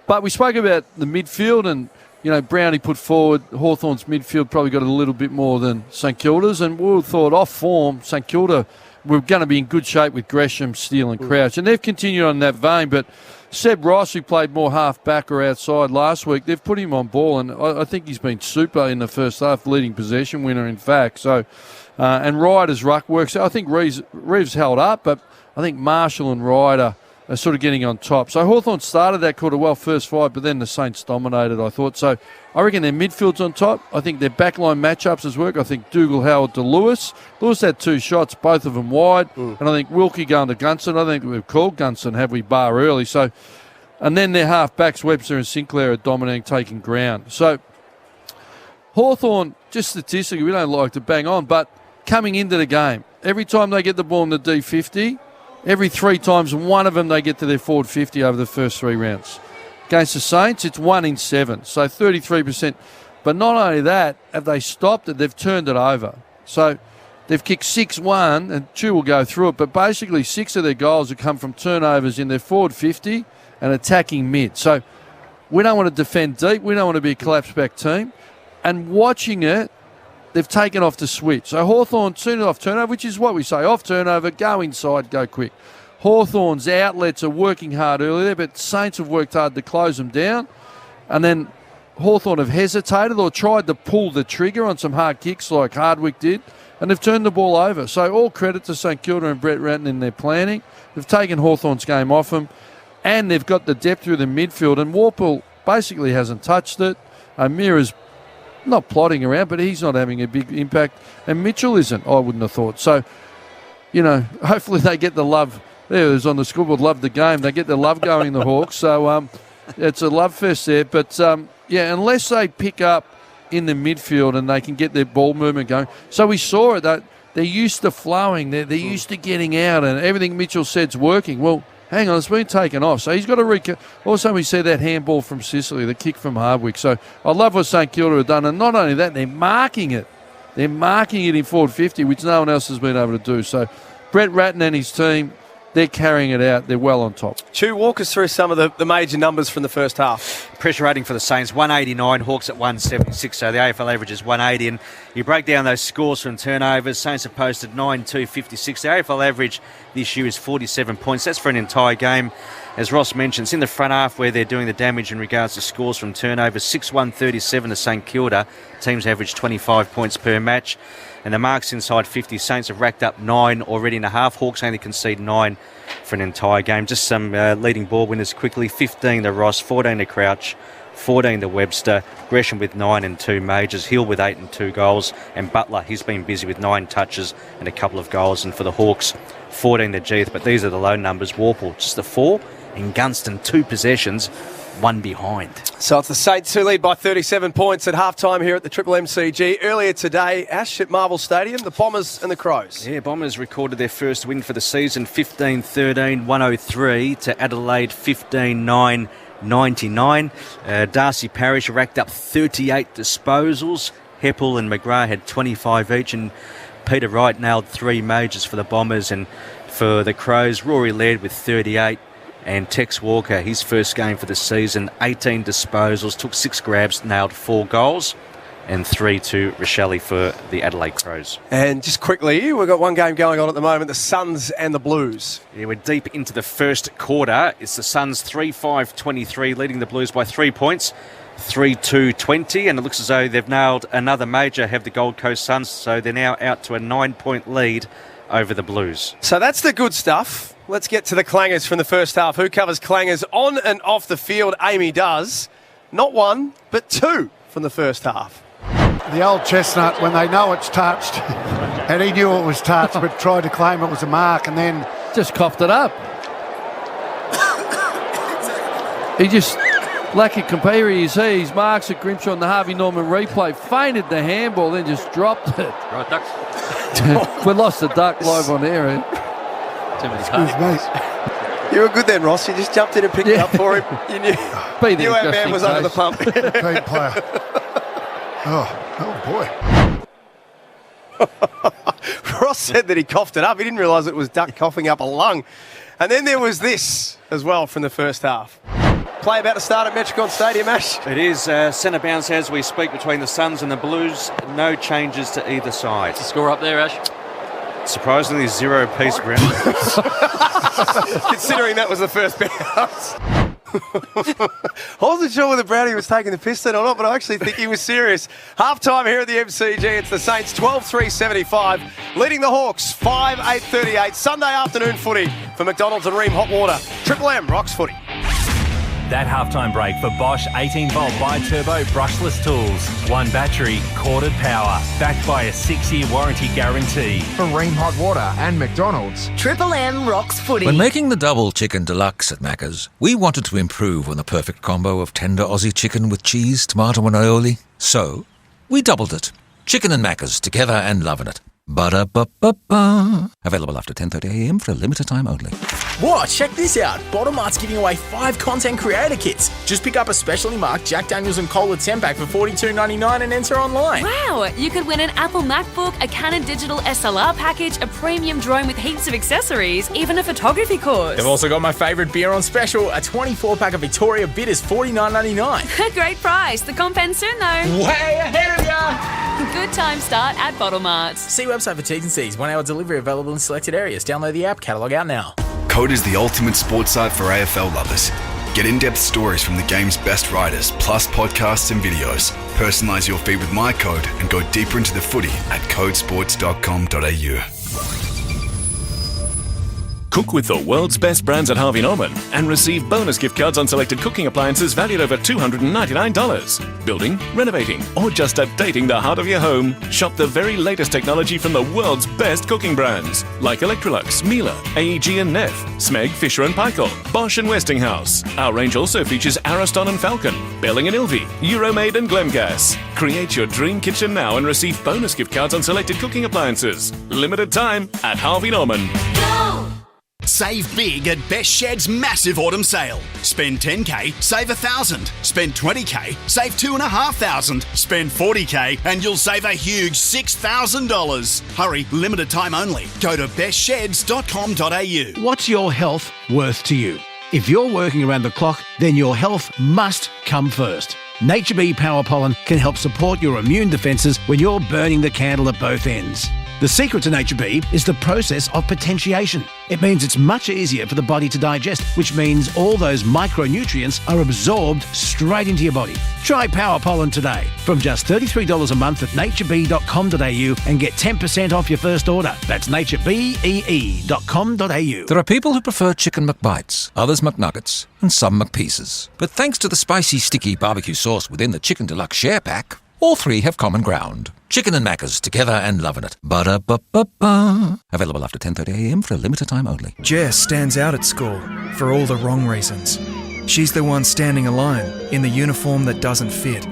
But we spoke about the midfield, and you know, Brownie put forward Hawthorn's midfield probably got a little bit more than St Kilda's, and we thought off form, St Kilda were going to be in good shape with Gresham, Steele and Crouch, and they've continued on that vein. But Seb Ross, who played more half-back or outside last week, they've put him on ball, and I think he's been super in the first half, leading possession winner, in fact. So, and Ryder's ruck works. I think Reeves held up, but I think Marshall and Ryder are sort of getting on top. So Hawthorn started that quarter well, first 5, but then the Saints dominated, I thought. So I reckon their midfield's on top. I think their backline matchups has worked. I think Dougal-Howard to Lewis. Lewis had 2 shots, both of them wide. And I think Wilkie going to Gunson. I think we've called Gunson, have we, bar early. So, and then their half-backs, Webster and Sinclair, are dominating, taking ground. So Hawthorn, just statistically, we don't like to bang on, but coming into the game, every time they get the ball in the D50, every 3 times, one of them they get to their forward 50 over the first 3 rounds. Against the Saints, it's 1 in 7, so 33%. But not only that, have they stopped it, they've turned it over. So they've kicked 6-1, and Chew will go through it, but basically 6 of their goals have come from turnovers in their forward 50 and attacking mid. So we don't want to defend deep, we don't want to be a collapse-back team. And watching it, they've taken off the switch. So Hawthorn soon off turnover, which is what we say, off turnover, go inside, go quick. Hawthorn's outlets are working hard earlier, but Saints have worked hard to close them down. And then Hawthorn have hesitated or tried to pull the trigger on some hard kicks like Hardwick did, and they've turned the ball over. So all credit to St Kilda and Brett Ratton in their planning. They've taken Hawthorn's game off them, and they've got the depth through the midfield, and Warple basically hasn't touched it. Mira's not plodding around, but he's not having a big impact, and Mitchell isn't, I wouldn't have thought. So, hopefully they get the love. There, it was on the scoreboard, love the game. They get the love going, the Hawks. So it's a love fest there. But, unless they pick up in the midfield and they can get their ball movement going. So we saw it, that they're used to flowing. They're used to getting out, and everything Mitchell said's working. Well, hang on, it's been taken off. So he's got to Also, we see that handball from Sicily, the kick from Hardwick. So I love what St Kilda have done. And not only that, they're marking it. They're marking it in forward 50, which no one else has been able to do. So Brett Ratton and his team, they're carrying it out. They're well on top. Chew, walk us through some of the major numbers from the first half. Pressure rating for the Saints, 189, Hawks at 176, so the AFL average is 180. And you break down those scores from turnovers, Saints have posted 9-2-56. The AFL average this year is 47 points. That's for an entire game. As Ross mentioned, it's in the front half where they're doing the damage in regards to scores from turnovers. 6-1-37 to St Kilda. Teams average 25 points per match. And the marks inside 50, Saints have racked up 9 already in a half. Hawks only concede 9 for an entire game. Just some leading ball winners quickly. 15 to Ross, 14 to Crouch, 14 to Webster, Gresham with 9 and 2 majors, Hill with 8 and 2 goals, and Butler, he's been busy with 9 touches and a couple of goals. And for the Hawks, 14 to Jeeth, but these are the low numbers. Warple, just the 4, and Gunston, 2 possessions, 1 behind. So it's the Saints who lead by 37 points at halftime here at the Triple MCG. Earlier today, Ash at Marvel Stadium, the Bombers and the Crows. Yeah, Bombers recorded their first win for the season, 15-13, 103 to Adelaide, 15-9, 99. Darcy Parish racked up 38 disposals. Heppel and McGrath had 25 each, and Peter Wright nailed 3 majors for the Bombers. And for the Crows, Rory Laird with 38. And Tex Walker, his first game for the season, 18 disposals, took 6 grabs, nailed 4 goals, and 3 to Rochelle for the Adelaide Crows. And just quickly, we've got one game going on at the moment, the Suns and the Blues. Yeah, we're deep into the first quarter. It's the Suns 3-5-23, leading the Blues by 3 points, 3-2-20, and it looks as though they've nailed another major, have the Gold Coast Suns, so they're now out to a 9-point lead over the Blues. So that's the good stuff. Let's get to the clangers from the first half. Who covers clangers on and off the field? Amy does. Not 1, but 2 from the first half. The old chestnut, when they know it's touched, and he knew it was touched, but tried to claim it was a mark, and then just coughed it up. He just, lucky compare his marks at Grimshaw on the Harvey Norman replay, feinted the handball, then just dropped it. Right, Ducks. We lost the duck live on air. You were good then, Ross. You just jumped in and picked it up for him. You knew our man was under the pump. Great player. Oh boy. Ross said that he coughed it up. He didn't realise it was duck coughing up a lung. And then there was this as well from the first half. Play about to start at Metricon Stadium, Ash. It is centre bounce as we speak between the Suns and the Blues. No changes to either side. Score up there, Ash. Surprisingly, 0 piece ground. Considering that was the first bounce. I wasn't sure whether Brownie was taking the piss then or not, but I actually think he was serious. Half-time here at the MCG. It's the Saints 12-3-75, leading the Hawks 5-8-38. Sunday afternoon footy for McDonald's and Ream Hot Water. Triple M rocks footy. That halftime break for Bosch 18-volt bi-turbo brushless tools. 1 battery, corded power. Backed by a 6-year warranty guarantee. For Ream Hot Water and McDonald's. Triple M rocks footy. When making the double chicken deluxe at Macca's, we wanted to improve on the perfect combo of tender Aussie chicken with cheese, tomato and aioli. So We doubled it. Chicken and Macca's, together and loving it. Ba-da-ba-ba-ba. Available after 10:30am for a limited time only. Whoa, check this out. Bottom Art's giving away 5 content creator kits. Just pick up a specially marked Jack Daniels and Cola 10-pack for $42.99 and enter online. Wow, you could win an Apple MacBook, a Canon digital SLR package, a premium drone with heaps of accessories, even a photography course. They've also got my favourite beer on special, a 24-pack of Victoria Bitters, $49.99. Great price. The comp ends soon though. Way ahead of ya! Good time start at Bottom Arts. See website for T's and C's. 1 hour delivery available in selected areas. Download the app. Catalogue out now. Code is the ultimate sports site for AFL lovers. Get in-depth stories from the game's best writers, plus podcasts and videos. Personalise your feed with my code and go deeper into the footy at codesports.com.au. Cook with the world's best brands at Harvey Norman and receive bonus gift cards on selected cooking appliances valued over $299. Building, renovating, or just updating the heart of your home, shop the very latest technology from the world's best cooking brands like Electrolux, Miele, AEG and Neff, Smeg, Fisher and Paykel, Bosch and Westinghouse. Our range also features Ariston and Falcon, Belling and Ilvy, Euromade and Glemgas. Create your dream kitchen now and receive bonus gift cards on selected cooking appliances. Limited time at Harvey Norman. Save big at Best Shed's massive autumn sale. Spend 10k, save 1,000. Spend 20k, save 2,500. Spend 40k and you'll save a huge $6,000. Hurry, limited time only. Go to bestsheds.com.au. What's your health worth to you? If you're working around the clock, then your health must come first. Nature Bee Power Pollen can help support your immune defences when you're burning the candle at both ends. The secret to Nature Bee is the process of potentiation. It means it's much easier for the body to digest, which means all those micronutrients are absorbed straight into your body. Try Power Pollen today from just $33 a month at naturebee.com.au and get 10% off your first order. That's naturebee.com.au. There are people who prefer chicken McBites, others McNuggets, and some McPieces. But thanks to the spicy, sticky barbecue sauce within the Chicken Deluxe Share Pack, all three have common ground. Chicken and Macca's, together and loving it. Ba-da-ba-ba-ba. Available after 10:30am for a limited time only. Jess stands out at school for all the wrong reasons. She's the one standing alone in the uniform that doesn't fit,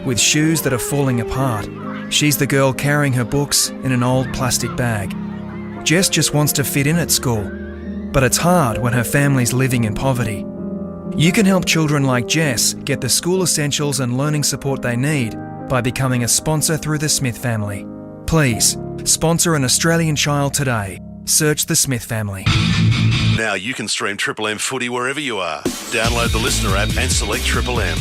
with shoes that are falling apart. She's the girl carrying her books in an old plastic bag. Jess just wants to fit in at school, but it's hard when her family's living in poverty. You can help children like Jess get the school essentials and learning support they need by becoming a sponsor through the Smith family. Please, sponsor an Australian child today. Search the Smith family. Now you can stream Triple M footy wherever you are. Download the Listener app and select Triple M.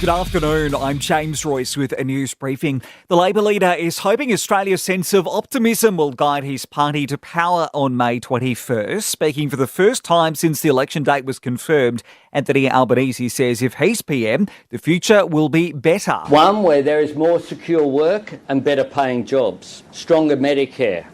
Good afternoon, I'm James Royce with a news briefing. The Labor leader is hoping Australia's sense of optimism will guide his party to power on May 21st. Speaking for the first time since the election date was confirmed, Anthony Albanese says if he's PM, the future will be better. One where there is more secure work and better paying jobs, stronger Medicare,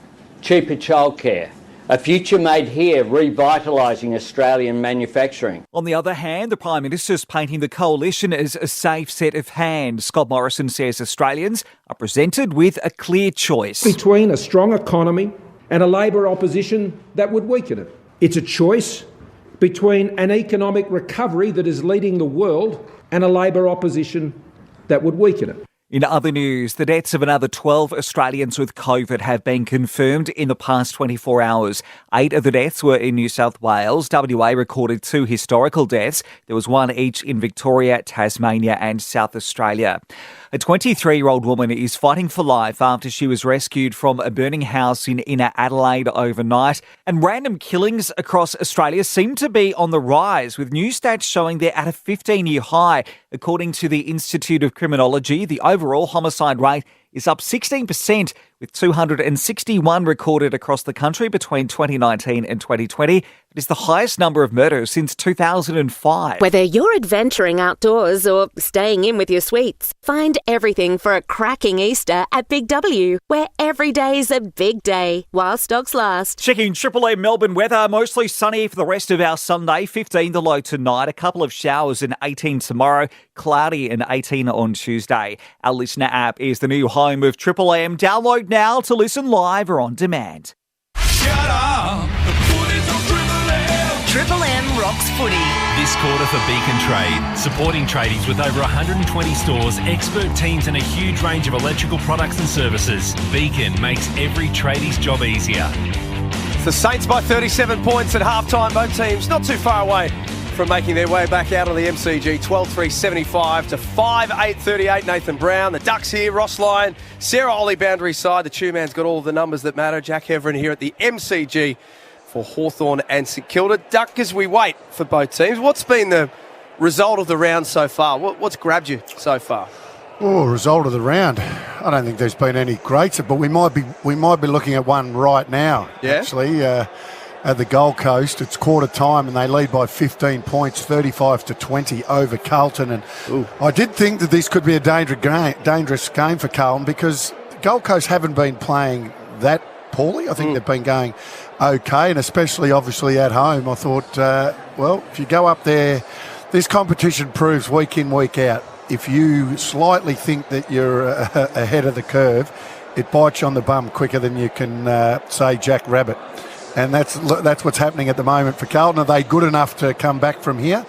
cheaper childcare, a future made here, revitalising Australian manufacturing. On the other hand, the Prime Minister's painting the coalition as a safe set of hands. Scott Morrison says Australians are presented with a clear choice. Between a strong economy and a Labor opposition that would weaken it. It's a choice between an economic recovery that is leading the world and a Labor opposition that would weaken it. In other news, the deaths of another 12 Australians with COVID have been confirmed in the past 24 hours. 8 of the deaths were in New South Wales. WA recorded 2 historical deaths. There was 1 each in Victoria, Tasmania and South Australia. A 23-year-old woman is fighting for life after she was rescued from a burning house in inner Adelaide overnight. And random killings across Australia seem to be on the rise, with new stats showing they're at a 15-year high. According to the Institute of Criminology, the overall homicide rate is up 16%, with 261 recorded across the country between 2019 and 2020. It is the highest number of murders since 2005. Whether you're adventuring outdoors or staying in with your sweets, find everything for a cracking Easter at Big W, where every day's a big day while stocks last. Checking Triple M Melbourne weather, mostly sunny for the rest of our Sunday. 15 the low tonight, a couple of showers and 18 tomorrow, cloudy and 18 on Tuesday. Our Listener app is the new home of Triple M. Download now to listen live or on demand. Triple M Rocks Footy. This quarter for Beacon Trade, supporting tradies with over 120 stores, expert teams and a huge range of electrical products and services. Beacon makes every tradie's job easier. It's the Saints by 37 points at halftime. Both teams not too far away from making their way back out of the MCG. 12-3-75 to 5-8-38. Nathan Brown. The Ducks here. Ross Lyon. Sarah Ollie boundary side. The two-man's got all of the numbers that matter. Jack Heverin here at the MCG for Hawthorn and St Kilda. Duck, as we wait for both teams, what's been the result of the round so far? What's grabbed you so far? Oh, result of the round. I don't think there's been any greats, but we might be looking at one right now. Yeah? Actually, at the Gold Coast, it's quarter time and they lead by 15 points, 35-20 over Carlton. And I did think that this could be a dangerous game for Carlton because the Gold Coast haven't been playing that poorly. I think they've been going okay, and especially obviously at home. I thought, well, if you go up there, this competition proves week in, week out. If you slightly think that you're ahead of the curve, it bites you on the bum quicker than you can say Jack Rabbit. And that's what's happening at the moment for Carlton. Are they good enough to come back from here?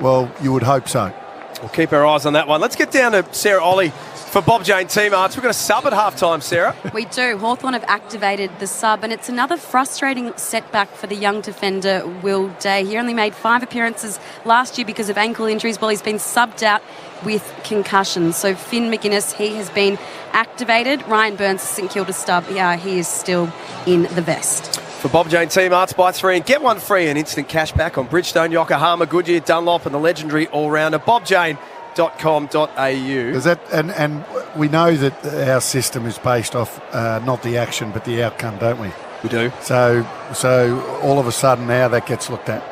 Well, you would hope so. We'll keep our eyes on that one. Let's get down to Sarah Ollie for Bob Jane Team Arts. We've got a sub at halftime, Sarah. We do. Hawthorn have activated the sub, and it's another frustrating setback for the young defender, Will Day. He only made 5 appearances last year because of ankle injuries, while he's been subbed out with concussion. So Finn McGuinness, he has been activated. Ryan Burns, St Kilda stub, he is still in the vest. For Bob Jane Team Arts, buy 3 and get 1 free and instant cash back on Bridgestone, Yokohama, Goodyear, Dunlop and the legendary all-rounder bobjane.com.au. Is that, and we know that our system is based off not the action but the outcome, don't we? We do. So all of a sudden now that gets looked at.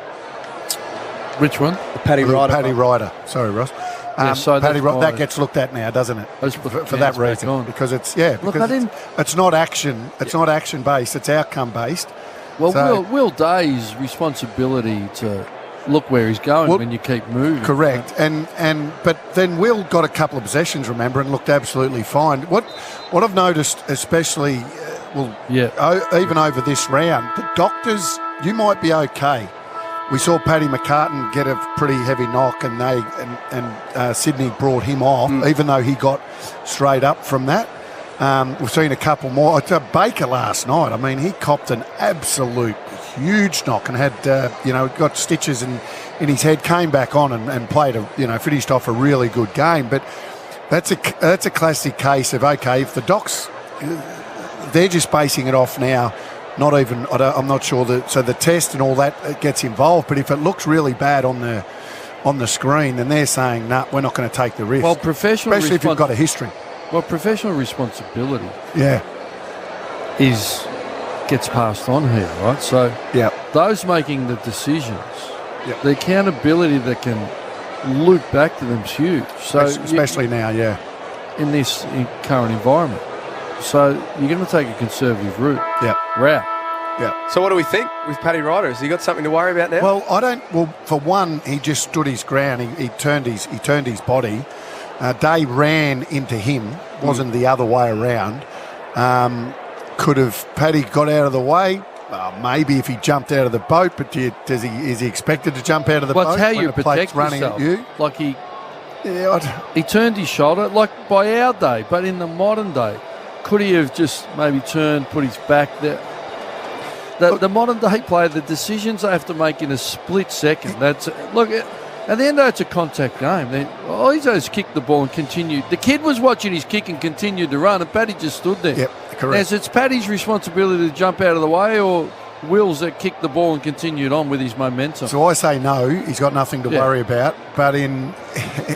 Which one? The Paddy Ryder. Paddy Ryder. Sorry, Ross. That gets looked at now, doesn't it? For that reason, because it's it's not action. It's not action based. It's outcome based. Well, so, Will Day's responsibility to look where he's going when you keep moving. Correct, but then Will got a couple of possessions, remember, and looked absolutely fine. What I've noticed, especially, even over this round, the doctors, you might be okay. We saw Paddy McCartan get a pretty heavy knock, and Sydney brought him off, even though he got straight up from that. We've seen a couple more. Baker last night, I mean, he copped an absolute huge knock and had, got stitches in his head, came back on and played finished off a really good game. But that's a classic case of, okay, if the Docs, they're just basing it off now. Not even, I'm not sure so the test and all that gets involved. But if it looks really bad on the screen, then they're saying, nah, we're not going to take the risk. Well, especially if you've got a history. Well, professional responsibility, gets passed on here, right? So, those making the decisions, the accountability that can loop back to them is huge. So, especially now, in this current environment. So you're going to take a conservative route. Route. Yeah. So what do we think with Paddy Ryder? Has he got something to worry about now? Well, I don't. Well, for one, he just stood his ground. He turned his body. Day ran into him. Wasn't the other way around. Could have Paddy got out of the way? Maybe if he jumped out of the boat. But is he expected to jump out of the boat? That's how you protect running yourself. At you? Like he turned his shoulder, like by our day, but in the modern day. Could he have just maybe turned, put his back there? The modern day player, the decisions they have to make in a split second. At the end of the day, it's a contact game. All he does is kick the ball and continue. The kid was watching his kick and continued to run, and Paddy just stood there. Yep, correct. It's Paddy's responsibility to jump out of the way, or Will's that kicked the ball and continued on with his momentum. So I say no, he's got nothing to worry about. But in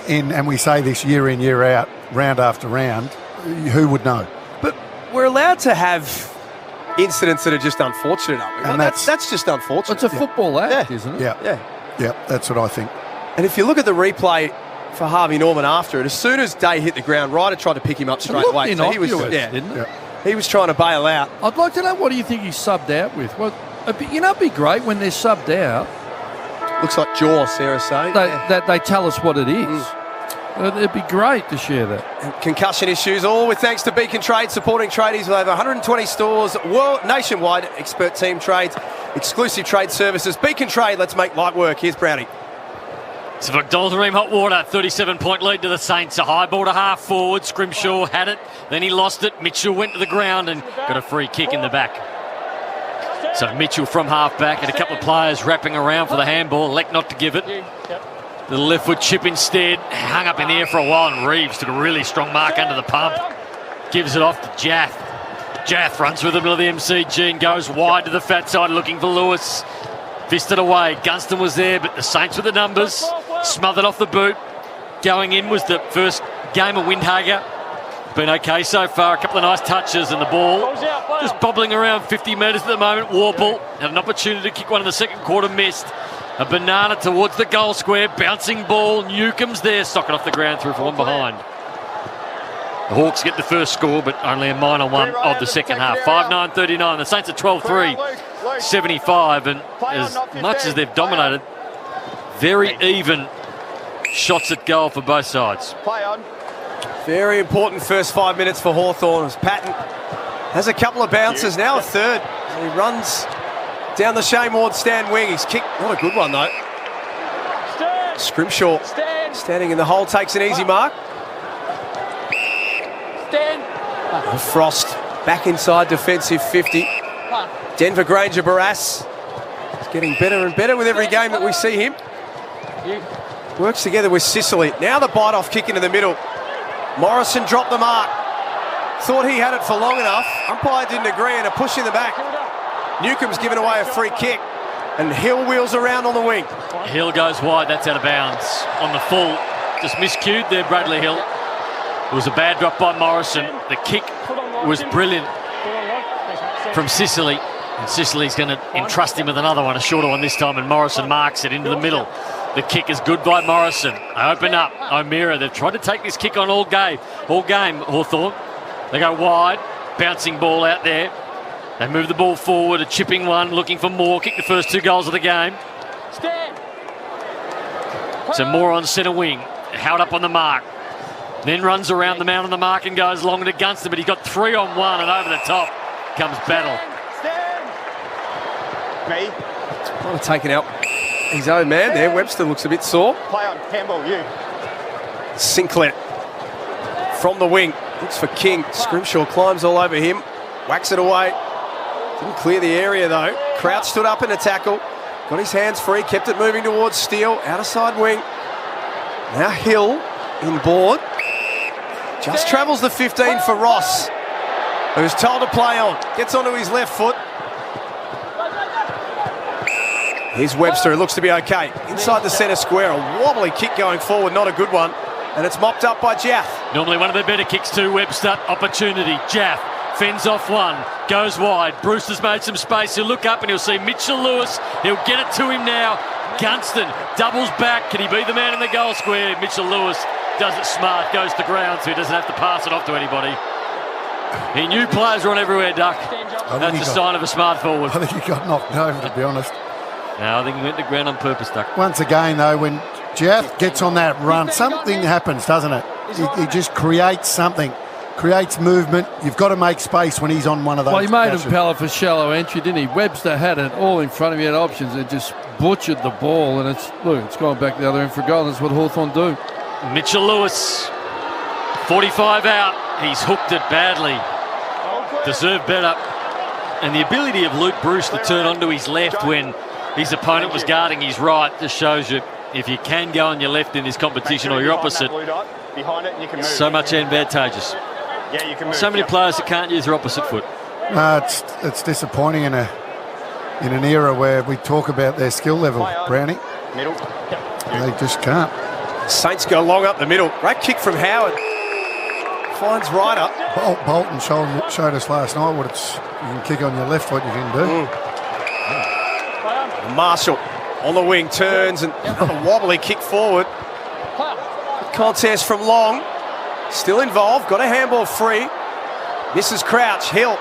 and we say this year in, year out, round after round, who would know? But we're allowed to have incidents that are just unfortunate, aren't we? And that's just unfortunate. It's a football act, isn't it? Yeah, that's what I think. And if you look at the replay for Harvey Norman after it, as soon as Day hit the ground, Ryder tried to pick him up straight away. So he was, didn't it? He was trying to bail out. I'd like to know, what do you think he's subbed out with? Well, it'd be great when they're subbed out. Looks like jaw, Sarah's saying. That they tell us what it is. It'd be great to share that. And concussion issues, all with thanks to Beacon Trade, supporting tradies with over 120 stores nationwide, expert team trades. exclusive trade services. Beacon Trade, let's make light work. Here's Brownie. So McDonald's Ream Hot Water, 37-point lead to the Saints. A high ball to half forward. Scrimshaw had it, then he lost it. Mitchell went to the ground and got a free kick in the back. So Mitchell from half back and a couple of players wrapping around for the handball. Elect not to give it. The left foot chip instead. Hung up in the air for a while and Reeves took a really strong mark under the pump. Gives it off to Jath. Jath runs with the middle of the MCG and goes wide to the fat side looking for Lewis. Fisted away. Gunston was there, but the Saints with the numbers. Smothered off the boot. Going in was the first game of Windhager. Been okay so far. A couple of nice touches and the ball just bobbling around 50 metres at the moment. Warple had an opportunity to kick one in the second quarter, missed. A banana towards the goal square. Bouncing ball. Newcomb's there. Socket off the ground through for one behind. The Hawks get the first score, but only a minor one of the second half. 5-9-39. The Saints are 12-3, 75, and as much as they've dominated, very even shots at goal for both sides. Very important first 5 minutes for Hawthorn as Patton has a couple of bounces, now a third. He runs down the Shane Ward stand wing. He's kicked, not a good one though. Scrimshaw standing in the hole, takes an easy mark. Frost back inside defensive 50. Denver Granger Barras is getting better and better with every game that we see him. Works together with Sicily. Now the bite off kick into the middle. Morrison dropped the mark. Thought he had it for long enough. Umpire didn't agree and a push in the back. Newcomb's given away a free kick and Hill wheels around on the wing. Hill goes wide, that's out of bounds. On the full, just miscued there, Bradley Hill. It was a bad drop by Morrison. The kick was brilliant from Sicily. And Sicily's going to entrust him with another one, a shorter one this time, and Morrison marks it into the middle. The kick is good by Morrison. They open up. O'Meara, they've tried to take this kick on all game, Hawthorn. They go wide, bouncing ball out there. They move the ball forward, a chipping one, looking for Moore. Kick the first 2 goals of the game. So Moore on centre wing, held up on the mark. Then runs around the man on the mark and goes long to Gunston, but he's got 3 on 1 and over the top comes Battle. Might have taken out his own man there. Webster looks a bit sore. Play on, handball, you. Sinclair from the wing. Looks for King. Scrimshaw climbs all over him. Whacks it away. Didn't clear the area though. Crouch stood up in a tackle. Got his hands free. Kept it moving towards Steele. Outer side wing. Now Hill in board. Just travels the 15 for Ross, who's told to play on. Gets onto his left foot. Here's Webster, who looks to be okay. Inside the centre square, a wobbly kick going forward, not a good one. And it's mopped up by Jaff. Normally one of their better kicks too, Webster. Opportunity, Jaff fends off one, goes wide. Brewster's made some space. He'll look up and he'll see Mitchell Lewis. He'll get it to him now. Gunston doubles back. Can he be the man in the goal square? Mitchell Lewis does it smart, goes to ground so he doesn't have to pass it off to anybody. He knew players were on everywhere, Duck. That's a sign of a smart forward. I think he got knocked over, to be honest. No, I think he went to ground on purpose, Duck. Once again, though, when Jeff gets on that run, something happens, doesn't it? He just creates something, creates movement. You've got to make space when he's on one of those. Well, he made him pallet for shallow entry, didn't he? Webster had it all in front of him, he had options, and just butchered the ball, and it's gone back the other end for goal. That's what Hawthorn do. Mitchell Lewis, 45 out. He's hooked it badly. Deserved better. And the ability of Luke Bruce to turn onto his left when his opponent was guarding his right just shows you if you can go on your left in this competition or your opposite, so much advantageous. So many players that can't use their opposite foot. It's disappointing in an era where we talk about their skill level, Brownie. Middle. They just can't. Saints go long up the middle. Great kick from Howard. Finds Ryder. Bolton showed us last night what you can kick on your left foot, you can do. Marshall on the wing, turns and a wobbly kick forward. Contest from Long. Still involved, got a handball free. Misses Crouch, Hill.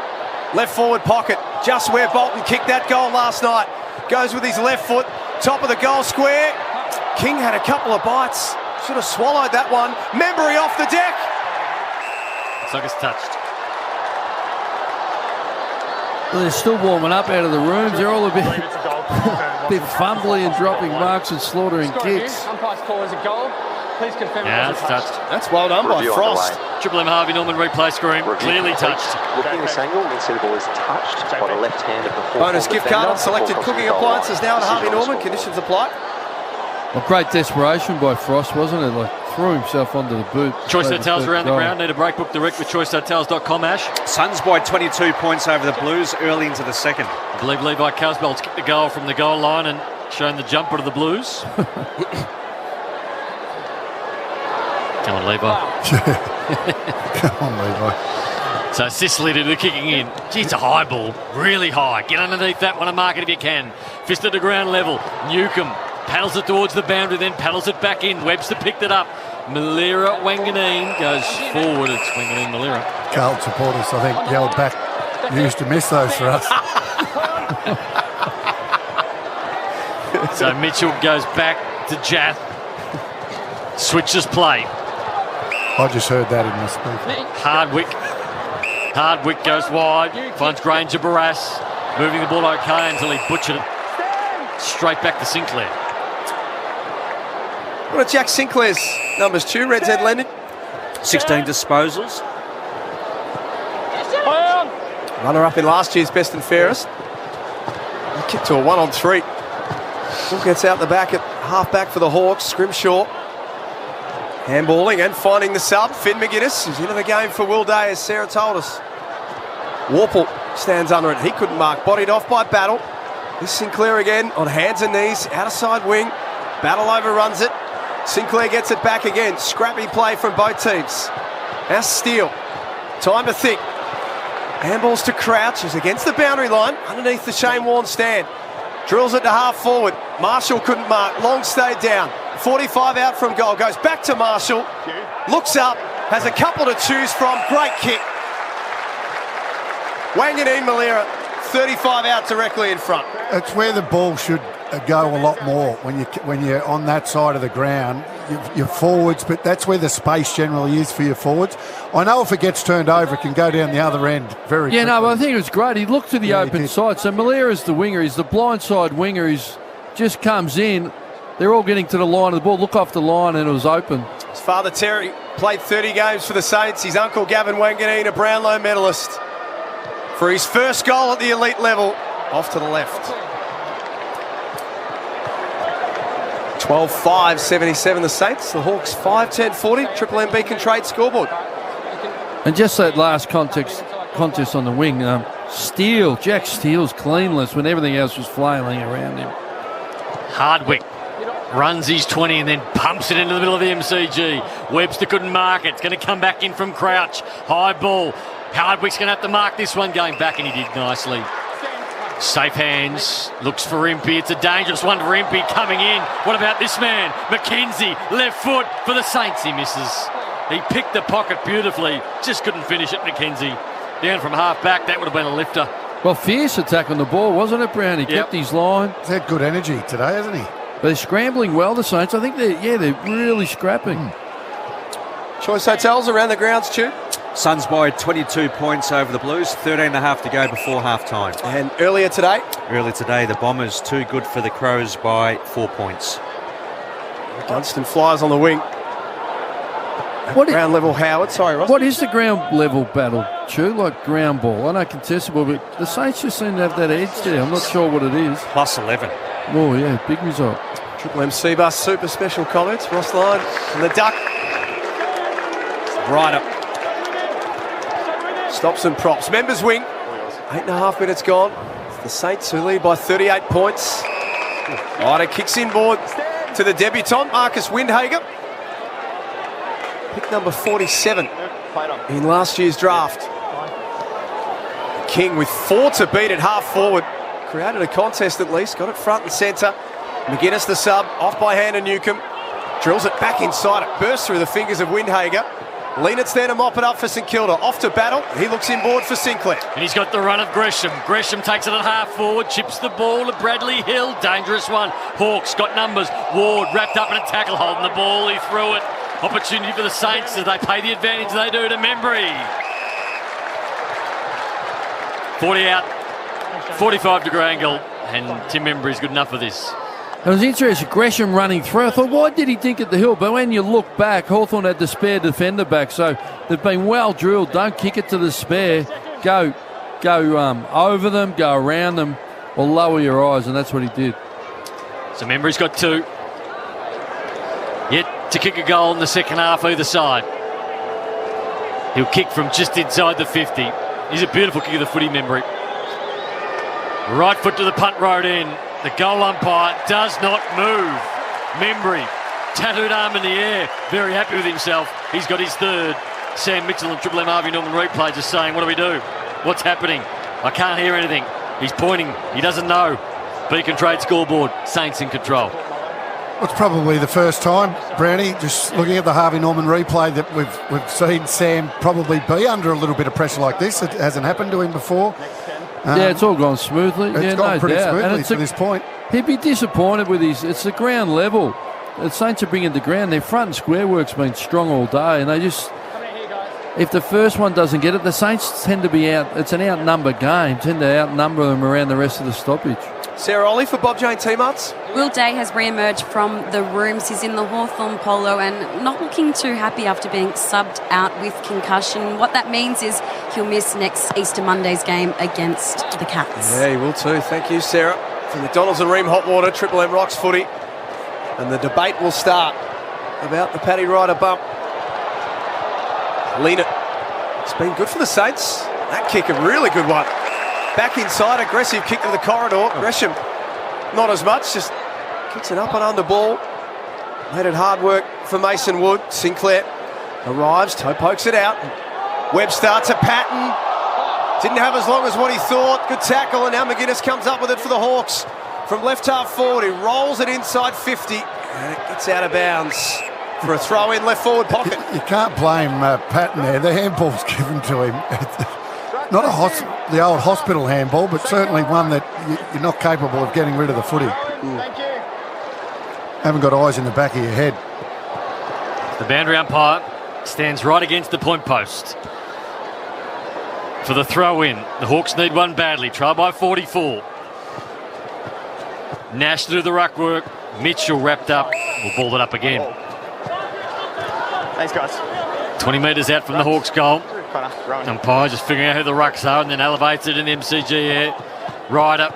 Left forward pocket, just where Bolton kicked that goal last night. Goes with his left foot, top of the goal square. King had a couple of bites. Should have swallowed that one. Membry off the deck. Looks like it's touched. They're still warming up out of the rooms. They're all a bit fumbly and dropping marks and slaughtering kicks. Umpire's call is a goal. Please confirm. Yeah, it's touched. That's well done by Frost. Triple M Harvey Norman replay screen. Clearly touched. Looking at this angle, instead of ball is touched by the left hand of the Bonus gift card on selected cooking appliances now at Harvey Norman. Conditions apply. Well, great desperation by Frost, wasn't it? Like, threw himself onto the boot. Choice Hotels around the ground. Need a break, book direct with choicehotels.com, Ash. Suns by 22 points over the Blues early into the second. I believe Levi Casbold's kicked the goal from the goal line and shown the jumper to the Blues. Come on, Levi. Come on, Levi. So Sicily to the kicking in. Gee, it's a high ball. Really high. Get underneath that one and mark it if you can. Fist at the ground level. Newcomb paddles it towards the boundary, then paddles it back in. Webster picked it up. Malira Wanganeen goes forward. It's Wanganeen Malira. Carlton supporters, I think, yelled back. You used to miss those for us. So Mitchell goes back to Jath. Switches play. I just heard that in my speaker. Hardwick goes wide. Finds Granger Barras. Moving the ball okay until he butchered it. Straight back to Sinclair. What are Jack Sinclair's numbers, Stu? Red's Head Leonard. 16 disposals. Runner-up in last year's best and fairest. He kicked to a 1-on-3. Ball gets out the back at half-back for the Hawks. Scrimshaw handballing and finding the sub. Finn McGuinness is into the game for Will Day, as Sarah told us. Warple stands under it. He couldn't mark. Bodied off by Battle. This Sinclair again on hands and knees. Outer side wing. Battle overruns it. Sinclair gets it back again. Scrappy play from both teams. Now Steele. Time to think. Handballs to Crouch. Is against the boundary line. Underneath the Shane Warne stand. Drills it to half forward. Marshall couldn't mark. Long stayed down. 45 out from goal. Goes back to Marshall. Looks up. Has a couple to choose from. Great kick. Wanganeen Malira. 35 out directly in front. It's where the ball should go a lot more when you're on that side of the ground. Your forwards, but that's where the space generally is for your forwards. I know if it gets turned over, it can go down the other end very quickly. No, but I think it was great. He looked to the open side. So Malira's the winger. He's the blind side winger. He's just comes in. They're all getting to the line of the ball. Look off the line, and it was open. His father Terry played 30 games for the Saints. His uncle Gavin Wanganeen, a Brownlow medalist. For his first goal at the elite level, off to the left. 12-5-77 the Saints. The Hawks 5-10-40. Triple M Beacon Trade scoreboard. And just that last contest on the wing, Jack Steele's cleanless when everything else was flailing around him. Hardwick runs his 20 and then pumps it into the middle of the MCG. Webster couldn't mark it. It's going to come back in from Crouch. High ball. Hardwick's going to have to mark this one going back, and he did nicely. Safe hands, looks for Impey. It's a dangerous one for Impey coming in. What about this man? McKenzie, left foot for the Saints. He misses. He picked the pocket beautifully, just couldn't finish it, McKenzie. Down from half back, that would have been a lifter. Well, fierce attack on the ball, wasn't it, Brown? He kept his line. He's had good energy today, hasn't he? They're scrambling well, the Saints. I think they're really scrapping. Choice Hotels around the grounds, Stu. Suns by 22 points over the Blues, 13.5 to go before half-time. And earlier today, the Bombers too good for the Crows by 4 points. Dunstan flies on the wing. Ground level Howard. Sorry, Ross. What is the ground level battle, Chu? Like ground ball? I know contestable, but the Saints just seem to have that edge there. I'm not sure what it is. Plus 11. Oh, yeah, big result. Triple M Seabus super special comments. Ross Line and the duck. Right up. Stops and props. Members wing. 8.5 minutes gone. It's the Saints who lead by 38 points. Ryder kicks inboard to the debutant, Marcus Windhager. Pick number 47 in last year's draft. King with 4 to beat at half forward. Created a contest at least. Got it front and centre. McGuinness the sub. Off by Hannah Newcomb. Drills it back inside. It bursts through the fingers of Windhager. Lienitz there to mop it up for St Kilda. Off to Battle. He looks inboard for Sinclair. And he's got the run of Gresham. Gresham takes it at half forward, chips the ball to Bradley Hill. Dangerous one. Hawks got numbers. Ward wrapped up in a tackle, holding the ball. He threw it. Opportunity for the Saints as they pay the advantage they do to Membry. 40 out. 45-degree angle, and Tim Embry's good enough for this. It was interesting, Gresham running through. I thought, why did he think at the hill? But when you look back, Hawthorn had the spare defender back, so they've been well drilled. Don't kick it to the spare. Go over them, go around them, or lower your eyes, and that's what he did. So Embry's got 2. Yet to kick a goal in the second half either side. He'll kick from just inside the 50. He's a beautiful kick of the footy, Embry. Right foot to the punt road end. The goal umpire does not move. Membry, tattooed arm in the air, very happy with himself. He's got his 3rd. Sam Mitchell and Triple M Harvey Norman replay just saying, what do we do? What's happening? I can't hear anything. He's pointing. He doesn't know. Beacon Trade scoreboard. Saints in control. It's probably the first time, Brownie, just looking at the Harvey Norman replay, that we've seen Sam probably be under a little bit of pressure like this. It hasn't happened to him before. It's all gone smoothly. It's gone pretty smoothly to this point. He'd be disappointed with it's the ground level. The Saints are bringing the ground. Their front and square work's been strong all day, and they just, if the first one doesn't get it, the Saints tend to be out. It's an outnumbered game. Tend to outnumber them around the rest of the stoppage. Sarah Ollie for Bob Jane Teamarts. Will Day has re-emerged from the rooms. He's in the Hawthorn polo and not looking too happy after being subbed out with concussion. What that means is he'll miss next Easter Monday's game against the Cats. Yeah, he will too. Thank you, Sarah. From McDonald's and Ream Hot Water, Triple M Rocks footy. And the debate will start about the Paddy Ryder bump. Lean it. It's been good for the Saints. That kick, a really good one. Back inside, aggressive kick to the corridor. Gresham, not as much, just kicks it up and under ball. Made it hard work for Mason Wood. Sinclair arrives, toe pokes it out. Webb starts a pattern. Didn't have as long as what he thought. Good tackle, and now McGuinness comes up with it for the Hawks. From left half forward, he rolls it inside 50, and it gets out of bounds for a throw in left forward pocket. You can't blame Patton there. The handball's given to him. Not the old hospital handball, but certainly one that you're not capable of getting rid of the footy. Thank you. Haven't got eyes in the back of your head. The boundary umpire stands right against the point post for the throw in. The Hawks need one badly. Try by 44. Nash through the ruck work. Mitchell wrapped up. We'll ball it up again. Thanks, guys. 20 metres out from the Hawks' goal. Umpire just figuring out who the rucks are and then elevates it in the MCG air. Ryder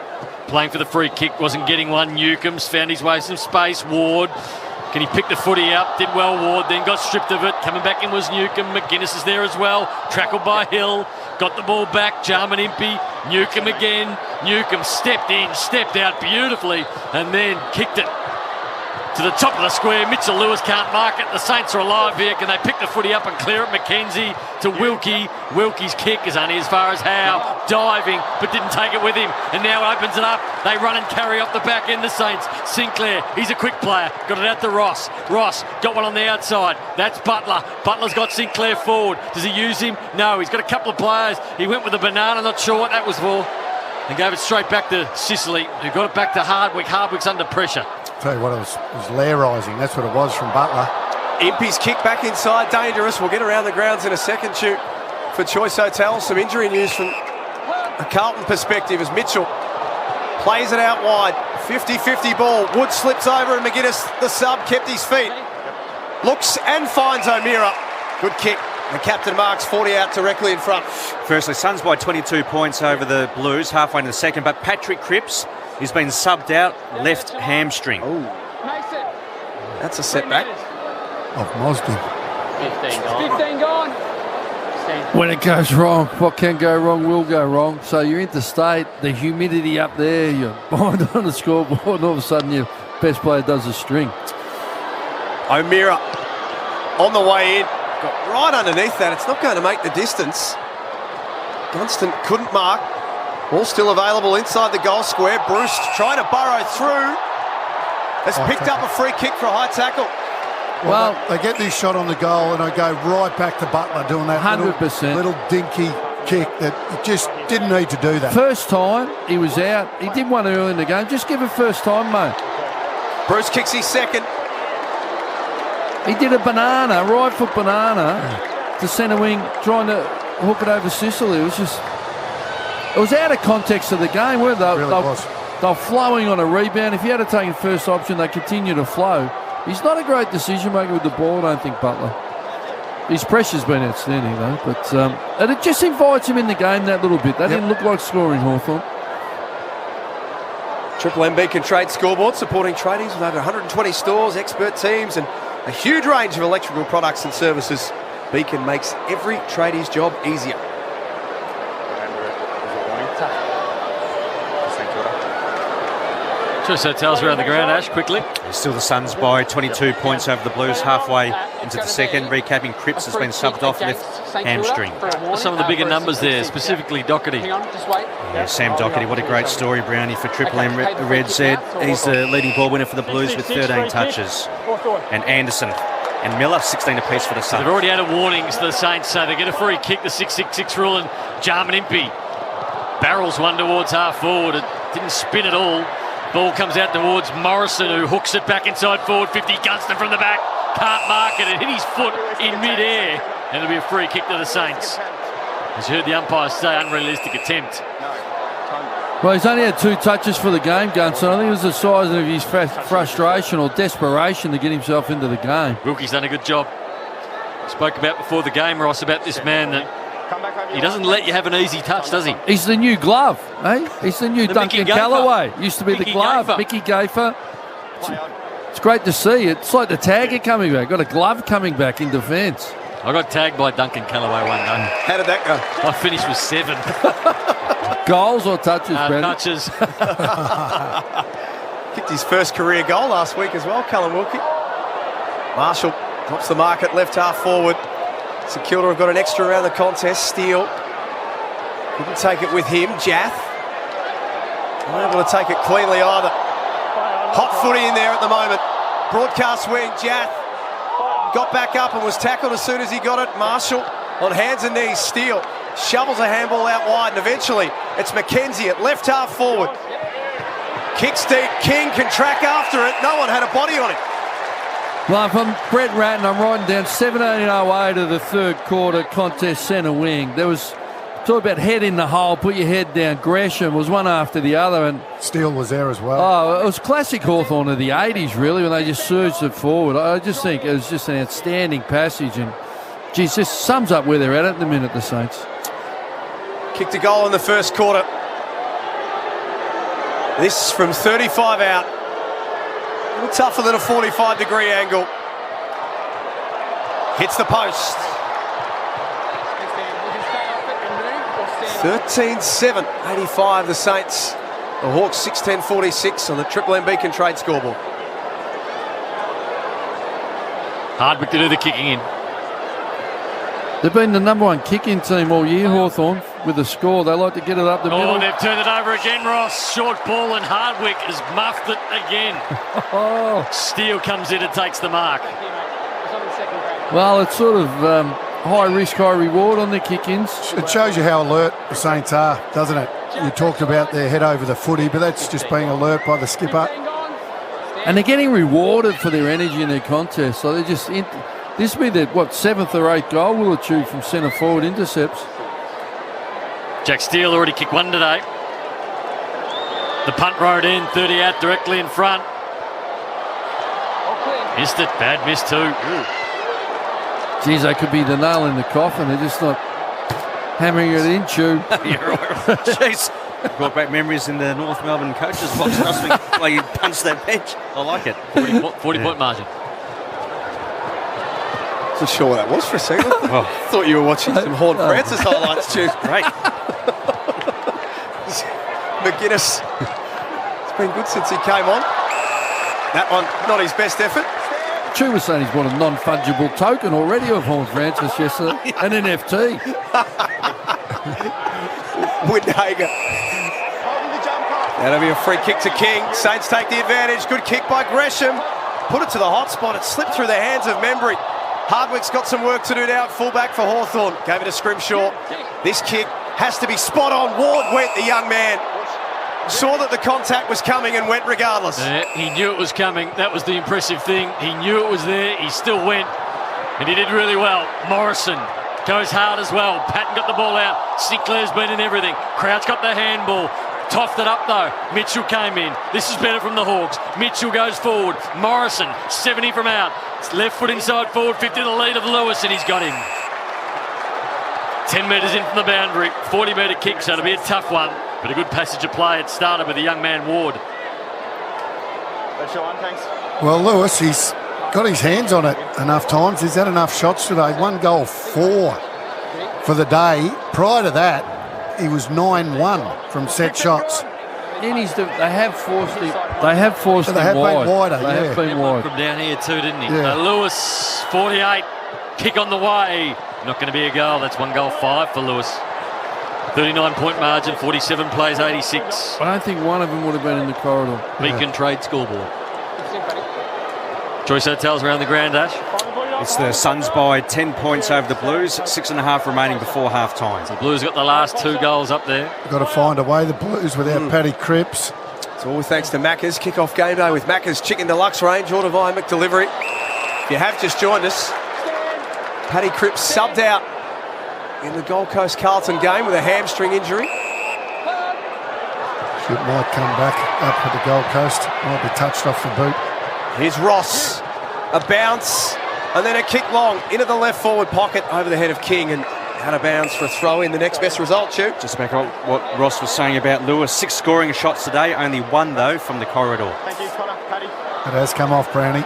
playing for the free kick, wasn't getting one. Newcomb's found his way some space. Ward, can he pick the footy up? Did well, Ward, then got stripped of it. Coming back in was Newcomb. McGuinness is there as well. Trackled by Hill. Got the ball back. Jarman Impey. Newcomb again. Newcomb stepped in, stepped out beautifully, and then kicked it to the top of the square. Mitchell Lewis can't mark it. The Saints are alive here. Can they pick the footy up and clear it? McKenzie to Wilkie. Wilkie's kick is only as far as Howe. Diving, but didn't take it with him. And now opens it up. They run and carry off the back end, the Saints. Sinclair, he's a quick player. Got it out to Ross. Ross got one on the outside. That's Butler. Butler's got Sinclair forward. Does he use him? No, he's got a couple of players. He went with a banana, not sure what that was for. And gave it straight back to Sicily, who got it back to Hardwick. Hardwick's under pressure. Tell you what, it was lair-rising. That's what it was from Butler. Impey's kick back inside, dangerous. We'll get around the grounds in a second. Shoot for Choice Hotels. Some injury news from a Carlton perspective as Mitchell plays it out wide. 50-50 ball. Wood slips over and McGuinness, the sub, kept his feet. Looks and finds O'Meara. Good kick. The captain marks 40 out directly in front. Firstly, Suns by 22 points over the Blues, halfway in the second, but Patrick Cripps, he's been subbed out, left hamstring. Ooh. That's a setback. Of Mosden. 15 gone. When it goes wrong, what can go wrong will go wrong. So you're interstate, the humidity up there, you're behind on the scoreboard, and all of a sudden your best player does a string. O'Meara on the way in. Got right underneath that. It's not going to make the distance. Gunston couldn't mark. Ball still available inside the goal square. Bruce trying to burrow through. Has picked up a free kick for a high tackle. Well, they get this shot on the goal and I go right back to Butler doing that 100%. little dinky kick that you just didn't need to do that. First time he was out. He did one early in the game. Just give it first time, mate. Bruce kicks his second. He did a banana, right foot banana, to centre wing, trying to hook it over Sicily. It was just... It was out of context of the game, weren't they? Really was. They were flowing on a rebound. If he had taken first option, they continue to flow. He's not a great decision maker with the ball, I don't think, Butler. His pressure's been outstanding, though. But and it just invites him in the game that little bit. They didn't look like scoring, Hawthorn. Triple M Beacon Trade scoreboard supporting tradies with over 120 stores, expert teams, and a huge range of electrical products and services. Beacon makes every tradie's job easier. Just hotels around the ground, Ash, quickly. Still the Suns by 22 points over the Blues halfway into the second. Recapping, Cripps has been subbed off left hamstring. Some of the bigger numbers there, specifically Doherty. Yeah, Sam Doherty, what a great story, Brownie, for Triple M. Red said he's the leading ball winner for the Blues with 13 touches. And Anderson and Miller, 16 apiece for the Suns. They've already had a warning to the Saints, so they get a free kick, the 6-6-6 rule, and Jarman Impey barrels one towards half forward. It didn't spin at all. Ball comes out towards Morrison, who hooks it back inside forward 50. Gunston from the back, can't mark it. It hit his foot in mid-air, and it'll be a free kick to the Saints. As you heard the umpire say, unrealistic attempt. Well, he's only had 2 touches for the game, Gunston. I think it was the size of his frustration or desperation to get himself into the game. Wilkie's done a good job. Spoke about before the game, Ross, about this man that he doesn't let you have an easy touch, does he? He's the new glove, eh? He's the new Duncan Callaway. Used to be the glove, Mickey Gaffer. It's great to see. It's like the tagger coming back. Got a glove coming back in defence. I got tagged by Duncan Callaway one day. How did that go? I finished with 7. Goals or touches, Brandon? Touches. Kicked his first career goal last week as well, Callum Wilkie. Marshall drops the mark at left half forward. St Kilda have got an extra around the contest. Steele couldn't take it with him. Jath not able to take it cleanly either. Hot footy in there at the moment. Broadcast wing. Jath got back up and was tackled as soon as he got it. Marshall on hands and knees. Steele shovels a handball out wide, and eventually it's McKenzie at left half forward. Kicks deep. King can track after it. No one had a body on it. Well, if I'm Brett Ratton, I'm writing down 17:08 of the third quarter contest centre wing. There was talk about head in the hole, put your head down. Gresham was one after the other, and Steele was there as well. Oh, it was classic Hawthorn of the 80s, really, when they just surged it forward. I just think it was just an outstanding passage, and geez, just sums up where they're at the minute, the Saints. Kicked a goal in the first quarter. This from 35 out. A little tougher than a 45-degree angle. Hits the post. 13-7, 85 the Saints. The Hawks 6-10-46 on the Triple M Beacon Trade scoreboard. Hardwick to do the kicking in. They've been the number 1 kick-in team all year, Hawthorn, with the score. They like to get it up the middle. Oh, they've turned it over again, Ross. Short ball, and Hardwick has muffed it again. Steele comes in and takes the mark. Well, it's sort of high risk, high reward on the kick-ins. It shows you how alert the Saints are, doesn't it? You talked about their head over the footy, but that's just being alert by the skipper. And they're getting rewarded for their energy in their contest. So they're just... This will be their, 7th or 8th goal we'll achieve from centre forward intercepts. Jack Steele already kicked one today. The punt rode in, 30 out directly in front. Missed it, bad miss too. Geez, they could be the nail in the coffin. They're just not hammering it in, Chew. Jeez. Brought back memories in the North Melbourne coaches box last week, like you punched that bench. I like it. 40-point margin. Not sure what that was for a second. Thought you were watching some Horn Francis highlights, Stu. Great. McGuinness. It's been good since he came on. That one, not his best effort. Chew was saying he's bought a non-fungible token already of Horn Francis yesterday. An NFT. Windhager. That'll be a free kick to King. Saints take the advantage. Good kick by Gresham. Put it to the hot spot. It slipped through the hands of Membry. Hardwick's got some work to do now at fullback for Hawthorn. Gave it to Scrimshaw. This kick has to be spot on. Ward went, the young man. Saw that the contact was coming and went regardless. He knew it was coming. That was the impressive thing. He knew it was there. He still went. And he did really well. Morrison goes hard as well. Patton got the ball out. Sinclair's been in everything. Crouch got the handball. Toughed it up though. Mitchell came in. This is better from the Hawks. Mitchell goes forward. Morrison, 70 from out. Left foot inside forward, 50 to the lead of Lewis, and he's got him. 10 metres in from the boundary. 40-metre kick, so it'll be a tough one. But a good passage of play. It started with the young man Ward. That's your one, thanks. Well, Lewis, he's got his hands on it enough times. He's had enough shots today. 1 goal, 4 for the day. Prior to that, he was 9-1 from set shots. They have forced him. They have forced him been wide. wider. They have been wide. From down here too, didn't he? Yeah. Lewis, 48, kick on the way. Not going to be a goal. That's 1 goal, 5 for Lewis. 39-point margin, 47 plays, 86. I don't think one of them would have been in the corridor. Beacon trade scoreboard. Choice Hotels around the ground, Ash. It's the Suns by 10 points over the Blues, 6.5 remaining before half-time. The Blues got the last 2 goals up there. Got to find a way, the Blues, without Paddy Cripps. It's all thanks to Macca's. Kick-off game day with Macca's Chicken Deluxe range, order via McDelivery. If you have just joined us, Paddy Cripps subbed out in the Gold Coast Carlton game with a hamstring injury. Shit might come back up with the Gold Coast. Might be touched off the boot. Here's Ross. A bounce. And then a kick long into the left forward pocket over the head of King, and out of bounds for a throw in. The next best result, Stu. Just back on what Ross was saying about Lewis. 6 scoring shots today, only 1 though from the corridor. Thank you, Connor. Paddy. It has come off, Brownie.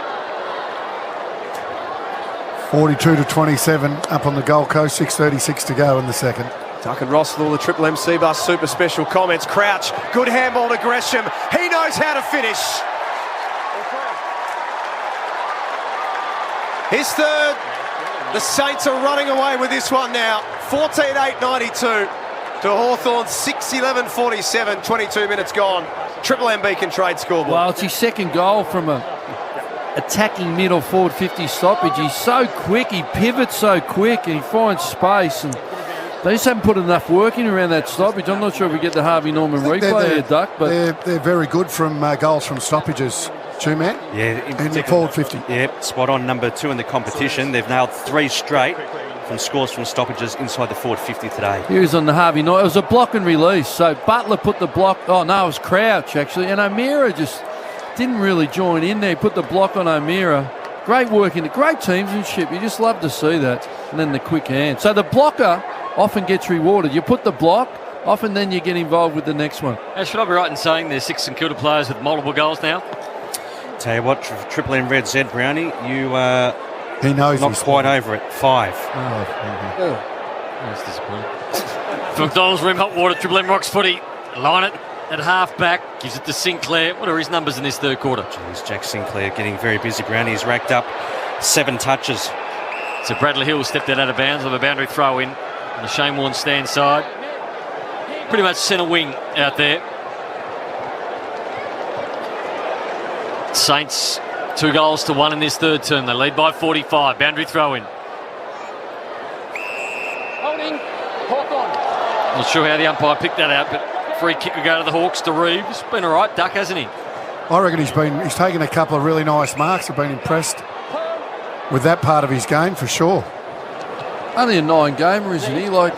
42-27 up on the Gold Coast. 6:36 to go in the second. Duck and Ross with all the Triple MC Bus super special comments. Crouch, good handball to Gresham. He knows how to finish. His third. The Saints are running away with this one now. 14-8-92 to Hawthorn. 6-11-47. 22 minutes gone. Triple M Beacon trade scoreboard. Well, it's his second goal from a attacking middle forward 50 stoppage. He's so quick. He pivots so quick and he finds space. And they just haven't put enough work in around that stoppage. I'm not sure if we get the Harvey Norman replay here, Duck. But they're very good from goals from stoppages. Two-man? Yeah, in the forward 50. Yeah, spot on, number 2 in the competition. They've nailed 3 straight from scores from stoppages inside the forward 50 today. He was on the Harvey Norman. It was a block and release. So Butler put the block. Oh, no, it was Crouch, actually. And O'Meara just didn't really join in there. He put the block on O'Meara. Great work in the great teamsmanship. You just love to see that. And then the quick hand. So the blocker often gets rewarded. You put the block, often then you get involved with the next one. Should I be right in saying there's 6 St Kilda players with multiple goals now? Tell you what, Triple M Red Z, Brownie, you he knows not quite over it. 5. That's disappointing. McDonald's Rim Hot Water, Triple M Rocks footy. Line it at half back, gives it to Sinclair. What are his numbers in this third quarter? Jeez, Jack Sinclair getting very busy, Brownie. He's racked up 7 touches. So Bradley Hill stepped that out of bounds of a boundary throw in on the Shane Warne stand side. Pretty much centre wing out there. Saints 2 goals to 1 in this third term. They lead by 45. Boundary throw in. Holding. Hawthorn. Not sure how the umpire picked that out, but free kick will go to the Hawks to Reeves. Been all right, Duck, hasn't he? I reckon he's taken a couple of really nice marks. I've been impressed with that part of his game for sure. Only a 9-gamer, isn't he? Like,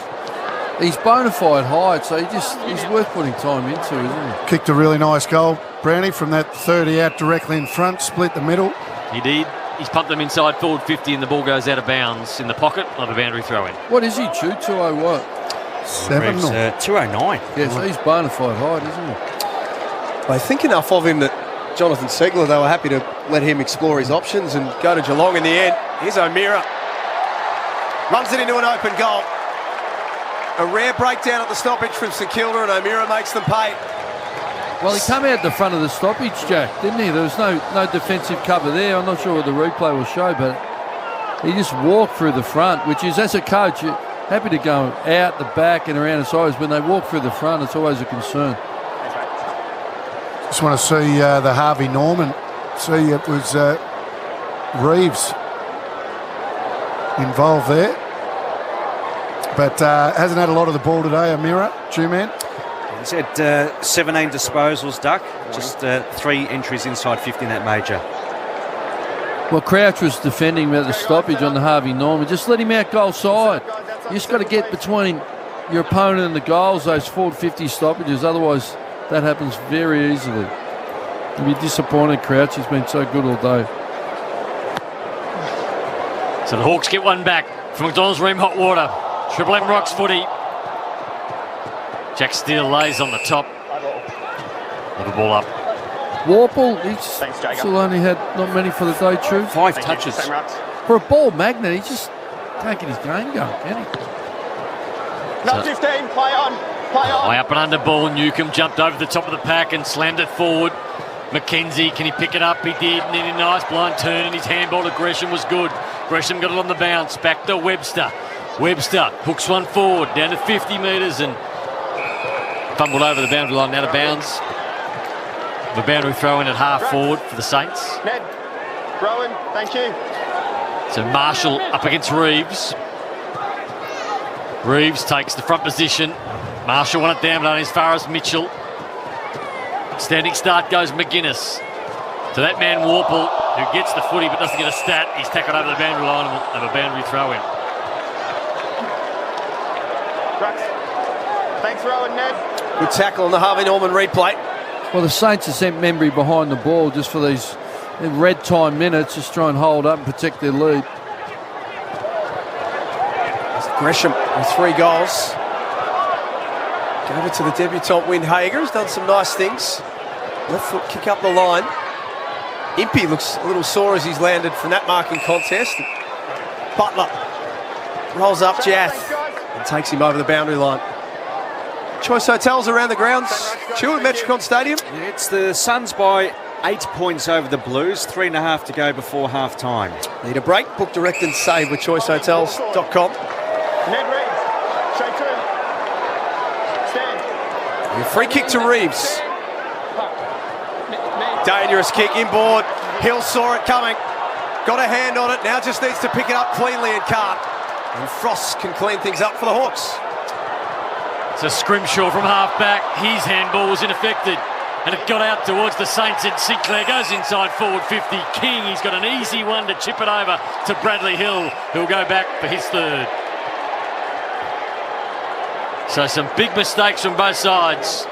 he's bona fide height, so he's worth putting time into, isn't he? Kicked a really nice goal, Brownie, from that 30 out directly in front, split the middle. He did. He's pumped them inside forward 50 and the ball goes out of bounds in the pocket of a boundary throw in. What is he, Chew? 2-0 what? 7 Reeves, 209. Yeah, so he's bona fide height, isn't he? They think enough of him that Jonathan Segler, they were happy to let him explore his options and go to Geelong in the end. Here's O'Meara. Runs it into an open goal. A rare breakdown at the stoppage from St Kilda, and O'Meara makes them pay. Well, he came out the front of the stoppage, Jack, didn't he? There was no defensive cover there. I'm not sure what the replay will show, but he just walked through the front, which is, as a coach, you're happy to go out the back and around the sides. When they walk through the front, it's always a concern. Just want to see the Harvey Norman. See, it was Reeves involved there. But hasn't had a lot of the ball today, O'Meara, Two-man. He's had 17 disposals, Duck. Just 3 entries inside 50 in that major. Well, Crouch was defending about the stoppage on the Harvey Norman. Just let him out goal side. You just got to get between your opponent and the goals, those forward 50 stoppages. Otherwise, that happens very easily. You'll be disappointed, Crouch. He's been so good all day. So the Hawks get one back from McDonald's Ream Hot Water. Triple M Rocks footy. Jack Steele lays on the top. With the ball up. Warple, he's still only had not many for the day, true. 5 touches. For a ball magnet, he just can't get his game going, can he? Number 15, play on. High up and under ball. Newcomb jumped over the top of the pack and slammed it forward. McKenzie, can he pick it up? He did, and then a nice blind turn, and his handball to Gresham was good. Gresham got it on the bounce. Back to Webster. Webster hooks one forward, down to 50 metres, and fumbled over the boundary line, out of bounds. The boundary throw in at half forward for the Saints. Ned, Rowan, thank you. So Marshall up against Reeves. Reeves takes the front position. Marshall won it down, but only as far as Mitchell. Standing start goes McGuinness. To that man Warple, who gets the footy but doesn't get a stat. He's tackled over the boundary line and will have a boundary throw in. Thanks, Rowan, Ned. Good tackle on the Harvey Norman replay. Well, the Saints have sent Membry behind the ball just for these red time minutes, just try and hold up and protect their lead. Gresham with 3 goals. Over to the debutant Windhager, who's done some nice things. Left foot kick up the line. Impey looks a little sore as he's landed from that marking contest. Butler rolls up Jath and takes him over the boundary line. Choice Hotels around the grounds. Chew at Metricon Stadium. Yeah, it's the Suns by 8 points over the Blues. 3.5 to go before half time. Need a break? Book, direct and save with choicehotels.com. Ned Reeves, straight to him. Stand. A free kick to Reeves. Dangerous kick inboard. Hill saw it coming. Got a hand on it. Now just needs to pick it up cleanly and can't. And Frost can clean things up for the Hawks. So Scrimshaw from half-back. His handball was unaffected. And it got out towards the Saints, and Sinclair goes inside forward 50. King, he's got an easy one to chip it over to Bradley Hill, who'll go back for his third. So some big mistakes from both sides.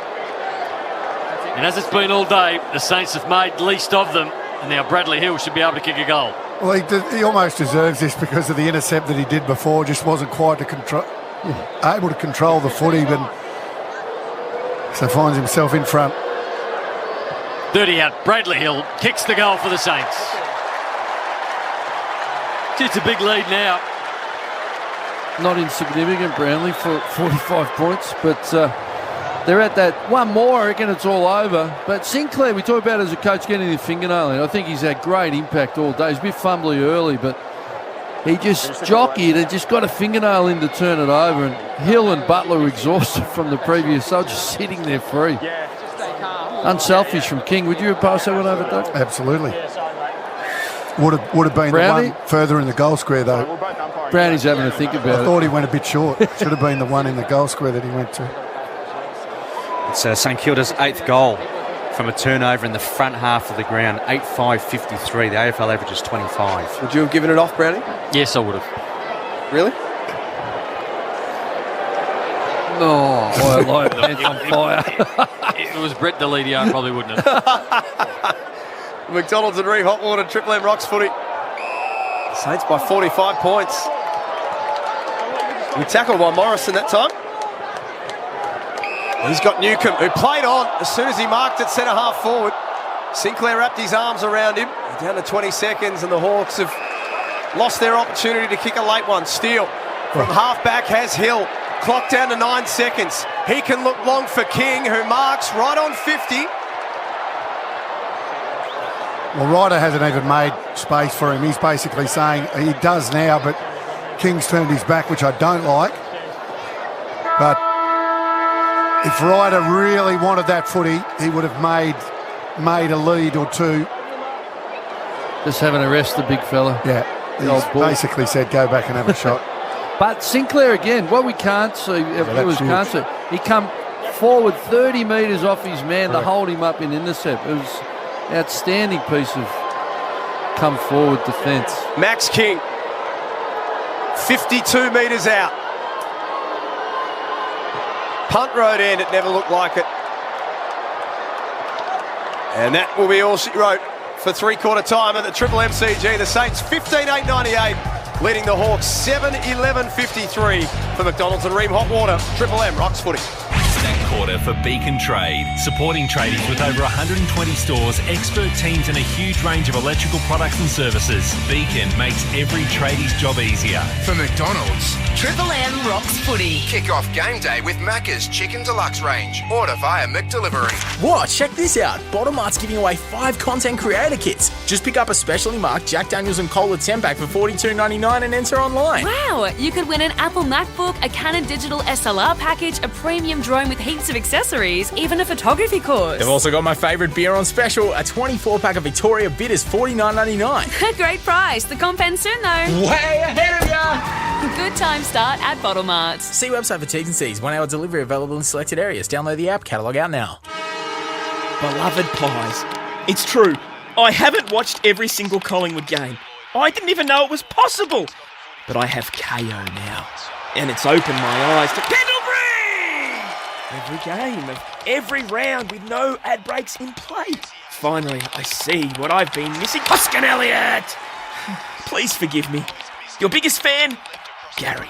And as it's been all day, the Saints have made least of them, and now Bradley Hill should be able to kick a goal. Well, he almost deserves this because of the intercept that he did before. Just wasn't quite able to control the footy, but so finds himself in front. 30 out, Bradley Hill kicks the goal for the Saints. It's a big lead now. Not insignificant, Brownlee, for 45 points, but they're at that one more. I reckon it's all over. But Sinclair, we talk about as a coach getting the fingernail in. I think he's had great impact all day. He's a bit fumbly early, but he just jockeyed and just got a fingernail in to turn it over. And Hill and Butler were exhausted from the previous. They were just sitting there free. Unselfish from King. Would you have passed that one over, Doug? Absolutely. Would have been Brownie? the one further in the goal square, though. Brownie's having to think about it. I thought he went a bit short. Should have been the one in the goal square that he went to. It's St Kilda's 8th goal from a turnover in the front half of the ground. 8-5-53. The AFL average is 25. Would you have given it off, Brownie? Yes, I would have. Really? Oh, my pants on fire. If it was Brett Deledio, I probably wouldn't have. McDonald's and Reeve Hotwater, Triple M Rocks footy. Saints by 45 points. We tackled by Morrison that time. He's got Newcomb, who played on as soon as he marked it centre half forward. Sinclair wrapped his arms around him. Down to 20 seconds, and the Hawks have lost their opportunity to kick a late one. Steele from half back has Hill. Clock down to 9 seconds. He can look long for King, who marks right on 50. Well, Ryder hasn't even made space for him. He's basically saying he does now, but King's turned his back, which I don't like. But if Ryder really wanted that footy, he would have made a lead or two. Just having to rest the big fella. Yeah, he's basically said go back and have a shot. But Sinclair again, what we can't see, he come forward 30 metres off his man to hold him up in intercept. It was an outstanding piece of come forward defence. Max King, 52 metres out. Punt road end, it never looked like it. And that will be all she wrote for three-quarter time at the Triple MCG. The Saints 15-8-98, leading the Hawks 7-11-53 for McDonald's and Ream Hot Water. Triple M rocks footy. That quarter for Beacon Trade, supporting tradies with over 120 stores, expert teams and a huge range of electrical products and services. Beacon makes every tradie's job easier. For McDonald's, Triple M rocks footy. kick off game day with Macca's Chicken Deluxe range. Order via McDelivery. What? Check this out. Bottom Art's giving away 5 content creator kits. Just pick up a specially marked Jack Daniels and Cola 10-pack for $42.99 and enter online. Wow, you could win an Apple MacBook, a Canon digital SLR package, a premium drone with heaps of accessories, even a photography course. They've also got my favourite beer on special, a 24-pack of Victoria Bitters, $49.99. Great price. The comp ends soon though. Way ahead of ya! Good time start at Bottle Mart. See website for T's and C's. 1 hour delivery available in selected areas. Download the app. Catalogue out now. Beloved pies. It's true. I haven't watched every single Collingwood game. I didn't even know it was possible. But I have KO now. And it's opened my eyes to Pendlebury! Every game of every round with no ad breaks in play. Finally, I see what I've been missing. Oscar Elliott! Please forgive me. Your biggest fan, Gary.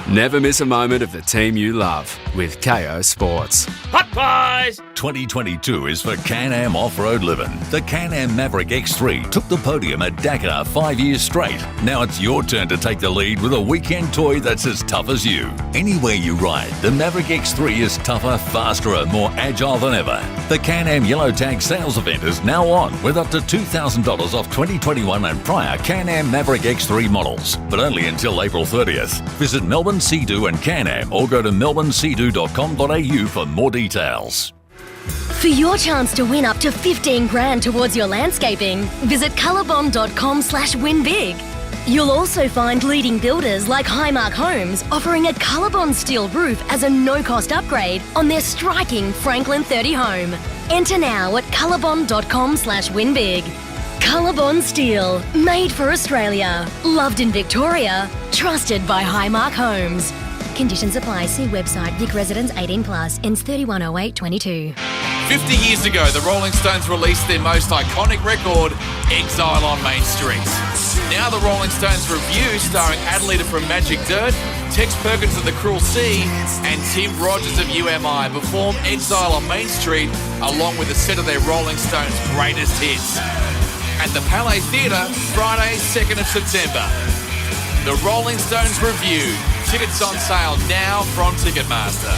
Never miss a moment of the team you love with KO Sports. Hot pies! 2022 is for Can-Am off-road living. The Can-Am Maverick X3 took the podium at Dakar 5 years straight. Now it's your turn to take the lead with a weekend toy that's as tough as you. Anywhere you ride, the Maverick X3 is tougher, faster and more agile than ever. The Can-Am Yellow Tag sales event is now on with up to $2,000 off 2021 and prior Can-Am Maverick X3 models, but only until April 30th. Visit Melbourne Sea-Doo and Can-Am or go to melbourneseadoo.com.au for more details. For your chance to win up to 15 grand towards your landscaping, visit colorbond.com/winbig. You'll also find leading builders like Highmark Homes offering a Colorbond steel roof as a no-cost upgrade on their striking Franklin 30 home. Enter now at colorbond.com/winbig. Colorbond Steel, made for Australia, loved in Victoria, trusted by Highmark Homes. Conditions apply. See website. Vic Residents 18+. Ends 31/08/22. 50 years ago, the Rolling Stones released their most iconic record, Exile on Main Street. Now the Rolling Stones Review, starring Adelaide from Magic Dirt, Tex Perkins of The Cruel Sea, and Tim Rogers of UMI perform Exile on Main Street along with a set of their Rolling Stones greatest hits. At the Palais Theatre, Friday, 2nd of September. The Rolling Stones Review. Tickets on sale now from Ticketmaster.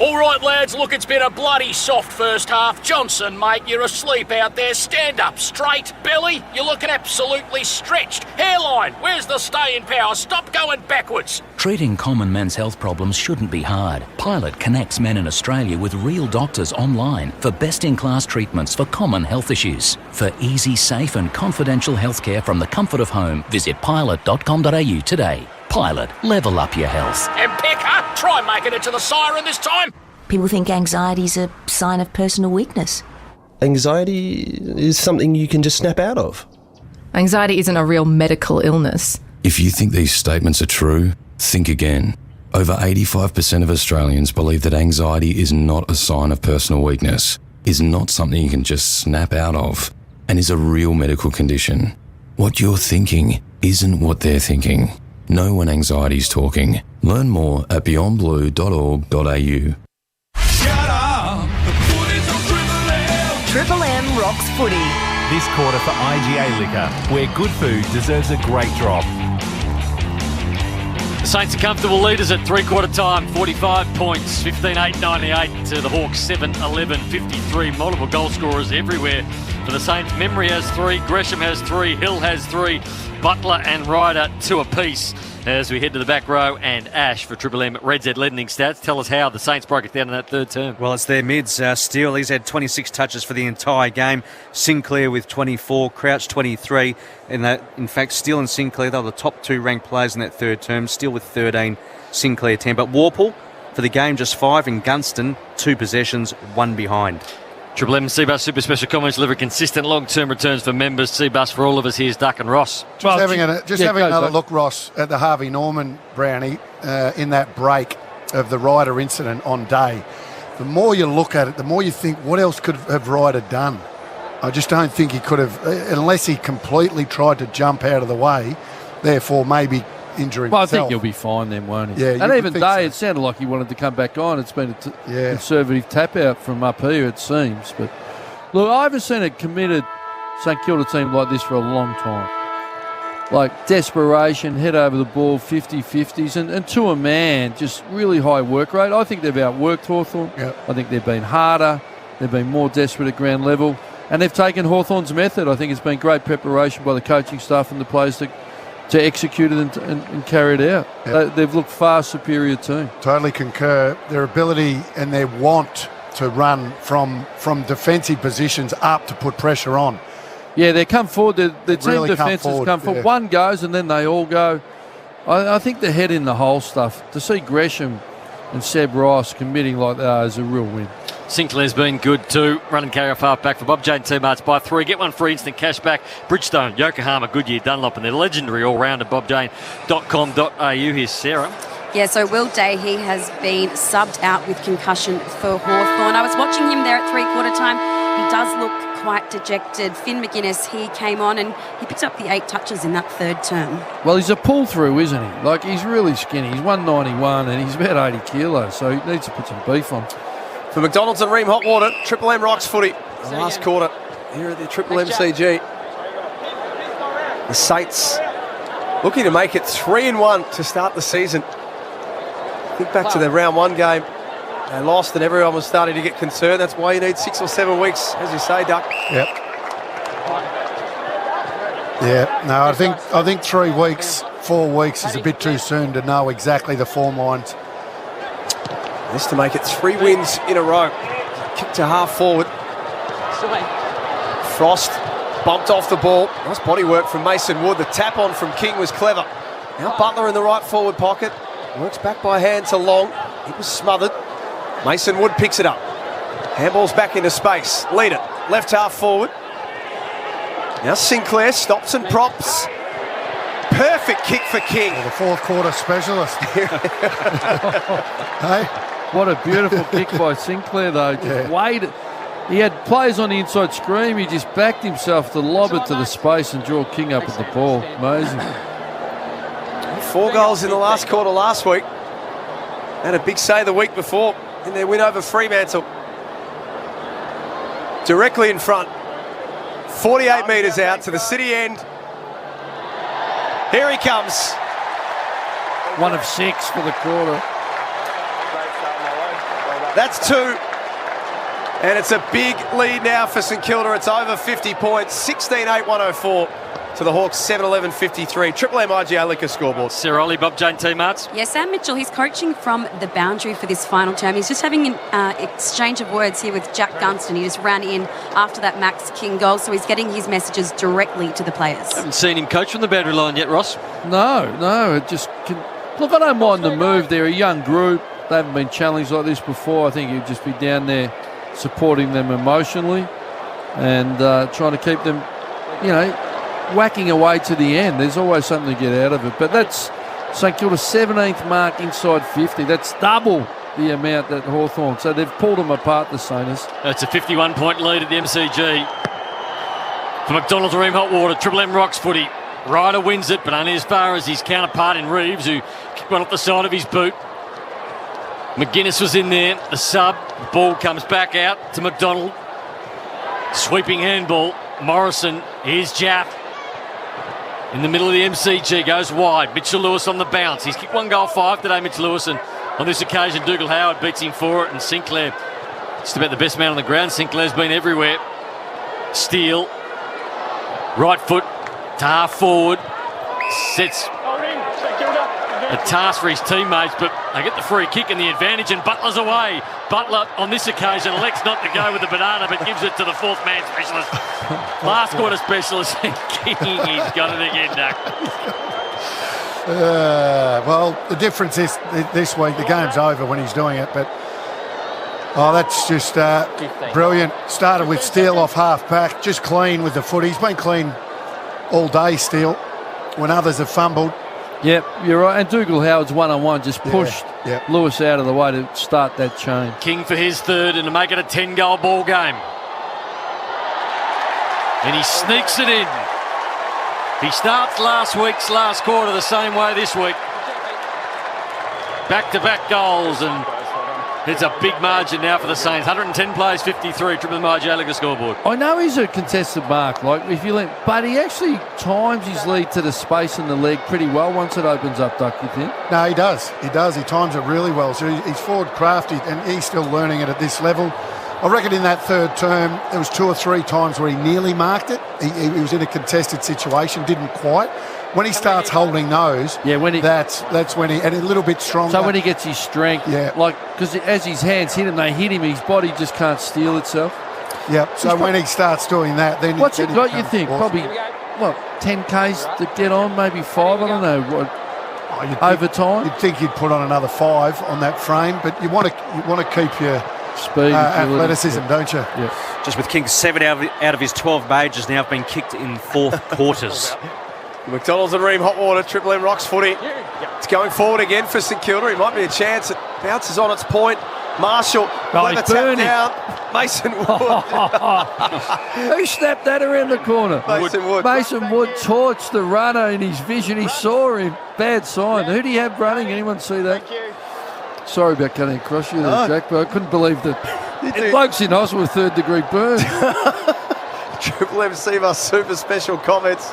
All right, lads, look, it's been a bloody soft first half. Johnson, mate, you're asleep out there. Stand up straight. Belly, you're looking absolutely stretched. Hairline, where's the staying power? Stop going backwards. Treating common men's health problems shouldn't be hard. Pilot connects men in Australia with real doctors online for best-in-class treatments for common health issues. For easy, safe and confidential healthcare from the comfort of home, visit pilot.com.au today. Pilot, level up your health. And Pecker, try making it to the siren this time. People think anxiety is a sign of personal weakness. Anxiety is something you can just snap out of. Anxiety isn't a real medical illness. If you think these statements are true, think again. Over 85% of Australians believe that anxiety is not a sign of personal weakness, is not something you can just snap out of, and is a real medical condition. What you're thinking isn't what they're thinking. Know when anxiety's talking. Learn more at beyondblue.org.au. Triple M rocks footy. This quarter for IGA Liquor, where good food deserves a great drop. The Saints are comfortable leaders at three-quarter time, 45 points, 15-8-98 to the Hawks, 7-11-53. Multiple goal scorers everywhere for the Saints. Memory has 3, Gresham has 3, Hill has 3, Butler and Ryder 2 apiece. As we head to the back row, and Ash for Triple M Red Z leading stats. Tell us how the Saints broke it down in that third term. Well, it's their mids. Steele, he's had 26 touches for the entire game. Sinclair with 24, Crouch 23. In fact, Steele and Sinclair, they were the top 2 ranked players in that third term. Steele with 13, Sinclair 10. But Warple, for the game, just 5, and Gunston, 2 possessions, 1 behind. Triple M Seabus Super Special Combos deliver consistent long-term returns for members. Seabus for all of us. Here's Duck and Ross. Just having another look, Ross, at the Harvey Norman brownie in that break of the Ryder incident on day. The more you look at it, the more you think, what else could have Ryder done? I just don't think he could have, unless he completely tried to jump out of the way, therefore maybe injuring Well, I himself. think he'll be fine then, won't he? Yeah, and you even would Day, think it sounded like he wanted to come back on. It's been a conservative tap out from up here, it seems. But look, I haven't seen a committed St Kilda team like this for a long time. Like desperation, head over the ball, 50-50s, and to a man, just really high work rate. I think they've outworked Hawthorn. Yep. I think they've been harder. They've been more desperate at ground level. And they've taken Hawthorn's method. I think it's been great preparation by the coaching staff and the players to execute it and carry it out. Yep. They've looked far superior team. Totally concur. Their ability and their want to run from defensive positions up to put pressure on. Yeah, they come forward. The team really defence has come forward. One goes and then they all go. I think the head in the hole stuff, to see Gresham and Seb Rice committing like that is a real win. Sinclair's been good too. Run and carry off half back for Bob Jane teammates by 3. Get one free instant cash back. Bridgestone, Yokohama, Goodyear, Dunlop, and their legendary all-rounder bobjane.com.au. Here's Sarah. Yeah, so Will Day, he has been subbed out with concussion for Hawthorn. I was watching him there at three-quarter time. He does look quite dejected. Finn McGuinness, he came on and he picked up the 8 touches in that third term. Well, he's a pull-through, isn't he? Like, he's really skinny. He's 191 and he's about 80 kilos, so he needs to put some beef on. For McDonald's and Ream Hot Water, Triple M Rocks footy. The last quarter here at the Triple MCG. The Saints looking to make it 3-1 to start the season. Think back to the round 1 game. They lost and everyone was starting to get concerned. That's why you need 6 or 7 weeks, as you say, Duck. Yep. Yeah, no, I think 3 weeks, 4 weeks is a bit too soon to know exactly the form lines. This to make it 3 wins in a row. Kick to half forward. Frost bumped off the ball. Nice body work from Mason Wood. The tap on from King was clever. Now Butler in the right forward pocket. Works back by hand to Long. It was smothered. Mason Wood picks it up. Handball's back into space. Lead it. Left half forward. Now Sinclair stops and props. Perfect kick for King. The fourth quarter specialist. Hey, what a beautiful kick by Sinclair, though. Just waited. He had players on the inside screen. He just backed himself to lob it to the space and draw King up at the ball. Amazing. 4 goals in the last quarter last week. And a big say the week before in their win over Fremantle. Directly in front. 48 metres out to the city end. Here he comes. 1 of 6 for the quarter. That's 2. And it's a big lead now for St Kilda. It's over 50 points. 16-8-104 to the Hawks, 7-11-53. Triple M IGA Liquor scoreboard. Sarah Ollie, Bob Jane teammates. Yeah, Sam Mitchell, he's coaching from the boundary for this final term. He's just having an exchange of words here with Jack Gunston. He just ran in after that Max King goal, so he's getting his messages directly to the players. Haven't seen him coach from the boundary line yet, Ross. No, it just... Look, I don't mind the move. They're a young group. They haven't been challenged like this before. I think he'd just be down there supporting them emotionally and trying to keep them, whacking away to the end. There's always something to get out of it. But that's St Kilda's 17th mark inside 50. That's double the amount that Hawthorn. So they've pulled them apart, the Saints. It's a 51-point lead at the MCG. For McDonald's Ream Hot Water, Triple M Rocks footy. Ryder wins it, but only as far as his counterpart in Reeves, who kicked one off the side of his boot. McGuinness was in there, the sub. The ball comes back out to McDonald. Sweeping handball. Morrison, here's Jaff. In the middle of the MCG, goes wide. Mitchell Lewis on the bounce. He's kicked 1 goal 5 today, Mitchell Lewis, and on this occasion, Dougal Howard beats him for it, and Sinclair, just about the best man on the ground. Sinclair's been everywhere. Steele, right foot to half forward, sets a task for his teammates, but they get the free kick and the advantage, and Butler's away. Butler, on this occasion, elects not to go with the banana, but gives it to the 4th man specialist. Last quarter specialist, kicking, he's got it again, Duck. Well, the difference is this week, the game's over when he's doing it, but Oh, that's just brilliant. Started with Steele off half-back, just clean with the foot. He's been clean all day, Steele, when others have fumbled. Yep, you're right. And Dougal Howard's one-on-one just pushed Lewis out of the way to start that chain. King for his third and to make it a 10-goal ball game. And he sneaks it in. He starts last week's last quarter the same way this week. Back-to-back goals, and it's a big margin now for the Saints. 110 plays, 53, triple the Gallagher scoreboard. I know he's a contested mark, but he actually times his lead to the space in the leg pretty well once it opens up, Duck, you think? No, he does. He does. He times it really well. So he's forward crafty, and he's still learning it at this level. I reckon in that third term, there was 2 or 3 times where he nearly marked it. He was in a contested situation, didn't quite. When he starts holding those, that's when he, and a little bit stronger. So when he gets his strength, because as his hands hit him, they hit him, his body just can't steel itself. Yep. So when he starts doing that, then what's it got? You think awesome. Probably 10 Ks to get on, maybe 5. I don't know over time. You'd think you'd put on another 5 on that frame, but you want to keep your speed, athleticism, don't you? Yeah. Just with King, 7 out of his 12 majors now have been kicked in 4th quarters. McDonald's and Ream hot water, Triple M rocks footy. It's going forward again for St Kilda. It might be a chance. It bounces on its point. Marshall, let the tap down. Mason Wood. Who snapped that around the corner? Mason Wood torched the runner in his vision. He saw him. Bad sign. Who do you have running? Anyone see that? Sorry about cutting across you there, Jack, but I couldn't believe that. Blokes in hospital with 3rd-degree burn. Triple M Seaver super special comments.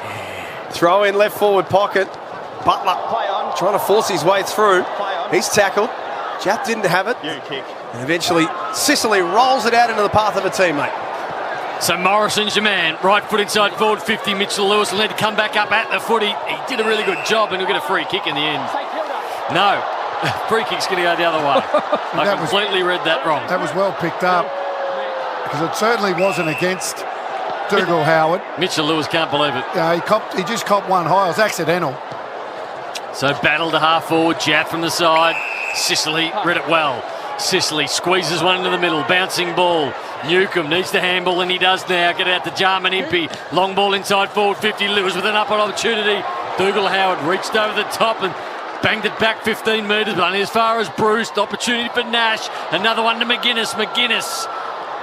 Throw in left forward pocket. Butler trying to force his way through. He's tackled. Jack didn't have it. And eventually Sicily rolls it out into the path of a teammate. So Morrison's your man. Right foot inside forward 50. Mitchell Lewis will need to come back up at the footy. He did a really good job and he'll get a free kick in the end. No. Free kick's going to go the other way. I completely read that wrong. That was well picked up because it certainly wasn't against Dougal Howard. Mitchell Lewis can't believe it. He just copped one high. It was accidental. So battle to half forward. Jat from the side. Sicily read it well. Sicily squeezes one into the middle. Bouncing ball. Newcomb needs to handball, and he does now. Get out to Jarman Impey. Long ball inside forward 50. Lewis with an upward opportunity. Dougal Howard reached over the top and banged it back 15 metres, but only as far as Bruce. Opportunity for Nash. Another one to McGuinness. McGuinness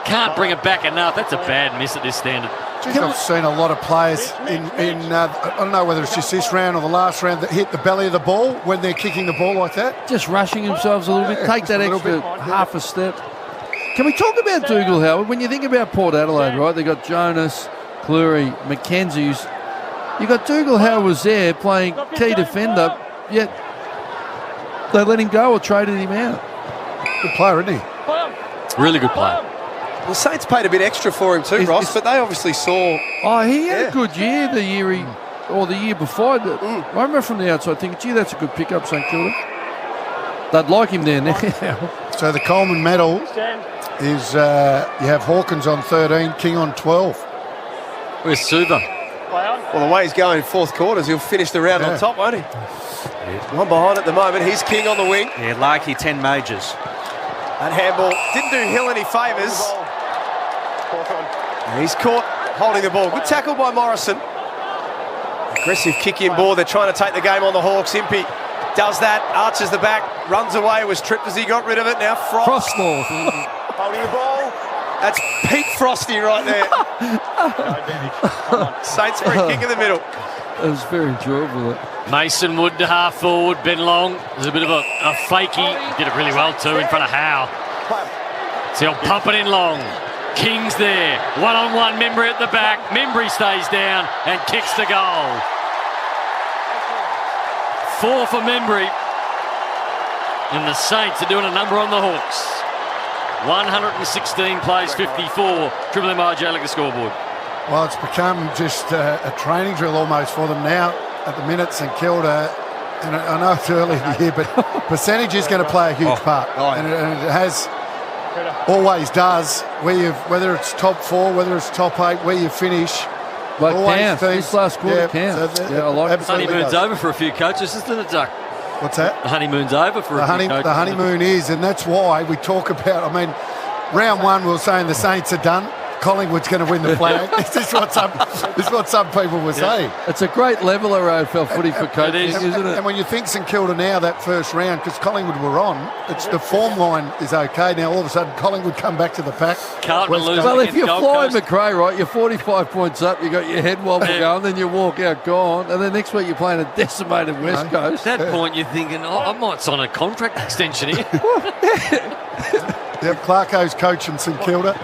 can't bring it back enough. That's a bad miss at this standard. I've seen a lot of players in I don't know whether it's just this round or the last round that hit the belly of the ball when they're kicking the ball like that. Just rushing themselves a little bit. Take that extra half a step. Can we talk about Dougal Howard? When you think about Port Adelaide, right, they got Jonas, Cleary, McKenzie's. You got Dougal Howard was there playing key defender, yet they let him go or traded him out. Good player, isn't he? Really good player. The Saints paid a bit extra for him too, Ross, but they obviously saw... Oh, he had a good year the year before. I remember from the outside thinking, gee, that's a good pickup, St Kilda. They'd like him there now. So the Coleman medal is you have Hawkins on 13, King on 12. Where's Suva? Well, the way he's going in 4th quarters, he'll finish the round on top, won't he? One behind at the moment. He's King on the wing. Yeah, Larky, 10 majors. That handball didn't do Hill any favours. And he's caught holding the ball. Good tackle by Morrison. Aggressive kick in ball. They're trying to take the game on the Hawks. Impey does that, arches the back, runs away, was tripped as he got rid of it. Now Frost. Holding the ball. That's peak Frosty right there. Saints free kick in the middle. It was very enjoyable. Mason Wood to half forward. Ben Long. There's a bit of a fakey. Did it really well too in front of Howe. So he'll pump it in Long. King's there. One-on-one Membry at the back. Membry stays down and kicks the goal. 4 for Membry. And the Saints are doing a number on the Hawks. 116 plays 54. Triple M Gallagher scoreboard. Well, it's become just a training drill almost for them now at the minute, St Kilda. And I know it's early in the year, but percentage is going to play a huge part. And it has, always does, whether it's top 4, whether it's top 8, where you finish. Like counts. This last quarter counts. So I like it. Honeymoon's over for a few coaches, isn't it, Duck? What's that? The honeymoon's over for a few coaches. The honeymoon is, and that's why we talk about, I mean, round one we were saying the Saints are done. Collingwood's going to win the flag. This is what some people were saying. It's a great leveler, AFL footy for coaches, isn't it? And when you think St Kilda now, that first round, because Collingwood were on, it's the form line is okay. Now all of a sudden Collingwood come back to the pack. Well, if you're flying McRae, right, you're 45 points up, you got your head wobble going, then you walk out gone, and then next week you're playing a decimated West Coast. At that point you're thinking, I might sign a contract extension here. Yep, Clarko's coaching St Kilda.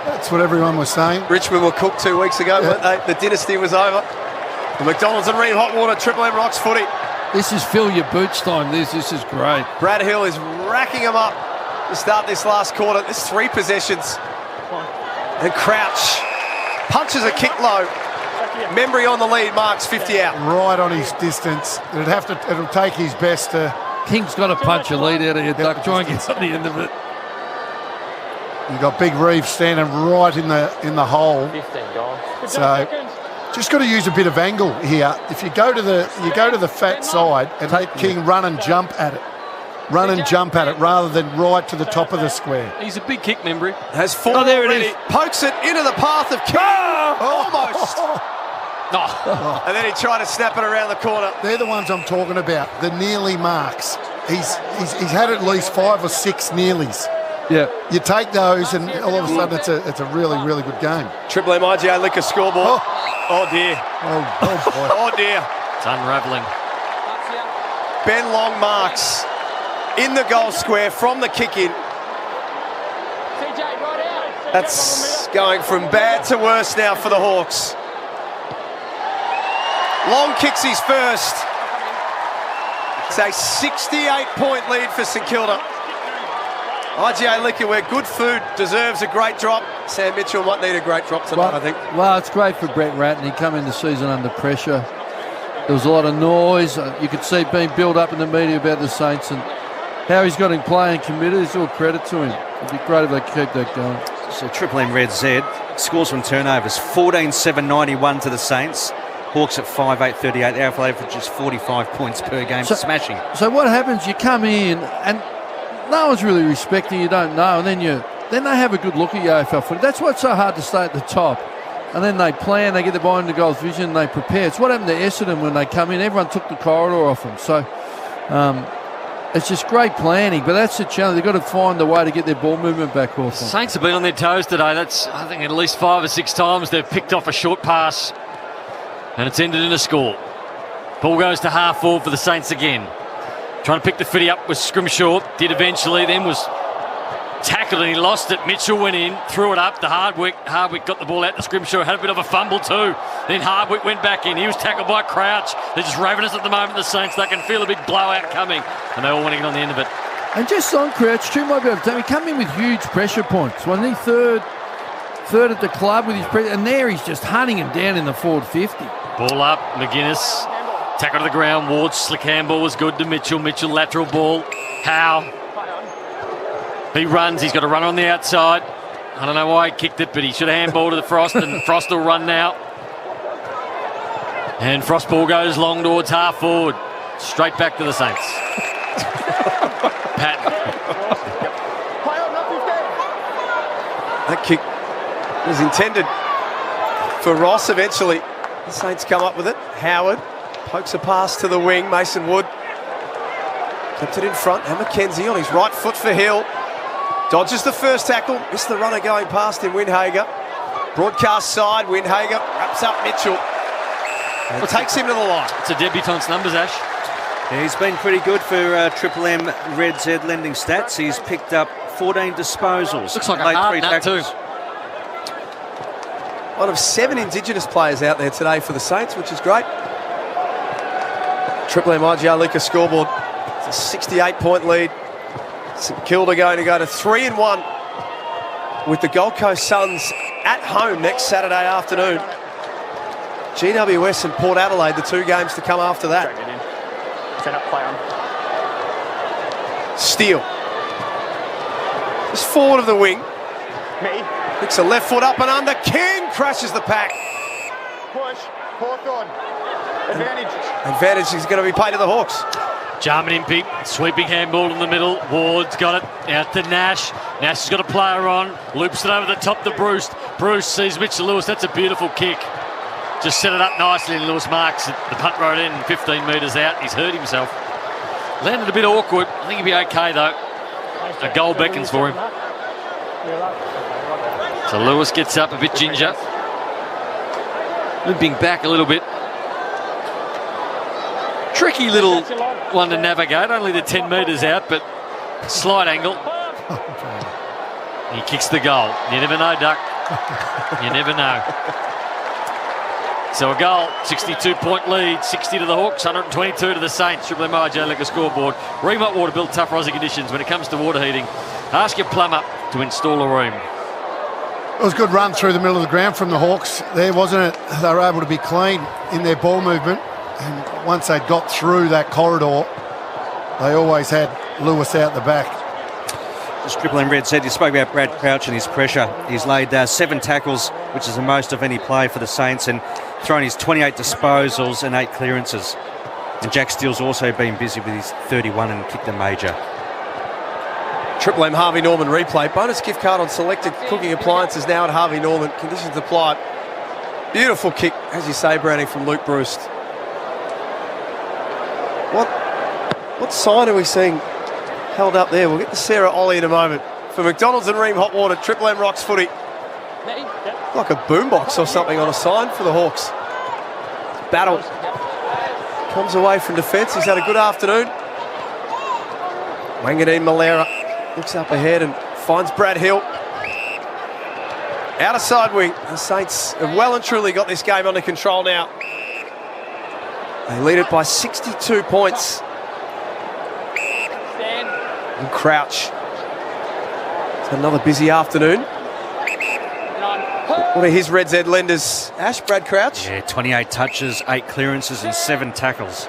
That's what everyone was saying. Richmond were cooked 2 weeks ago, weren't they? The dynasty was over. The McDonald's and Ream Hot Water, Triple M Rocks footy. This is fill your boots time. This is great. Brad Hill is racking them up to start this last quarter. There's 3 possessions. And Crouch punches a kick low. Membry on the lead, marks 50 out. Right on his distance. It'll take his best to... King's got to punch a lead out of your duck. Try and get to the end of it. You've got Big Reeve standing right in the hole. 15 gone. So just got to use a bit of angle here. If you go to the fat side and let King run and jump at it. Run and jump at it rather than right to the top of the square. He's a big kick, Membry. Has 4 there it already. is. Pokes it into the path of King. Almost. And then he tried to snap it around the corner. They're the ones I'm talking about. The nearly marks. He's had at least 5 or 6 nearlies. Yeah. You take those and all of a sudden it's a really, really good game. Triple M IGA liquor scoreboard. Oh dear. Oh boy. Oh dear. It's unravelling. Ben Long marks in the goal square from the kick in. That's going from bad to worse now for the Hawks. Long kicks his first. It's a 68-point lead for St Kilda. IGA Liquor, where good food deserves a great drop. Sam Mitchell might need a great drop tonight, I think. Well, it's great for Brett Ratton. He came in the season under pressure. There was a lot of noise. You could see it being built up in the media about the Saints and how he's got him playing committed. It's all credit to him. It'd be great if they keep that going. So Triple M Red Z scores from turnovers, 14-7-91 to the Saints. Hawks at 5-8-38. Our average is 45 points per game. Smashing. So what happens, you come in and no one's really respecting you, don't know, and then they have a good look at your AFL footy. That's why it's so hard to stay at the top. And then they plan, they get the behind the goals vision, they prepare. It's what happened to Essendon when they come in. Everyone took the corridor off them. So it's just great planning, but that's the challenge. They've got to find a way to get their ball movement back off them. Saints have been on their toes today. That's, I think, at least 5 or 6 times they've picked off a short pass, and it's ended in a score. Ball goes to half forward for the Saints again. Trying to pick the footy up with Scrimshaw. Did eventually, then was tackled and he lost it. Mitchell went in, threw it up. Hardwick got the ball out to Scrimshaw. Had a bit of a fumble too. Then Hardwick went back in. He was tackled by Crouch. They're just ravenous at the moment, the Saints. They can feel a big blowout coming. And they all want to get on the end of it. And just on Crouch, too, might be able to tell me, he come in with huge pressure points. Wasn't he third at the club with his pressure? And there he's just hunting him down in the forward 50. Ball up, McGuinness. Tackle to the ground. Ward's slick handball was good to Mitchell. Mitchell lateral ball. Howe. He runs. He's got to run on the outside. I don't know why he kicked it, but he should have handballed to the Frost, and Frost will run now. And Frost ball goes long towards half forward. Straight back to the Saints. Patton. That kick was intended for Ross eventually. The Saints come up with it. Howard pokes a pass to the wing. Mason Wood kept it in front. And McKenzie on his right foot for Hill. Dodges the first tackle. Missed the runner going past in Windhager. Broadcast side. Windhager wraps up Mitchell. And takes him to the line. It's a debutante's numbers, Ash. Yeah, he's been pretty good for Triple M Red Z lending stats. He's picked up 14 disposals. Looks like a hard nut too. One of 7 Indigenous players out there today for the Saints, which is great. Triple M IGR Liquor scoreboard. It's a 68-point lead. St Kilda going to go to 3-1 with the Gold Coast Suns at home next Saturday afternoon. GWS and Port Adelaide, the 2 games to come after that. Set up, play on. Steele. Just forward of the wing. Me. Picks a left foot up and under. King crashes the pack. Push. Hawthorn. Advantage. Advantage is going to be paid to the Hawks. Jarman Impey, sweeping handball in the middle. Ward's got it out to Nash. Nash has got a player on, loops it over the top to Bruce. Bruce sees Mitchell Lewis. That's a beautiful kick. Just set it up nicely, and Lewis marks the punt road in 15 metres out. He's hurt himself. Landed a bit awkward. I think he'll be okay though. A goal beckons for him. So Lewis gets up a bit ginger. Limping back a little bit. Tricky little one to navigate, only the 10 metres out, but slight angle. He kicks the goal. You never know, Duck. You never know. So a goal, 62-point lead, 60 to the Hawks, 122 to the Saints. Triple M RJ Liquor scoreboard. Ream Hot Water built tough Aussie conditions. When it comes to water heating, ask your plumber to install a room. It was a good run through the middle of the ground from the Hawks there, wasn't it? They were able to be clean in their ball movement. And once they got through that corridor, they always had Lewis out the back. As Triple M Red said, you spoke about Brad Crouch and his pressure. He's laid 7 tackles, which is the most of any play for the Saints, and thrown his 28 disposals and 8 clearances. And Jack Steele's also been busy with his 31 and kicked a major. Triple M Harvey Norman replay. Bonus gift card on selected cooking appliances now at Harvey Norman. Conditions apply. Beautiful kick, as you say, Browning, from Luke Bruce. What sign are we seeing held up there? We'll get to Sarah Ollie in a moment. For McDonald's and Ream Hot Water, Triple M Rocks footy. Like a boombox or something on a sign for the Hawks. Battle. Comes away from defence. He's had a good afternoon. Wangadeen Malera looks up ahead and finds Brad Hill. Out of side wing. The Saints have well and truly got this game under control now. They lead it by 62 points. And Crouch. It's another busy afternoon. What are his Red Z lenders? Ash, Brad Crouch? Yeah, 28 touches, 8 clearances and 7 tackles.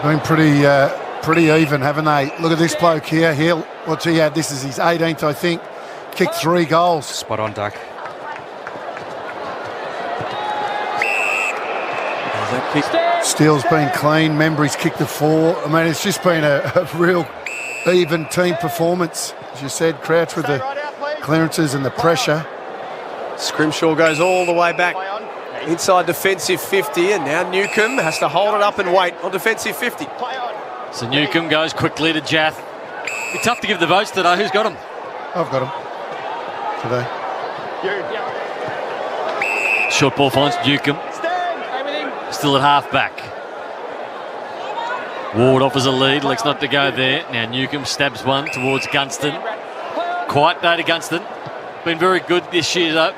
Been pretty even, haven't they? Look at this bloke here. Hill. What's he had? This is his 18th, I think. Kicked 3 goals. Spot on, Duck. Steele's been clean. Membry's kicked the 4. I mean, it's just been a real even team performance. As you said, Crouch with the clearances and the pressure. Scrimshaw goes all the way back inside defensive 50, and now Newcomb has to hold it up and wait on defensive 50. So Newcomb goes quickly to Jath. Be tough to give the votes today. Who's got him? I've got him today. Short ball finds Newcomb. Still at half back. Ward offers a lead. Elects not to go there. Now Newcomb stabs one towards Gunston. Quiet day to Gunston. Been very good this year though.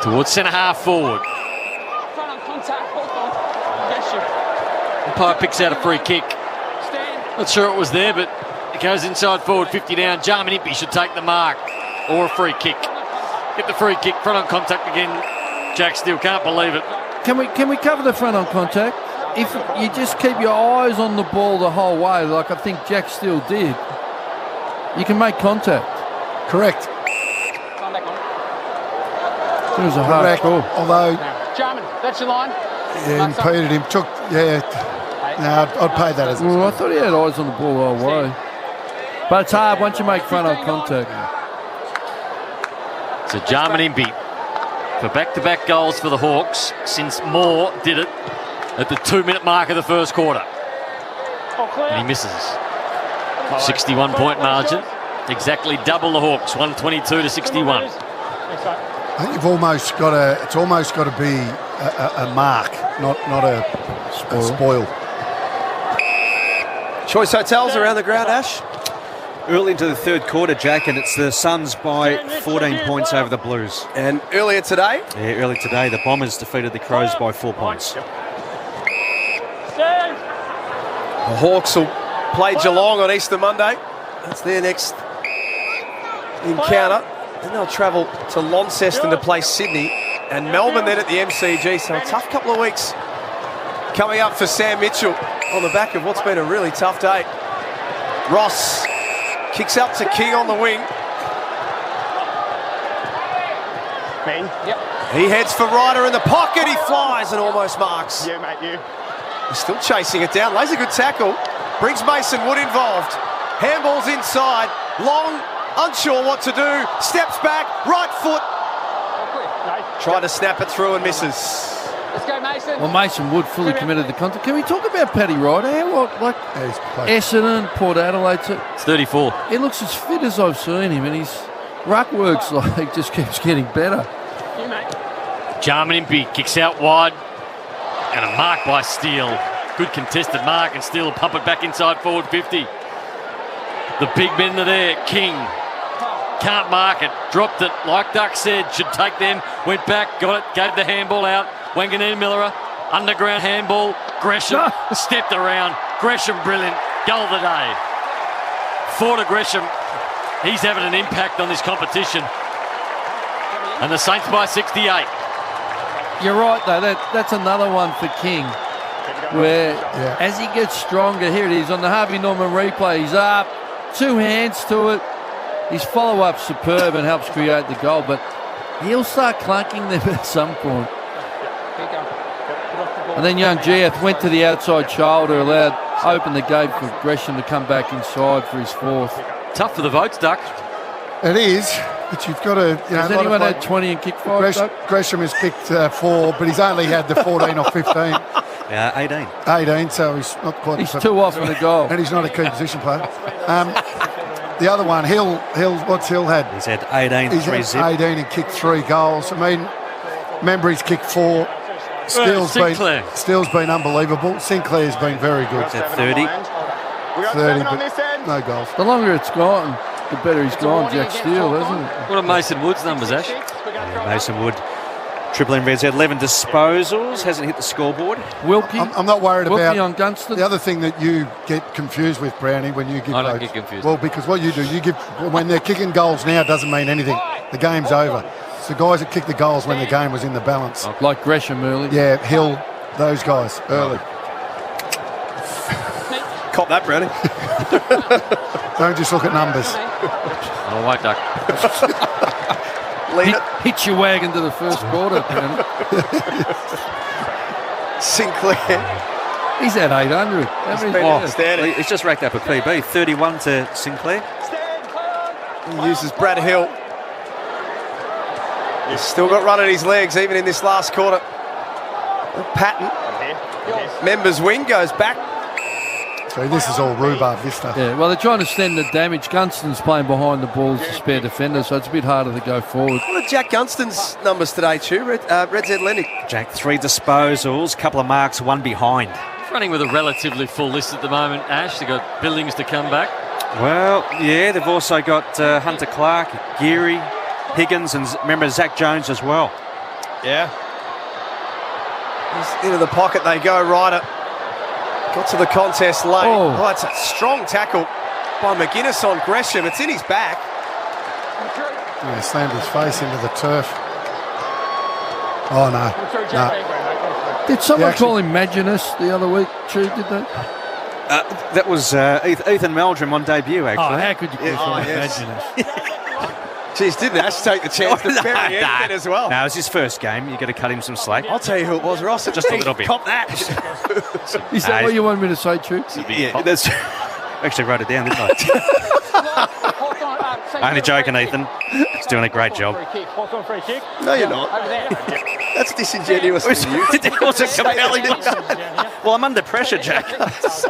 Towards centre half forward. Umpire picks out a free kick. Not sure it was there, but it goes inside forward, 50 down. Jarman Impey should take the mark. Or a free kick. Get the free kick. Front on contact again. Jack Steele can't believe it. Can we cover the front on contact? If you just keep your eyes on the ball the whole way, like I think Jack Steele did, you can make contact. Correct. It was a hard score. Although, Jarman, that's your line. Yeah, impeded him. I'd pay that as. Well, I thought he had eyes on the ball the whole way. But it's hard once you make front on contact. So Jarman Impey for back-to-back goals for the Hawks since Moore did it at the 2-minute mark of the first quarter. And he misses. 61-point margin. Exactly double the Hawks, 122 to 61. I think you've almost got to. It's almost got to be a mark, not a spoil. Choice Hotels around the ground, Ash. Early into the third quarter, Jack, and it's the Suns by 14 points over the Blues. And earlier today? Yeah, early today, the Bombers defeated the Crows by 4 points. The Hawks will play Geelong on Easter Monday. That's their next encounter. Then they'll travel to Launceston to play Sydney and Melbourne then at the MCG. So a tough couple of weeks coming up for Sam Mitchell on the back of what's been a really tough day. Ross kicks out to King on the wing. Yep. He heads for Ryder in the pocket. He flies and almost marks. Yeah, mate, you. He's still chasing it down. Lays a good tackle. Brings Mason Wood involved. Handball's inside. Long, unsure what to do. Steps back. Right foot. Trying to snap it through and misses. Let's go, Mason. Well, Mason Wood fully committed the contact. Can we talk about Paddy Ryder? Essendon, Port Adelaide. It's 34. He looks as fit as I've seen him, and his ruck works like just keeps getting better. Jarman Impey kicks out wide, and a mark by Steele. Good contested mark, and Steele will pump it back inside forward 50. The big men are there. King can't mark it, dropped it, like Duck said, should take them, went back, got it, gave the handball out. Wanganeen Miller, underground handball. Gresham stepped around. Gresham brilliant. Goal of the day. Forward to Gresham. He's having an impact on this competition. And the Saints by 68. You're right, though. That's another one for King, where as he gets stronger, here it is on the Harvey Norman replay. He's up, two hands to it. His follow-up's superb and helps create the goal, but he'll start clunking them at some point. And then young Giath went to the outside shoulder, opened the gate for Gresham to come back inside for his fourth. Tough for the votes, Duck. It is, but you've got to... Has anyone had 20 and kicked 5, Gresham has kicked 4, but he's only had the 14 or 15. Yeah, 18. 18, so he's not quite... He's too often a goal. And he's not a key position player. The other one, Hill, what's Hill had? He's had 18, he's 3 had zip. 18 and kicked 3 goals. I mean, remember he's kicked 4. Steele's been unbelievable. Sinclair's been very good. He's at 30. 30, but no goals. The longer it's gone, the better he's gone, Jack Steele, hasn't it? What are Mason Wood's numbers, Ash? Yeah, Mason Wood, Triple M Reds had 11 disposals, hasn't hit the scoreboard. Wilkie? I'm not worried Wilkie about on Gunston. The other thing that you get confused with, Brownie, when you give I don't votes. get confused. Well, because what you do, when they're kicking goals now, doesn't mean anything. The game's over. It's the guys that kick the goals when the game was in the balance. Like Gresham early. Yeah, Hill, those guys early. Cop that, Brownie. Don't just look at numbers. Oh, white Duck. Hit your wagon to the first quarter. Sinclair. He's at 800. He's just racked up a PB. 31 to Sinclair. He uses Brad Hill. He's still got run at his legs even in this last quarter. Patton. Members wing goes back. So this is all rhubarb, this stuff. Yeah, well, they're trying to stem the damage. Gunston's playing behind the ball as a spare defender, so it's a bit harder to go forward. What are Jack Gunston's numbers today, Chu? Reds Atlantic. Jack, 3 disposals, couple of marks, 1 behind. He's running with a relatively full list at the moment, Ash. They've got Billings to come back. Well, yeah, they've also got Hunter Clark, Geary, Higgins, and remember Zach Jones as well. Yeah. He's into the pocket they go, Ryder. Got to the contest late. Oh, it's a strong tackle by McGuinness on Gresham. It's in his back. Yeah, slammed his face into the turf. Oh, no. Did someone call him Maginus the other week, Chu, did they? That was Ethan Meldrum on debut, actually. Oh, how could you call someone Maginus? Jeez, didn't Ash take the chance to bury him as well? No, it was his first game. You've got to cut him some slack. I'll tell you who it was, Ross. Just a little bit. Cop that. Is that what you want me to say, Chu? Yeah, that's... Actually wrote it down, didn't I? Only joking, Ethan. He's doing a great job. No, you're not. That's disingenuous of you. It wasn't compelling. Well, I'm under pressure, Jack. It's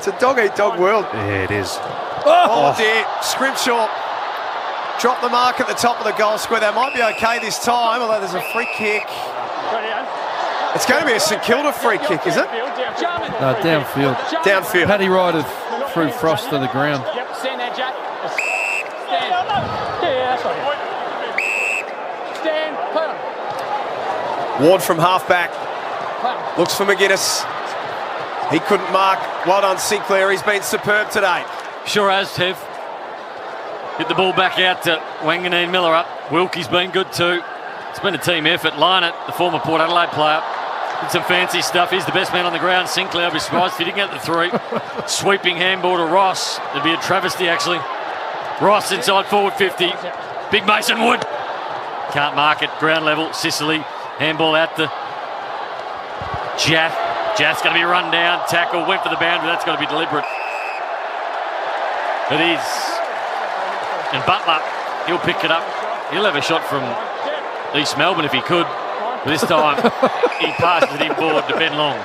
a dog-eat-dog world. Yeah, it is. Oh, dear. Scrimshaw dropped the mark at the top of the goal square. They might be okay this time, although there's a free kick. It's going to be a St Kilda free kick, is it? No, downfield. Downfield. Paddy Ryder threw Frost to the ground. Yep, stand there, Jack. Stand. Yeah, that's right. Stand. Play on. Ward from half-back. Looks for McGuinness. He couldn't mark. Well done, Sinclair. He's been superb today. Sure has, Tev. Hit the ball back out to Wanganeen Miller up. Wilkie's been good too. It's been a team effort. Lynott, the former Port Adelaide player, did some fancy stuff. He's the best man on the ground. Sinclair will be surprised if he didn't get the 3. Sweeping handball to Ross. It'd be a travesty, actually. Ross inside forward 50. Big Mason Wood. Can't mark it. Ground level. Sicily. Handball out to Jath. Jath's going to be run down. Tackle. Went for the boundary. That's got to be deliberate. It is. And Butler, he'll pick it up. He'll have a shot from East Melbourne if he could. But this time, he passes it inboard to Ben Long.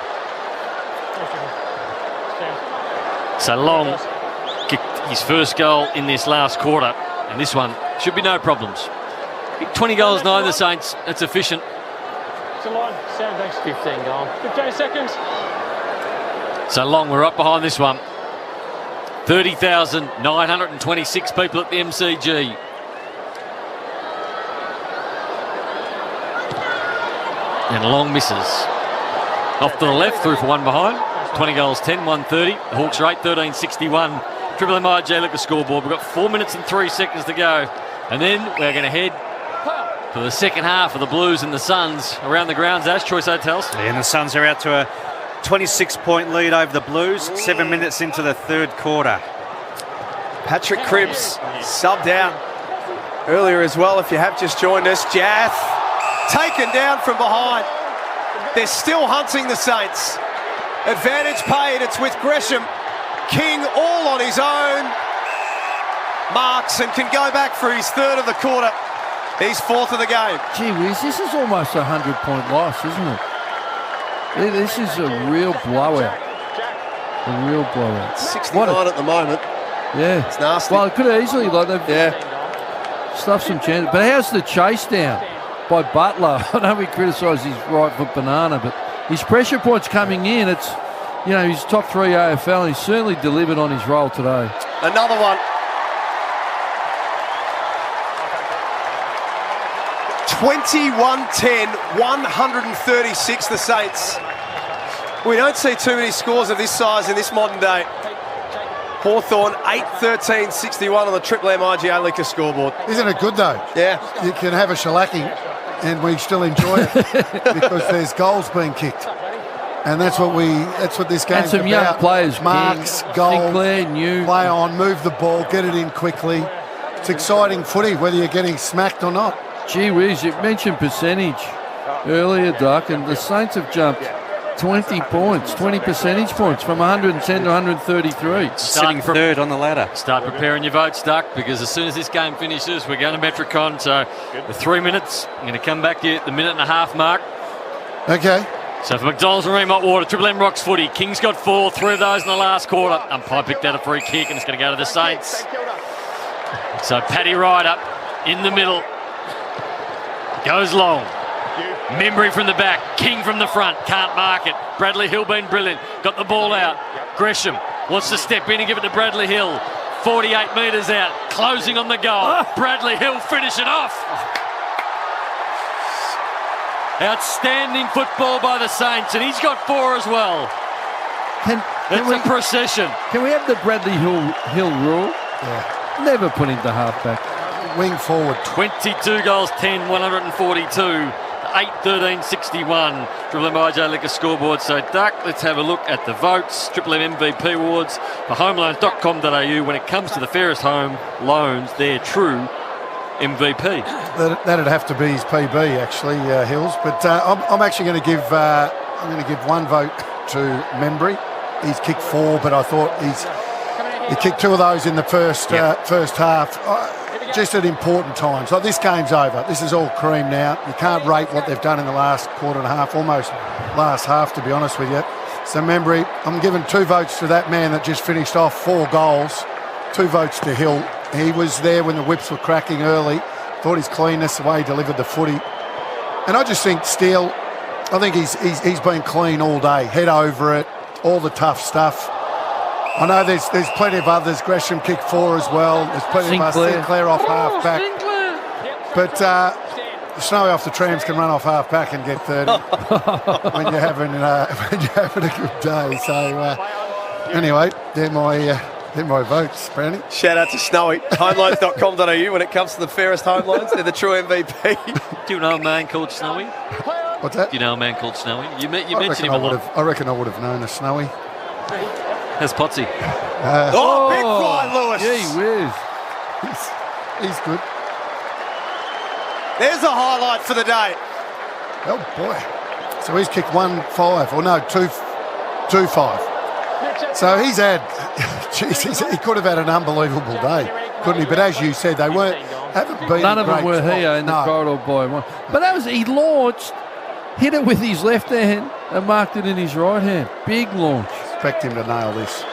So Long kicked his first goal in this last quarter. And this one should be no problems. 20 goals, 9 the Saints. That's efficient. 15 gone. 15 seconds. So Long, we're up behind this one. 30,926 people at the MCG. And Long misses. Off to the left, through for one behind. 20 goals, 10, 130. The Hawks are 8, 13-61. Triple MIJ, look at the scoreboard. We've got 4 minutes and 3 seconds to go. And then we're going to head for the second half of the Blues and the Suns around the grounds. Ash, Choice Hotels. Yeah, and the Suns are out to a 26-point lead over the Blues. 7 minutes into the third quarter. Patrick Cripps subbed out earlier as well. If you have just joined us, Jath taken down from behind. They're still hunting the Saints. Advantage paid. It's with Gresham. King all on his own. Marks and can go back for his third of the quarter. He's fourth of the game. Gee whiz, this is almost a 100-point loss, isn't it? This is a real blowout. A real blowout. 69 at the moment. Yeah. It's nasty. Well, it could have easily, stuffed some chances. But how's the chase down by Butler? I know we criticise his right foot banana, but his pressure points coming in, it's, he's top 3 AFL, and he's certainly delivered on his role today. Another one. 21-10, 136 the Saints. We don't see too many scores of this size in this modern day. Hawthorn 8-13-61 on the Triple MIGA Liquor scoreboard. Isn't it good though? Yeah. You can have a shellacking and we still enjoy it because there's goals being kicked. And that's what this game's about. And some young players. Marks, goals, Sinclair, New. Play on, move the ball, get it in quickly. It's exciting footy, whether you're getting smacked or not. Gee whiz, you mentioned percentage earlier, Duck, and the Saints have jumped 20 points, 20 percentage points from 110 to 133. Sitting third on the ladder. Start preparing your votes, Duck, because as soon as this game finishes, we're going to Metricon. So the 3 minutes, I'm going to come back to you at the minute and a half mark. Okay. So for McDonald's and Hot Water, Triple M Rocks footy. Kings got 4, 3 of those in the last quarter. Umpire picked out a free kick and it's going to go to the Saints. So Paddy Ryder in the middle. Goes long. Membry from the back. King from the front. Can't mark it. Bradley Hill been brilliant. Got the ball out. Gresham wants to step in and give it to Bradley Hill. 48 metres out. Closing on the goal. Bradley Hill finish it off. Outstanding football by the Saints, and he's got 4 as well. It's a procession. Can we have the Bradley Hill rule? Yeah. Never put into halfback. Wing forward. 22 goals, 10, 142. 8-13-61. Triple M IJ Liquor scoreboard. So, Duck, let's have a look at the votes. Triple M MVP awards for homeloans.com.au. When it comes to the fairest home loans, they're true MVP. That'd have to be his PB, actually, Hills. But I'm actually going to give one vote to Membry. He's kicked 4, but I thought he kicked 2 of those in the first half. Just at important times. Like, this game's over. This is all cream now. You can't rate what they've done in the last quarter and a half, almost last half, to be honest with you. So, Membry, I'm giving 2 votes to that man that just finished off 4 goals. 2 votes to Hill. He was there when the whips were cracking early. Thought his cleanness, the way he delivered the footy. And I just think Steele, I think he's been clean all day. Head over it, all the tough stuff. I know there's plenty of others. Gresham kicked 4 as well. There's plenty of us. Sinclair off half-back. But Snowy off the trams can run off half-back and get 30 when you're having a good day. So anyway, they're my votes, Brownie. Shout out to Snowy. Homeloans.com.au when it comes to the fairest home loans. They're the true MVP. Do you know a man called Snowy? What's that? Do you know a man called Snowy? You mentioned him a lot. I reckon I would have known a Snowy. How's Potsy? Big fly, Lewis. Gee whiz. He's good. There's a highlight for the day. Oh, boy. So he's kicked 1-5, or no, 2-5. So he's had, he could have had an unbelievable day, couldn't he? But as you said, they haven't been. None of them were here in the corridor by one. But that was, he launched, hit it with his left hand and marked it in his right hand. Big launch. Expect him to nail this.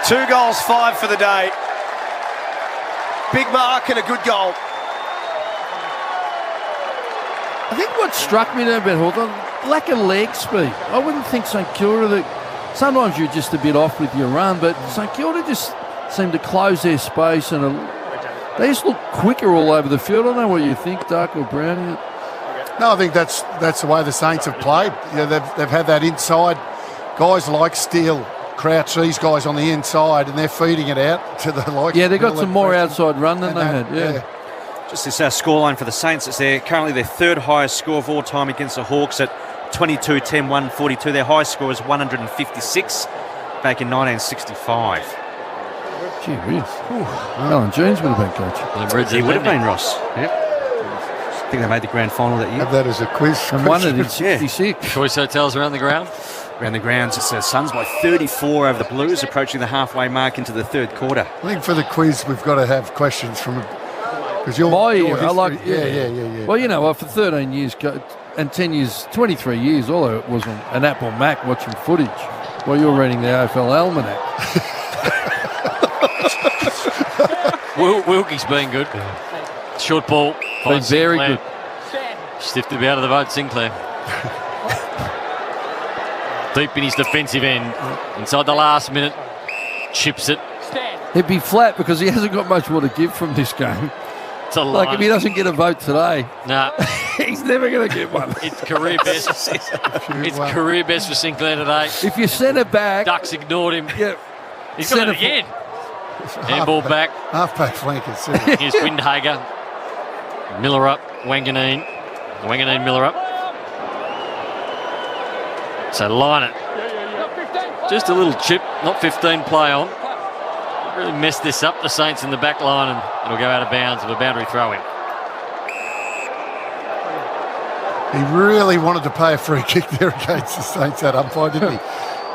2 goals, 5 for the day. Big mark and a good goal. I think what struck me there about Hawthorn, lack of leg speed. I wouldn't think St Kilda, that sometimes you're just a bit off with your run, but St Kilda just seemed to close their space and they just look quicker all over the field. I don't know what you think, Duck or Brownie. No, I think that's the way the Saints have played. You know, they've had that inside. Guys like Steele, Crouch, these guys on the inside, and they're feeding it out to the like. Yeah, they got some more outside run than they had. Yeah. Just this scoreline for the Saints. It's currently their third highest score of all time against the Hawks at 22-10, 142. Their highest score was 156 back in 1965. Gee whiz. Alan Jones would have been coach. He would have been, Ross. Yep. I think they made the grand final that year. Have that as a quiz. And won it in 66. Choice hotels around the ground. Around the grounds, it's Suns by 34 over the Blues, approaching the halfway mark into the third quarter. I think for the quiz, we've got to have questions from. Because your I like. Yeah. Well, you know, for 13 years and 10 years, 23 years, all it was an Apple Mac watching footage while you're reading the AFL Almanac. Wilkie's been good. Short ball. Been very good. Stiffed him out of the vote, Sinclair. Deep in his defensive end. Inside the last minute. Chips it. He'd be flat because he hasn't got much more to give from this game. It's a like if he doesn't get a vote today, nah, he's never going to get one. It's career best. It's career best for Sinclair today. If you send it back, Ducks ignored him. Yeah, he's got it again. Handball back. Half-back flankers. Here's Windhager. Miller up. Wanganeen, Miller up. So line it. Just a little chip, not 15 play on. Really messed this up, the Saints in the back line, and it'll go out of bounds of a boundary throw in. He really wanted to pay a free kick there against the Saints, that umpire, didn't he?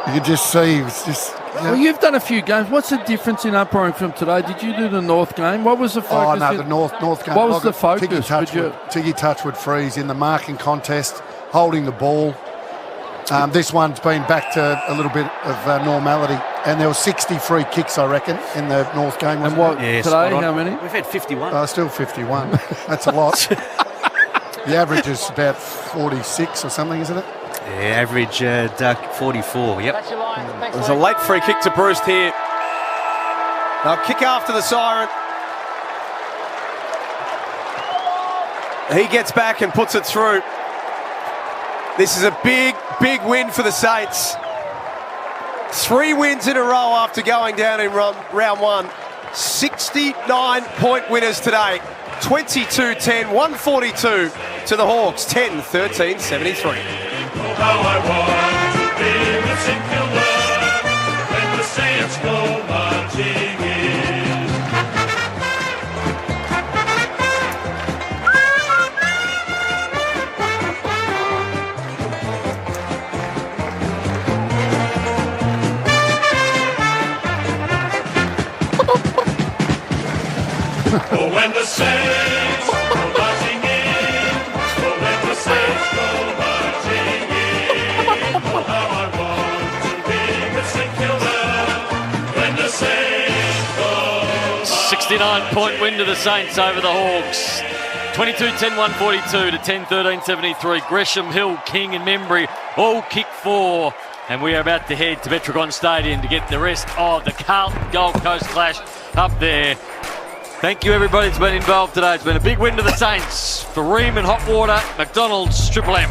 You could just see he was just. Well, you've done a few games. What's the difference in umpiring from today? Did you do the North game? What was the focus? Oh, no, the North game. What was the focus? Tiggy Touchwood freeze in the marking contest, holding the ball. This one's been back to a little bit of normality. And there were 60 free kicks, I reckon, in the North game. And what, today, how many? We've had 51. Still 51. That's a lot. The average is about 46 or something, isn't it? Yeah, average Duck 44, yep. There's a late free kick to Bruce here. Now kick after the siren. He gets back and puts it through. This is a big, big win for the Saints. 3 wins in a row after going down in round one. 69-point winners today. 22-10, 142 to the Hawks, 10-13, 73. How I want to be with St Kilda when the Saints go marching in. Oh, when the Saints go marching in. Oh, when the Saints go marching in. Oh, how I want to be with St Kilda when the Saints go marching in. 69-point win to the Saints over the Hawks. 22-10, 142 to 10-13, 73. Gresham, Hill, King and Membry all kick 4. And we are about to head to Metricon Stadium to get the rest of the Carlton Gold Coast clash up there. Thank you, everybody that's been involved today. It's been a big win to the Saints. For Ream and Hot Water, McDonald's, Triple M.